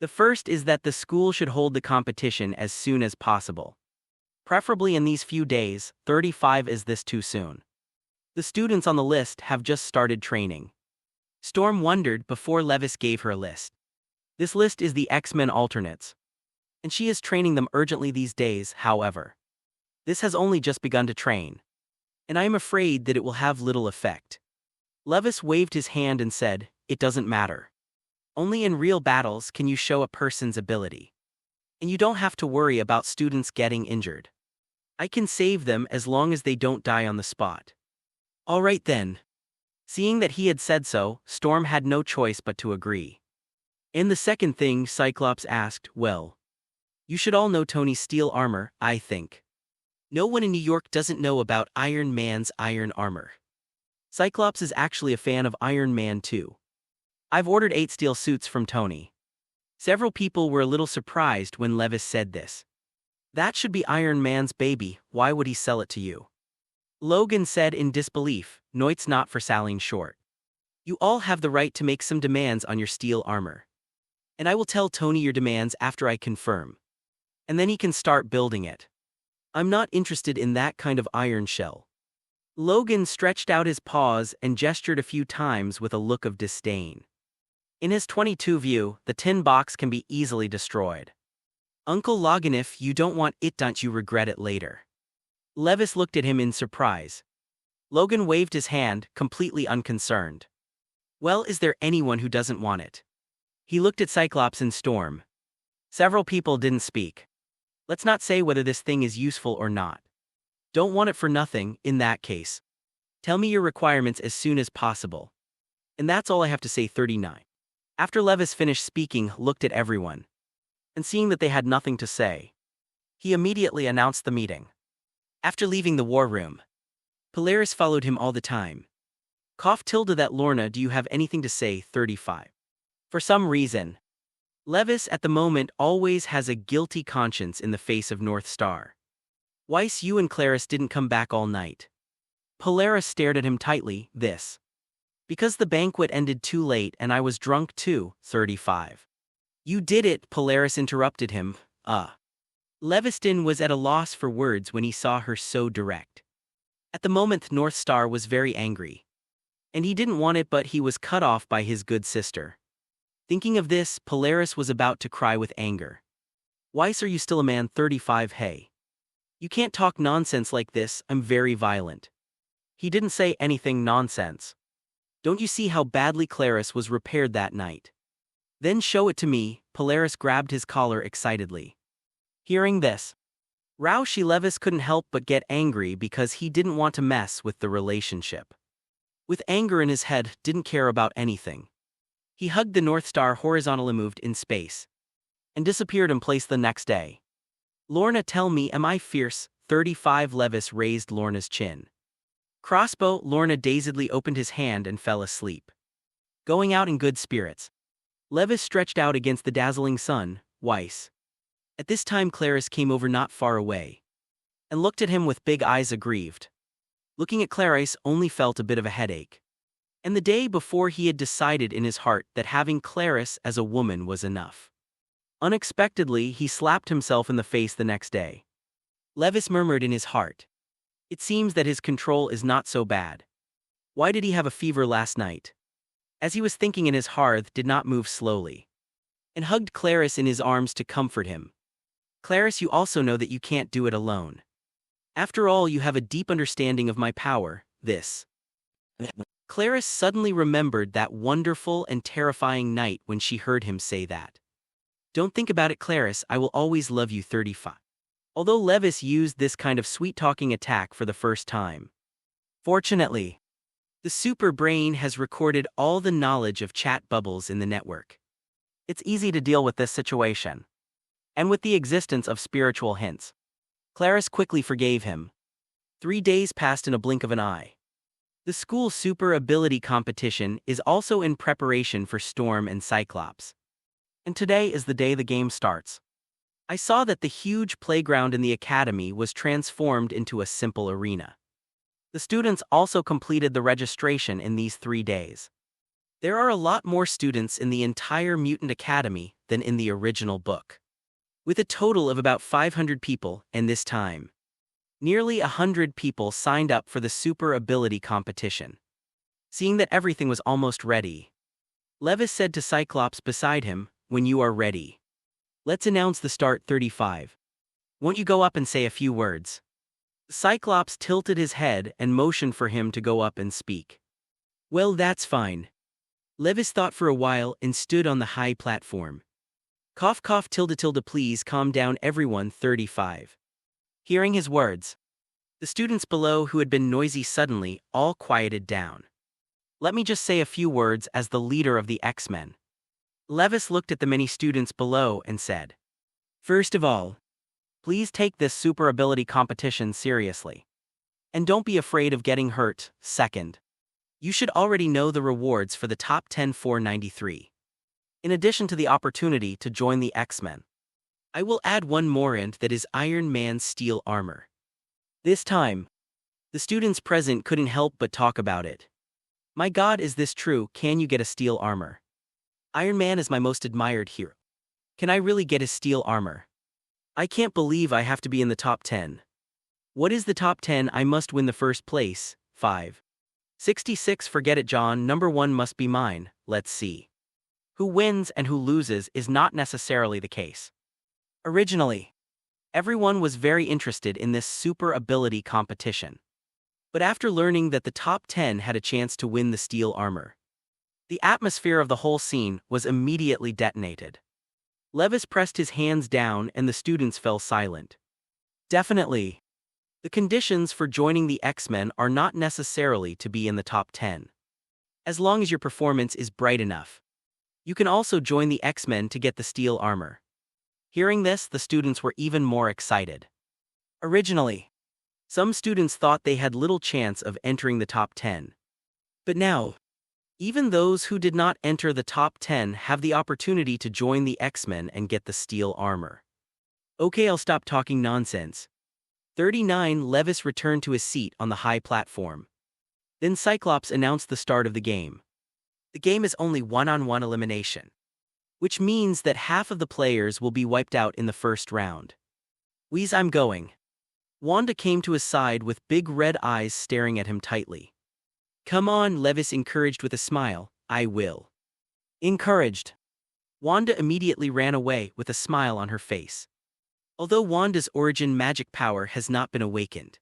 The first is that the school should hold the competition as soon as possible. Preferably in these few days. 35. Is this too soon? The students on the list have just started training. Storm wondered before Levis gave her a list. This list is the X-Men alternates, and she is training them urgently these days. However, this has only just begun to train, and I am afraid that it will have little effect. Levis waved his hand and said, it doesn't matter. Only in real battles can you show a person's ability. And you don't have to worry about students getting injured. I can save them as long as they don't die on the spot. All right then. Seeing that he had said so, Storm had no choice but to agree. And the second thing, Cyclops asked, well, you should all know Tony's steel armor, I think. No one in New York doesn't know about Iron Man's iron armor. Cyclops is actually a fan of Iron Man too. I've ordered 8 steel suits from Tony. Several people were a little surprised when Levis said this. That should be Iron Man's baby, why would he sell it to you? Logan said in disbelief, no, it's not for selling short. You all have the right to make some demands on your steel armor. And I will tell Tony your demands after I confirm. And then he can start building it. I'm not interested in that kind of iron shell. Logan stretched out his paws and gestured a few times with a look of disdain. In his 22 view, the tin box can be easily destroyed. Uncle Logan, if you don't want it, don't you regret it later? Levis looked at him in surprise. Logan waved his hand, completely unconcerned. Well, is there anyone who doesn't want it? He looked at Cyclops and Storm. Several people didn't speak. Let's not say whether this thing is useful or not. Don't want it for nothing, in that case. Tell me your requirements as soon as possible. And that's all I have to say. 39. After Levis finished speaking, looked at everyone. And seeing that they had nothing to say, he immediately announced the meeting. After leaving the war room, Polaris followed him all the time. That Lorna, do you have anything to say? 35. For some reason, Levis at the moment always has a guilty conscience in the face of North Star. Weiss, you and Clarice didn't come back all night. Polaris stared at him tightly. This. Because the banquet ended too late and I was drunk too. 35. You did it, Polaris interrupted him. Leviston was at a loss for words when he saw her so direct. At the moment North Star was very angry. And he didn't want it, but he was cut off by his good sister. Thinking of this, Polaris was about to cry with anger. Weiss, are you still a man? 35. Hey. You can't talk nonsense like this, I'm very violent. He didn't say anything nonsense. Don't you see how badly Clarice was repaired that night? Then show it to me. Polaris grabbed his collar excitedly. Hearing this, Levis couldn't help but get angry because he didn't want to mess with the relationship. With anger in his head, didn't care about anything. He hugged the North Star horizontally, moved in space, and disappeared in place the next day. Lorna, tell me, am I fierce? 35. Levis raised Lorna's chin. Crossbow. Lorna dazedly opened his hand and fell asleep. Going out in good spirits. Levis stretched out against the dazzling sun. Weiss. At this time Clarice came over not far away, and looked at him with big eyes aggrieved. Looking at Clarice only felt a bit of a headache. And the day before he had decided in his heart that having Clarice as a woman was enough. Unexpectedly, he slapped himself in the face the next day. Levis murmured in his heart. It seems that his control is not so bad. Why did he have a fever last night? As he was thinking in his hearth did not move slowly. And hugged Clarice in his arms to comfort him. Clarice, you also know that you can't do it alone. After all, you have a deep understanding of my power, this. Clarice suddenly remembered that wonderful and terrifying night when she heard him say that. Don't think about it, Clarice, I will always love you. 35. Although Levis used this kind of sweet-talking attack for the first time. Fortunately, the super brain has recorded all the knowledge of chat bubbles in the network. It's easy to deal with this situation. And with the existence of spiritual hints, Clarice quickly forgave him. 3 days passed in a blink of an eye. The school super ability competition is also in preparation for Storm and Cyclops. And today is the day the game starts. I saw that the huge playground in the academy was transformed into a simple arena. The students also completed the registration in these 3 days. There are a lot more students in the entire Mutant Academy than in the original book. With a total of about 500 people, and this time, nearly 100 people signed up for the super ability competition. Seeing that everything was almost ready, Levis said to Cyclops beside him, when you are ready, let's announce the start. 35. Won't you go up and say a few words? Cyclops tilted his head and motioned for him to go up and speak. Well, that's fine. Levis thought for a while and stood on the high platform. Cough cough tilde tilde, please calm down everyone. 35. Hearing his words, the students below who had been noisy suddenly all quieted down. Let me just say a few words as the leader of the X-Men. Levis looked at the many students below and said, first of all, please take this super ability competition seriously. And don't be afraid of getting hurt. Second, you should already know the rewards for the top 10 493. In addition to the opportunity to join the X-Men, I will add one more, and that is Iron Man's steel armor. This time, the students present couldn't help but talk about it. My God, is this true? Can you get a steel armor? Iron Man is my most admired hero. Can I really get his steel armor? I can't believe I have to be in the top 10. What is the top 10? I must win the first place. 5. 66. Forget it, John. Number 1 must be mine. Let's see. Who wins and who loses is not necessarily the case. Originally, everyone was very interested in this super ability competition. But after learning that the top 10 had a chance to win the steel armor, the atmosphere of the whole scene was immediately detonated. Levis pressed his hands down and the students fell silent. Definitely, the conditions for joining the X-Men are not necessarily to be in the top 10. As long as your performance is bright enough, you can also join the X-Men to get the steel armor. Hearing this, the students were even more excited. Originally, some students thought they had little chance of entering the top 10. But now, even those who did not enter the top 10 have the opportunity to join the X-Men and get the steel armor. Okay, I'll stop talking nonsense. 39 Levis returned to his seat on the high platform. Then Cyclops announced the start of the game. The game is only one-on-one elimination, which means that half of the players will be wiped out in the first round. Wheeze, I'm going. Wanda came to his side with big red eyes staring at him tightly. Come on, Levis encouraged with a smile. I will. Encouraged. Wanda immediately ran away with a smile on her face. Although Wanda's origin magic power has not been awakened,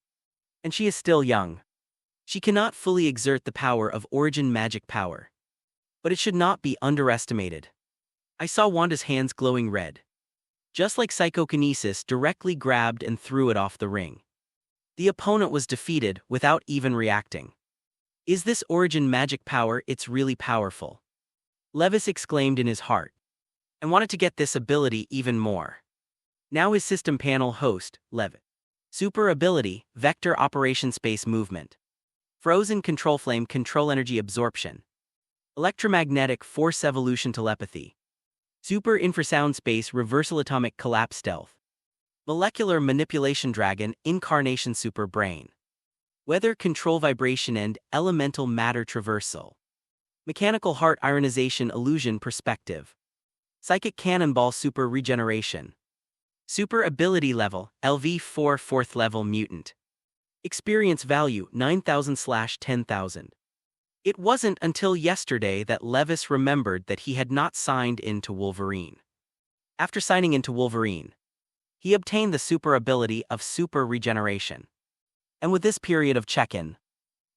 and she is still young, she cannot fully exert the power of origin magic power. But it should not be underestimated. I saw Wanda's hands glowing red. Just like psychokinesis, directly grabbed and threw it off the ring. The opponent was defeated without even reacting. Is this origin magic power? It's really powerful. Levis exclaimed in his heart, and wanted to get this ability even more. Now his system panel host, Levis. Super ability, Vector Operation Space Movement. Frozen Control Flame Control Energy Absorption. Electromagnetic Force Evolution Telepathy. Super Infrasound Space Reversal Atomic Collapse Stealth. Molecular Manipulation Dragon Incarnation Super Brain. Weather Control Vibration and Elemental Matter Traversal. Mechanical Heart Ionization Illusion Perspective. Psychic Cannonball Super Regeneration. Super Ability Level, LV4 4th Level Mutant. Experience Value, 9,000/10,000. It wasn't until yesterday that Levis remembered that he had not signed into Wolverine. After signing into Wolverine, he obtained the super ability of Super Regeneration. And with this period of check-in,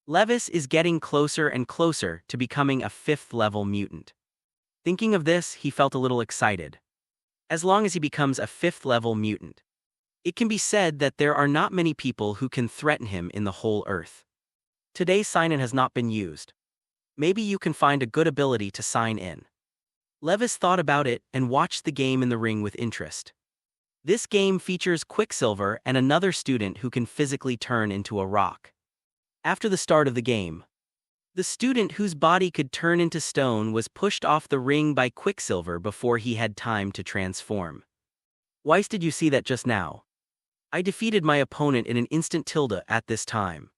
Levis is getting closer and closer to becoming a 5th level mutant. Thinking of this, he felt a little excited. As long as he becomes a 5th level mutant, it can be said that there are not many people who can threaten him in the whole Earth. Today's sign-in has not been used. Maybe you can find a good ability to sign in. Levis thought about it and watched the game in the ring with interest. This game features Quicksilver and another student who can physically turn into a rock. After the start of the game, the student whose body could turn into stone was pushed off the ring by Quicksilver before he had time to transform. Weiss, did you see that just now? I defeated my opponent in an instant tilde at this time.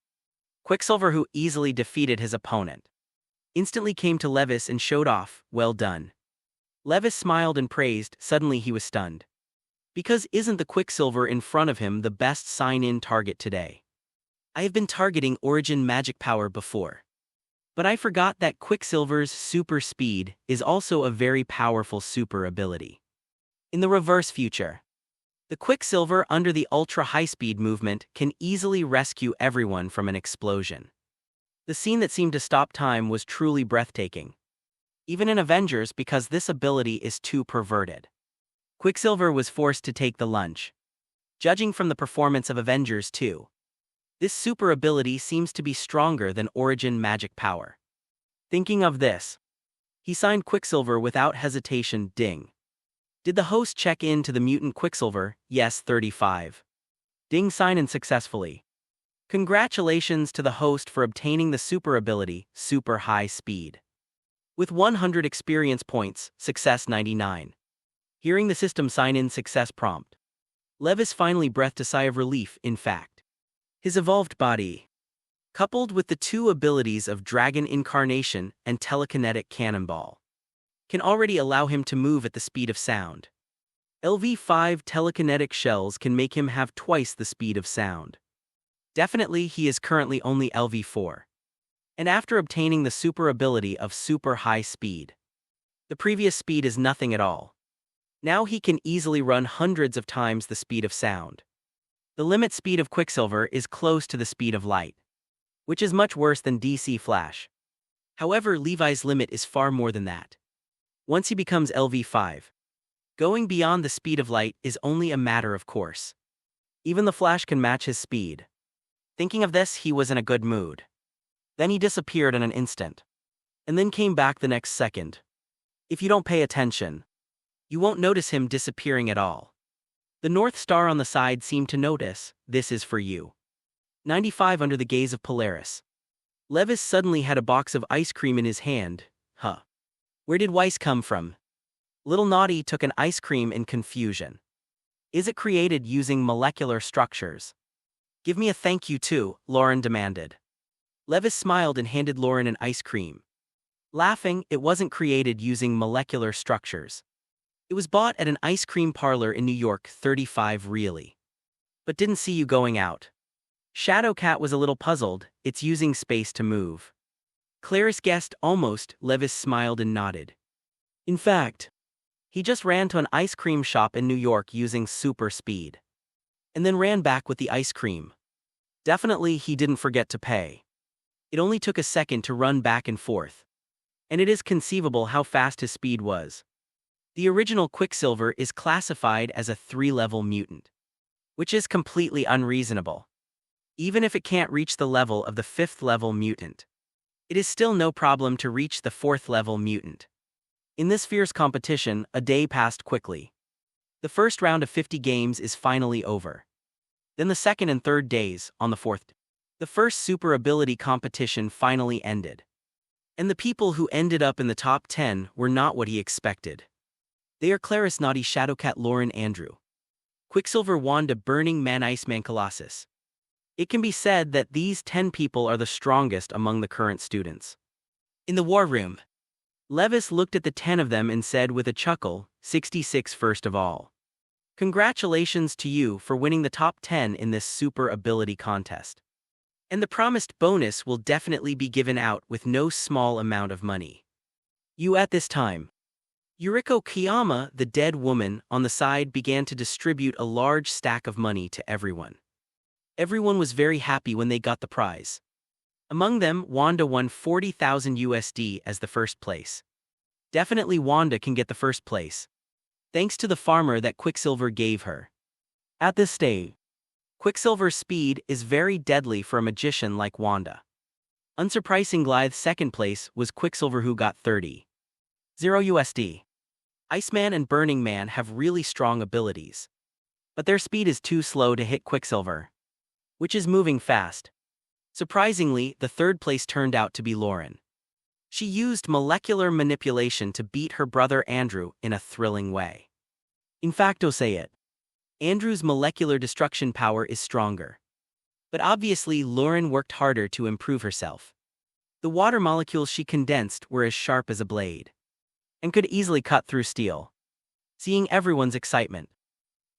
Quicksilver, who easily defeated his opponent, instantly came to Levis and showed off, well done. Levis smiled and praised. Suddenly he was stunned. Because isn't the Quicksilver in front of him the best sign-in target today? I have been targeting origin magic power before. But I forgot that Quicksilver's super speed is also a very powerful super ability. In the reverse future, the Quicksilver under the ultra high-speed movement can easily rescue everyone from an explosion. The scene that seemed to stop time was truly breathtaking. Even in Avengers, because this ability is too perverted. Quicksilver was forced to take the lunch. Judging from the performance of Avengers 2, this super ability seems to be stronger than origin magic power. Thinking of this, he signed Quicksilver without hesitation. Ding. Did the host check in to the mutant Quicksilver? Yes, 35. Ding, sign in successfully. Congratulations to the host for obtaining the super ability, Super High Speed. With 100 experience points, success 99. Hearing the system sign-in success prompt, Levis finally breathed a sigh of relief. In fact, his evolved body, coupled with the two abilities of Dragon Incarnation and Telekinetic Cannonball, can already allow him to move at the speed of sound. LV5 telekinetic shells can make him have twice the speed of sound. Definitely he is currently only LV4. And after obtaining the super ability of Super High Speed, the The previous speed is nothing at all. Now he can easily run hundreds of times the speed of sound. The limit speed of Quicksilver is close to the speed of light, which is much worse than DC Flash. However, Levi's limit is far more than that. Once he becomes LV5, going beyond the speed of light is only a matter of course. Even the Flash can match his speed. Thinking of this, he was in a good mood. Then he disappeared in an instant, and then came back the next second. If you don't pay attention, you won't notice him disappearing at all. The North Star on the side seemed to notice, "This is for you." 95 under the gaze of Polaris. Levis suddenly had a box of ice cream in his hand. Huh. Where did Weiss come from? Little Naughty took an ice cream in confusion. Is it created using molecular structures? Give me a thank you too, Lauren demanded. Levis smiled and handed Lauren an ice cream. Laughing, it wasn't created using molecular structures. It was bought at an ice cream parlor in New York, 35 really. But didn't see you going out. Shadowcat was a little puzzled, it's using space to move. Clarice guessed almost, Levis smiled and nodded. In fact, he just ran to an ice cream shop in New York using super speed. And then ran back with the ice cream. Definitely he didn't forget to pay. It only took a second to run back and forth. And it is conceivable how fast his speed was. The original Quicksilver is classified as a 3-level mutant, which is completely unreasonable. Even if it can't reach the level of the 5th-level mutant, it is still no problem to reach the 4th-level mutant. In this fierce competition, a day passed quickly. The first round of 50 games is finally over. Then the second and third days, on the fourth, the first super ability competition finally ended. And the people who ended up in the top 10 were not what he expected. They are Clarice, Naughty, Shadowcat, Lauren, Andrew, Quicksilver, Wanda, Burning Man, Iceman, Colossus. It can be said that these 10 people are the strongest among the current students. In the war room, Levis looked at the 10 of them and said with a chuckle, 66 first of all. Congratulations to you for winning the top 10 in this super ability contest. And the promised bonus will definitely be given out with no small amount of money. You at this time. Yuriko Kiyama, the dead woman, on the side began to distribute a large stack of money to everyone. Everyone was very happy when they got the prize. Among them, Wanda won 40,000 USD as the first place. Definitely Wanda can get the first place, thanks to the farmer that Quicksilver gave her. At this stage, Quicksilver's speed is very deadly for a magician like Wanda. Unsurprising, Glythe's second place was Quicksilver, who got 30,000 USD. Iceman and Burning Man have really strong abilities, but their speed is too slow to hit Quicksilver, which is moving fast. Surprisingly, the third place turned out to be Lauren. She used molecular manipulation to beat her brother Andrew in a thrilling way. In fact, say it. Andrew's molecular destruction power is stronger. But obviously Lauren worked harder to improve herself. The water molecules she condensed were as sharp as a blade, and could easily cut through steel. Seeing everyone's excitement,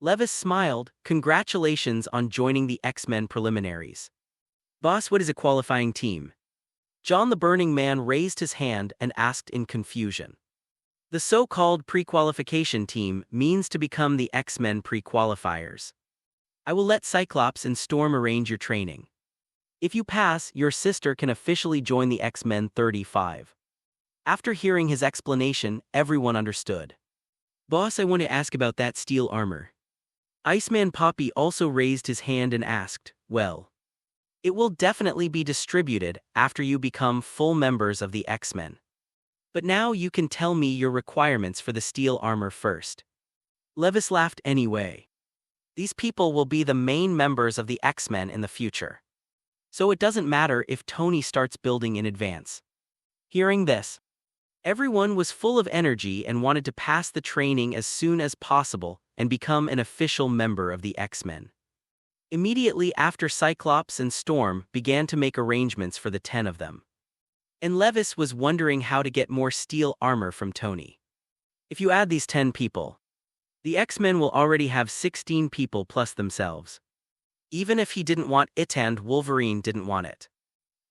Levis smiled, congratulations on joining the X-Men preliminaries. Boss, what is a qualifying team? John the Burning Man raised his hand and asked in confusion. The so-called pre-qualification team means to become the X-Men pre-qualifiers. I will let Cyclops and Storm arrange your training. If you pass, your sister can officially join the X-Men 35. After hearing his explanation, everyone understood. Boss, I want to ask about that steel armor. Iceman Poppy also raised his hand and asked, well, it will definitely be distributed after you become full members of the X-Men. But now you can tell me your requirements for the steel armor first. Levis laughed anyway. These people will be the main members of the X-Men in the future. So it doesn't matter if Tony starts building in advance. Hearing this, everyone was full of energy and wanted to pass the training as soon as possible and become an official member of the X-Men. Immediately after, Cyclops and Storm began to make arrangements for the 10 of them. And Levis was wondering how to get more steel armor from Tony. If you add these 10 people, the X-Men will already have 16 people plus themselves. Even if he didn't want it and Wolverine didn't want it,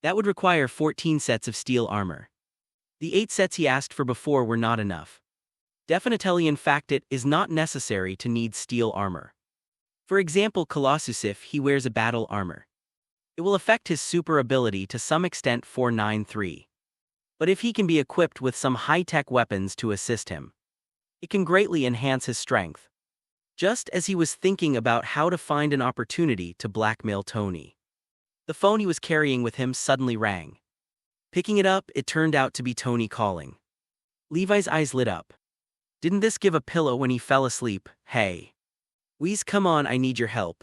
that would require 14 sets of steel armor. The 8 sets he asked for before were not enough. Definitely, in fact, it is not necessary to need steel armor. For example, Colossus, if he wears a battle armor, it will affect his super ability to some extent 493. But if he can be equipped with some high-tech weapons to assist him, it can greatly enhance his strength. Just as he was thinking about how to find an opportunity to blackmail Tony, the phone he was carrying with him suddenly rang. Picking it up, it turned out to be Tony calling. Levi's eyes lit up. Didn't this give a pillow when he fell asleep? Hey. Wheeze, come on, I need your help.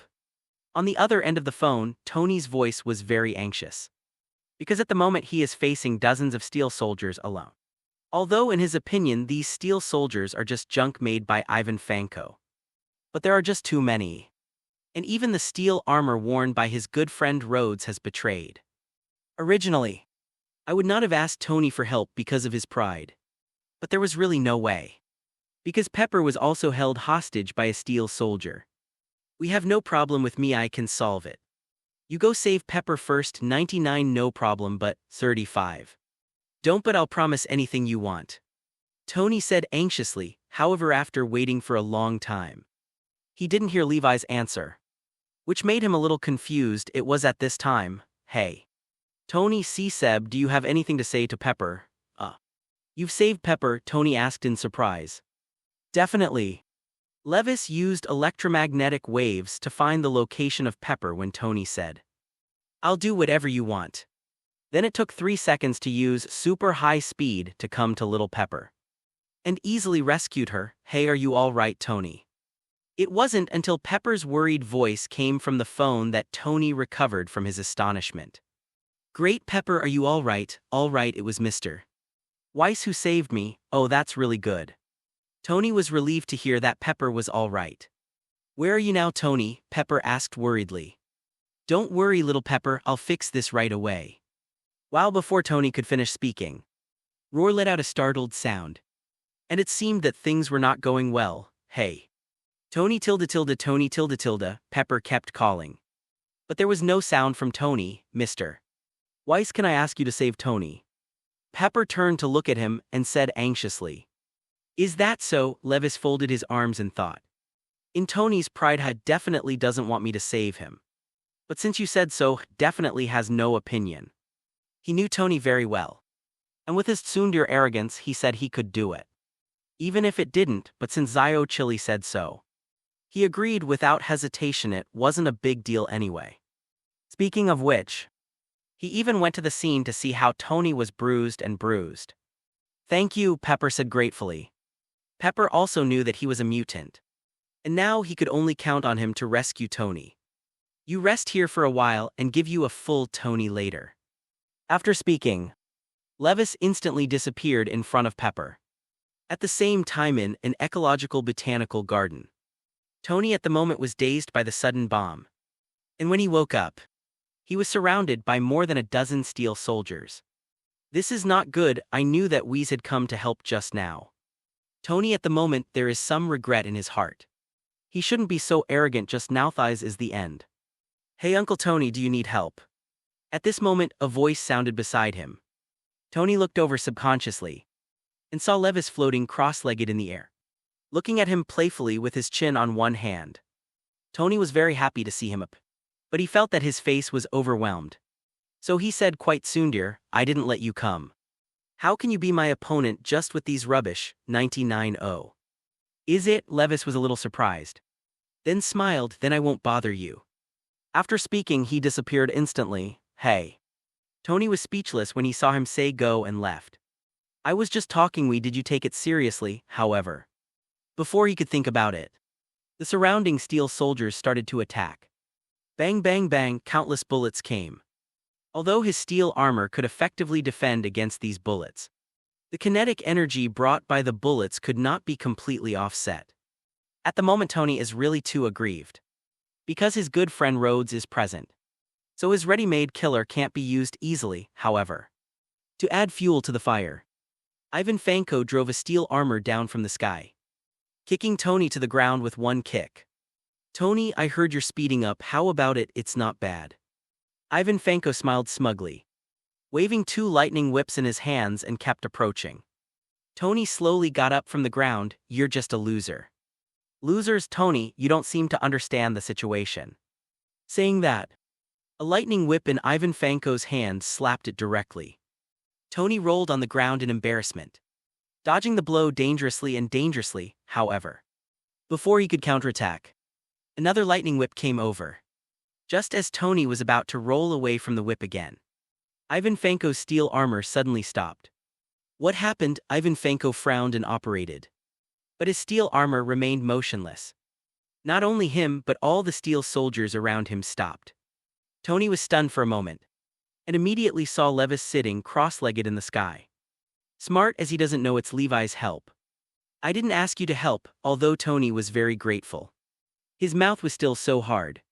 On the other end of the phone, Tony's voice was very anxious. Because at the moment he is facing dozens of steel soldiers alone. Although in his opinion these steel soldiers are just junk made by Ivan Fanko. But there are just too many. And even the steel armor worn by his good friend Rhodes has betrayed. Originally, I would not have asked Tony for help because of his pride. But there was really no way. Because Pepper was also held hostage by a steel soldier. We have no problem with me, I can solve it. You go save Pepper first, 99 no problem, but 35. Don't, but I'll promise anything you want. Tony said anxiously, however after waiting for a long time. He didn't hear Levi's answer, which made him a little confused. It was at this time, hey. Tony, see Seb, do you have anything to say to Pepper? You've saved Pepper, Tony asked in surprise. Definitely. Levis used electromagnetic waves to find the location of Pepper when Tony said, I'll do whatever you want. Then it took 3 seconds to use super high speed to come to little Pepper. And easily rescued her. Hey, are you all right, Tony? It wasn't until Pepper's worried voice came from the phone that Tony recovered from his astonishment. Great, Pepper, are you all right? All right, it was Mr. Weiss who saved me. Oh, that's really good. Tony was relieved to hear that Pepper was all right. Where are you now, Tony? Pepper asked worriedly. Don't worry, little Pepper, I'll fix this right away. Wow, before Tony could finish speaking, Roar let out a startled sound. And it seemed that things were not going well. Hey. Tony tilde, Tony tilde, Pepper kept calling. But there was no sound from Tony. Mr. Weiss, can I ask you to save Tony? Pepper turned to look at him and said anxiously. Is that so? Levis folded his arms in thought. In Tony's pride, he definitely doesn't want me to save him. But since you said so, definitely has no opinion. He knew Tony very well. And with his tsundere arrogance, he said he could do it. Even if it didn't, but since Zio Chili said so. He agreed without hesitation. It wasn't a big deal anyway. Speaking of which, he even went to the scene to see how Tony was bruised. Thank you, Pepper said gratefully. Pepper also knew that he was a mutant. And now he could only count on him to rescue Tony. You rest here for a while and give you a full Tony later. After speaking, Levis instantly disappeared in front of Pepper. At the same time in an ecological botanical garden. Tony at the moment was dazed by the sudden bomb. And when he woke up, he was surrounded by more than a dozen steel soldiers. This is not good, I knew that Wheeze had come to help just now. Tony at the moment there is some regret in his heart. He shouldn't be so arrogant just now. Thighs is the end. Hey Uncle Tony, do you need help? At this moment a voice sounded beside him. Tony looked over subconsciously and saw Levis floating cross-legged in the air, looking at him playfully with his chin on one hand. Tony was very happy to see him up, but he felt that his face was overwhelmed. So he said quite tsundere, I didn't let you come. How can you be my opponent just with these rubbish, 99-0? Is it? Levis was a little surprised. Then smiled, then I won't bother you. After speaking he disappeared instantly. Hey. Tony was speechless when he saw him say go and left. I was just talking, did you take it seriously, however? Before he could think about it, the surrounding steel soldiers started to attack. Bang bang bang, countless bullets came. Although his steel armor could effectively defend against these bullets, the kinetic energy brought by the bullets could not be completely offset. At the moment Tony is really too aggrieved. Because his good friend Rhodes is present. So his ready-made killer can't be used easily, however. To add fuel to the fire, Ivan Fanko drove a steel armor down from the sky, kicking Tony to the ground with one kick. Tony, I heard you're speeding up, how about it? It's not bad. Ivan Fanko smiled smugly. waving two lightning whips in his hands and kept approaching. Tony slowly got up from the ground. You're just a loser. Losers, Tony, you don't seem to understand the situation. Saying that, a lightning whip in Ivan Fanko's hand slapped it directly. Tony rolled on the ground in embarrassment, dodging the blow dangerously, however. Before he could counterattack, another lightning whip came over. Just as Tony was about to roll away from the whip again, Ivan Fanko's steel armor suddenly stopped. What happened? Ivan Fanko frowned and operated. But his steel armor remained motionless. Not only him but all the steel soldiers around him stopped. Tony was stunned for a moment, and immediately saw Levis sitting cross-legged in the sky. Smart as he doesn't know it's Levi's help. I didn't ask you to help, although Tony was very grateful. His mouth was still so hard.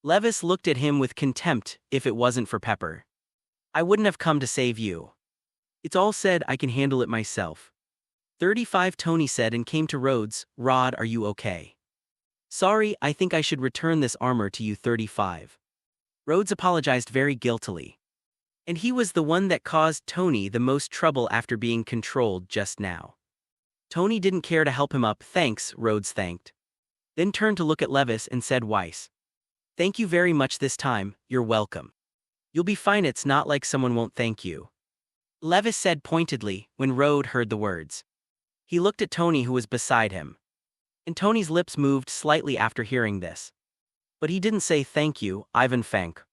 Levis looked at him with contempt. If it wasn't for Pepper, I wouldn't have come to save you. It's all said, I can handle it myself. 35, Tony said and came to Rhodes. Rod, are you okay? Sorry, I think I should return this armor to you. 35. Rhodes apologized very guiltily. And he was the one that caused Tony the most trouble after being controlled just now. Tony didn't care to help him up. Thanks, Rhodes thanked. Then turned to look at Levis and said, Weiss. Thank you very much this time. You're welcome. You'll be fine. It's not like someone won't thank you, Levis said pointedly when Rhodes heard the words. He looked at Tony, who was beside him, and Tony's lips moved slightly after hearing this. But he didn't say thank you, Ivan Fank.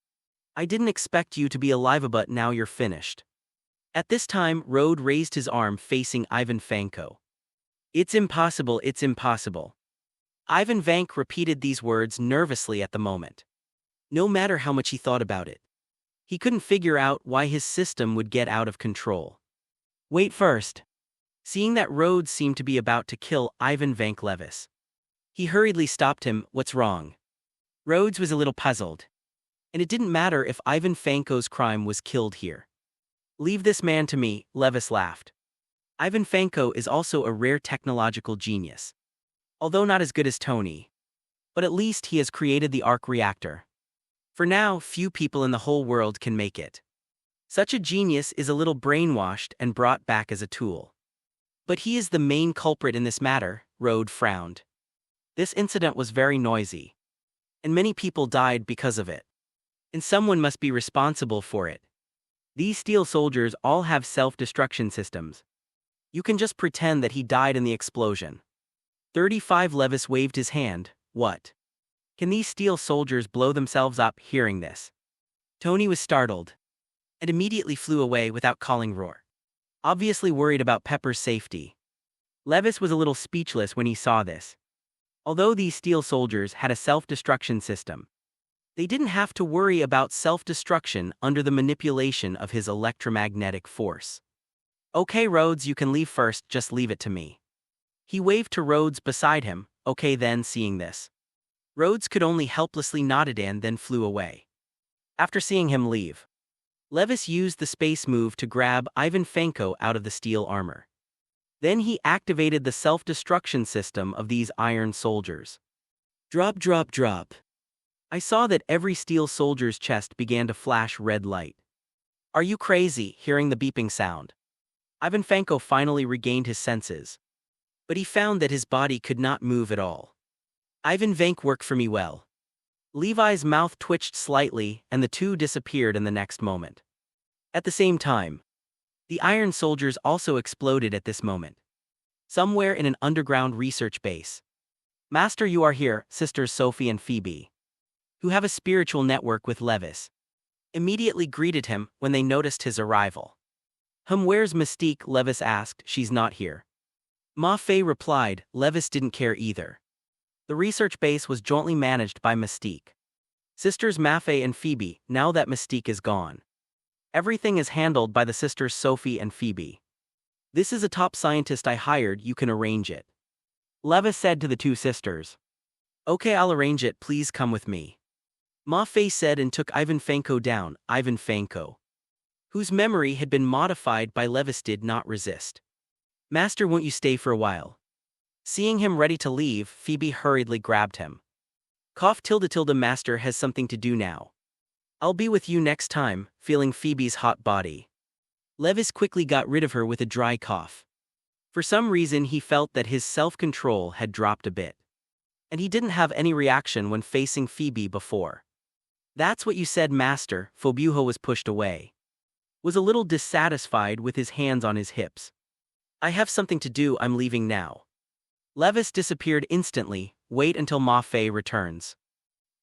I didn't expect you to be alive, but now you're finished. At this time, Rhodes raised his arm facing Ivan Fanko. It's impossible, it's impossible. Ivan Vank repeated these words nervously at the moment. No matter how much he thought about it, he couldn't figure out why his system would get out of control. Wait first. Seeing that Rhodes seemed to be about to kill Ivan Vank Levis, he hurriedly stopped him. What's wrong? Rhodes was a little puzzled. And it didn't matter if Ivan Fanko's crime was killed here. Leave this man to me, Levis laughed. Ivan Fanko is also a rare technological genius. Although not as good as Tony. But at least he has created the arc reactor. For now, few people in the whole world can make it. Such a genius is a little brainwashed and brought back as a tool. But he is the main culprit in this matter, Rhodes frowned. This incident was very noisy. And many people died because of it. And someone must be responsible for it. These steel soldiers all have self-destruction systems. You can just pretend that he died in the explosion. 35, Levis waved his hand. What? Can these steel soldiers blow themselves up? Hearing this, Tony was startled and immediately flew away without calling roar, obviously worried about Pepper's safety. Levis was a little speechless when he saw this. Although these steel soldiers had a self-destruction system, they didn't have to worry about self-destruction under the manipulation of his electromagnetic force. Okay, Rhodes, you can leave first, just leave it to me. He waved to Rhodes beside him. Okay then. Seeing this, Rhodes could only helplessly nod and then flew away. After seeing him leave, Levis used the space move to grab Ivan Fanko out of the steel armor. Then he activated the self-destruction system of these iron soldiers. Drop, drop, drop. I saw that every steel soldier's chest began to flash red light. Are you crazy? Hearing the beeping sound, Ivan Fanko finally regained his senses. But he found that his body could not move at all. Ivan Vank worked for me well. Levi's mouth twitched slightly and the two disappeared in the next moment. At the same time, the iron soldiers also exploded at this moment. Somewhere in an underground research base. Master, you are here, sisters Sophie and Phoebe, who have a spiritual network with Levis, immediately greeted him when they noticed his arrival. Where's Mystique? Levis asked. She's not here. Ma Fei replied. Levis didn't care either. The research base was jointly managed by Mystique. Sisters Maffei and Phoebe. Now that Mystique is gone, everything is handled by the sisters Sophie and Phoebe. This is a top scientist I hired, you can arrange it, Levis said to the two sisters. Okay, I'll arrange it, please come with me, Ma Fei said and took Ivan Fanko down. Ivan Fanko, whose memory had been modified by Levis, did not resist. Master, won't you stay for a while? Seeing him ready to leave, Phoebe hurriedly grabbed him. Cough tilde tilde. Master has something to do now. I'll be with you next time, feeling Phoebe's hot body. Levis quickly got rid of her with a dry cough. For some reason he felt that his self-control had dropped a bit. And he didn't have any reaction when facing Phoebe before. That's what you said, Master. Phobuho was pushed away. Was a little dissatisfied with his hands on his hips. I have something to do, I'm leaving now. Levis disappeared instantly. Wait until Ma Fei returns.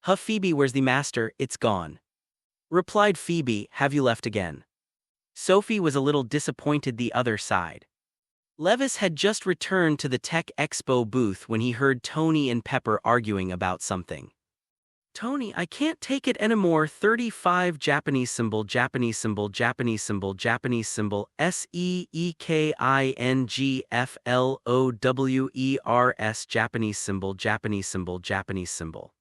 Huh, Phoebe, where's the master? It's gone. Replied Phoebe, have you left again? Sophie was a little disappointed the other side. Levis had just returned to the Tech Expo booth when he heard Tony and Pepper arguing about something. Tony, I can't take it anymore. 35 Japanese symbol, Japanese symbol, Japanese symbol, Japanese symbol, SEEKINGFLOWERS, Japanese symbol, Japanese symbol, Japanese symbol.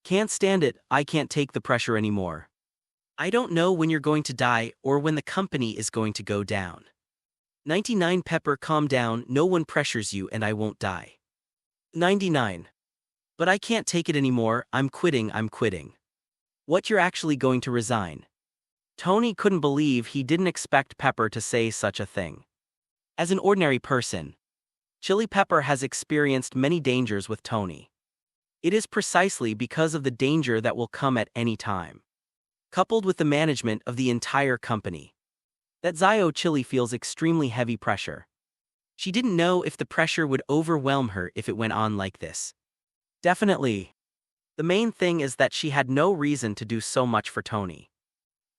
Can't stand it, I can't take the pressure anymore. I don't know when you're going to die or when the company is going to go down. 99 Pepper, calm down, no one pressures you and I won't die. 99. But I can't take it anymore, I'm quitting. What, you're actually going to resign? Tony couldn't believe he didn't expect Pepper to say such a thing. As an ordinary person, Chili Pepper has experienced many dangers with Tony. It is precisely because of the danger that will come at any time, coupled with the management of the entire company, that Zio Chili feels extremely heavy pressure. She didn't know if the pressure would overwhelm her if it went on like this. Definitely. The main thing is that she had no reason to do so much for Tony.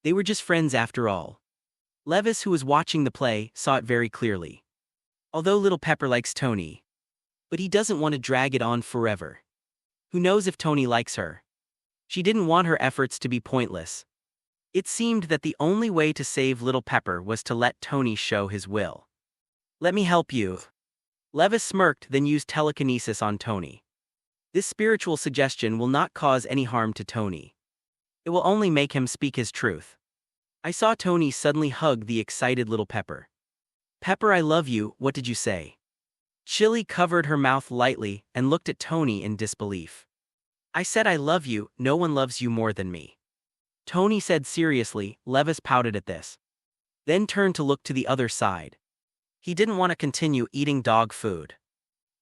They were just friends after all. Levis, who was watching the play, saw it very clearly. Although little Pepper likes Tony, but he doesn't want to drag it on forever. Who knows if Tony likes her? She didn't want her efforts to be pointless. It seemed that the only way to save little Pepper was to let Tony show his will. Let me help you. Levis smirked, then used telekinesis on Tony. This spiritual suggestion will not cause any harm to Tony. It will only make him speak his truth. I saw Tony suddenly hug the excited little Pepper. Pepper, I love you, what did you say? Chili covered her mouth lightly and looked at Tony in disbelief. I said I love you, no one loves you more than me. Tony said seriously. Levis pouted at this, then turned to look to the other side. He didn't want to continue eating dog food.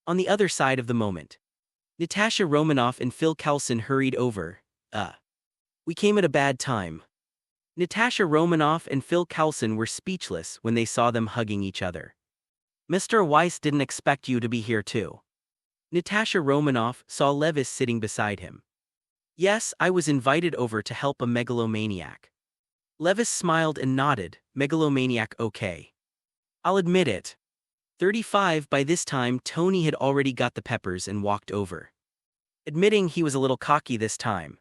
On the other side of the moment, Natasha Romanoff and Phil Coulson hurried over. We came at a bad time. Natasha Romanoff and Phil Coulson were speechless when they saw them hugging each other. Mr. Weiss didn't expect you to be here too. Natasha Romanoff saw Levis sitting beside him. Yes, I was invited over to help a megalomaniac. Levis smiled and nodded. Megalomaniac, okay. I'll admit it. 35. By this time, Tony had already got the peppers and walked over, admitting he was a little cocky this time.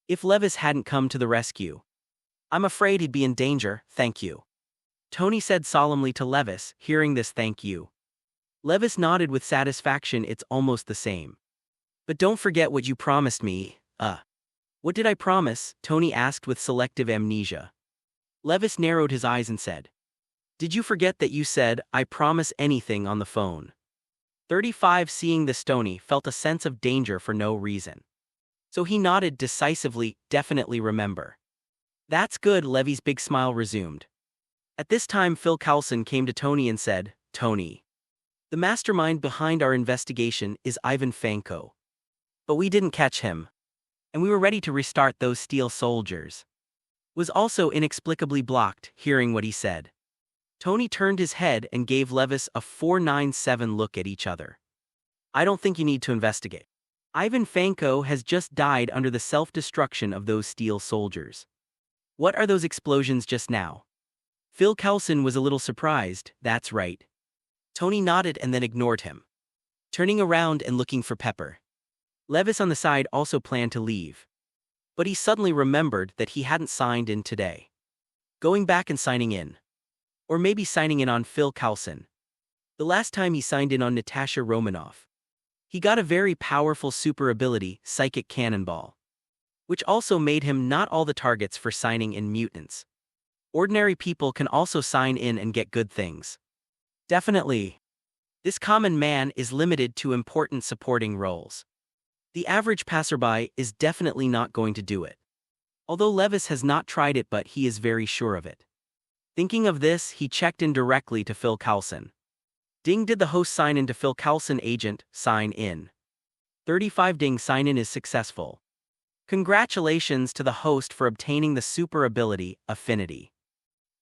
If Levis hadn't come to the rescue, I'm afraid he'd be in danger. Thank you. Tony said solemnly to Levis, hearing this thank you. Levis nodded with satisfaction. It's almost the same. But don't forget what you promised me. What did I promise? Tony asked with selective amnesia. Levis narrowed his eyes and said, did you forget that you said, I promise anything on the phone? 35. Seeing this, Tony felt a sense of danger for no reason. So he nodded decisively. Definitely remember. That's good. Levy's big smile resumed. At this time, Phil Coulson came to Tony and said, Tony, the mastermind behind our investigation is Ivan Fanko. But we didn't catch him. And we were ready to restart those steel soldiers. Was also inexplicably blocked. Hearing what he said, Tony turned his head and gave Levis a 497 look at each other. I don't think you need to investigate. Ivan Fanko has just died under the self-destruction of those steel soldiers. What are those explosions just now? Phil Coulson was a little surprised. That's right. Tony nodded and then ignored him, turning around and looking for Pepper. Levis on the side also planned to leave, but he suddenly remembered that he hadn't signed in today. Going back and signing in. Or maybe signing in on Phil Coulson. The last time he signed in on Natasha Romanoff, he got a very powerful super ability, Psychic Cannonball, which also made him not all the targets for signing in mutants. Ordinary people can also sign in and get good things. Definitely. This common man is limited to important supporting roles. The average passerby is definitely not going to do it. although Levis has not tried it, but he is very sure of it. Thinking of this, he checked in directly to Phil Coulson. Ding, did the host sign in to Phil Coulson? Agent, sign in. 35 Ding, sign in is successful. Congratulations to the host for obtaining the super ability, Affinity.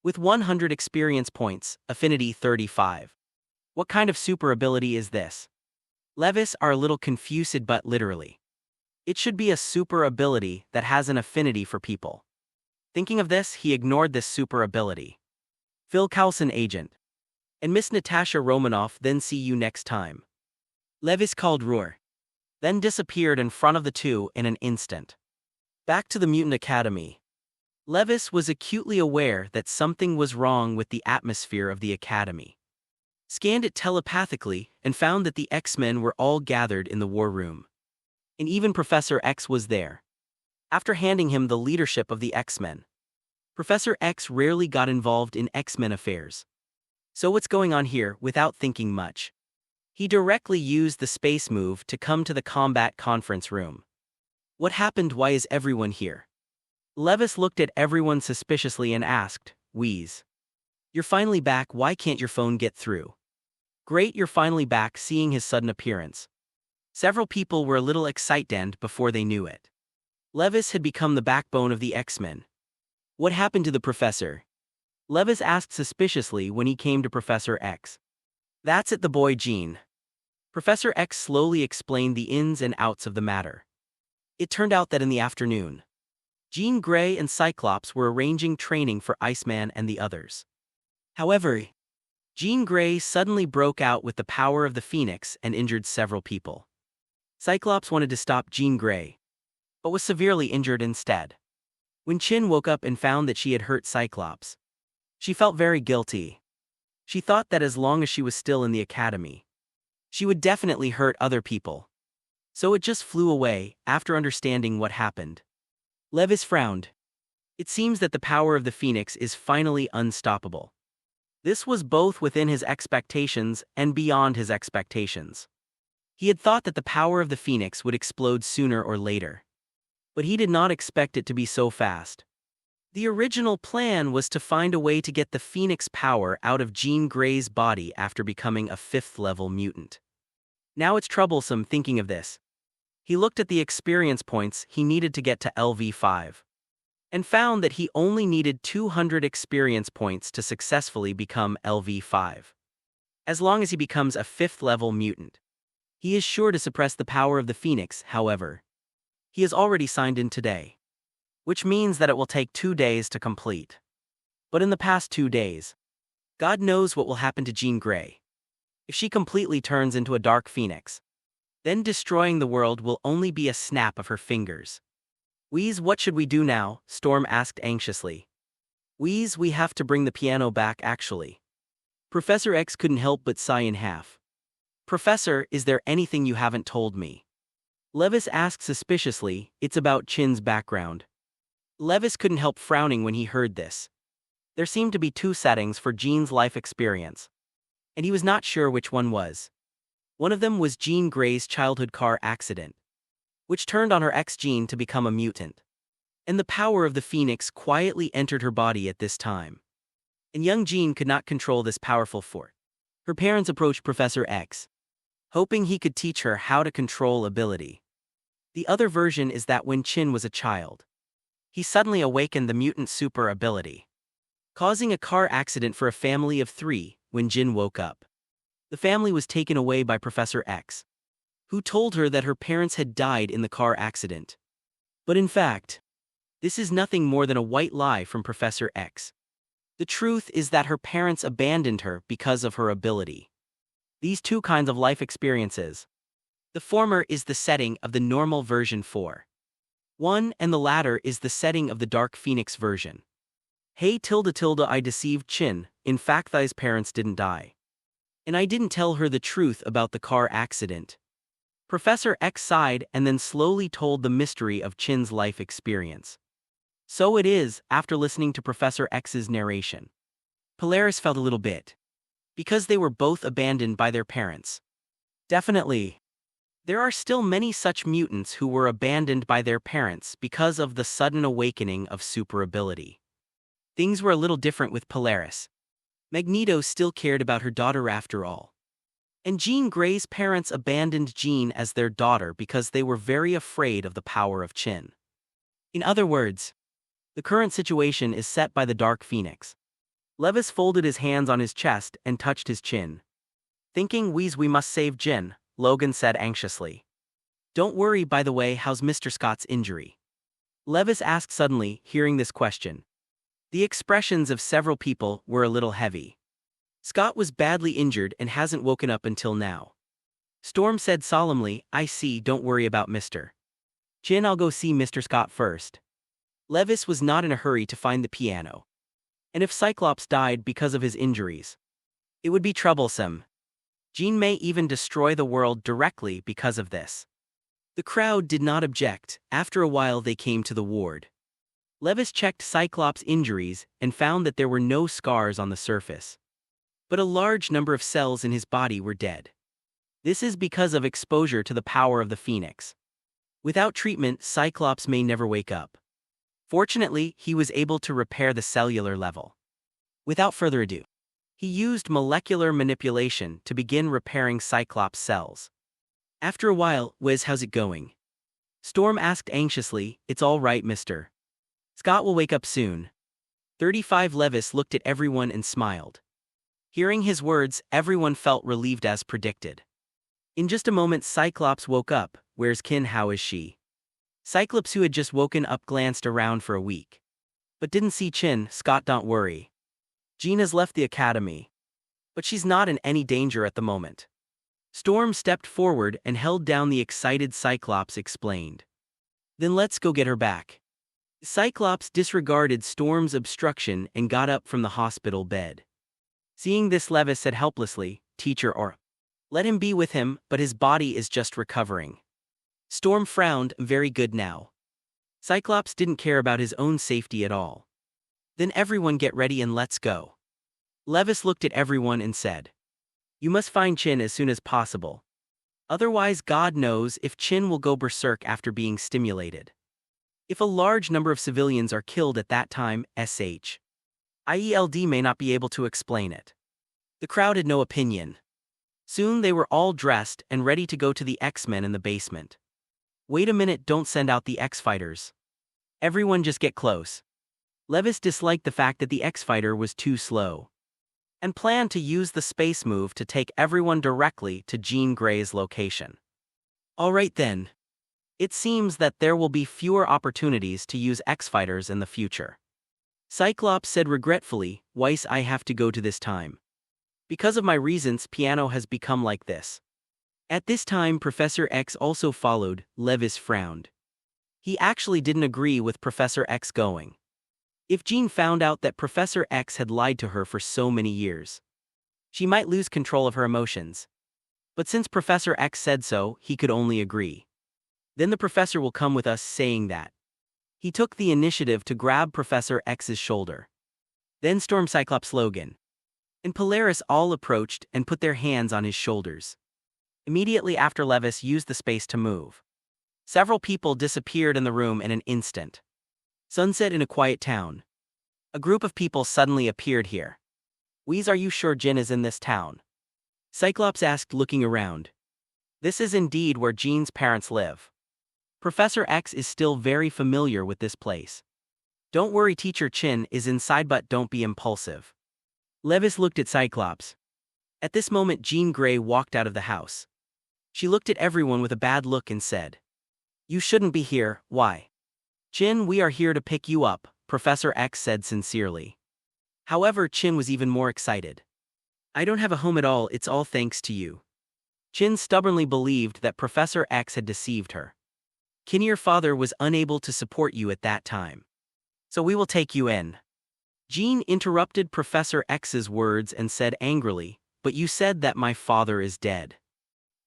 With 100 experience points, Affinity 35. What kind of super ability is this? Levis are a little confused, but literally. It should be a super ability that has an affinity for people. Thinking of this, he ignored this super ability. Phil Coulson, agent. And Miss Natasha Romanoff, then see you next time. Levis called roar. Then disappeared in front of the two in an instant. Back to the Mutant Academy. Levis was acutely aware that something was wrong with the atmosphere of the Academy. Scanned it telepathically and found that the X-Men were all gathered in the war room. And even Professor X was there. After handing him the leadership of the X-Men, Professor X rarely got involved in X-Men affairs. So what's going on here? Without thinking much, he directly used the space move to come to the combat conference room. What happened? Why is everyone here? Levis looked at everyone suspiciously and asked, Wheeze. You're finally back, why can't your phone get through? Great, you're finally back. Seeing his sudden appearance, several people were a little excited before they knew it. Levis had become the backbone of the X-Men. What happened to the professor? Levis asked suspiciously when he came to Professor X. That's it, the boy Jean. Professor X slowly explained the ins and outs of the matter. It turned out that in the afternoon, Jean Grey and Cyclops were arranging training for Iceman and the others. However, Jean Grey suddenly broke out with the power of the Phoenix and injured several people. Cyclops wanted to stop Jean Grey, but was severely injured instead. When Chin woke up and found that she had hurt Cyclops, she felt very guilty. She thought that as long as she was still in the Academy, she would definitely hurt other people. So it just flew away after understanding what happened. Levis frowned. It seems that the power of the Phoenix is finally unstoppable. This was both within his expectations and beyond his expectations. He had thought that the power of the Phoenix would explode sooner or later, but he did not expect it to be so fast. The original plan was to find a way to get the Phoenix power out of Jean Grey's body after becoming a 5th-level mutant. Now it's troublesome thinking of this. He looked at the experience points he needed to get to LV5, and found that he only needed 200 experience points to successfully become LV5. As long as he becomes a 5th-level mutant, he is sure to suppress the power of the Phoenix. However, he has already signed in today, which means that it will take 2 days to complete. But in the past 2 days, God knows what will happen to Jean Grey. If she completely turns into a dark Phoenix, then destroying the world will only be a snap of her fingers. Wheeze, what should we do now? Storm asked anxiously. Wheeze, we have to bring the piano back actually. Professor X couldn't help but sigh in half. Professor, is there anything you haven't told me? Levis asked suspiciously. It's about Chin's background. Levis couldn't help frowning when he heard this. There seemed to be 2 settings for Jean's life experience, and he was not sure which one was. One of them was Jean Grey's childhood car accident, which turned on her ex-Jean to become a mutant. And the power of the Phoenix quietly entered her body at this time. And young Jean could not control this powerful force. Her parents approached Professor X, hoping he could teach her how to control ability. The other version is that when Chin was a child, he suddenly awakened the mutant super ability, causing a car accident for a family of 3 when Jin woke up. The family was taken away by Professor X, who told her that her parents had died in the car accident. But in fact, this is nothing more than a white lie from Professor X. The truth is that her parents abandoned her because of her ability. These 2 kinds of life experiences. The former is the setting of the normal version 4.1, and the latter is the setting of the Dark Phoenix version. Hey I deceived Chin, in fact Thai's parents didn't die. And I didn't tell her the truth about the car accident. Professor X sighed and then slowly told the mystery of Chin's life experience. So it is, after listening to Professor X's narration, Polaris felt a little bit. Because they were both abandoned by their parents. Definitely. There are still many such mutants who were abandoned by their parents because of the sudden awakening of super ability. Things were a little different with Polaris. Magneto still cared about her daughter after all. And Jean Grey's parents abandoned Jean as their daughter because they were very afraid of the power of Chin. In other words, the current situation is set by the Dark Phoenix. Levis folded his hands on his chest and touched his chin. Thinking we must save Jin, Logan said anxiously. Don't worry, by the way, how's Mr. Scott's injury? Levis asked suddenly, hearing this question. The expressions of several people were a little heavy. Scott was badly injured and hasn't woken up until now. Storm said solemnly, I see, don't worry about Mr. Chin, I'll go see Mr. Scott first. Levis was not in a hurry to find the piano. And if Cyclops died because of his injuries, it would be troublesome. Jean may even destroy the world directly because of this. The crowd did not object. After a while they came to the ward. Levis checked Cyclops' injuries and found that there were no scars on the surface. But a large number of cells in his body were dead. This is because of exposure to the power of the Phoenix. Without treatment, Cyclops may never wake up. Fortunately, he was able to repair the cellular level. Without further ado, he used molecular manipulation to begin repairing Cyclops' cells. After a while, Wiz, how's it going? Storm asked anxiously. It's all right, Mr. Scott will wake up soon. 35 Levis looked at everyone and smiled. Hearing his words, everyone felt relieved as predicted. In just a moment, Cyclops woke up. Where's Kin? How is she? Cyclops, who had just woken up, glanced around for a week. But didn't see Chin. Scott, don't worry. Jean has left the academy. But she's not in any danger at the moment. Storm stepped forward and held down the excited Cyclops, explained. Then let's go get her back. Cyclops disregarded Storm's obstruction and got up from the hospital bed. Seeing this, Levis said helplessly, Teacher, or let him be with him, but his body is just recovering. Storm frowned. Very good now. Cyclops didn't care about his own safety at all. Then everyone get ready and let's go. Levis looked at everyone and said. You must find Chin as soon as possible. Otherwise, God knows if Chin will go berserk after being stimulated. If a large number of civilians are killed at that time, IELD may not be able to explain it. The crowd had no opinion. Soon they were all dressed and ready to go to the X-Men in the basement. Wait a minute, don't send out the X-Fighters. Everyone just get close. Levis disliked the fact that the X-Fighter was too slow, and planned to use the space move to take everyone directly to Jean Grey's location. Alright then. It seems that there will be fewer opportunities to use X-Fighters in the future. Cyclops said regretfully, Weiss, I have to go to this time. Because of my reasons, piano has become like this. At this time, Professor X also followed. Levis frowned. He actually didn't agree with Professor X going. If Jean found out that Professor X had lied to her for so many years, she might lose control of her emotions. But since Professor X said so, he could only agree. Then the professor will come with us, saying that. He took the initiative to grab Professor X's shoulder. Then Storm, Cyclops, Logan, and Polaris all approached and put their hands on his shoulders. Immediately after, Levis used the space to move. Several people disappeared in the room in an instant. Sunset in a quiet town. A group of people suddenly appeared here. Wheeze, are you sure Jin is in this town? Cyclops asked, looking around. This is indeed where Jean's parents live. Professor X is still very familiar with this place. Don't worry, Teacher Chin is inside, but don't be impulsive. Levis looked at Cyclops. At this moment, Jean Grey walked out of the house. She looked at everyone with a bad look and said, You shouldn't be here. Why? Chin, we are here to pick you up, Professor X said sincerely. However, Chin was even more excited. I don't have a home at all, it's all thanks to you. Chin stubbornly believed that Professor X had deceived her. Kin, your father was unable to support you at that time. So we will take you in. Jean interrupted Professor X's words and said angrily, But you said that my father is dead.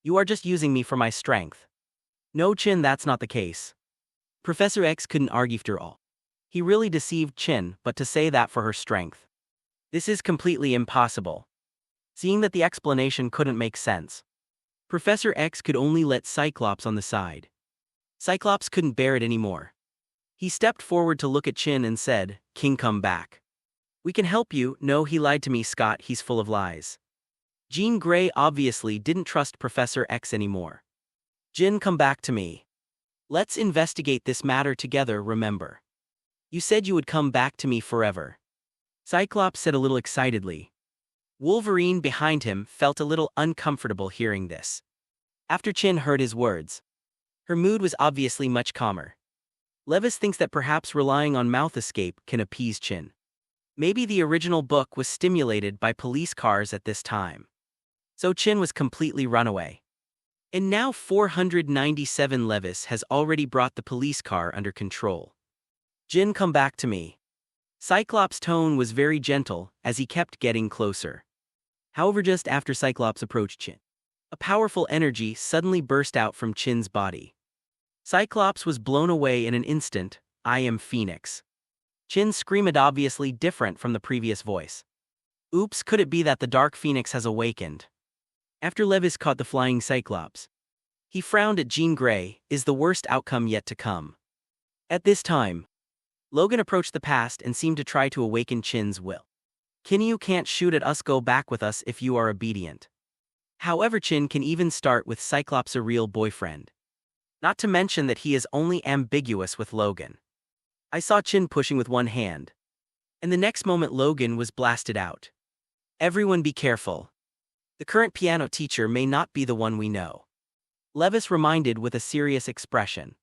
You are just using me for my strength. No, Chin, that's not the case. Professor X couldn't argue after all. He really deceived Chin, but to say that for her strength. This is completely impossible. Seeing that the explanation couldn't make sense, Professor X could only let Cyclops on the side. Cyclops couldn't bear it anymore. He stepped forward to look at Chin and said, "King, come back. We can help you." "No, he lied to me, Scott, he's full of lies." Jean Grey obviously didn't trust Professor X anymore. "Jin, come back to me. Let's investigate this matter together, remember? You said you would come back to me forever." Cyclops said a little excitedly. Wolverine behind him felt a little uncomfortable hearing this. After Chin heard his words, her mood was obviously much calmer. Levis thinks that perhaps relying on mouth escape can appease Chin. Maybe the original book was stimulated by police cars at this time. So Chin was completely runaway. And now 497 Levis has already brought the police car under control. "Jin, come back to me." Cyclops' tone was very gentle as he kept getting closer. However, just after Cyclops approached Chin, a powerful energy suddenly burst out from Chin's body. Cyclops was blown away in an instant. "I am Phoenix." Chin screamed, obviously different from the previous voice. Oops, could it be that the Dark Phoenix has awakened? After Levis caught the flying Cyclops, he frowned at Jean Grey. Is the worst outcome yet to come? At this time, Logan approached the past and seemed to try to awaken Chin's will. "Kin, you can't shoot at us, go back with us if you are obedient." However, Chin can even start with Cyclops, a real boyfriend. Not to mention that he is only ambiguous with Logan. I saw Chin pushing with one hand, and the next moment Logan was blasted out. "Everyone be careful. The current piano teacher may not be the one we know," Levis reminded with a serious expression.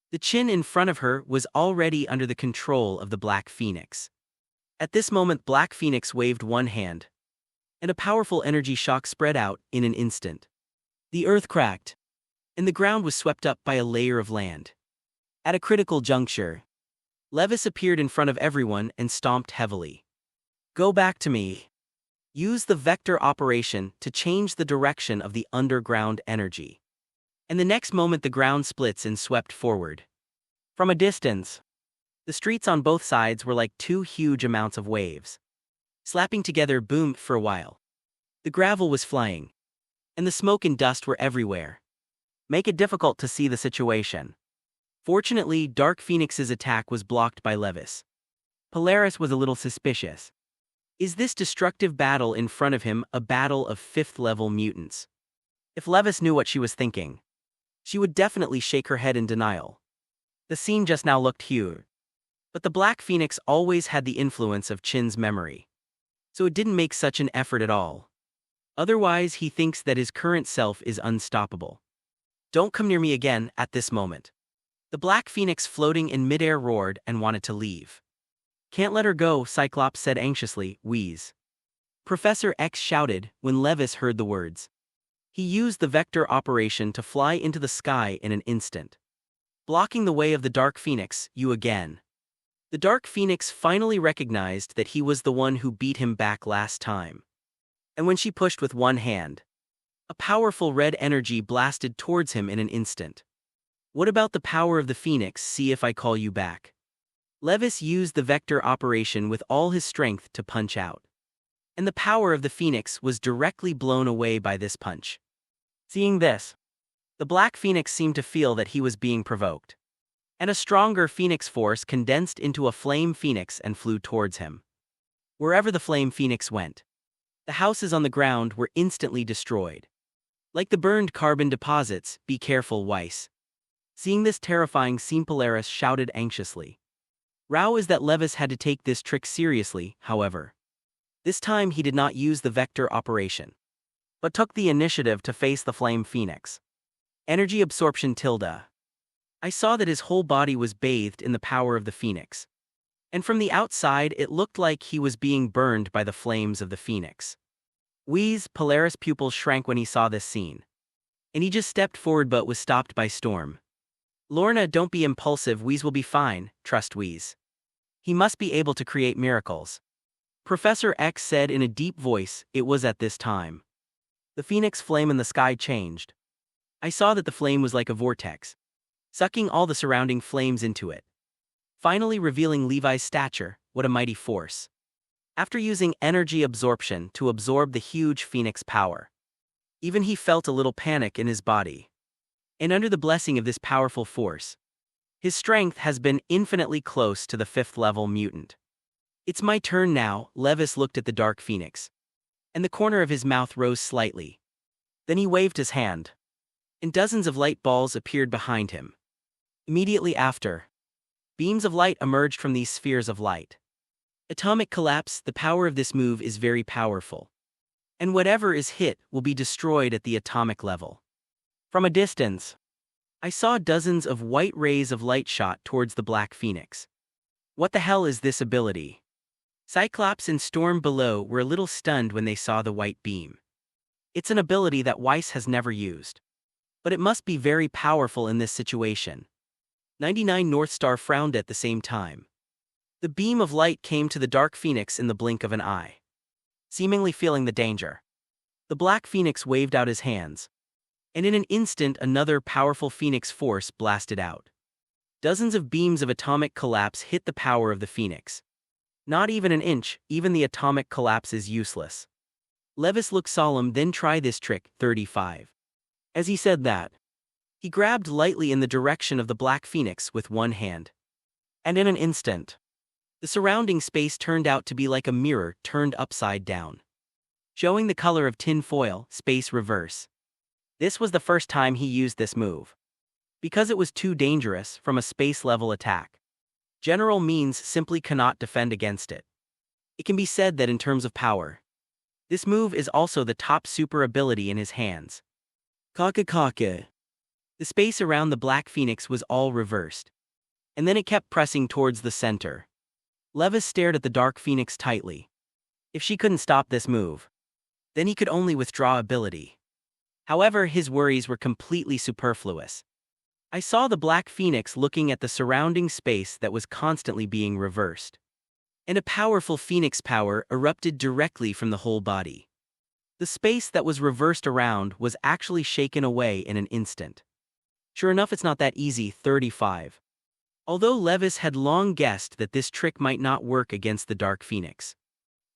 The Chin in front of her was already under the control of the Black Phoenix. At this moment, Black Phoenix waved one hand, and a powerful energy shock spread out in an instant. The earth cracked, and the ground was swept up by a layer of land. At a critical juncture, Levis appeared in front of everyone and stomped heavily. "Go back to me. Use the vector operation to change the direction of the underground energy." And the next moment the ground splits and swept forward. From a distance, the streets on both sides were like two huge amounts of waves, slapping together. Boom. For a while, the gravel was flying, and the smoke and dust were everywhere, make it difficult to see the situation. Fortunately, Dark Phoenix's attack was blocked by Levis. Polaris was a little suspicious. Is this destructive battle in front of him a battle of 5th-level mutants? If Levis knew what she was thinking, she would definitely shake her head in denial. The scene just now looked huge. But the Black Phoenix always had the influence of Chin's memory, so it didn't make such an effort at all. Otherwise, he thinks that his current self is unstoppable. "Don't come near me again." At this moment, the Black Phoenix floating in midair roared and wanted to leave. "Can't let her go," Cyclops said anxiously. "Wheeze." Professor X shouted when Levis heard the words. He used the vector operation to fly into the sky in an instant, blocking the way of the Dark Phoenix. "You again." The Dark Phoenix finally recognized that he was the one who beat him back last time. And when she pushed with one hand, a powerful red energy blasted towards him in an instant. "What about the power of the Phoenix? See if I call you back." Levis used the vector operation with all his strength to punch out, and the power of the Phoenix was directly blown away by this punch. Seeing this, the Black Phoenix seemed to feel that he was being provoked, and a stronger Phoenix force condensed into a Flame Phoenix and flew towards him. Wherever the Flame Phoenix went, the houses on the ground were instantly destroyed, like the burned carbon deposits. "Be careful, Weiss." Seeing this terrifying scene, Polaris shouted anxiously. Row is that Levis had to take this trick seriously. However, this time he did not use the vector operation, but took the initiative to face the Flame Phoenix. Energy absorption tilde. I saw that his whole body was bathed in the power of the Phoenix, and from the outside it looked like he was being burned by the flames of the Phoenix. Wheeze. Polaris' pupils shrank when he saw this scene, and he just stepped forward but was stopped by Storm. "Lorna, don't be impulsive. Wheeze will be fine. Trust Wheeze. He must be able to create miracles." Professor X said in a deep voice. It was at this time the Phoenix flame in the sky changed. I saw that the flame was like a vortex, sucking all the surrounding flames into it, finally revealing Levi's stature. What a mighty force! After using energy absorption to absorb the huge Phoenix power, Even he felt a little panic in his body. And under the blessing of this powerful force, his strength has been infinitely close to the 5th-level mutant. It's my turn now, Levis looked at the Dark Phoenix. And the corner of his mouth rose slightly. Then he waved his hand. And dozens of light balls appeared behind him. Immediately after, beams of light emerged from these spheres of light. Atomic collapse, the power of this move is very powerful. And whatever is hit will be destroyed at the atomic level. From a distance, I saw dozens of white rays of light shot towards the Black Phoenix. What the hell is this ability? Cyclops and Storm below were a little stunned when they saw the white beam. It's an ability that Weiss has never used. But it must be very powerful in this situation. 99 Northstar frowned at the same time. The beam of light came to the Dark Phoenix in the blink of an eye. Seemingly feeling the danger, the Black Phoenix waved out his hands. And in an instant another powerful Phoenix force blasted out. Dozens of beams of atomic collapse hit the power of the Phoenix. Not even an inch, even the atomic collapse is useless. Levis looked solemn. Then try this trick, 35. As he said that, he grabbed lightly in the direction of the Black Phoenix with one hand. And in an instant, the surrounding space turned out to be like a mirror turned upside down, showing the color of tin foil, space reverse. This was the first time he used this move. Because it was too dangerous from a space-level attack. General means simply cannot defend against it. It can be said that in terms of power, this move is also the top super ability in his hands. Kaka. The space around the Black Phoenix was all reversed. And then it kept pressing towards the center. Levis stared at the Dark Phoenix tightly. If she couldn't stop this move, then he could only withdraw ability. However, his worries were completely superfluous. I saw the Black Phoenix looking at the surrounding space that was constantly being reversed. And a powerful Phoenix power erupted directly from the whole body. The space that was reversed around was actually shaken away in an instant. Sure enough, it's not that easy, 35. Although Levis had long guessed that this trick might not work against the Dark Phoenix,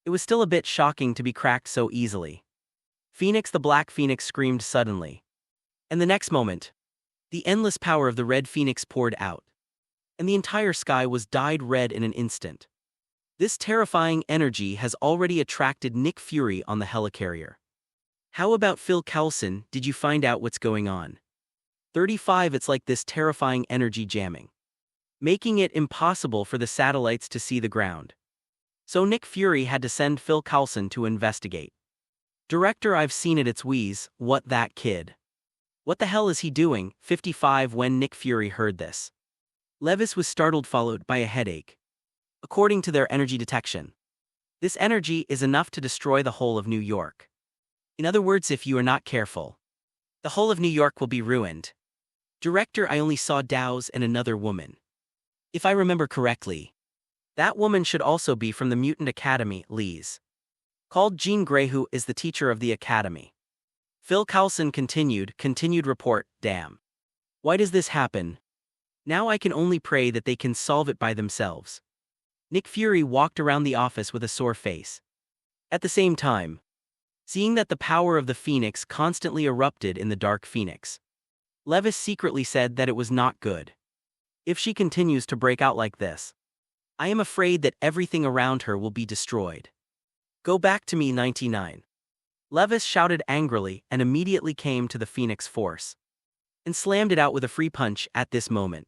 it was still a bit shocking to be cracked so easily. Phoenix, the Black Phoenix screamed suddenly. And the next moment, the endless power of the Red Phoenix poured out. And the entire sky was dyed red in an instant. This terrifying energy has already attracted Nick Fury on the helicarrier. How about Phil Coulson? Did you find out what's going on? 35. It's like this terrifying energy jamming, making it impossible for the satellites to see the ground. So Nick Fury had to send Phil Coulson to investigate. Director, I've seen it, it's Wheeze, what that kid? What the hell is he doing? 55. When Nick Fury heard this, Levis was startled, followed by a headache. According to their energy detection, this energy is enough to destroy the whole of New York. In other words, if you are not careful, the whole of New York will be ruined. Director, I only saw Dow's and another woman. If I remember correctly, that woman should also be from the Mutant Academy, Lee's. Called Jean Grey, who is the teacher of the Academy. Phil Coulson continued report, damn. Why does this happen? Now I can only pray that they can solve it by themselves. Nick Fury walked around the office with a sore face. At the same time, seeing that the power of the Phoenix constantly erupted in the Dark Phoenix, Levis secretly said that it was not good. If she continues to break out like this, I am afraid that everything around her will be destroyed. Go back to me, 99. Levis shouted angrily and immediately came to the Phoenix Force and slammed it out with a free punch. At this moment,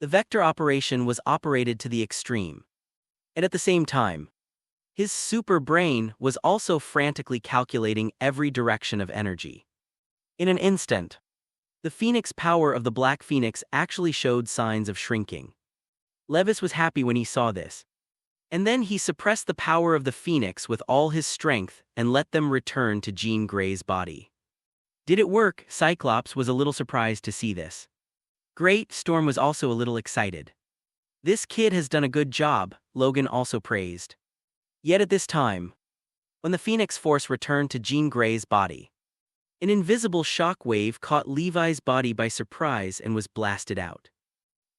the vector operation was operated to the extreme. And at the same time, his super brain was also frantically calculating every direction of energy. In an instant, the Phoenix power of the Black Phoenix actually showed signs of shrinking. Levis was happy when he saw this. And then he suppressed the power of the Phoenix with all his strength and let them return to Jean Grey's body. Did it work? Cyclops was a little surprised to see this. Great, Storm was also a little excited. This kid has done a good job, Logan also praised. Yet at this time, when the Phoenix Force returned to Jean Grey's body, an invisible shock wave caught Levi's body by surprise and was blasted out.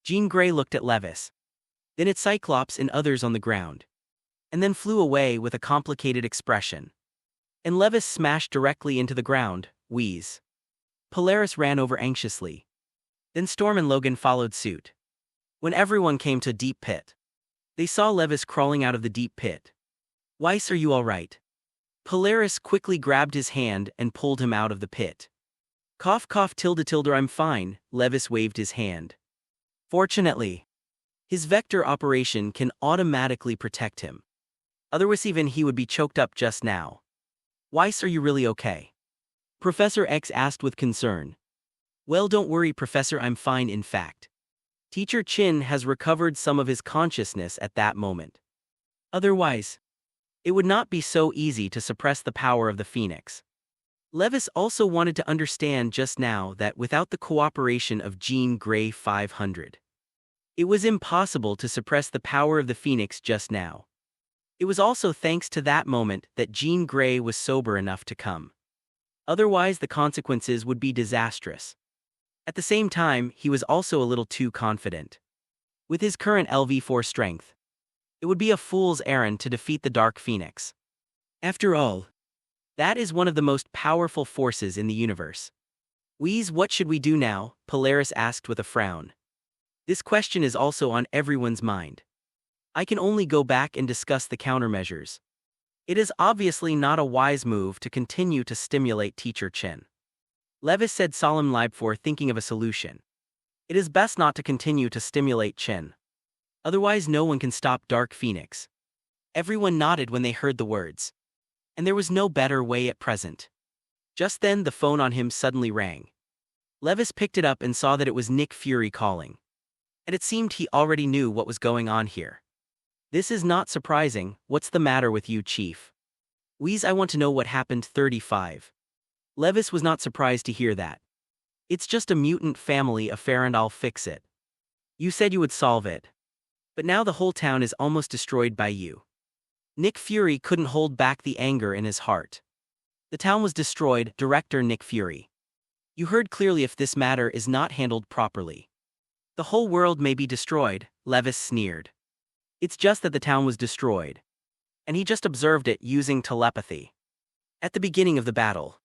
Jean Grey looked at Levis, then at Cyclops and others on the ground, and then flew away with a complicated expression. And Levis smashed directly into the ground, wheeze. Polaris ran over anxiously. Then Storm and Logan followed suit. When everyone came to a deep pit, they saw Levis crawling out of the deep pit. Weiss, are you all right? Polaris quickly grabbed his hand and pulled him out of the pit. Cough cough tilde, I'm fine, Levis waved his hand. Fortunately, his vector operation can automatically protect him. Otherwise even he would be choked up just now. Weiss, are you really okay? Professor X asked with concern. Well, don't worry, Professor, I'm fine in fact. Teacher Chin has recovered some of his consciousness at that moment. Otherwise, it would not be so easy to suppress the power of the Phoenix. Levis also wanted to understand just now that without the cooperation of Jean Grey 500, it was impossible to suppress the power of the Phoenix just now. It was also thanks to that moment that Jean Grey was sober enough to come. Otherwise, the consequences would be disastrous. At the same time, he was also a little too confident. With his current LV4 strength, it would be a fool's errand to defeat the Dark Phoenix. After all, that is one of the most powerful forces in the universe. Wheeze, what should we do now? Polaris asked with a frown. This question is also on everyone's mind. I can only go back and discuss the countermeasures. It is obviously not a wise move to continue to stimulate Teacher Chen. Levis said solemn before thinking of a solution. It is best not to continue to stimulate Chen. Otherwise no one can stop Dark Phoenix. Everyone nodded when they heard the words. And there was no better way at present. Just then the phone on him suddenly rang. Levis picked it up and saw that it was Nick Fury calling. And it seemed he already knew what was going on here. This is not surprising. What's the matter with you, Chief? Wheeze, I want to know what happened. 35. Levis was not surprised to hear that. It's just a mutant family affair and I'll fix it. You said you would solve it. But now the whole town is almost destroyed by you. Nick Fury couldn't hold back the anger in his heart. The town was destroyed, Director Nick Fury. You heard clearly. If this matter is not handled properly, the whole world may be destroyed, Levis sneered. It's just that the town was destroyed. And he just observed it using telepathy. At the beginning of the battle,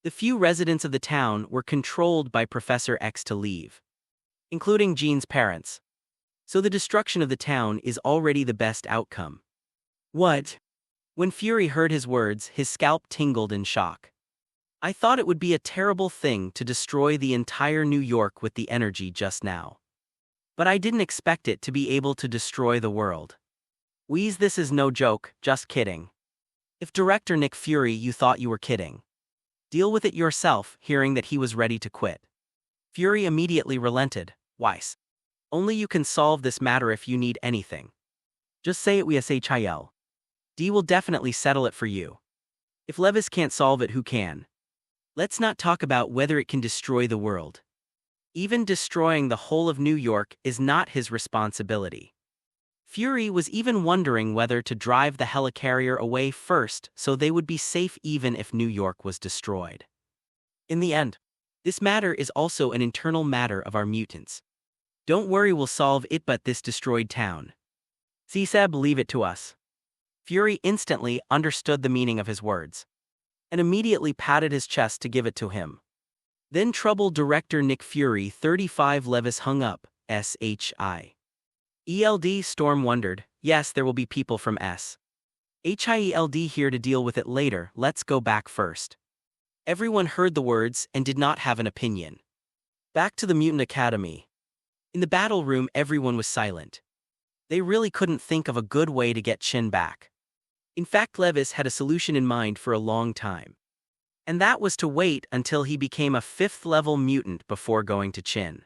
the few residents of the town were controlled by Professor X to leave, including Jean's parents. So the destruction of the town is already the best outcome. What? When Fury heard his words, his scalp tingled in shock. I thought it would be a terrible thing to destroy the entire New York with the energy just now. But I didn't expect it to be able to destroy the world. Wheeze, this is no joke, just kidding. If Director Nick Fury, you thought you were kidding. Deal with it yourself. Hearing that he was ready to quit, Fury immediately relented. Weiss, only you can solve this matter. If you need anything, just say it. WSHIL. D will definitely settle it for you. If Levis can't solve it, who can? Let's not talk about whether it can destroy the world. Even destroying the whole of New York is not his responsibility. Fury was even wondering whether to drive the helicarrier away first so they would be safe even if New York was destroyed. In the end, this matter is also an internal matter of our mutants. Don't worry, we'll solve it, but this destroyed town. Seb, leave it to us. Fury instantly understood the meaning of his words and immediately patted his chest to give it to him. Then Trouble Director Nick Fury 35 Levis hung up. SHIELD Storm wondered, yes, there will be people from SHIELD here to deal with it later. Let's go back first. Everyone heard the words and did not have an opinion. Back to the Mutant Academy. In the battle room, everyone was silent. They really couldn't think of a good way to get Chin back. In fact, Levis had a solution in mind for a long time. And that was to wait until he became a 5th-level mutant before going to Chin.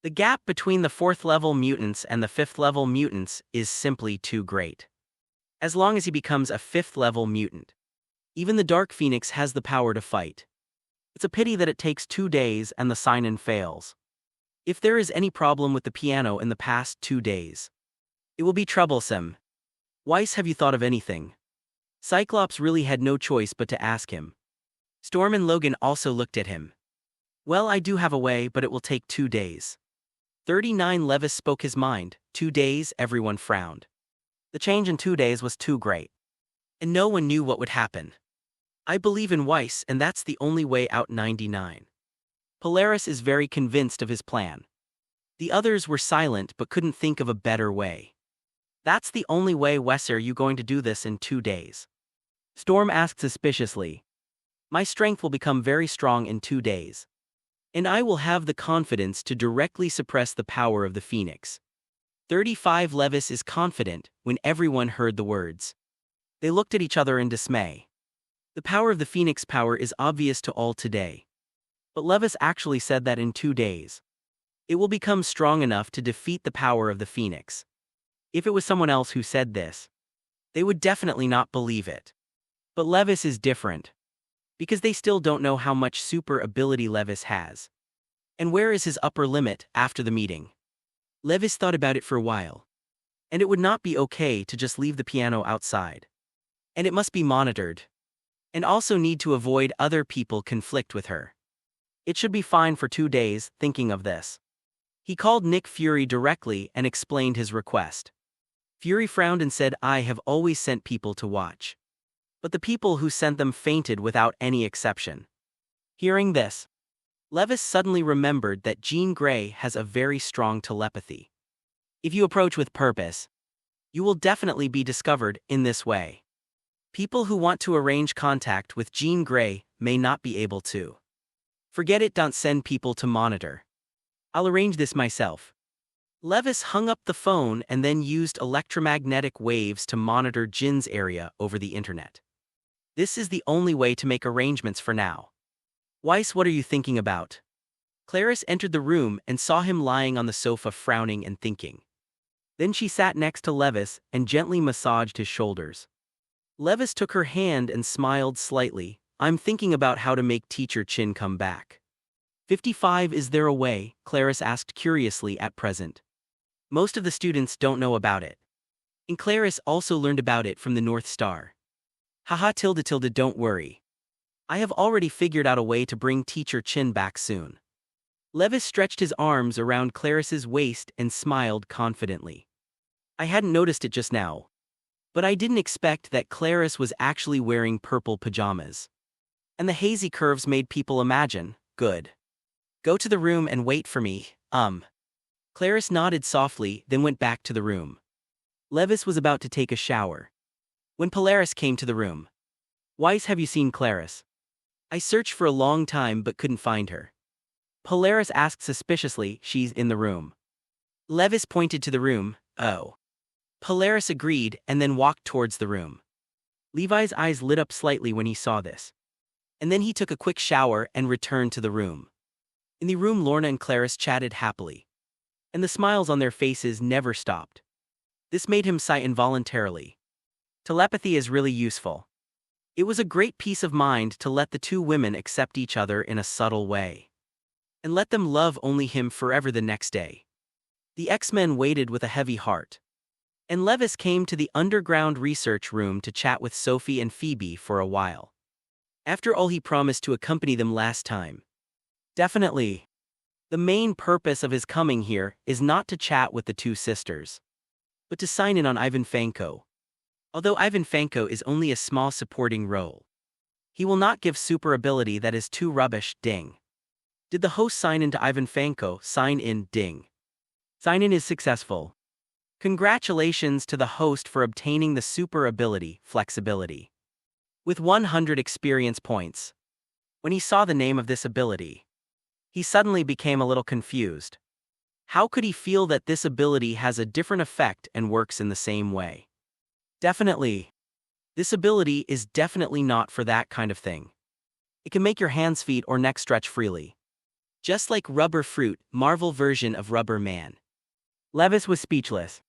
The gap between the 4th-level mutants and the 5th-level mutants is simply too great. As long as he becomes a 5th-level mutant, even the Dark Phoenix has the power to fight. It's a pity that it takes 2 days and the sign-in fails. If there is any problem with the piano in the past 2 days, it will be troublesome. Weiss, have you thought of anything? Cyclops really had no choice but to ask him. Storm and Logan also looked at him. Well, I do have a way, but it will take 2 days. 39 Levis spoke his mind. 2 days, everyone frowned. The change in 2 days was too great. And no one knew what would happen. I believe in Weiss, and that's the only way out. 99. Polaris is very convinced of his plan. The others were silent but couldn't think of a better way. That's the only way. Wes, are you going to do this in 2 days? Storm asked suspiciously. My strength will become very strong in 2 days. And I will have the confidence to directly suppress the power of the Phoenix. 35. Levis is confident. When everyone heard the words, they looked at each other in dismay. The power of the Phoenix power is obvious to all today. But Levis actually said that in 2 days, it will become strong enough to defeat the power of the Phoenix. If it was someone else who said this, they would definitely not believe it. But Levis is different. Because they still don't know how much super ability Levis has. And where is his upper limit after the meeting? Levis thought about it for a while. And it would not be okay to just leave the piano outside. And it must be monitored. And also need to avoid other people conflict with her. It should be fine for 2 days. Thinking of this, he called Nick Fury directly and explained his request. Fury frowned and said, I have always sent people to watch. But the people who sent them fainted without any exception. Hearing this, Levis suddenly remembered that Jean Grey has a very strong telepathy. If you approach with purpose, you will definitely be discovered in this way. People who want to arrange contact with Jean Grey may not be able to. Forget it. Don't send people to monitor. I'll arrange this myself. Levis hung up the phone and then used electromagnetic waves to monitor Jin's area over the internet. This is the only way to make arrangements for now. Weiss, what are you thinking about? Clarice entered the room and saw him lying on the sofa frowning and thinking. Then she sat next to Levis and gently massaged his shoulders. Levis took her hand and smiled slightly. I'm thinking about how to make Teacher Chin come back. 55. Is there a way? Clarice asked curiously. At present, most of the students don't know about it. And Clarice also learned about it from the North Star. Haha. Don't worry. I have already figured out a way to bring Teacher Chin back soon. Levis stretched his arms around Clarice's waist and smiled confidently. I hadn't noticed it just now. But I didn't expect that Clarice was actually wearing purple pajamas. And the hazy curves made people imagine, good. Go to the room and wait for me. Clarice nodded softly, then went back to the room. Levis was about to take a shower when Polaris came to the room. Weiss, have you seen Clarice? I searched for a long time but couldn't find her. Polaris asked suspiciously. She's in the room. Levis pointed to the room. Oh. Polaris agreed and then walked towards the room. Levi's eyes lit up slightly when he saw this. And then he took a quick shower and returned to the room. In the room, Lorna and Clarice chatted happily. And the smiles on their faces never stopped. This made him sigh involuntarily. Telepathy is really useful. It was a great peace of mind to let the two women accept each other in a subtle way. And let them love only him forever. The next day, the X-Men waited with a heavy heart. And Levis came to the underground research room to chat with Sophie and Phoebe for a while. After all, he promised to accompany them last time. Definitely. The main purpose of his coming here is not to chat with the two sisters, but to sign in on Ivan Fanko. Although Ivan Fanko is only a small supporting role, he will not give super ability that is too rubbish. Ding. Did the host sign in to Ivan Fanko? Sign in. Ding. Sign in is successful. Congratulations to the host for obtaining the super ability, flexibility, with 100 experience points. When he saw the name of this ability, he suddenly became a little confused. How could he feel that this ability has a different effect and works in the same way? Definitely. This ability is definitely not for that kind of thing. It can make your hands, feet, or neck stretch freely. Just like Rubber Fruit, Marvel version of Rubber Man. Levis was speechless,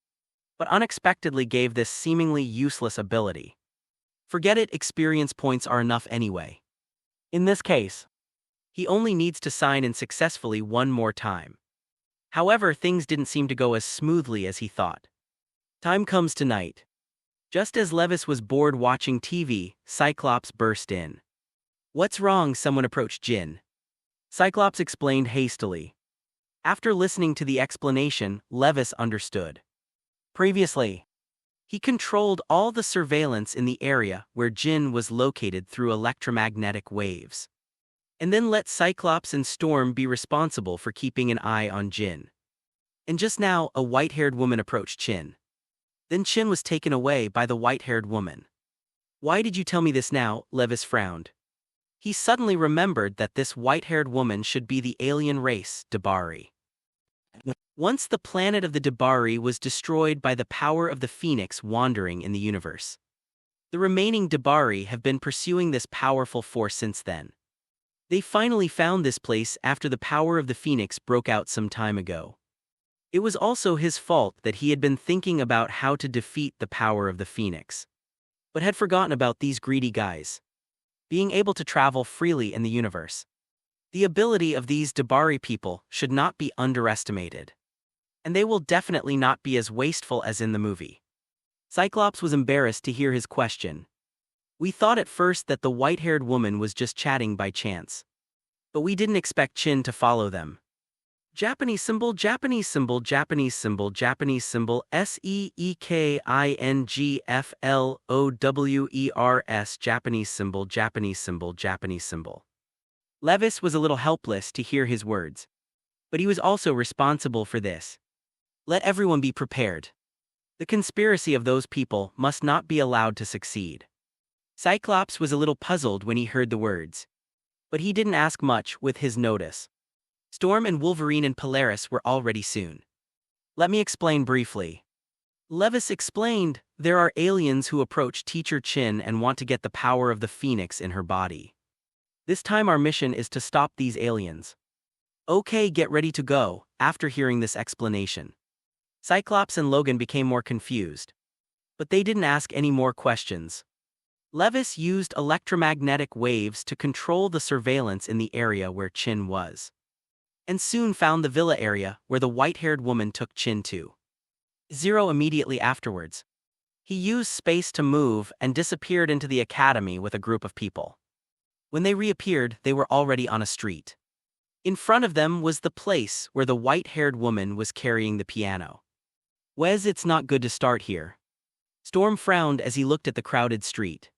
but unexpectedly gave this seemingly useless ability. Forget it, experience points are enough anyway. In this case, he only needs to sign in successfully one more time. However, things didn't seem to go as smoothly as he thought. Time comes tonight. Just as Levis was bored watching TV, Cyclops burst in. What's wrong? Someone approached Jin. Cyclops explained hastily. After listening to the explanation, Levis understood. Previously, He controlled all the surveillance in the area where Jin was located through electromagnetic waves. And then let Cyclops and Storm be responsible for keeping an eye on Jin. And just now, a white-haired woman approached Chin. Then Chin was taken away by the white-haired woman. Why did you tell me this now? Levis frowned. He suddenly remembered that this white-haired woman should be the alien race, Debari. Once the planet of the Debari was destroyed by the power of the Phoenix wandering in the universe. The remaining Debari have been pursuing this powerful force since then. They finally found this place after the power of the Phoenix broke out some time ago. It was also his fault that he had been thinking about how to defeat the power of the Phoenix, but had forgotten about these greedy guys. Being able to travel freely in the universe. The ability of these Debari people should not be underestimated. And they will definitely not be as wasteful as in the movie. Cyclops was embarrassed to hear his question. We thought at first that the white-haired woman was just chatting by chance. But we didn't expect Chin to follow them. Japanese symbol, Japanese symbol, Japanese symbol, Japanese symbol, SEEKINGFLOWERS, Japanese symbol, Japanese symbol, Japanese symbol. Levis was a little helpless to hear his words. But he was also responsible for this. Let everyone be prepared. The conspiracy of those people must not be allowed to succeed. Cyclops was a little puzzled when he heard the words. But he didn't ask much with his notice. Storm and Wolverine and Polaris were already soon. Let me explain briefly. Levis explained, there are aliens who approach Teacher Chin and want to get the power of the Phoenix in her body. This time our mission is to stop these aliens. Okay, get ready to go. After hearing this explanation, Cyclops and Logan became more confused. But they didn't ask any more questions. Levis used electromagnetic waves to control the surveillance in the area where Chin was. And soon found the villa area where the white-haired woman took Chin to. Zero immediately afterwards. He used space to move and disappeared into the academy with a group of people. When they reappeared, they were already on a street. In front of them was the place where the white-haired woman was carrying the piano. Wes, it's not good to start here. Storm frowned as he looked at the crowded street.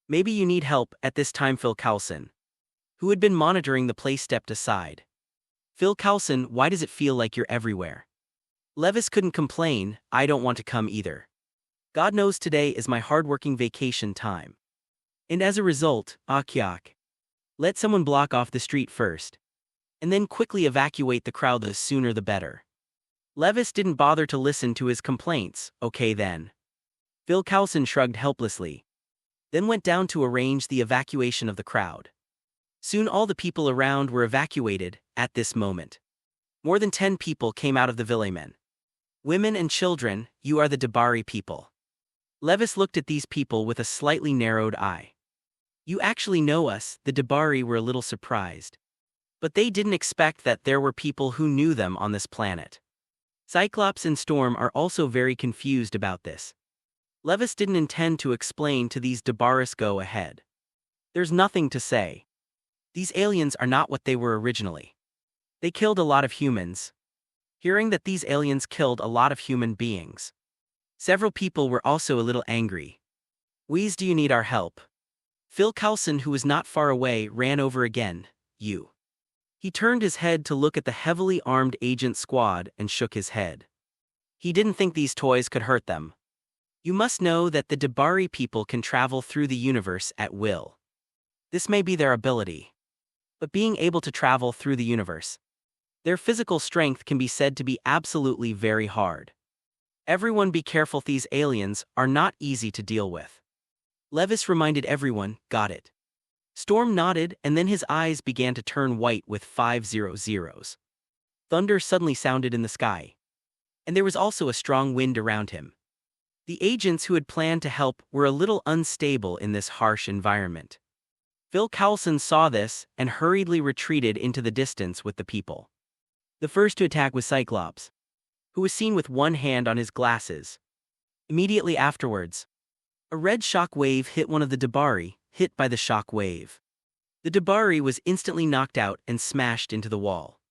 Maybe you need help at this time. Phil Coulson, who had been monitoring the place, stepped aside. Phil Coulson, why does it feel like you're everywhere? Levis couldn't complain, I don't want to come either. God knows today is my hardworking vacation time. And as a result, Akyak. Let someone block off the street first. And then quickly evacuate the crowd, the sooner the better. Levis didn't bother to listen to his complaints. Okay then. Phil Coulson shrugged helplessly. Then went down to arrange the evacuation of the crowd. Soon all the people around were evacuated. At this moment, more than 10 people came out of the villa. Men, women and children, you are the Debari people. Levis looked at these people with a slightly narrowed eye. You actually know us. The Debari were a little surprised. But they didn't expect that there were people who knew them on this planet. Cyclops and Storm are also very confused about this. Levis didn't intend to explain to these Debaris. Go ahead. There's nothing to say. These aliens are not what they were originally. They killed a lot of humans. Hearing that these aliens killed a lot of human beings, several people were also a little angry. Wheeze, do you need our help? Phil Coulson, who was not far away, ran over again. You. He turned his head to look at the heavily armed agent squad and shook his head. He didn't think these toys could hurt them. You must know that the Debari people can travel through the universe at will. This may be their ability. But being able to travel through the universe, their physical strength can be said to be absolutely very hard. Everyone be careful, these aliens are not easy to deal with. Levis reminded everyone, got it. Storm nodded, and then his eyes began to turn white with 500s. Thunder suddenly sounded in the sky. And there was also a strong wind around him. The agents who had planned to help were a little unstable in this harsh environment. Phil Coulson saw this and hurriedly retreated into the distance with the people. The first to attack was Cyclops, who was seen with one hand on his glasses. Immediately afterwards, a red shock wave hit one of the Debari, hit by the shock wave. The Debari was instantly knocked out and smashed into the wall.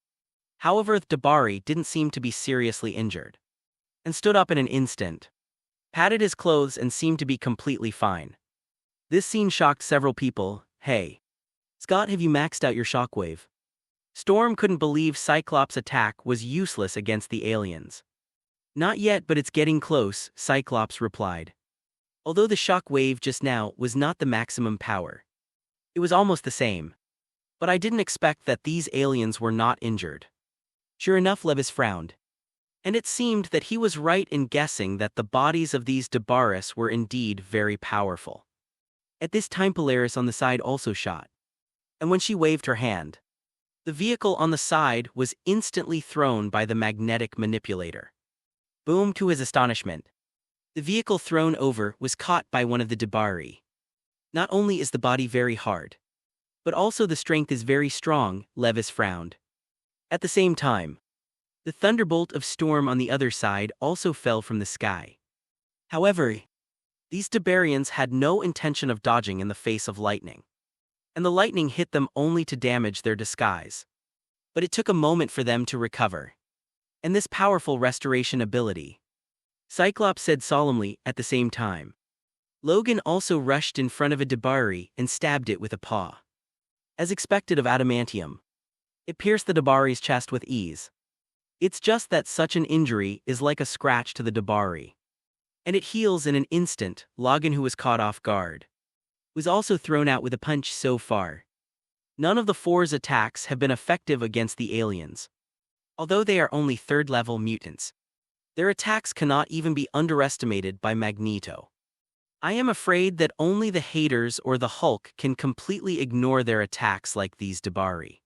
However, the Debari didn't seem to be seriously injured, and stood up in an instant. patted his clothes and seemed to be completely fine. This scene shocked several people. Hey, Scott, have you maxed out your shockwave? Storm couldn't believe Cyclops' attack was useless against the aliens. Not yet, but it's getting close, Cyclops replied. Although the shockwave just now was not the maximum power. It was almost the same. But I didn't expect that these aliens were not injured. Sure enough, Levis frowned. And it seemed that he was right in guessing that the bodies of these Debaris were indeed very powerful. At this time, Polaris on the side also shot. And when she waved her hand, the vehicle on the side was instantly thrown by the magnetic manipulator. Boom! To his astonishment, the vehicle thrown over was caught by one of the Debari. Not only is the body very hard, but also the strength is very strong, Levis frowned. At the same time, the thunderbolt of storm on the other side also fell from the sky. However, these Debarians had no intention of dodging in the face of lightning. And the lightning hit them only to damage their disguise. But it took a moment for them to recover. And this powerful restoration ability, Cyclops said solemnly at the same time. Logan also rushed in front of a Debari and stabbed it with a paw. As expected of adamantium, it pierced the Debari's chest with ease. It's just that such an injury is like a scratch to the Debari. And it heals in an instant. Logan, who was caught off guard, was also thrown out with a punch. So far, none of the four's attacks have been effective against the aliens. Although they are only third-level mutants, their attacks cannot even be underestimated by Magneto. I am afraid that only the haters or the Hulk can completely ignore their attacks like these Debari.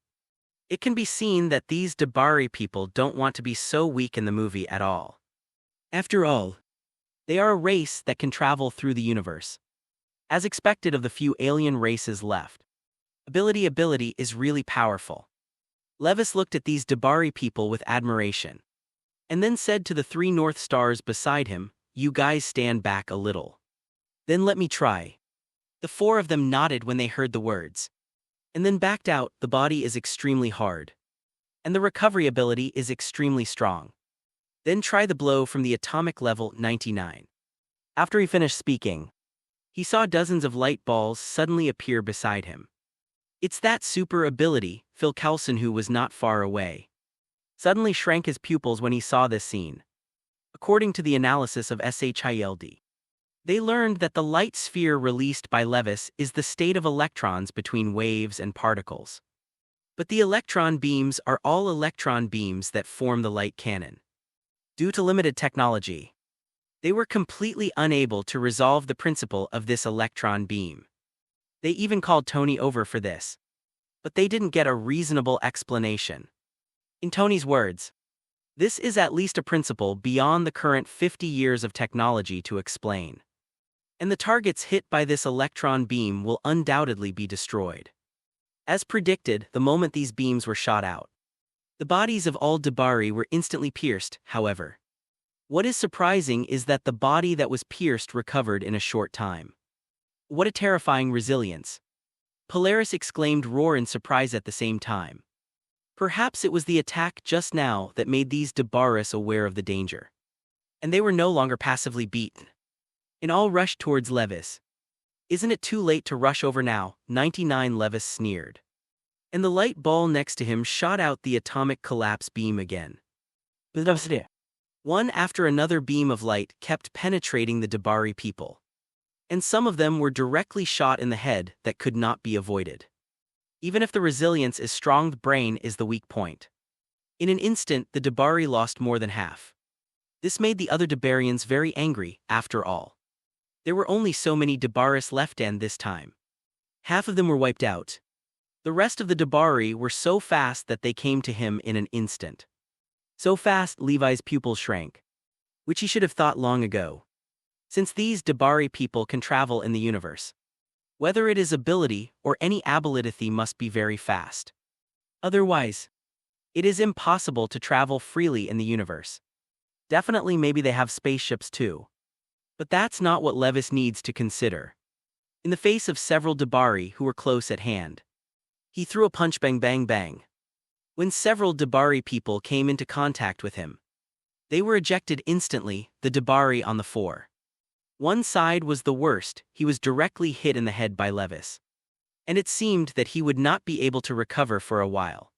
It can be seen that these Debari people don't want to be so weak in the movie at all. After all, they are a race that can travel through the universe. As expected of the few alien races left, ability is really powerful. Levis looked at these Debari people with admiration, and then said to the three North Stars beside him, "You guys stand back a little. Then let me try." The four of them nodded when they heard the words, and then backed out. The body is extremely hard, and the recovery ability is extremely strong. Then try the blow from the atomic level 99. After he finished speaking, he saw dozens of light balls suddenly appear beside him. It's that super ability. Phil Coulson, who was not far away, suddenly shrank his pupils when he saw this scene. According to the analysis of SHIELD, they learned that the light sphere released by Levis is the state of electrons between waves and particles. But the electron beams are all electron beams that form the light cannon. Due to limited technology, they were completely unable to resolve the principle of this electron beam. They even called Tony over for this, but they didn't get a reasonable explanation. In Tony's words, this is at least a principle beyond the current 50 years of technology to explain. And the targets hit by this electron beam will undoubtedly be destroyed. As predicted, the moment these beams were shot out, the bodies of all Debari were instantly pierced. However, what is surprising is that the body that was pierced recovered in a short time. What a terrifying resilience! Polaris exclaimed, roar in surprise at the same time. Perhaps it was the attack just now that made these Debaris aware of the danger, and they were no longer passively beaten. And all rushed towards Levis. Isn't it too late to rush over now? 99, Levis sneered. And the light ball next to him shot out the atomic collapse beam again. One after another beam of light kept penetrating the Debari people. And some of them were directly shot in the head that could not be avoided. Even if the resilience is strong, the brain is the weak point. In an instant, the Debari lost more than half. This made the other Debarians very angry. After all, there were only so many Debaris left, and this time, half of them were wiped out. The rest of the Debari were so fast that they came to him in an instant. So fast, Levi's pupils shrank, which he should have thought long ago. Since these Debari people can travel in the universe, whether it is ability or any ability must be very fast. Otherwise, it is impossible to travel freely in the universe. Definitely maybe they have spaceships too. But that's not what Levis needs to consider. In the face of several Debari who were close at hand, he threw a punch. Bang bang bang. When several Debari people came into contact with him, they were ejected instantly. The Debari on the 4 One side was the worst, he was directly hit in the head by Levis. And it seemed that he would not be able to recover for a while.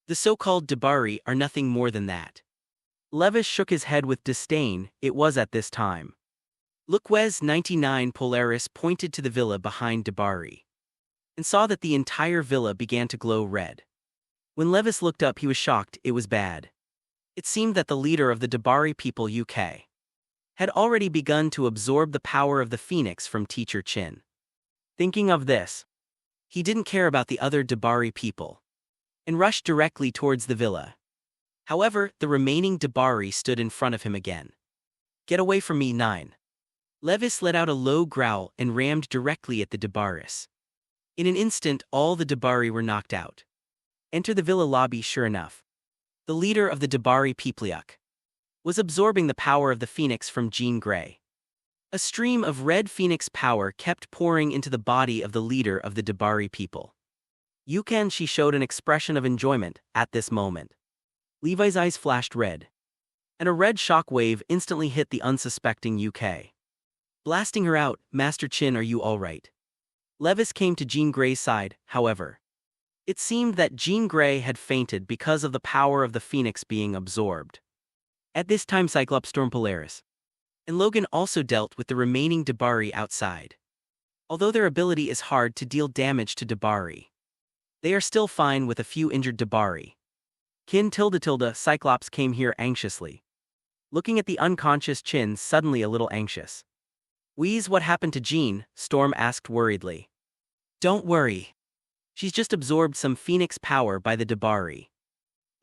The so-called Debari are nothing more than that. Levis shook his head with disdain. It was at this time. Look, 99 Polaris pointed to the villa behind Debari and saw that the entire villa began to glow red. When Levis looked up, he was shocked. It was bad. It seemed that the leader of the Debari people UK had already begun to absorb the power of the Phoenix from Teacher Chin. Thinking of this, he didn't care about the other Debari people and rushed directly towards the villa. However, the remaining Debari stood in front of him again. Get away from me, 9. Levis let out a low growl and rammed directly at the Debaris. In an instant, all the Debari were knocked out. Enter the villa lobby. Sure enough, the leader of the Debari Pepliuk was absorbing the power of the Phoenix from Jean Grey. A stream of red Phoenix power kept pouring into the body of the leader of the Debari people. She showed an expression of enjoyment at this moment. Levi's eyes flashed red, and a red shock wave instantly hit the unsuspecting UK. Blasting her out. Master Chin, are you all right? Levis came to Jean Grey's side. However, it seemed that Jean Grey had fainted because of the power of the Phoenix being absorbed. At this time, Cyclops, Storm, Polaris, and Logan also dealt with the remaining Debari outside. Although their ability is hard to deal damage to Debari, they are still fine with a few injured Debari. Cyclops came here anxiously, looking at the unconscious Chin, suddenly a little anxious. Wheeze, what happened to Jean? Storm asked worriedly. Don't worry. She's just absorbed some Phoenix power by the Debari.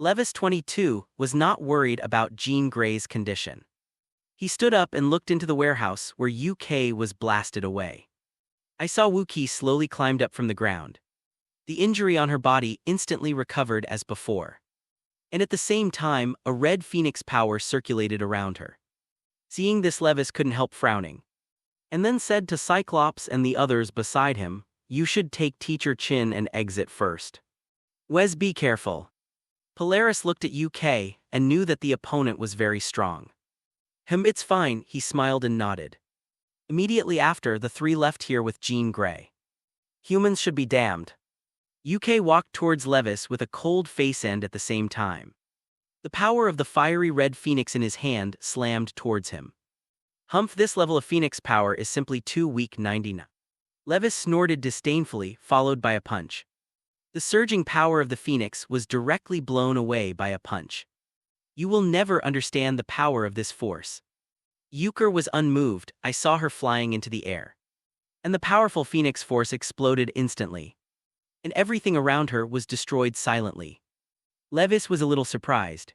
Levis, 22, was not worried about Jean Grey's condition. He stood up and looked into the warehouse where UK was blasted away. I saw Wookie slowly climbed up from the ground. The injury on her body instantly recovered as before. And at the same time, a red Phoenix power circulated around her. Seeing this, Levis couldn't help frowning, and then said to Cyclops and the others beside him, you should take Teacher Chin and exit first. Wes, be careful. Polaris looked at UK and knew that the opponent was very strong. It's fine, he smiled and nodded. Immediately after, the three left here with Jean Grey. Humans should be damned. UK walked towards Levis with a cold face, and at the same time, the power of the fiery red Phoenix in his hand slammed towards him. This level of Phoenix power is simply too weak. 99. Levis snorted disdainfully, followed by a punch. The surging power of the Phoenix was directly blown away by a punch. You will never understand the power of this force. Euchre was unmoved. I saw her flying into the air, and the powerful Phoenix force exploded instantly, and everything around her was destroyed silently. Levis was a little surprised.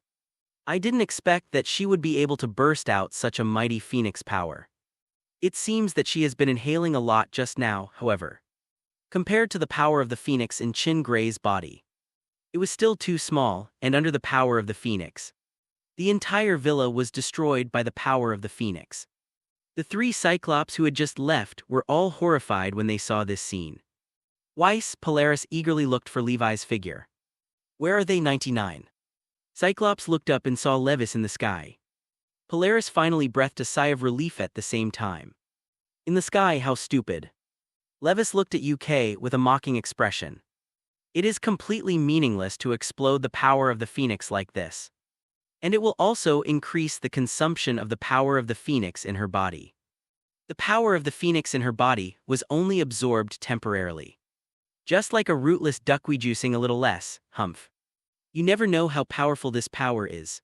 I didn't expect that she would be able to burst out such a mighty Phoenix power. It seems that she has been inhaling a lot just now, however. Compared to the power of the Phoenix in Chin Grey's body, it was still too small, and under the power of the Phoenix, the entire villa was destroyed by the power of the Phoenix. The three Cyclops who had just left were all horrified when they saw this scene. Polaris eagerly looked for Levi's figure. Where are they? 99. Cyclops looked up and saw Levis in the sky. Polaris finally breathed a sigh of relief at the same time. In the sky, how stupid. Levis looked at UK with a mocking expression. It is completely meaningless to explode the power of the Phoenix like this. And it will also increase the consumption of the power of the Phoenix in her body. The power of the Phoenix in her body was only absorbed temporarily. Just like a rootless duckweed juicing a little less, You never know how powerful this power is.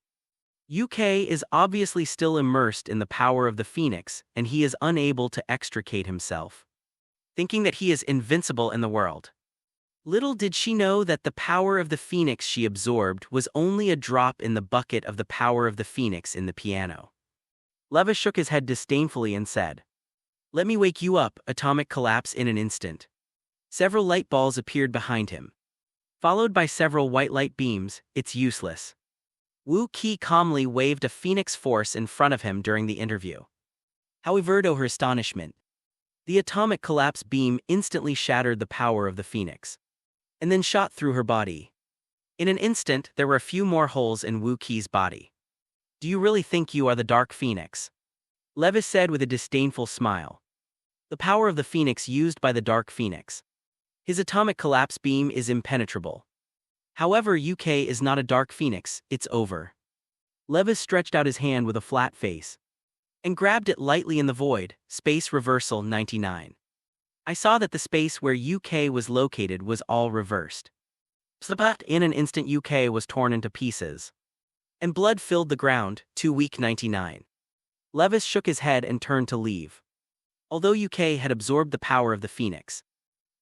UK is obviously still immersed in the power of the Phoenix, and he is unable to extricate himself, thinking that he is invincible in the world. Little did she know that the power of the Phoenix she absorbed was only a drop in the bucket of the power of the Phoenix in the piano. Levis shook his head disdainfully and said, "Let me wake you up." Atomic collapse in an instant. Several light balls appeared behind him, followed by several white light beams. It's useless. Wu Qi calmly waved a Phoenix force in front of him during the interview. However, to her astonishment, the atomic collapse beam instantly shattered the power of the Phoenix, and then shot through her body. In an instant, there were a few more holes in Wu Qi's body. Do you really think you are the Dark Phoenix? Levis said with a disdainful smile. The power of the Phoenix used by the Dark Phoenix. His atomic collapse beam is impenetrable. However, UK is not a Dark Phoenix, it's over. Levis stretched out his hand with a flat face and grabbed it lightly in the void. Space reversal 99. I saw that the space where UK was located was all reversed. In an instant UK was torn into pieces, and blood filled the ground. Too weak 99. Levis shook his head and turned to leave. Although UK had absorbed the power of the Phoenix,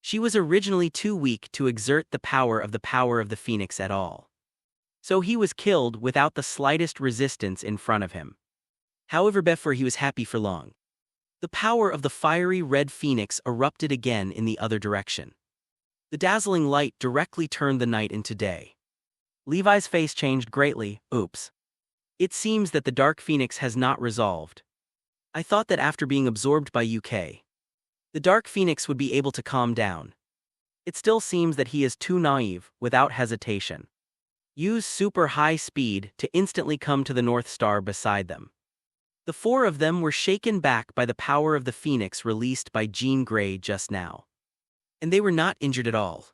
she was originally too weak to exert the power of the Phoenix at all. So he was killed without the slightest resistance in front of him. However, before he was happy for long, the power of the fiery red Phoenix erupted again in the other direction. The dazzling light directly turned the night into day. Levi's face changed greatly. Oops. It seems that the Dark Phoenix has not resolved. I thought that after being absorbed by UK, the Dark Phoenix would be able to calm down. It still seems that he is too naive. Without hesitation, use super high speed to instantly come to the North Star beside them. The four of them were shaken back by the power of the Phoenix released by Jean Grey just now. And they were not injured at all.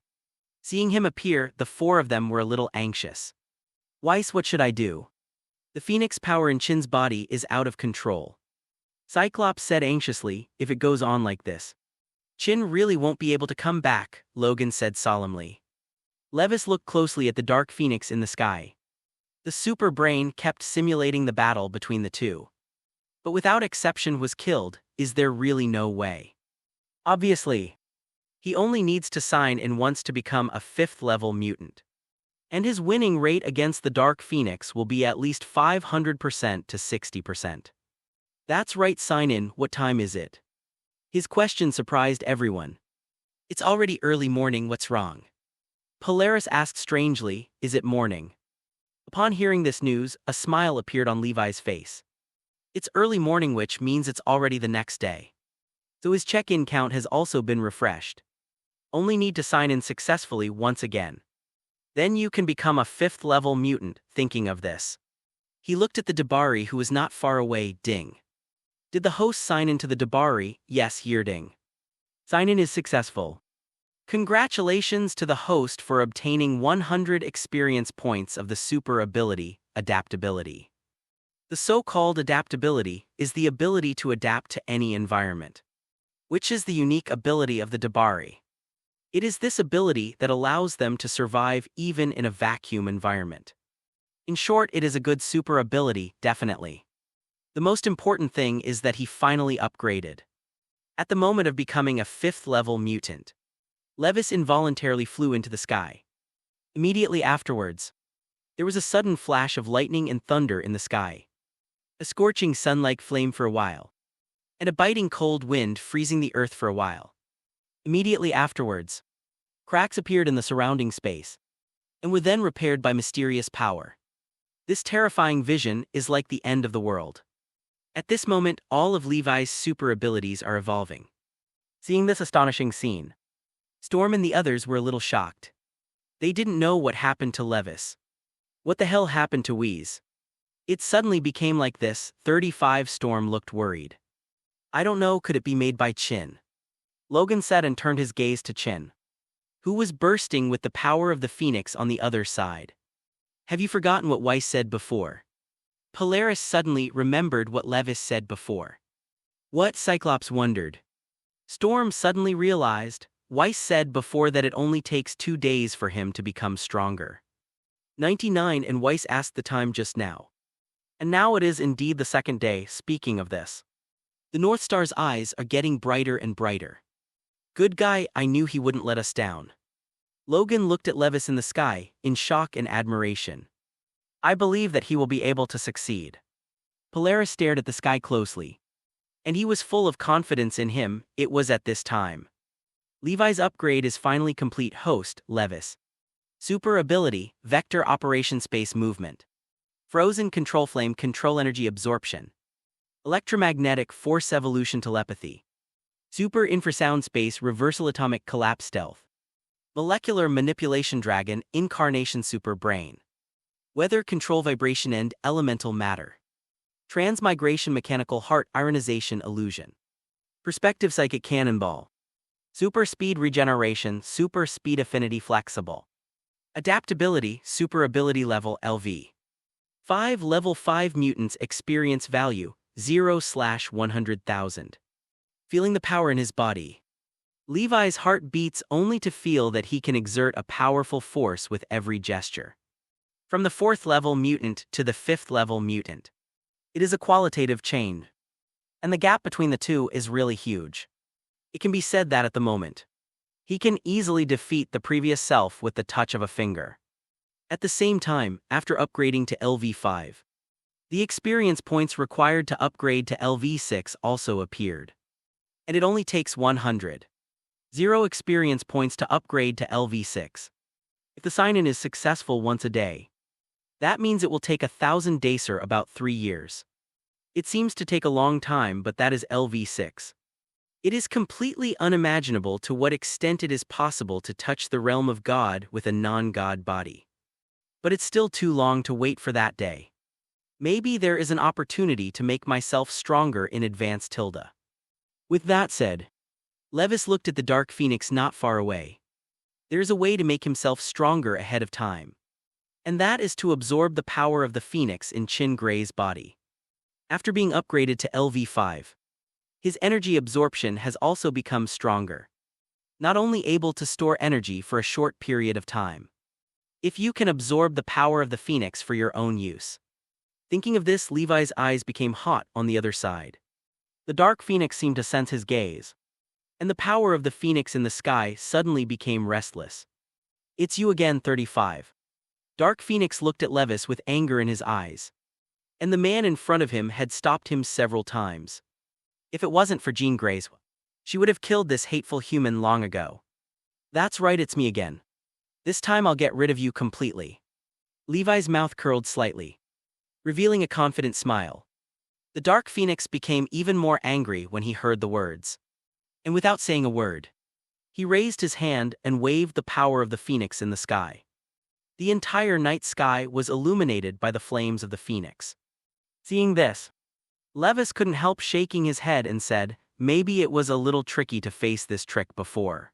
Seeing him appear, the four of them were a little anxious. Weiss, what should I do? The Phoenix power in Chin's body is out of control. Cyclops said anxiously, if it goes on like this, Chin really won't be able to come back, Logan said solemnly. Levis looked closely at the Dark Phoenix in the sky. The super brain kept simulating the battle between the two, but without exception was killed. Is there really no way? Obviously. He only needs to sign in once to become a 5th-level mutant. And his winning rate against the Dark Phoenix will be at least 500% to 60%. That's right, sign in. What time is it? His question surprised everyone. It's already early morning, what's wrong? Polaris asked strangely, is it morning? Upon hearing this news, a smile appeared on Levi's face. It's early morning, which means it's already the next day. So his check-in count has also been refreshed. Only need to sign in successfully once again. Then you can become a 5th-level mutant. Thinking of this, he looked at the Dabari who was not far away. Ding. Did the host sign into the Dabari? Yes, here ding. Sign-in is successful. Congratulations to the host for obtaining 100 experience points of the super ability, adaptability. The so-called adaptability is the ability to adapt to any environment, which is the unique ability of the Dabari. It is this ability that allows them to survive even in a vacuum environment. In short, it is a good super ability, definitely. The most important thing is that he finally upgraded. At the moment of becoming a 5th-level mutant, Levis involuntarily flew into the sky. Immediately afterwards, there was a sudden flash of lightning and thunder in the sky. A scorching sun-like flame for a while, and a biting cold wind freezing the earth for a while. Immediately afterwards, cracks appeared in the surrounding space, and were then repaired by mysterious power. This terrifying vision is like the end of the world. At this moment, all of Levi's super abilities are evolving. Seeing this astonishing scene, Storm and the others were a little shocked. They didn't know what happened to Levis. What the hell happened to Wheeze? It suddenly became like this. 35 Storm looked worried. I don't know, could it be made by Chin? Logan said and turned his gaze to Chin, who was bursting with the power of the Phoenix on the other side. Have you forgotten what Weiss said before? Polaris suddenly remembered what Levis said before. What? Cyclops wondered. Storm suddenly realized, Weiss said before that it only takes 2 days for him to become stronger. 99 and Weiss asked the time just now. And now it is indeed the 2nd day. Speaking of this, the North Star's eyes are getting brighter and brighter. Good guy, I knew he wouldn't let us down. Logan looked at Levis in the sky, in shock and admiration. I believe that he will be able to succeed. Polaris stared at the sky closely, and he was full of confidence in him. It was at this time. Levi's upgrade is finally complete. Host, Levis. Super ability, Vector Operation Space Movement. Frozen Control Flame Control Energy Absorption. Electromagnetic Force Evolution Telepathy. Super Infrasound Space Reversal Atomic Collapse Stealth. Molecular Manipulation Dragon Incarnation Super Brain. Weather Control Vibration and Elemental Matter. Transmigration mechanical heart ionization illusion. Perspective psychic cannonball. Super speed regeneration, super speed affinity flexible. Adaptability, super ability level LV. 5 level 5 mutants experience value, 0/100,000. Feeling the power in his body. Levi's heart beats only to feel that he can exert a powerful force with every gesture. From the 4th level mutant to the 5th level mutant. It is a qualitative change. And the gap between the two is really huge. It can be said that at the moment, he can easily defeat the previous self with the touch of a finger. At the same time, after upgrading to LV5, the experience points required to upgrade to LV6 also appeared. And it only takes 100. 0 experience points to upgrade to LV6. If the sign-in is successful once a day, that means it will take 1,000 days or about 3 years. It seems to take a long time, but that is LV6. It is completely unimaginable to what extent it is possible to touch the realm of God with a non-God body. But it's still too long to wait for that day. Maybe there is an opportunity to make myself stronger in advance tilde. With that said, Levis looked at the Dark Phoenix not far away. There is a way to make himself stronger ahead of time. And that is to absorb the power of the Phoenix in Chin Gray's body. After being upgraded to LV5, his energy absorption has also become stronger. Not only able to store energy for a short period of time. If you can absorb the power of the Phoenix for your own use. Thinking of this, Levi's eyes became hot on the other side. The Dark Phoenix seemed to sense his gaze. And the power of the Phoenix in the sky suddenly became restless. It's you again, 35. Dark Phoenix looked at Levis with anger in his eyes. And the man in front of him had stopped him several times. If it wasn't for Jean Grey's, she would have killed this hateful human long ago. That's right, it's me again. This time I'll get rid of you completely. Levi's mouth curled slightly, revealing a confident smile. The Dark Phoenix became even more angry when he heard the words. And without saying a word, he raised his hand and waved the power of the Phoenix in the sky. The entire night sky was illuminated by the flames of the Phoenix. Seeing this, Levis couldn't help shaking his head and said, maybe it was a little tricky to face this trick before.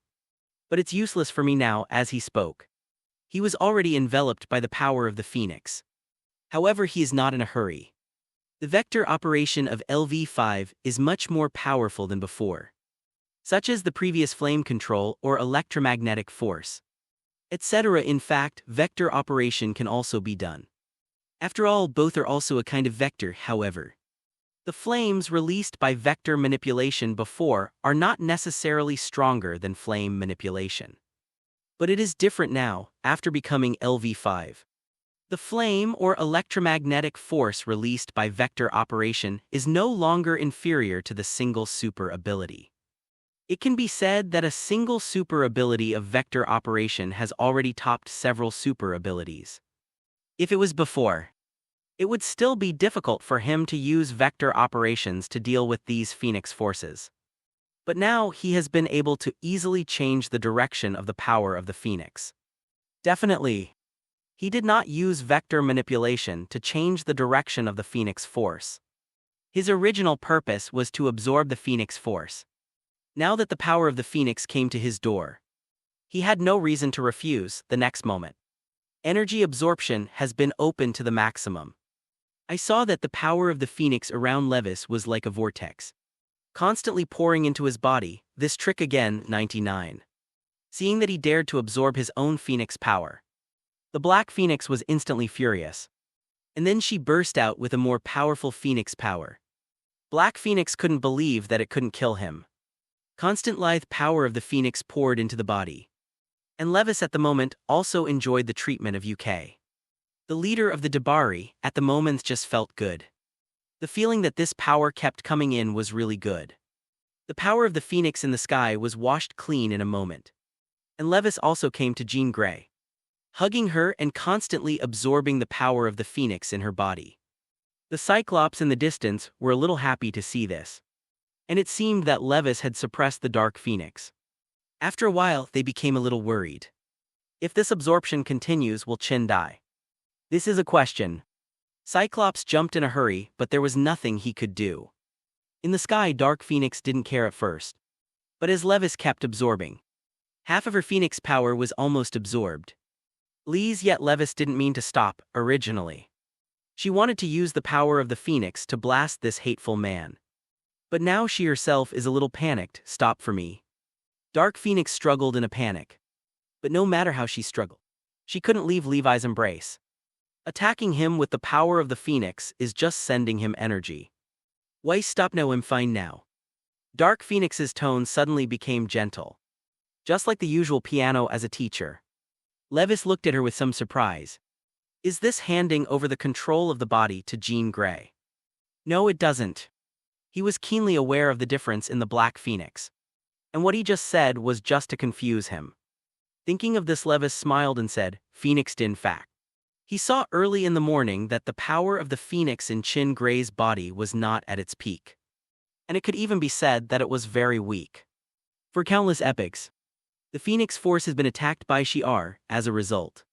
But it's useless for me now. As he spoke, he was already enveloped by the power of the Phoenix. However, he is not in a hurry. The vector operation of LV5 is much more powerful than before, such as the previous flame control or electromagnetic force, etc. In fact, vector operation can also be done. After all, both are also a kind of vector. However, the flames released by vector manipulation before are not necessarily stronger than flame manipulation. But it is different now, after becoming LV5. The flame or electromagnetic force released by vector operation is no longer inferior to the single super ability. It can be said that a single super ability of vector operation has already topped several super abilities. If it was before, it would still be difficult for him to use vector operations to deal with these Phoenix forces. But now he has been able to easily change the direction of the power of the Phoenix. Definitely, he did not use vector manipulation to change the direction of the Phoenix force. His original purpose was to absorb the Phoenix force. Now that the power of the Phoenix came to his door, he had no reason to refuse. The next moment, energy absorption has been opened to the maximum. I saw that the power of the Phoenix around Levis was like a vortex, constantly pouring into his body. This trick again, 99. Seeing that he dared to absorb his own Phoenix power, the Black Phoenix was instantly furious. And then she burst out with a more powerful Phoenix power. Black Phoenix couldn't believe that it couldn't kill him. Constant lithe power of the Phoenix poured into the body. And Levis at the moment also enjoyed the treatment of UK. The leader of the Debari at the moment just felt good. The feeling that this power kept coming in was really good. The power of the Phoenix in the sky was washed clean in a moment. And Levis also came to Jean Grey, hugging her and constantly absorbing the power of the Phoenix in her body. The Cyclops in the distance were a little happy to see this. And it seemed that Levis had suppressed the Dark Phoenix. After a while, they became a little worried. If this absorption continues, will Chin die? This is a question. Cyclops jumped in a hurry, but there was nothing he could do. In the sky, Dark Phoenix didn't care at first. But as Levis kept absorbing, half of her Phoenix power was almost absorbed. Yet Levis didn't mean to stop, originally. She wanted to use the power of the Phoenix to blast this hateful man. But now she herself is a little panicked. Stop for me. Dark Phoenix struggled in a panic. But no matter how she struggled, she couldn't leave Levi's embrace. Attacking him with the power of the Phoenix is just sending him energy. Why stop now? I'm fine now. Dark Phoenix's tone suddenly became gentle. Just like the usual piano as a teacher. Levis looked at her with some surprise. Is this handing over the control of the body to Jean Grey? No, it doesn't. He was keenly aware of the difference in the Black Phoenix. And what he just said was just to confuse him. Thinking of this, Levis smiled and said, Phoenix in fact. He saw early in the morning that the power of the Phoenix in Jean Grey's body was not at its peak. And it could even be said that it was very weak. For countless epochs, the Phoenix Force has been attacked by Shi'ar. As a result,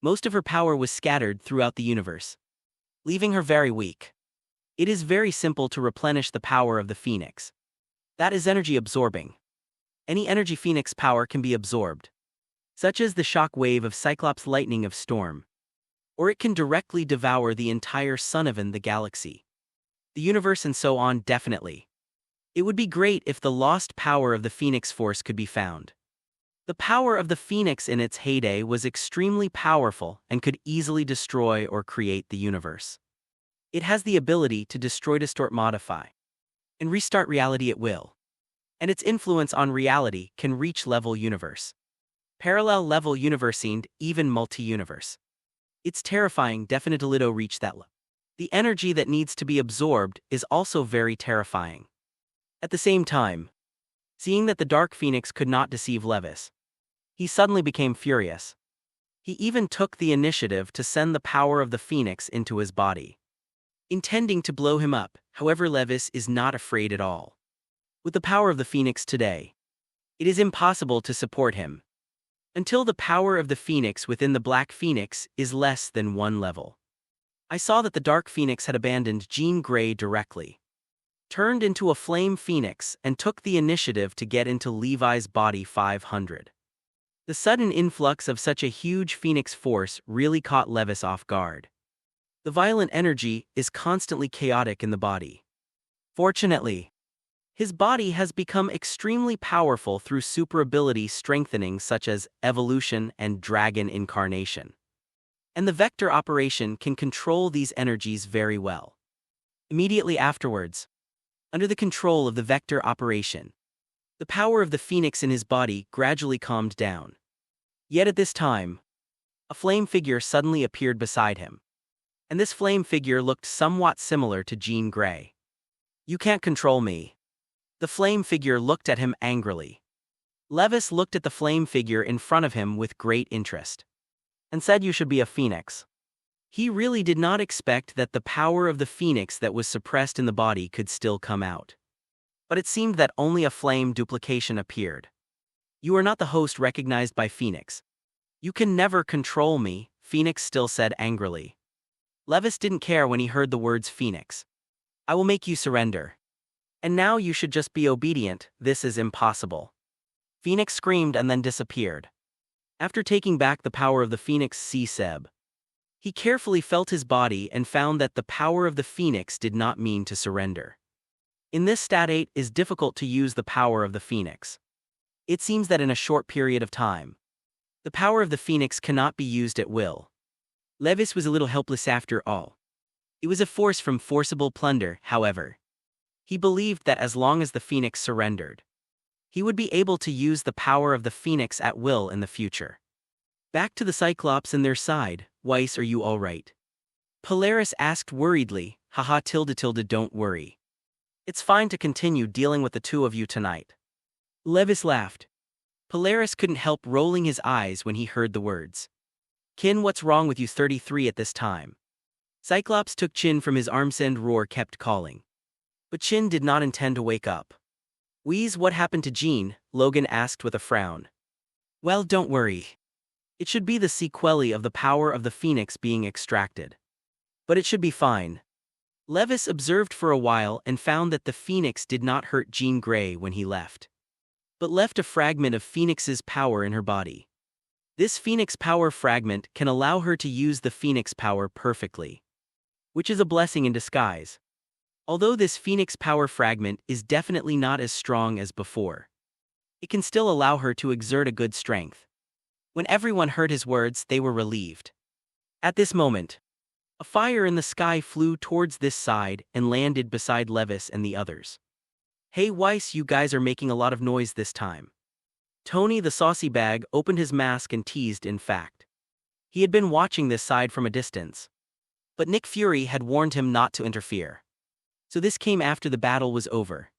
most of her power was scattered throughout the universe, leaving her very weak. It is very simple to replenish the power of the Phoenix. That is energy absorbing. Any energy Phoenix power can be absorbed, such as the shock wave of Cyclops' lightning of storm. Or it can directly devour the entire sun of the galaxy, the universe, and so on. Definitely. It would be great if the lost power of the Phoenix Force could be found. The power of the Phoenix in its heyday was extremely powerful and could easily destroy or create the universe. It has the ability to destroy, distort, modify, and restart reality at will. And its influence on reality can reach level universe, parallel level universe, and even multi-universe. It's terrifying. Definitely reach that level. The energy that needs to be absorbed is also very terrifying. At the same time, seeing that the Dark Phoenix could not deceive Levis, he suddenly became furious. He even took the initiative to send the power of the Phoenix into his body, intending to blow him up. However, Levis is not afraid at all. With the power of the Phoenix today, it is impossible to support him, until the power of the Phoenix within the Black Phoenix is less than 1 level. I saw that the Dark Phoenix had abandoned Jean Grey directly, turned into a Flame Phoenix, and took the initiative to get into Levi's body 500. The sudden influx of such a huge Phoenix force really caught Levis off guard. The violent energy is constantly chaotic in the body. Fortunately, his body has become extremely powerful through super ability strengthening such as evolution and dragon incarnation. And the vector operation can control these energies very well. Immediately afterwards, under the control of the vector operation, the power of the Phoenix in his body gradually calmed down. Yet at this time, a flame figure suddenly appeared beside him. And this flame figure looked somewhat similar to Jean Grey. You can't control me. The flame figure looked at him angrily. Levis looked at the flame figure in front of him with great interest, and said, you should be a Phoenix. He really did not expect that the power of the Phoenix that was suppressed in the body could still come out. But it seemed that only a flame duplication appeared. You are not the host recognized by Phoenix. You can never control me, Phoenix still said angrily. Levis didn't care when he heard the words Phoenix. I will make you surrender. And now you should just be obedient. This is impossible. Phoenix screamed and then disappeared. After taking back the power of the Phoenix C-Seb, he carefully felt his body and found that the power of the Phoenix did not mean to surrender. In this state, it is difficult to use the power of the Phoenix. It seems that in a short period of time, the power of the Phoenix cannot be used at will. Levis was a little helpless after all. It was a force from forcible plunder, however. He believed that as long as the Phoenix surrendered, he would be able to use the power of the Phoenix at will in the future. Back to the Cyclops and their side. Weiss, are you all right? Polaris asked worriedly. Haha, tilde, don't worry. It's fine to continue dealing with the two of you tonight. Levis laughed. Polaris couldn't help rolling his eyes when he heard the words. Kin, what's wrong with you 33 at this time? Cyclops took Chin from his arms and Roar kept calling. But Chin did not intend to wake up. Wheeze, what happened to Jean? Logan asked with a frown. Well, don't worry. It should be the sequelae of the power of the Phoenix being extracted. But it should be fine. Levis observed for a while and found that the Phoenix did not hurt Jean Grey when he left, but left a fragment of Phoenix's power in her body. This Phoenix power fragment can allow her to use the Phoenix power perfectly, which is a blessing in disguise. Although this Phoenix power fragment is definitely not as strong as before, it can still allow her to exert a good strength. When everyone heard his words, they were relieved. At this moment, a fire in the sky flew towards this side and landed beside Levis and the others. "Hey Weiss, you guys are making a lot of noise this time." Tony the saucy bag opened his mask and teased. In fact, he had been watching this side from a distance, but Nick Fury had warned him not to interfere. So this came after the battle was over.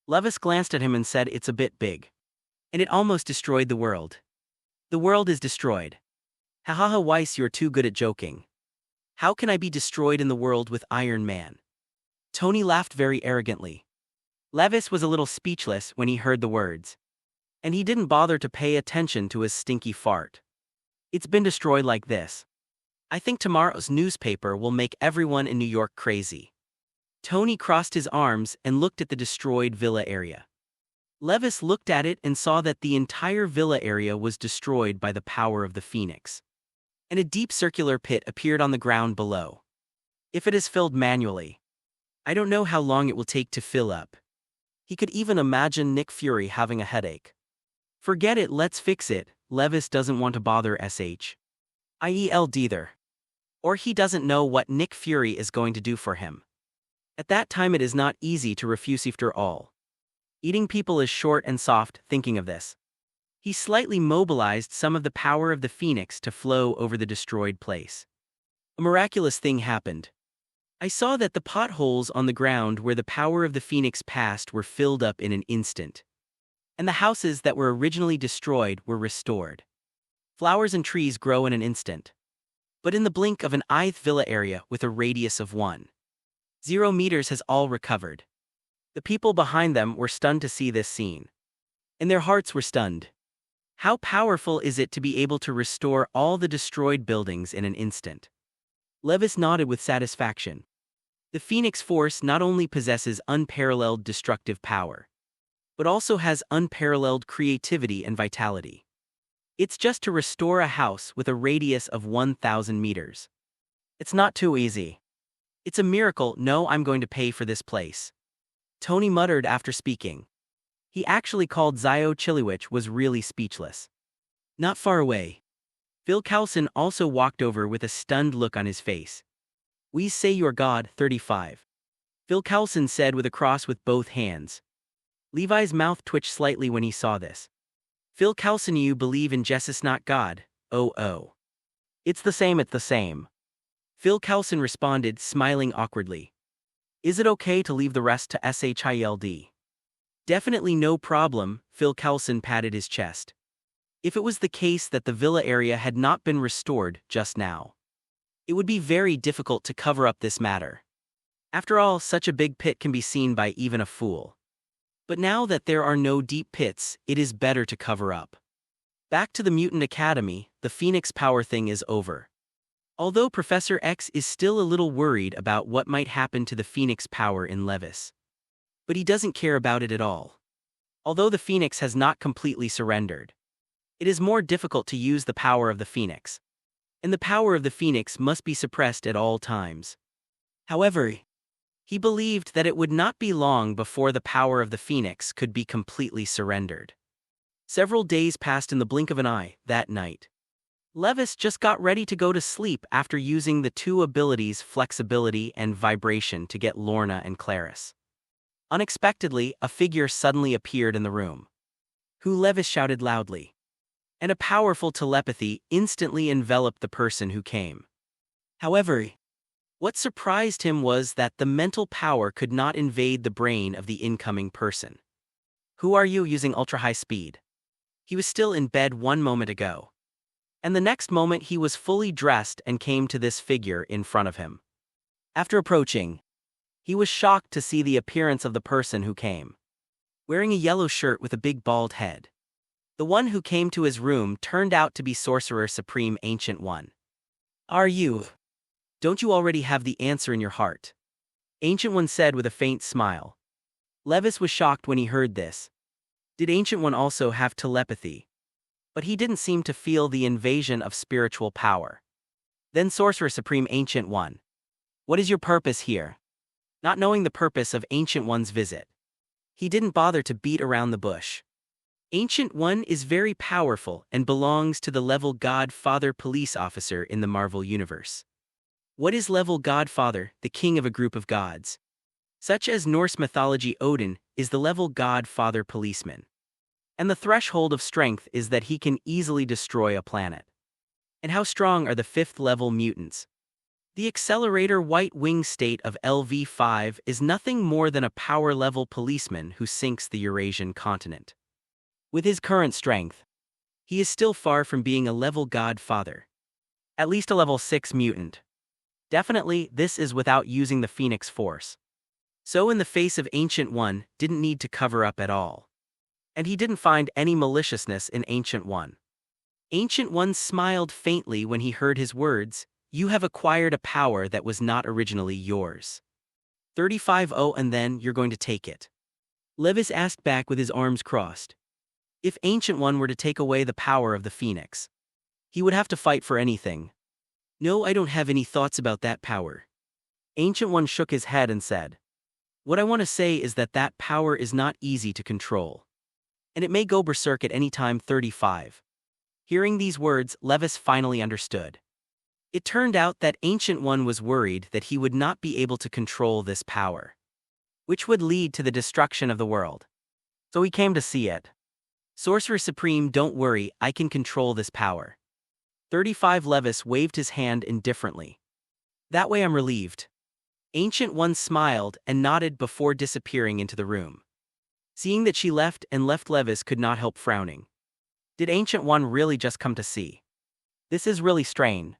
Levis glanced at him and said, "It's a bit big. And it almost destroyed the world." "The world is destroyed. Hahaha Weiss, you're too good at joking. How can I be destroyed in the world with Iron Man?" Tony laughed very arrogantly. Levis was a little speechless when he heard the words, and he didn't bother to pay attention to his stinky fart. "It's been destroyed like this. I think tomorrow's newspaper will make everyone in New York crazy." Tony crossed his arms and looked at the destroyed villa area. Levis looked at it and saw that the entire villa area was destroyed by the power of the Phoenix, and a deep circular pit appeared on the ground below. "If it is filled manually, I don't know how long it will take to fill up." He could even imagine Nick Fury having a headache. "Forget it, let's fix it." Levis doesn't want to bother SHIELD either. Or he doesn't know what Nick Fury is going to do for him. At that time it is not easy to refuse after all. Eating people is short and soft. Thinking of this, he slightly mobilized some of the power of the Phoenix to flow over the destroyed place. A miraculous thing happened. I saw that the potholes on the ground where the power of the Phoenix passed were filled up in an instant, and the houses that were originally destroyed were restored. Flowers and trees grow in an instant, but in the blink of an eye, the villa area with a radius of 1.0 meters has all recovered. The people behind them were stunned to see this scene, and their hearts were stunned. How powerful is it to be able to restore all the destroyed buildings in an instant? Levis nodded with satisfaction. The Phoenix Force not only possesses unparalleled destructive power, but also has unparalleled creativity and vitality. It's just to restore a house with a radius of 1,000 meters. It's not too easy. It's a miracle. "No, I'm going to pay for this place," Tony muttered after speaking. He actually called Zio Chiliwich was really speechless. Not far away, Phil Coulson also walked over with a stunned look on his face. "We say your God." 35. Phil Coulson said with a cross with both hands. Levi's mouth twitched slightly when he saw this. "Phil Coulson, you believe in Jesus, not God?" Oh. It's the same. Phil Coulson responded, smiling awkwardly. "Is it okay to leave the rest to SHIELD?" "Definitely no problem." Phil Coulson patted his chest. If it was the case that the villa area had not been restored just now, it would be very difficult to cover up this matter. After all, such a big pit can be seen by even a fool. But now that there are no deep pits, it is better to cover up. Back to the Mutant Academy, the Phoenix power thing is over. Although Professor X is still a little worried about what might happen to the Phoenix power in Levis, but he doesn't care about it at all. Although the Phoenix has not completely surrendered, it is more difficult to use the power of the Phoenix, and the power of the Phoenix must be suppressed at all times. However, he believed that it would not be long before the power of the Phoenix could be completely surrendered. Several days passed in the blink of an eye. That night, Levis just got ready to go to sleep after using the two abilities flexibility and vibration to get Lorna and Clarice. Unexpectedly, a figure suddenly appeared in the room. "Who?" Levis shouted loudly, and a powerful telepathy instantly enveloped the person who came. However, what surprised him was that the mental power could not invade the brain of the incoming person. "Who are you?" Using ultra-high speed, he was still in bed 1 moment ago, and the next moment he was fully dressed and came to this figure in front of him. After approaching, he was shocked to see the appearance of the person who came, wearing a yellow shirt with a big bald head. The one who came to his room turned out to be Sorcerer Supreme Ancient One. "Are you Don't you already have the answer in your heart? Ancient One said with a faint smile. Levis was shocked when he heard this. Did Ancient One also have telepathy? But he didn't seem to feel the invasion of spiritual power. Then Sorcerer Supreme Ancient One. What is your purpose here? Not knowing the purpose of Ancient One's visit, he didn't bother to beat around the bush. Ancient One is very powerful and belongs to the level Godfather police officer in the Marvel Universe. What is level Godfather, the king of a group of gods? Such as Norse mythology, Odin is the level Godfather policeman. And the threshold of strength is that he can easily destroy a planet. And how strong are the 5th level mutants? The Accelerator White Wing state of LV5 is nothing more than a power level policeman who sinks the Eurasian continent. With his current strength, he is still far from being a level Godfather. At least a level 6 mutant. Definitely, this is without using the Phoenix Force. So in the face of Ancient One, didn't need to cover up at all. And he didn't find any maliciousness in Ancient One. Ancient One smiled faintly when he heard his words. You have acquired a power that was not originally yours. 35-0 and then you're going to take it. Levis asked back with his arms crossed. If Ancient One were to take away the power of the Phoenix, he would have to fight for anything. No, I don't have any thoughts about that power. Ancient One shook his head and said. What I want to say is that that power is not easy to control. And it may go berserk at any time. 35. Hearing these words, Levis finally understood. It turned out that Ancient One was worried that he would not be able to control this power, which would lead to the destruction of the world. So he came to see it. Sorcerer Supreme, don't worry, I can control this power. 35. Levis waved his hand indifferently. That way I'm relieved. Ancient One smiled and nodded before disappearing into the room. Seeing that she left, Levis could not help frowning. Did Ancient One really just come to see? This is really strange.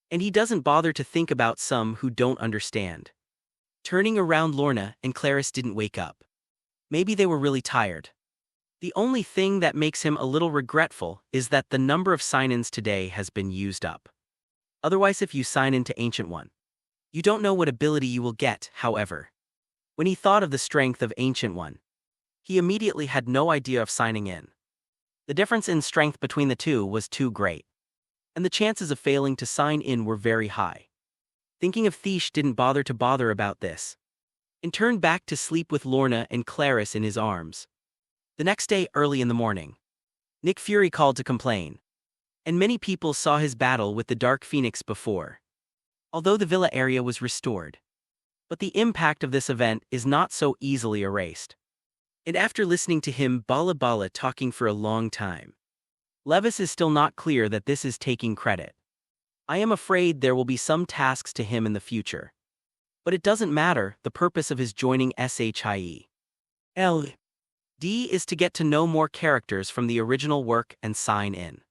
And he doesn't bother to think about some who don't understand. Turning around, Lorna and Clarice didn't wake up. Maybe they were really tired. The only thing that makes him a little regretful is that the number of sign-ins today has been used up. Otherwise, if you sign in to Ancient One, you don't know what ability you will get. However, when he thought of the strength of Ancient One, he immediately had no idea of signing in. The difference in strength between the two was too great, and the chances of failing to sign in were very high. Thinking of Thish didn't bother about this, and turned back to sleep with Lorna and Clarice in his arms. The next day, early in the morning, Nick Fury called to complain, and many people saw his battle with the Dark Phoenix before, although the villa area was restored. But the impact of this event is not so easily erased. And after listening to him bala talking for a long time, Levis is still not clear that this is taking credit. I am afraid there will be some tasks to him in the future. But it doesn't matter, the purpose of his joining SHIELD is to get to know more characters from the original work and sign in.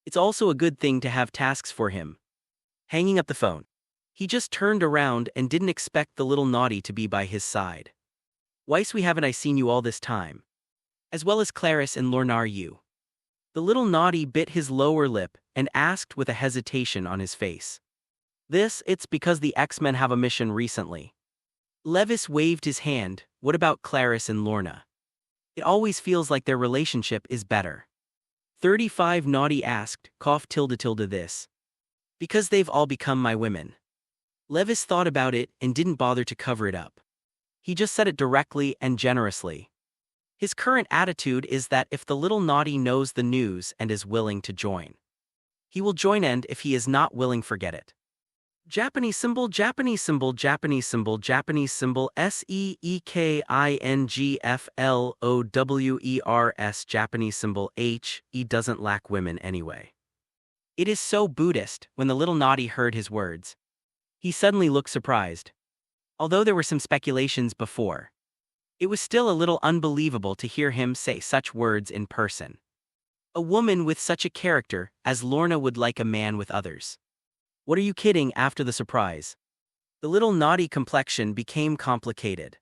It's also a good thing to have tasks for him. Hanging up the phone, he just turned around and didn't expect the little naughty to be by his side. Weiss, we haven't I seen you all this time? As well as Clarice and Lorna, are you? The little naughty bit his lower lip and asked with a hesitation on his face. It's because the X-Men have a mission recently. Levis waved his hand. What about Clarice and Lorna? It always feels like their relationship is better. 35 Naughty asked, cough tilde this. Because they've all become my women. Levis thought about it and didn't bother to cover it up. He just said it directly and generously. His current attitude is that if the little naughty knows the news and is willing to join, he will join, and if he is not willing, forget it. Japanese symbol, Japanese symbol, Japanese symbol, Japanese symbol, SEEKINGFLOWERS, Japanese symbol, he doesn't lack women anyway. It is so Buddhist. When the little naughty heard his words, he suddenly looked surprised. Although there were some speculations before, it was still a little unbelievable to hear him say such words in person. A woman with such a character as Lorna would like a man with others. What are you kidding? After the surprise, the little naughty complexion became complicated.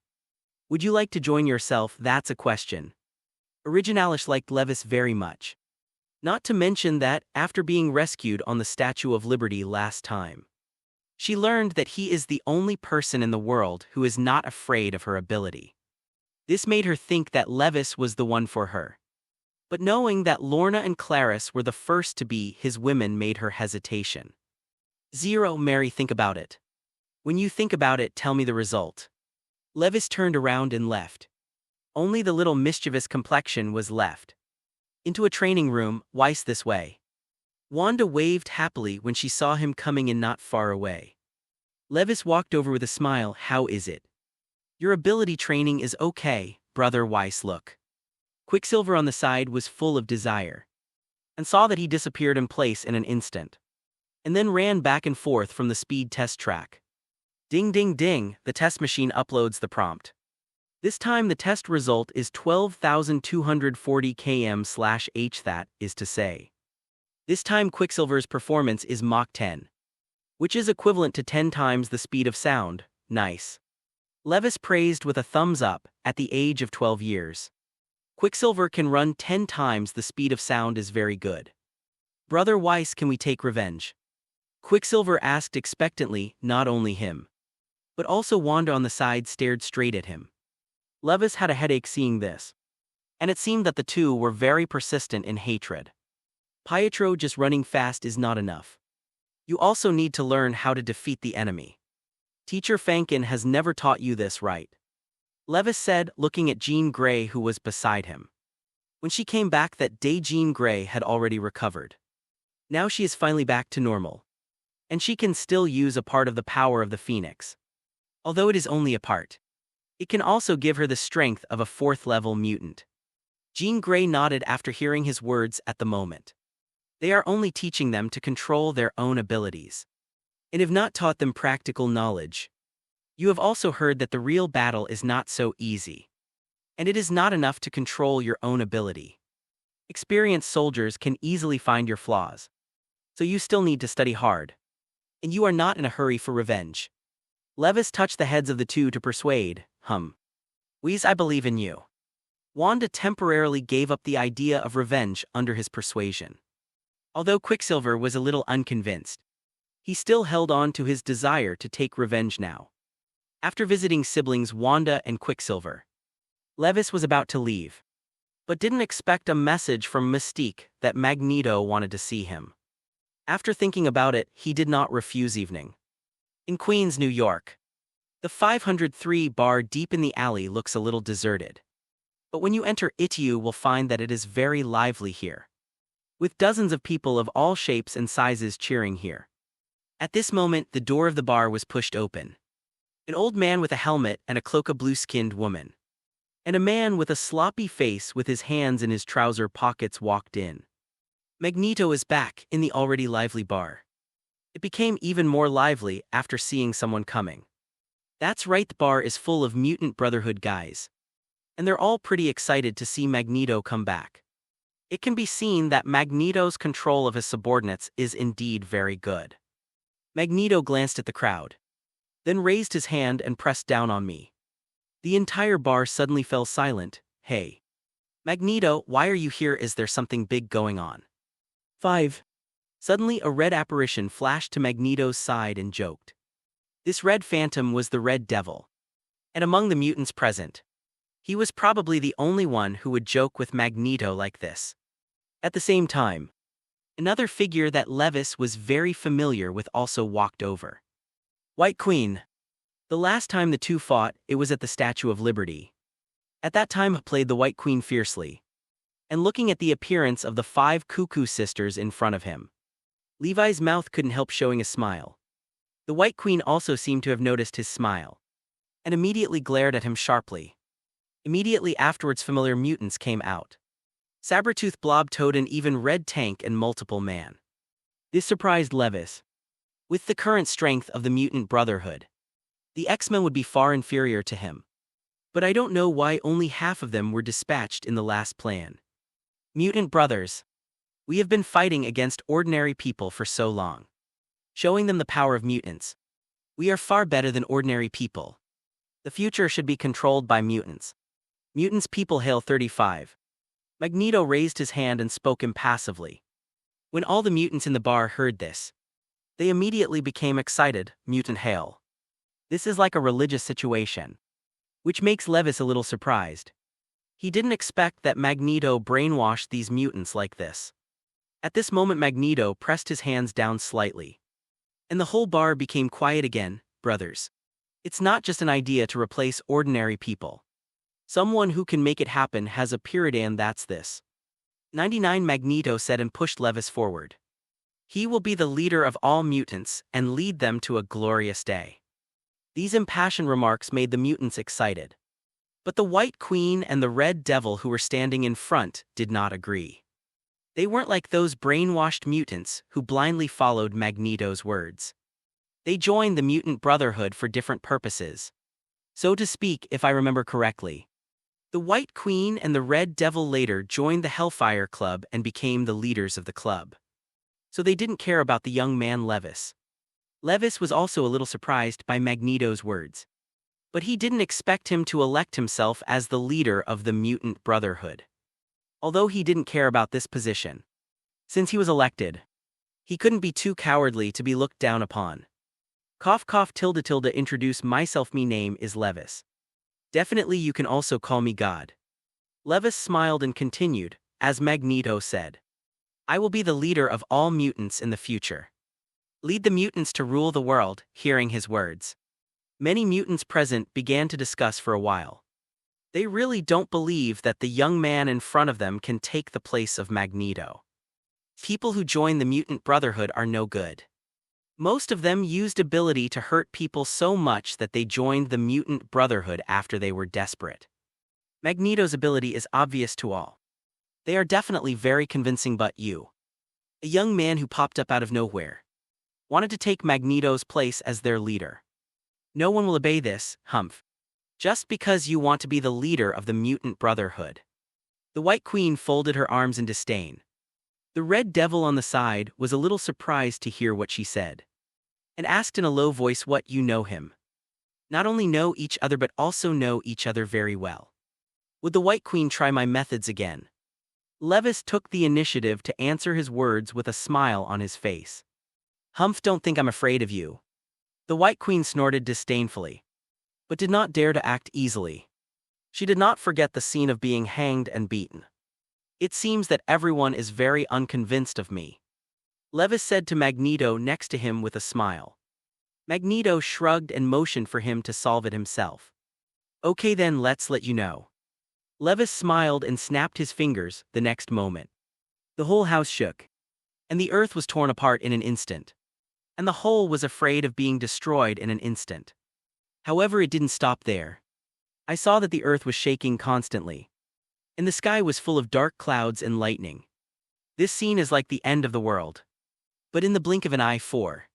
Would you like to join yourself? That's a question. Originalis liked Levis very much. Not to mention that, after being rescued on the Statue of Liberty last time, She learned that he is the only person in the world who is not afraid of her ability. This made her think that Levis was the one for her. But knowing that Lorna and Clarice were the first to be his women made her hesitation. Zero, Mary, think about it. When you think about it, tell me the result. Levis turned around and left. Only the little mischievous complexion was left. Into a training room, Weiss this way. Wanda waved happily when she saw him coming in not far away. Levis walked over with a smile. How is it? Your ability training is okay, brother Weiss. Look. Quicksilver on the side was full of desire. And saw that he disappeared in place in an instant. And then ran back and forth from the speed test track. Ding ding ding, the test machine uploads the prompt. This time the test result is 12,240 km/h, that is to say. This time Quicksilver's performance is Mach 10. Which is equivalent to 10 times the speed of sound. Nice. Levis praised with a thumbs up. At the age of 12 years. Quicksilver can run 10 times the speed of sound is very good. Brother Weiss, can we take revenge? Quicksilver asked expectantly. Not only him, but also Wanda on the side stared straight at him. Levis had a headache seeing this. And it seemed that the two were very persistent in hatred. Pietro, just running fast is not enough. You also need to learn how to defeat the enemy. Teacher Fankin has never taught you this, right? Levis said, looking at Jean Grey who was beside him. When she came back that day, Jean Grey had already recovered. Now she is finally back to normal. And she can still use a part of the power of the Phoenix. Although it is only a part. It can also give her the strength of a 4th-level mutant. Jean Grey nodded after hearing his words at the moment. They are only teaching them to control their own abilities. And have not taught them practical knowledge. You have also heard that the real battle is not so easy. And it is not enough to control your own ability. Experienced soldiers can easily find your flaws. So you still need to study hard. And you are not in a hurry for revenge. Levis touched the heads of the two to persuade. Weiss, I believe in you. Wanda temporarily gave up the idea of revenge under his persuasion. Although Quicksilver was a little unconvinced, he still held on to his desire to take revenge now. After visiting siblings Wanda and Quicksilver, Levis was about to leave, but didn't expect a message from Mystique that Magneto wanted to see him. After thinking about it, he did not refuse evening. In Queens, New York. The 503 bar deep in the alley looks a little deserted. But when you enter it, you will find that it is very lively here. With dozens of people of all shapes and sizes cheering here. At this moment, the door of the bar was pushed open. An old man with a helmet and a cloak, a blue-skinned woman. And a man with a sloppy face with his hands in his trouser pockets walked in. Magneto is back in the already lively bar. It became even more lively after seeing someone coming. That's right, the bar is full of Mutant Brotherhood guys. And they're all pretty excited to see Magneto come back. It can be seen that Magneto's control of his subordinates is indeed very good. Magneto glanced at the crowd. Then raised his hand and pressed down on me. The entire bar suddenly fell silent. Hey. Magneto, why are you here? Is there something big going on? 5. Suddenly a red apparition flashed to Magneto's side and joked. This red phantom was the Red Devil. And among the mutants present, he was probably the only one who would joke with Magneto like this. At the same time, another figure that Levis was very familiar with also walked over. White Queen. The last time the two fought, it was at the Statue of Liberty. At that time, played the White Queen fiercely. And looking at the appearance of the 5 Cuckoo sisters in front of him, Levi's mouth couldn't help showing a smile. The White Queen also seemed to have noticed his smile. And immediately glared at him sharply. Immediately afterwards, familiar mutants came out. Sabretooth, Blob, Toad, and even Red Tank and Multiple Man. This surprised Levis. With the current strength of the Mutant Brotherhood, the X-Men would be far inferior to him. But I don't know why only half of them were dispatched in the last plan. Mutant brothers. We have been fighting against ordinary people for so long. Showing them the power of mutants. We are far better than ordinary people. The future should be controlled by mutants. Mutants people hail 35. Magneto raised his hand and spoke impassively. When all the mutants in the bar heard this, They immediately became excited, mutant hail. This is like a religious situation. Which makes Levis a little surprised. He didn't expect that Magneto brainwashed these mutants like this. At this moment Magneto pressed his hands down slightly. And the whole bar became quiet again. Brothers. It's not just an idea to replace ordinary people. Someone who can make it happen has appeared, and that's this. 99 Magneto said and pushed Levis forward. He will be the leader of all mutants and lead them to a glorious day. These impassioned remarks made the mutants excited. But the White Queen and the Red Devil who were standing in front did not agree. They weren't like those brainwashed mutants who blindly followed Magneto's words. They joined the Mutant Brotherhood for different purposes. So to speak, if I remember correctly. The White Queen and the Red Devil later joined the Hellfire Club and became the leaders of the club. So they didn't care about the young man Levis. Levis was also a little surprised by Magneto's words. But he didn't expect him to elect himself as the leader of the Mutant Brotherhood. Although he didn't care about this position. Since he was elected, he couldn't be too cowardly to be looked down upon. Cough cough tilde tilde introduce myself, me name is Levis. Definitely you can also call me God. Levis smiled and continued, as Magneto said. I will be the leader of all mutants in the future. Lead the mutants to rule the world. Hearing his words, many mutants present began to discuss for a while. They really don't believe that the young man in front of them can take the place of Magneto. People who join the Mutant Brotherhood are no good. Most of them used ability to hurt people so much that they joined the Mutant Brotherhood after they were desperate. Magneto's ability is obvious to all. They are definitely very convincing, but you, a young man who popped up out of nowhere, wanted to take Magneto's place as their leader. No one will obey this, humph. Just because you want to be the leader of the Mutant Brotherhood. The White Queen folded her arms in disdain. The Red Devil on the side was a little surprised to hear what she said, and asked in a low voice, what, you know him? Not only know each other but also know each other very well. Would the White Queen try my methods again? Levis took the initiative to answer his words with a smile on his face. Humph, don't think I'm afraid of you. The White Queen snorted disdainfully, but did not dare to act easily. She did not forget the scene of being hanged and beaten. It seems that everyone is very unconvinced of me, Levis said to Magneto next to him with a smile. Magneto shrugged and motioned for him to solve it himself. Okay then, let's let you know. Levis smiled and snapped his fingers. The next moment, the whole house shook, and the earth was torn apart in an instant. And the whole was afraid of being destroyed in an instant. However, it didn't stop there. I saw that the earth was shaking constantly, and the sky was full of dark clouds and lightning. This scene is like the end of the world. But in the blink of an eye, for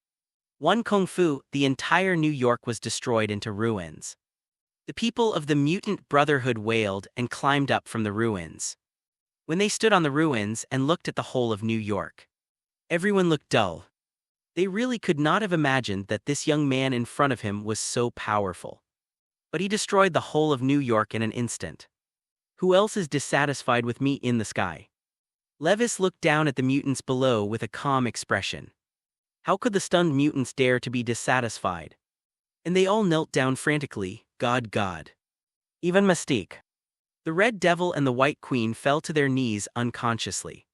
one kung fu, the entire New York was destroyed into ruins. The people of the Mutant Brotherhood wailed and climbed up from the ruins. When they stood on the ruins and looked at the whole of New York, everyone looked dull. They really could not have imagined that this young man in front of him was so powerful. But he destroyed the whole of New York in an instant. Who else is dissatisfied with me in the sky? Levis looked down at the mutants below with a calm expression. How could the stunned mutants dare to be dissatisfied? And they all knelt down frantically. God, God. Even Mystique, the Red Devil, and the White Queen fell to their knees unconsciously.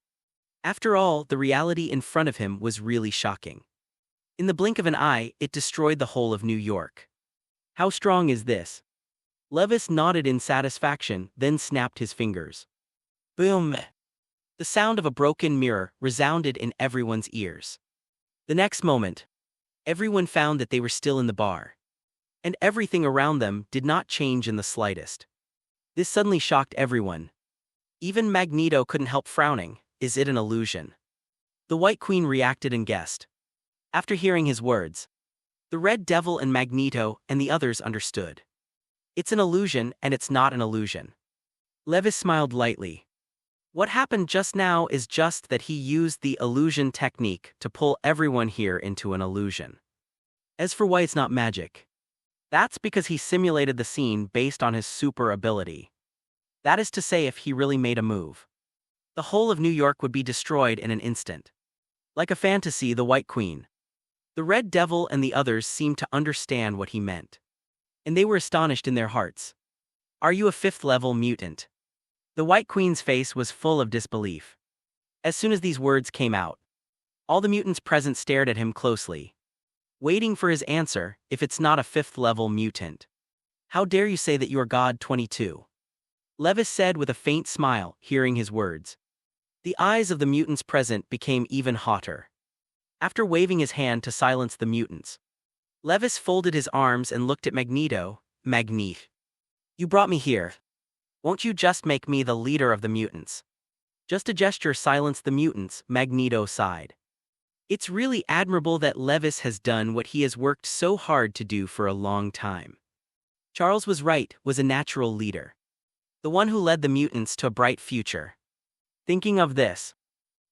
After all, the reality in front of him was really shocking. In the blink of an eye, it destroyed the whole of New York. How strong is this? Levis nodded in satisfaction, then snapped his fingers. Boom! The sound of a broken mirror resounded in everyone's ears. The next moment, everyone found that they were still in the bar. And everything around them did not change in the slightest. This suddenly shocked everyone. Even Magneto couldn't help frowning. Is it an illusion? The White Queen reacted and guessed. After hearing his words, the Red Devil and Magneto and the others understood. It's an illusion, and it's not an illusion. Levis smiled lightly. What happened just now is just that he used the illusion technique to pull everyone here into an illusion. As for why it's not magic, that's because he simulated the scene based on his super ability. That is to say, if he really made a move, the whole of New York would be destroyed in an instant. Like a fantasy, the White Queen The Red Devil and the others seemed to understand what he meant. And they were astonished in their hearts. Are you a 5th-level mutant? The White Queen's face was full of disbelief. As soon as these words came out, all the mutants present stared at him closely, waiting for his answer. If it's not a 5th-level mutant, how dare you say that you are God? 22. Levis said with a faint smile, hearing his words. The eyes of the mutants present became even hotter. After waving his hand to silence the mutants, Levis folded his arms and looked at Magneto. Magneto, you brought me here. Won't you just make me the leader of the mutants? Just a gesture silenced the mutants. Magneto sighed. It's really admirable that Levis has done what he has worked so hard to do for a long time. Charles was right, was a natural leader. The one who led the mutants to a bright future. Thinking of this,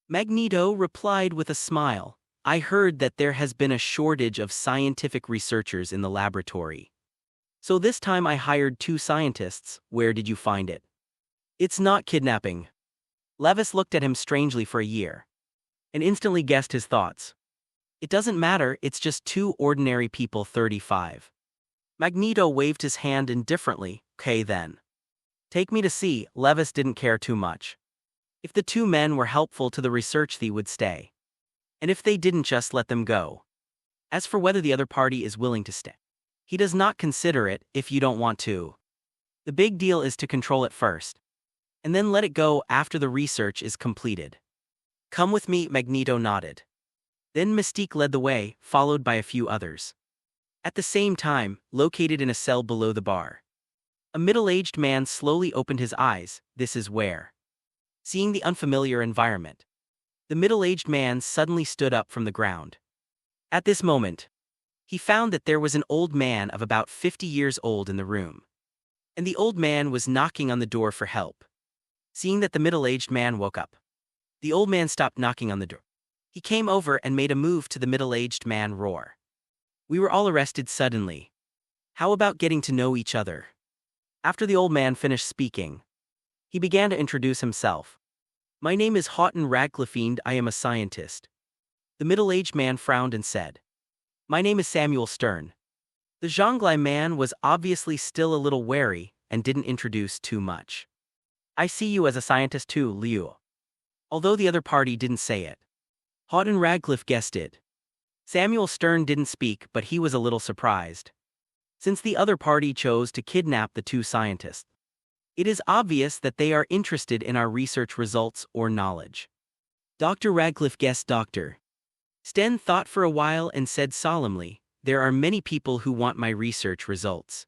Magneto replied with a smile. I heard that there has been a shortage of scientific researchers in the laboratory. So this time I hired 2 scientists. Where did you find it? It's not kidnapping. Levis looked at him strangely for a year, and instantly guessed his thoughts. It doesn't matter, it's just 2 ordinary people. 35. Magneto waved his hand indifferently. Okay then. Take me to see. Levis didn't care too much. If the 2 men were helpful to the research, they would stay. And if they didn't, just let them go. As for whether the other party is willing to stay, he does not consider it. If you don't want to, the big deal is to control it first, and then let it go after the research is completed. Come with me. Magneto nodded. Then Mystique led the way, followed by a few others. At the same time, located in a cell below the bar, a middle-aged man slowly opened his eyes. This is where. Seeing the unfamiliar environment, the middle-aged man suddenly stood up from the ground. At this moment, he found that there was an old man of about 50 years old in the room, and the old man was knocking on the door for help. Seeing that the middle-aged man woke up, the old man stopped knocking on the door. He came over and made a move to the middle-aged man. Roar. We were all arrested suddenly. How about getting to know each other? After the old man finished speaking, he began to introduce himself. My name is Houghton Radcliffe and I am a scientist. The middle-aged man frowned and said, my name is Samuel Stern. The Zhongli man was obviously still a little wary and didn't introduce too much. I see you as a scientist too, Liu. Although the other party didn't say it, Houghton Radcliffe guessed it. Samuel Stern didn't speak, but he was a little surprised. Since the other party chose to kidnap the 2 scientists, it is obvious that they are interested in our research results or knowledge. Dr. Radcliffe guessed. Dr. Stane thought for a while and said solemnly, there are many people who want my research results.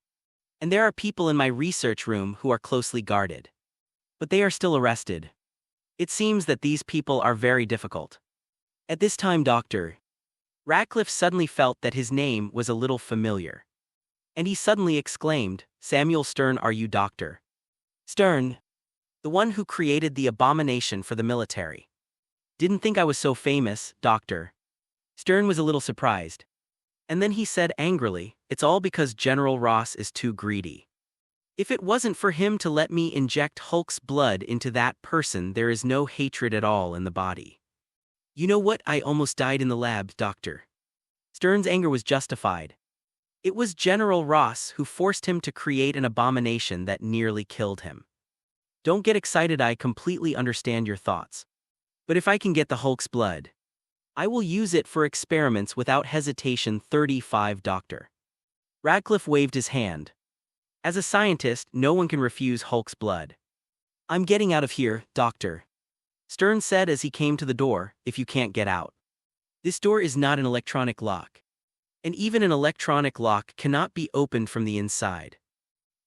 And there are people in my research room who are closely guarded. But they are still arrested. It seems that these people are very difficult. At this time Dr. Radcliffe suddenly felt that his name was a little familiar. And he suddenly exclaimed, Samuel Stern, are you Dr. Stern? The one who created the abomination for the military. Didn't think I was so famous, Dr. Stern was a little surprised. And then he said angrily, it's all because General Ross is too greedy. If it wasn't for him to let me inject Hulk's blood into that person, there is no hatred at all in the body. You know what? I almost died in the lab, Dr. Stern's anger was justified. It was General Ross who forced him to create an abomination that nearly killed him. Don't get excited, I completely understand your thoughts. But if I can get the Hulk's blood, I will use it for experiments without hesitation. 35. Dr. Radcliffe waved his hand. As a scientist, no one can refuse Hulk's blood. I'm getting out of here, Dr. Stern said as he came to the door, if you can't get out. This door is not an electronic lock. And even an electronic lock cannot be opened from the inside.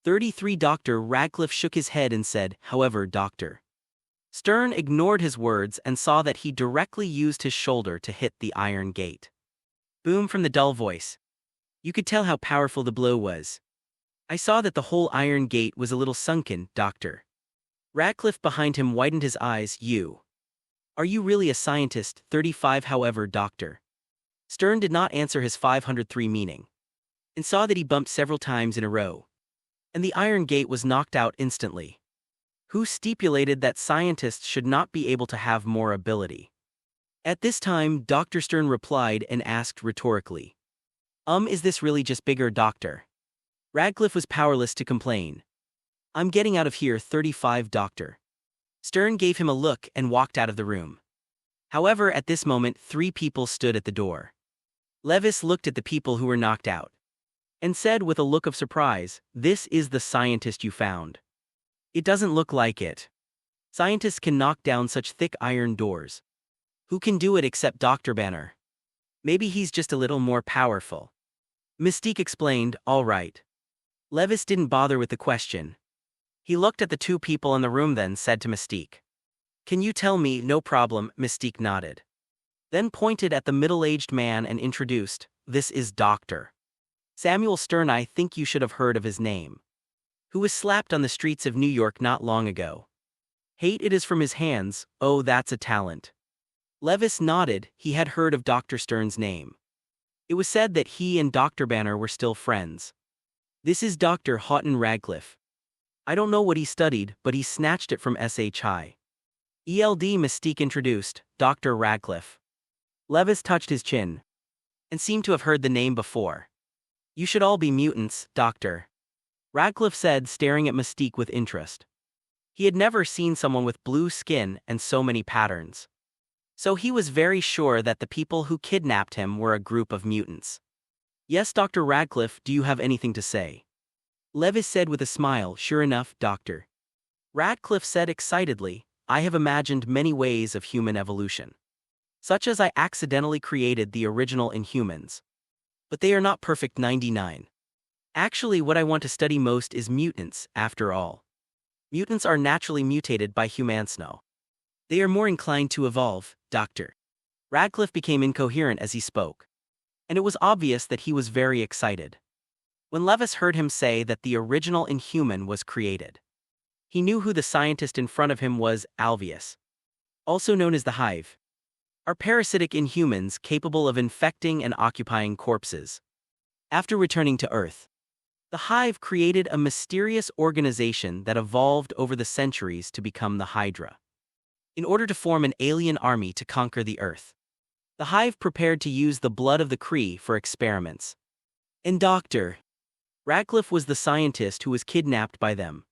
33. Dr. Radcliffe shook his head and said, however, Dr. Stern ignored his words and saw that he directly used his shoulder to hit the iron gate. Boom from the dull voice. You could tell how powerful the blow was. I saw that the whole iron gate was a little sunken, Dr. Radcliffe behind him widened his eyes. Are you really a scientist? 35. However, Dr. Stern did not answer his 503 meaning, and saw that he bumped several times in a row, and the iron gate was knocked out instantly. Who stipulated that scientists should not be able to have more ability? At this time, Dr. Stern replied and asked rhetorically, Is this really just bigger, Doctor? Radcliffe was powerless to complain. I'm getting out of here, 35, Doctor. Stern gave him a look and walked out of the room. However, at this moment, 3 people stood at the door. Levis looked at the people who were knocked out and said with a look of surprise, This is the scientist you found. It doesn't look like it. Scientists can knock down such thick iron doors. Who can do it except Dr. Banner? Maybe he's just a little more powerful. Mystique explained, all right. Levis didn't bother with the question. He looked at the 2 people in the room then said to Mystique, Can you tell me? No problem, Mystique nodded. Then pointed at the middle-aged man and introduced, This is Dr. Samuel Stern. I think you should have heard of his name. Who was slapped on the streets of New York not long ago. Hate it is from his hands. Oh, that's a talent. Levis nodded. He had heard of Dr. Stern's name. It was said that he and Dr. Banner were still friends. This is Dr. Houghton Radcliffe. I don't know what he studied, but he snatched it from SHI. ELD. Mystique introduced, Dr. Radcliffe. Levis touched his chin and seemed to have heard the name before. You should all be mutants, Doctor. Radcliffe said, staring at Mystique with interest. He had never seen someone with blue skin and so many patterns. So he was very sure that the people who kidnapped him were a group of mutants. Yes, Dr. Radcliffe, do you have anything to say? Levis said with a smile, Sure enough, Doctor. Radcliffe said excitedly, I have imagined many ways of human evolution. Such as I accidentally created the original Inhumans. But they are not perfect 99. Actually, what I want to study most is mutants, after all. Mutants are naturally mutated by humansno. They are more inclined to evolve, Doctor. Radcliffe became incoherent as he spoke. And it was obvious that he was very excited. When Levis heard him say that the original Inhuman was created, he knew who the scientist in front of him was. Alveus, also known as the Hive, are parasitic Inhumans capable of infecting and occupying corpses. After returning to Earth, the Hive created a mysterious organization that evolved over the centuries to become the Hydra. In order to form an alien army to conquer the Earth, the Hive prepared to use the blood of the Kree for experiments. And Dr. Radcliffe was the scientist who was kidnapped by them.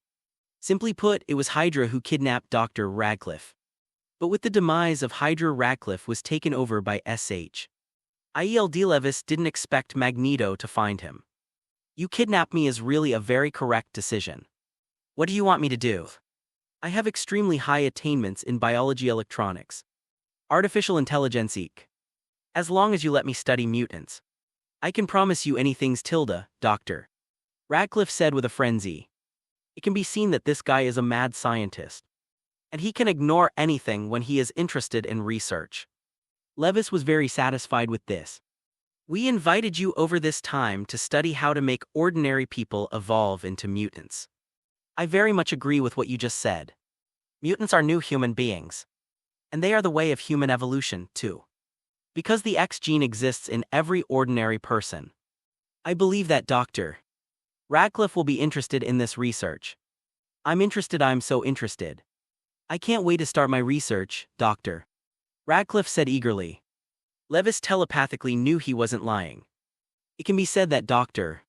Simply put, it was Hydra who kidnapped Dr. Radcliffe. But with the demise of Hydra, Radcliffe was taken over by SHIELD. Levis didn't expect Magneto to find him. You kidnap me is really a very correct decision. What do you want me to do? I have extremely high attainments in biology, electronics, artificial intelligence, As long as you let me study mutants, I can promise you anything's tilde, Doctor. Radcliffe said with a frenzy. It can be seen that this guy is a mad scientist. And he can ignore anything when he is interested in research. Levis was very satisfied with this. We invited you over this time to study how to make ordinary people evolve into mutants. I very much agree with what you just said. Mutants are new human beings. And they are the way of human evolution, too. Because the X gene exists in every ordinary person. I believe that Dr. Radcliffe will be interested in this research. I'm interested. I'm so interested. I can't wait to start my research, Doctor. Radcliffe said eagerly. Levis telepathically knew he wasn't lying. It can be said that Dr.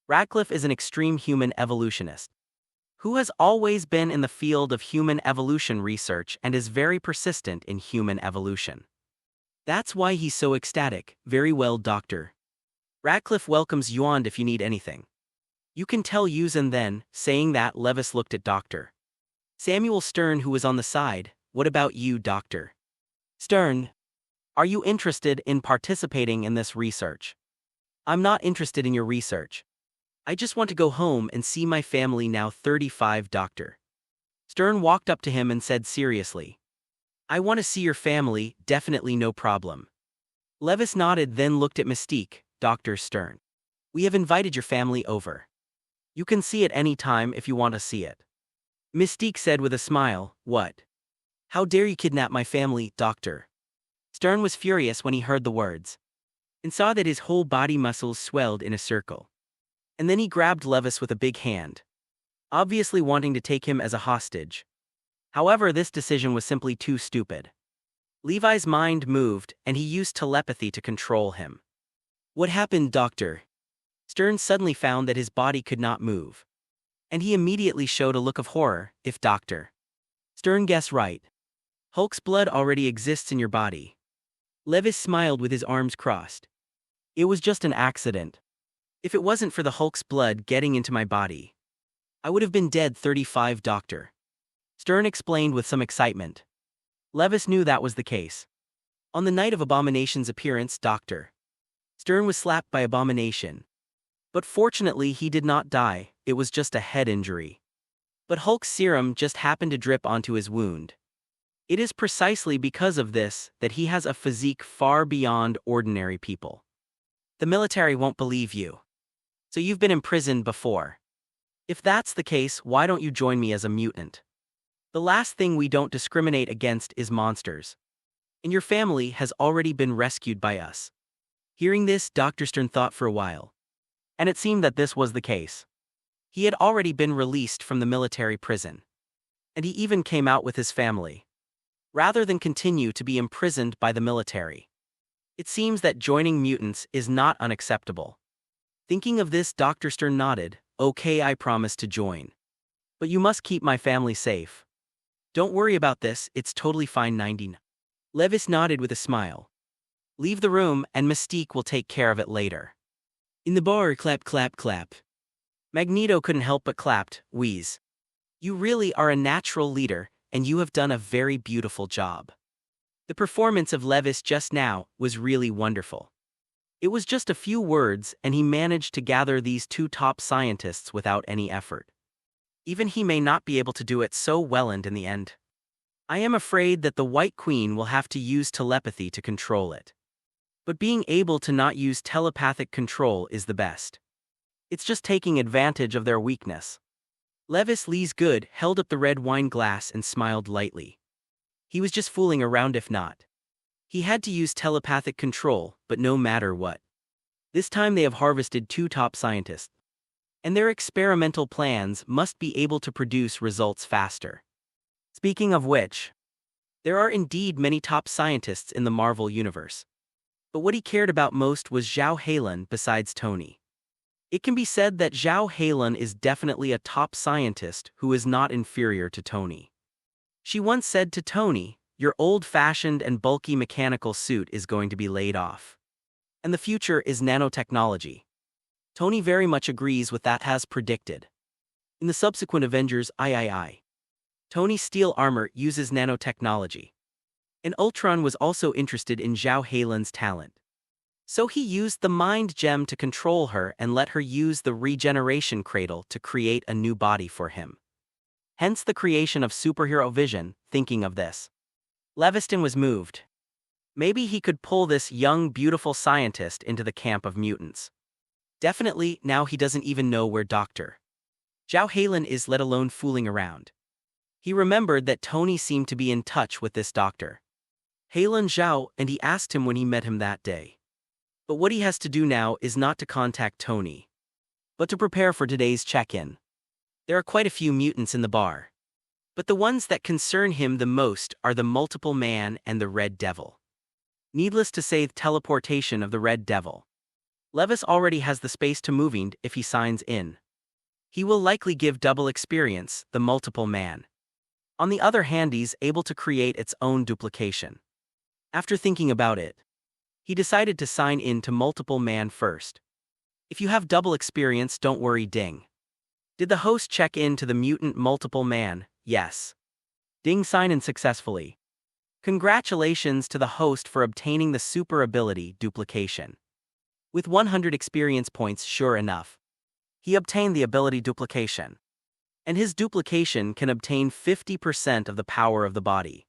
Radcliffe is an extreme human evolutionist who has always been in the field of human evolution research and is very persistent in human evolution. That's why he's so ecstatic. Very well, Doctor. Radcliffe welcomes you on if you need anything. You can tell yous. And then, saying that, Levis looked at Dr. Samuel Stern, who was on the side. What about you, Dr. Stern? Are you interested in participating in this research? I'm not interested in your research. I just want to go home and see my family now. 35. Dr. Stern walked up to him and said seriously. I want to see your family, definitely, no problem. Levis nodded, then looked at Mystique. Dr. Stern, we have invited your family over. You can see it any time if you want to see it. Mystique said with a smile. What? How dare you kidnap my family, Doctor? Stern was furious when he heard the words and saw that his whole body muscles swelled in a circle. And then he grabbed Levis with a big hand, obviously wanting to take him as a hostage. However, this decision was simply too stupid. Levi's mind moved, and he used telepathy to control him. What happened, Doctor? Stane suddenly found that his body could not move. And he immediately showed a look of horror. If Dr. Stane guessed right, Hulk's blood already exists in your body. Levis smiled with his arms crossed. It was just an accident. If it wasn't for the Hulk's blood getting into my body, I would have been dead 35, Dr. Stane explained with some excitement. Levis knew that was the case. On the night of Abomination's appearance, Dr. Stane was slapped by Abomination. But fortunately he did not die, it was just a head injury. But Hulk's serum just happened to drip onto his wound. It is precisely because of this that he has a physique far beyond ordinary people. The military won't believe you. So you've been imprisoned before. If that's the case, why don't you join me as a mutant? The last thing we don't discriminate against is monsters. And your family has already been rescued by us. Hearing this, Dr. Stane thought for a while. And it seemed that this was the case. He had already been released from the military prison. And he even came out with his family. Rather than continue to be imprisoned by the military. It seems that joining mutants is not unacceptable. Thinking of this, Dr. Stane nodded. Okay, I promise to join. But you must keep my family safe. Don't worry about this, it's totally fine. 99. Levis nodded with a smile. Leave the room and Mystique will take care of it later. In the bar, clap, clap, clap. Magneto couldn't help but clapped. Wheeze. You really are a natural leader, and you have done a very beautiful job. The performance of Levis just now was really wonderful. It was just a few words, and he managed to gather these two top scientists without any effort. Even he may not be able to do it so well, and in the end, I am afraid that the White Queen will have to use telepathy to control it. But being able to not use telepathic control is the best. It's just taking advantage of their weakness. Levis Lee's good held up the red wine glass and smiled lightly. He was just fooling around. If not, he had to use telepathic control, but no matter what. This time they have harvested two top scientists. And their experimental plans must be able to produce results faster. Speaking of which, there are indeed many top scientists in the Marvel Universe. But what he cared about most was Zhao Heilun besides Tony. It can be said that Zhao Heilun is definitely a top scientist who is not inferior to Tony. She once said to Tony, "Your old-fashioned and bulky mechanical suit is going to be laid off. And the future is nanotechnology." Tony very much agrees with that, as predicted. In the subsequent Avengers III, Tony's steel armor uses nanotechnology. And Ultron was also interested in Zhao Heilun's talent. So he used the mind gem to control her and let her use the regeneration cradle to create a new body for him. Hence the creation of superhero vision. Thinking of this, Leviston was moved. Maybe he could pull this young, beautiful scientist into the camp of mutants. Definitely, now he doesn't even know where Dr. Zhao Heilun is, let alone fooling around. He remembered that Tony seemed to be in touch with this Dr. Heilun Zhao, and he asked him when he met him that day. But what he has to do now is not to contact Tony, but to prepare for today's check-in. There are quite a few mutants in the bar. But the ones that concern him the most are the Multiple Man and the Red Devil. Needless to say, the teleportation of the Red Devil. Levis already has the space to moving if he signs in. He will likely give double experience, the Multiple Man. On the other hand, he's able to create its own duplication. After thinking about it, he decided to sign in to Multiple Man first. If you have double experience, don't worry, ding. Did the host check in to the mutant Multiple Man? Yes. Ding, sign in successfully. Congratulations to the host for obtaining the super ability duplication. With 100 experience points, sure enough, he obtained the ability duplication. And his duplication can obtain 50% of the power of the body.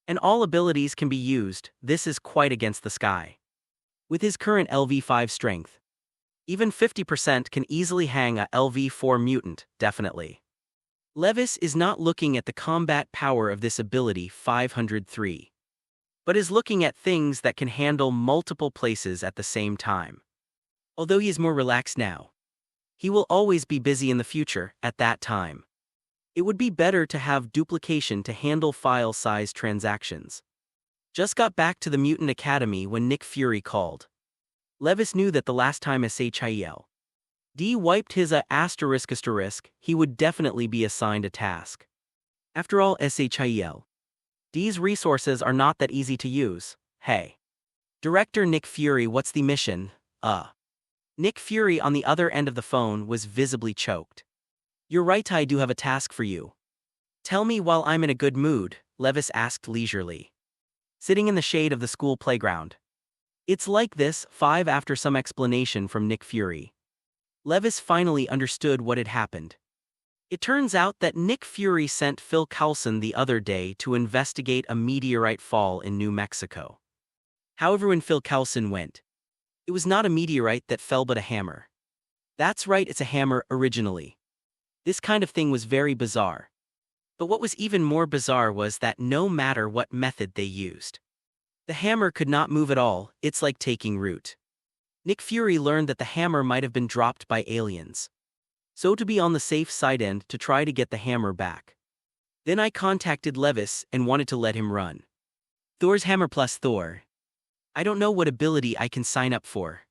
And all abilities can be used. This is quite against the sky. With his current LV5 strength, even 50% can easily hang a LV4 mutant, definitely. Levis is not looking at the combat power of this ability 503, but is looking at things that can handle multiple places at the same time. Although he is more relaxed now, he will always be busy in the future. At that time, it would be better to have duplication to handle file size transactions. Just got back to the Mutant Academy when Nick Fury called. Levis knew that the last time Shil D wiped his asterisk, he would definitely be assigned a task. After all, Shil D's resources are not that easy to use. Hey. Director Nick Fury, what's the mission? Nick Fury on the other end of the phone was visibly choked. You're right, I do have a task for you. Tell me while I'm in a good mood, Levis asked leisurely. Sitting in the shade of the school playground. It's like this, 5 after some explanation from Nick Fury. Levis finally understood what had happened. It turns out that Nick Fury sent Phil Coulson the other day to investigate a meteorite fall in New Mexico. However, when Phil Coulson went, it was not a meteorite that fell but a hammer. That's right, it's a hammer originally. This kind of thing was very bizarre. But what was even more bizarre was that no matter what method they used, the hammer could not move at all. It's like taking root. Nick Fury learned that the hammer might have been dropped by aliens. So to be on the safe side and to try to get the hammer back. Then I contacted Levis and wanted to let him run Thor's hammer plus Thor. I don't know what ability I can sign up for.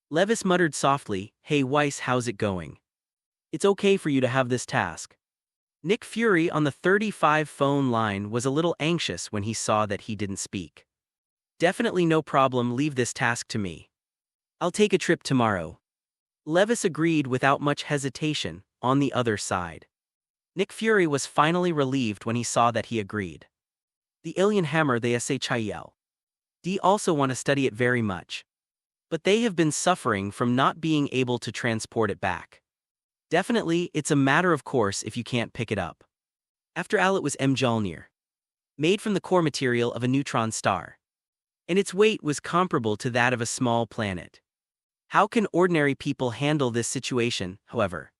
Levis muttered softly, hey Weiss, how's it going? It's okay for you to have this task. Nick Fury on the 35 phone line was a little anxious when he saw that he didn't speak. Definitely no problem, leave this task to me. I'll take a trip tomorrow. Levis agreed without much hesitation. On the other side, Nick Fury was finally relieved when he saw that he agreed. The alien hammer, they Shil D also want to study it very much. But they have been suffering from not being able to transport it back. Definitely, it's a matter of course if you can't pick it up. After all, it was Mjolnir, made from the core material of a neutron star. And its weight was comparable to that of a small planet. How can ordinary people handle this situation, however?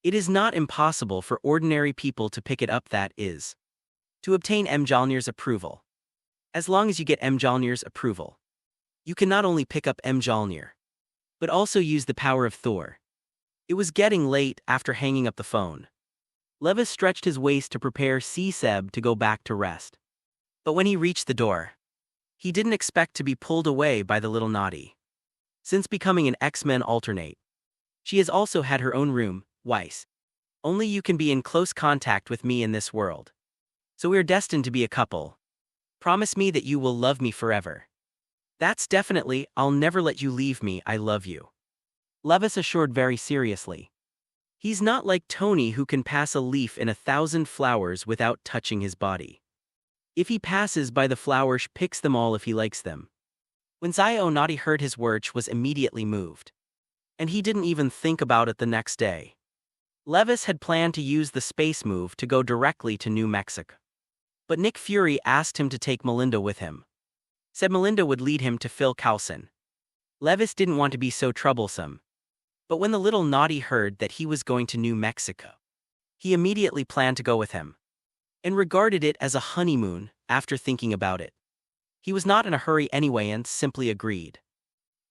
It is not impossible for ordinary people to pick it up, that is, to obtain Mjolnir's approval. As long as you get Mjolnir's approval, you can not only pick up Mjolnir, but also use the power of Thor. It was getting late after hanging up the phone. Levis stretched his waist to prepare Seb to go back to rest. But when he reached the door, he didn't expect to be pulled away by the little naughty. Since becoming an X-Men alternate, she has also had her own room. Weiss. Only you can be in close contact with me in this world. So we're destined to be a couple. Promise me that you will love me forever. That's definitely, I'll never let you leave me, I love you. Levis assured very seriously. He's not like Tony, who can pass a leaf in 1,000 flowers without touching his body. If he passes by the flowers, picks them all if he likes them. When Naughty heard his words, was immediately moved. And he didn't even think about it the next day. Levis had planned to use the space move to go directly to New Mexico. But Nick Fury asked him to take Melinda with him. Said Melinda would lead him to Phil Coulson. Levis didn't want to be so troublesome. But when the little naughty heard that he was going to New Mexico, he immediately planned to go with him. And regarded it as a honeymoon. After thinking about it, he was not in a hurry anyway and simply agreed.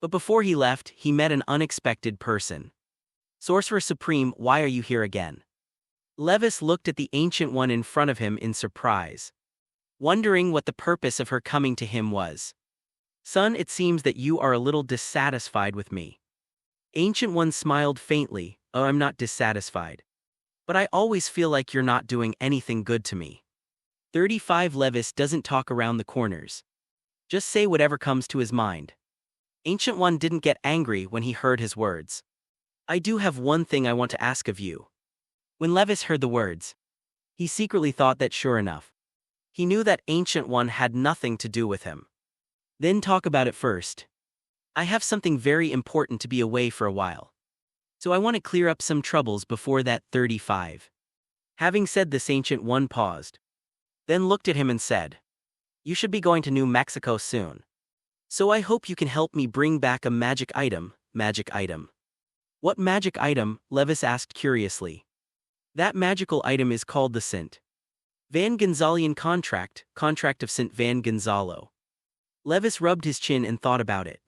But before he left, he met an unexpected person. Sorcerer Supreme, why are you here again? Levis looked at the Ancient One in front of him in surprise, wondering what the purpose of her coming to him was. Son, it seems that you are a little dissatisfied with me. Ancient One smiled faintly. Oh, I'm not dissatisfied. But I always feel like you're not doing anything good to me. 35 Levis doesn't talk around the corners. Just say whatever comes to his mind. Ancient One didn't get angry when he heard his words. I do have one thing I want to ask of you. When Levis heard the words, he secretly thought that sure enough, he knew that Ancient One had nothing to do with him. Then talk about it first. I have something very important to be away for a while. So I want to clear up some troubles before that. 35. Having said this, Ancient One paused, then looked at him and said, you should be going to New Mexico soon. So I hope you can help me bring back a magic item. Magic item? What magic item? Levis asked curiously. That magical item is called the St. Van Gonzalian contract of St. Van Gonzalo. Levis rubbed his chin and thought about it.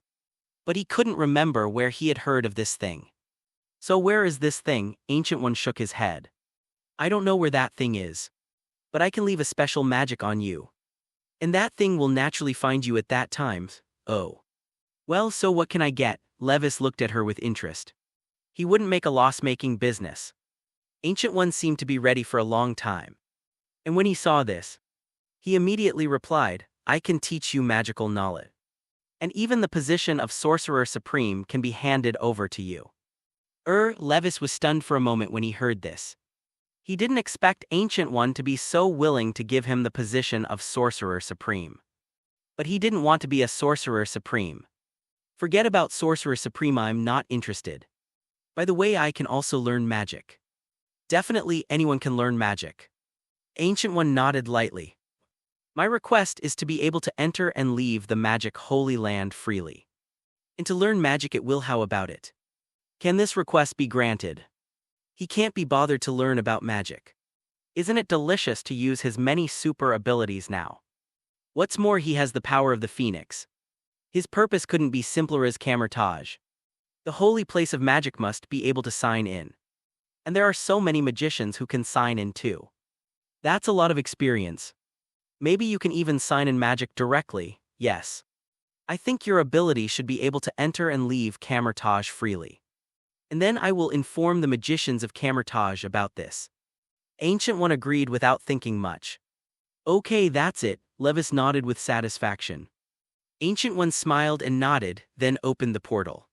But he couldn't remember where he had heard of this thing. So where is this thing? Ancient One shook his head. I don't know where that thing is. But I can leave a special magic on you. And that thing will naturally find you at that time. Oh. Well, so what can I get? Levis looked at her with interest. He wouldn't make a loss-making business. Ancient One seemed to be ready for a long time. And when he saw this, he immediately replied, I can teach you magical knowledge. And even the position of Sorcerer Supreme can be handed over to you. Levis was stunned for a moment when he heard this. He didn't expect Ancient One to be so willing to give him the position of Sorcerer Supreme. But he didn't want to be a Sorcerer Supreme. Forget about Sorcerer Supreme, I'm not interested. By the way, I can also learn magic. Definitely anyone can learn magic. Ancient One nodded lightly. My request is to be able to enter and leave the magic Holy Land freely. And to learn magic at will, how about it? Can this request be granted? He can't be bothered to learn about magic. Isn't it delicious to use his many super abilities now? What's more, he has the power of the Phoenix. His purpose couldn't be simpler as camouflage. The holy place of magic must be able to sign in. And there are so many magicians who can sign in too. That's a lot of experience. Maybe you can even sign in magic directly, yes. I think your ability should be able to enter and leave camouflage freely. And then I will inform the magicians of camouflage about this. Ancient One agreed without thinking much. Okay, that's it, Levis nodded with satisfaction. Ancient One smiled and nodded, then opened the portal.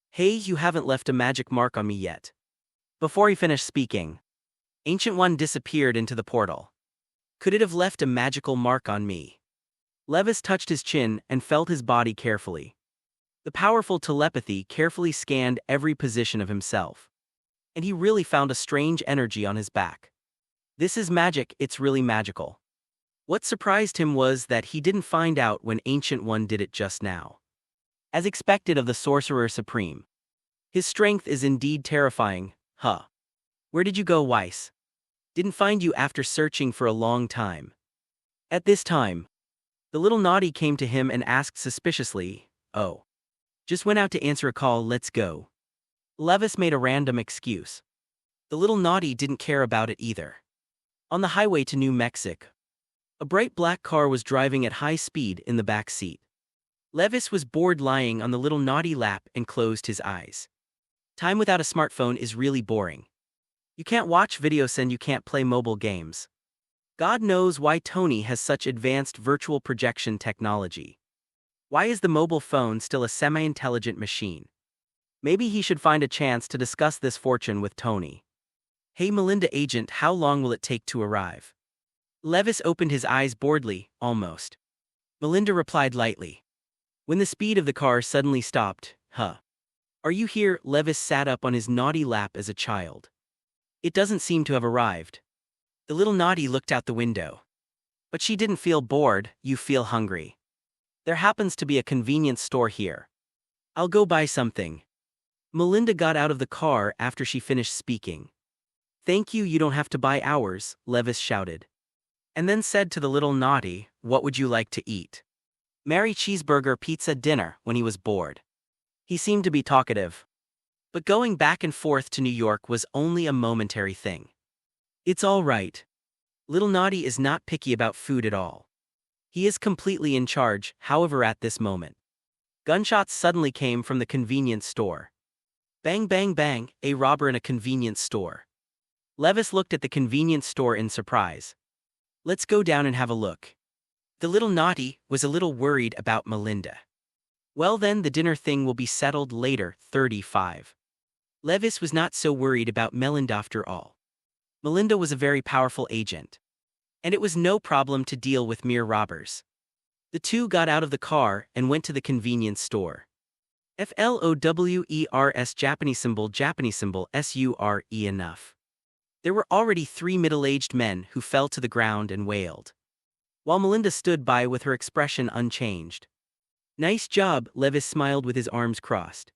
Hey, you haven't left a magic mark on me yet. Before he finished speaking, Ancient One disappeared into the portal. Could it have left a magical mark on me? Levis touched his chin and felt his body carefully. The powerful telepathy carefully scanned every position of himself. And he really found a strange energy on his back. This is magic, it's really magical. What surprised him was that he didn't find out when Ancient One did it just now. As expected of the Sorcerer Supreme. His strength is indeed terrifying, huh? Where did you go, Weiss? Didn't find you after searching for a long time. At this time, the little naughty came to him and asked suspiciously, oh. Just went out to answer a call, let's go. Levis made a random excuse. The little naughty didn't care about it either. On the highway to New Mexico, a bright black car was driving at high speed in the back seat. Levis was bored lying on the little naughty lap and closed his eyes. Time without a smartphone is really boring. You can't watch videos and you can't play mobile games. God knows why Tony has such advanced virtual projection technology. Why is the mobile phone still a semi-intelligent machine? Maybe he should find a chance to discuss this fortune with Tony. Hey Melinda agent, how long will it take to arrive? Levis opened his eyes boredly, almost. Melinda replied lightly. When the speed of the car suddenly stopped, Are you here? Levis sat up on his naughty lap as a child. It doesn't seem to have arrived. The little naughty looked out the window. But she didn't feel bored, you feel hungry. There happens to be a convenience store here. I'll go buy something. Melinda got out of the car after she finished speaking. Thank you, you don't have to buy ours, Levis shouted. And then said to the little naughty, what would you like to eat? Mary cheeseburger pizza dinner when he was bored. He seemed to be talkative. But going back and forth to New York was only a momentary thing. It's all right. Little Naughty is not picky about food at all. He is completely in charge, however at this moment. Gunshots suddenly came from the convenience store. Bang bang bang, a robber in a convenience store. Levis looked at the convenience store in surprise. Let's go down and have a look. The little Naughty was a little worried about Melinda. Well then, the dinner thing will be settled later, 35. Levis was not so worried about Melinda after all. Melinda was a very powerful agent. And it was no problem to deal with mere robbers. The two got out of the car and went to the convenience store. FLOWERS Japanese symbol SURE enough. There were already 3 middle-aged men who fell to the ground and wailed. While Melinda stood by with her expression unchanged. Nice job, Levis smiled with his arms crossed.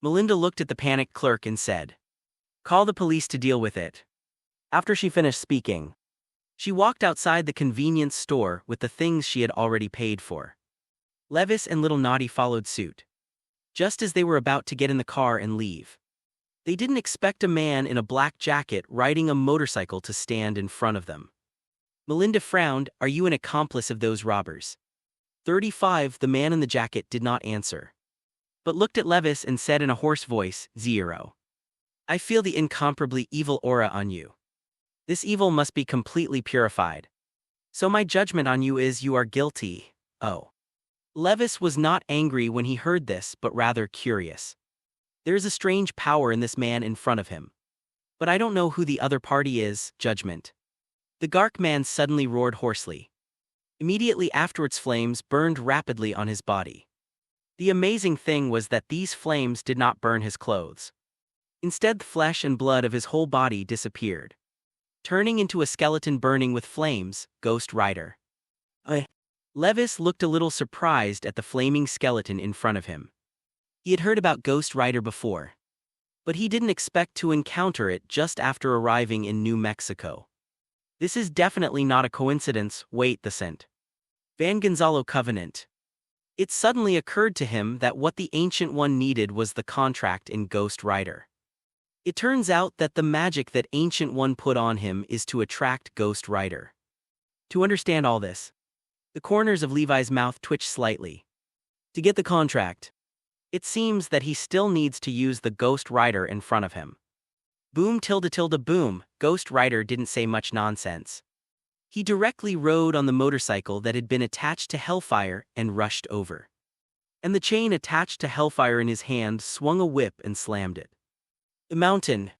Melinda looked at the panicked clerk and said, call the police to deal with it. After she finished speaking, she walked outside the convenience store with the things she had already paid for. Levis and Little Naughty followed suit. Just as they were about to get in the car and leave, they didn't expect a man in a black jacket riding a motorcycle to stand in front of them. Melinda frowned. Are you an accomplice of those robbers? 35. The man in the jacket did not answer, but looked at Levis and said in a hoarse voice, 0. I feel the incomparably evil aura on you. This evil must be completely purified. So my judgment on you is you are guilty. Oh. Levis was not angry when he heard this, but rather curious. There is a strange power in this man in front of him. But I don't know who the other party is. Judgment. The Gark man suddenly roared hoarsely. Immediately afterwards, flames burned rapidly on his body. The amazing thing was that these flames did not burn his clothes. Instead, the flesh and blood of his whole body disappeared, turning into a skeleton burning with flames. Ghost Rider. Levis looked a little surprised at the flaming skeleton in front of him. He had heard about Ghost Rider before, but he didn't expect to encounter it just after arriving in New Mexico. This is definitely not a coincidence. Wait, the scent. Van Gonzalo Covenant. It suddenly occurred to him that what the Ancient One needed was the contract in Ghost Rider. It turns out that the magic that Ancient One put on him is to attract Ghost Rider. To understand all this, the corners of Levi's mouth twitched slightly. To get the contract, it seems that he still needs to use the Ghost Rider in front of him. Boom tilde tilde boom. Ghost Rider didn't say much nonsense. He directly rode on the motorcycle that had been attached to Hellfire and rushed over. And the chain attached to Hellfire in his hand swung a whip and slammed it. The mountain,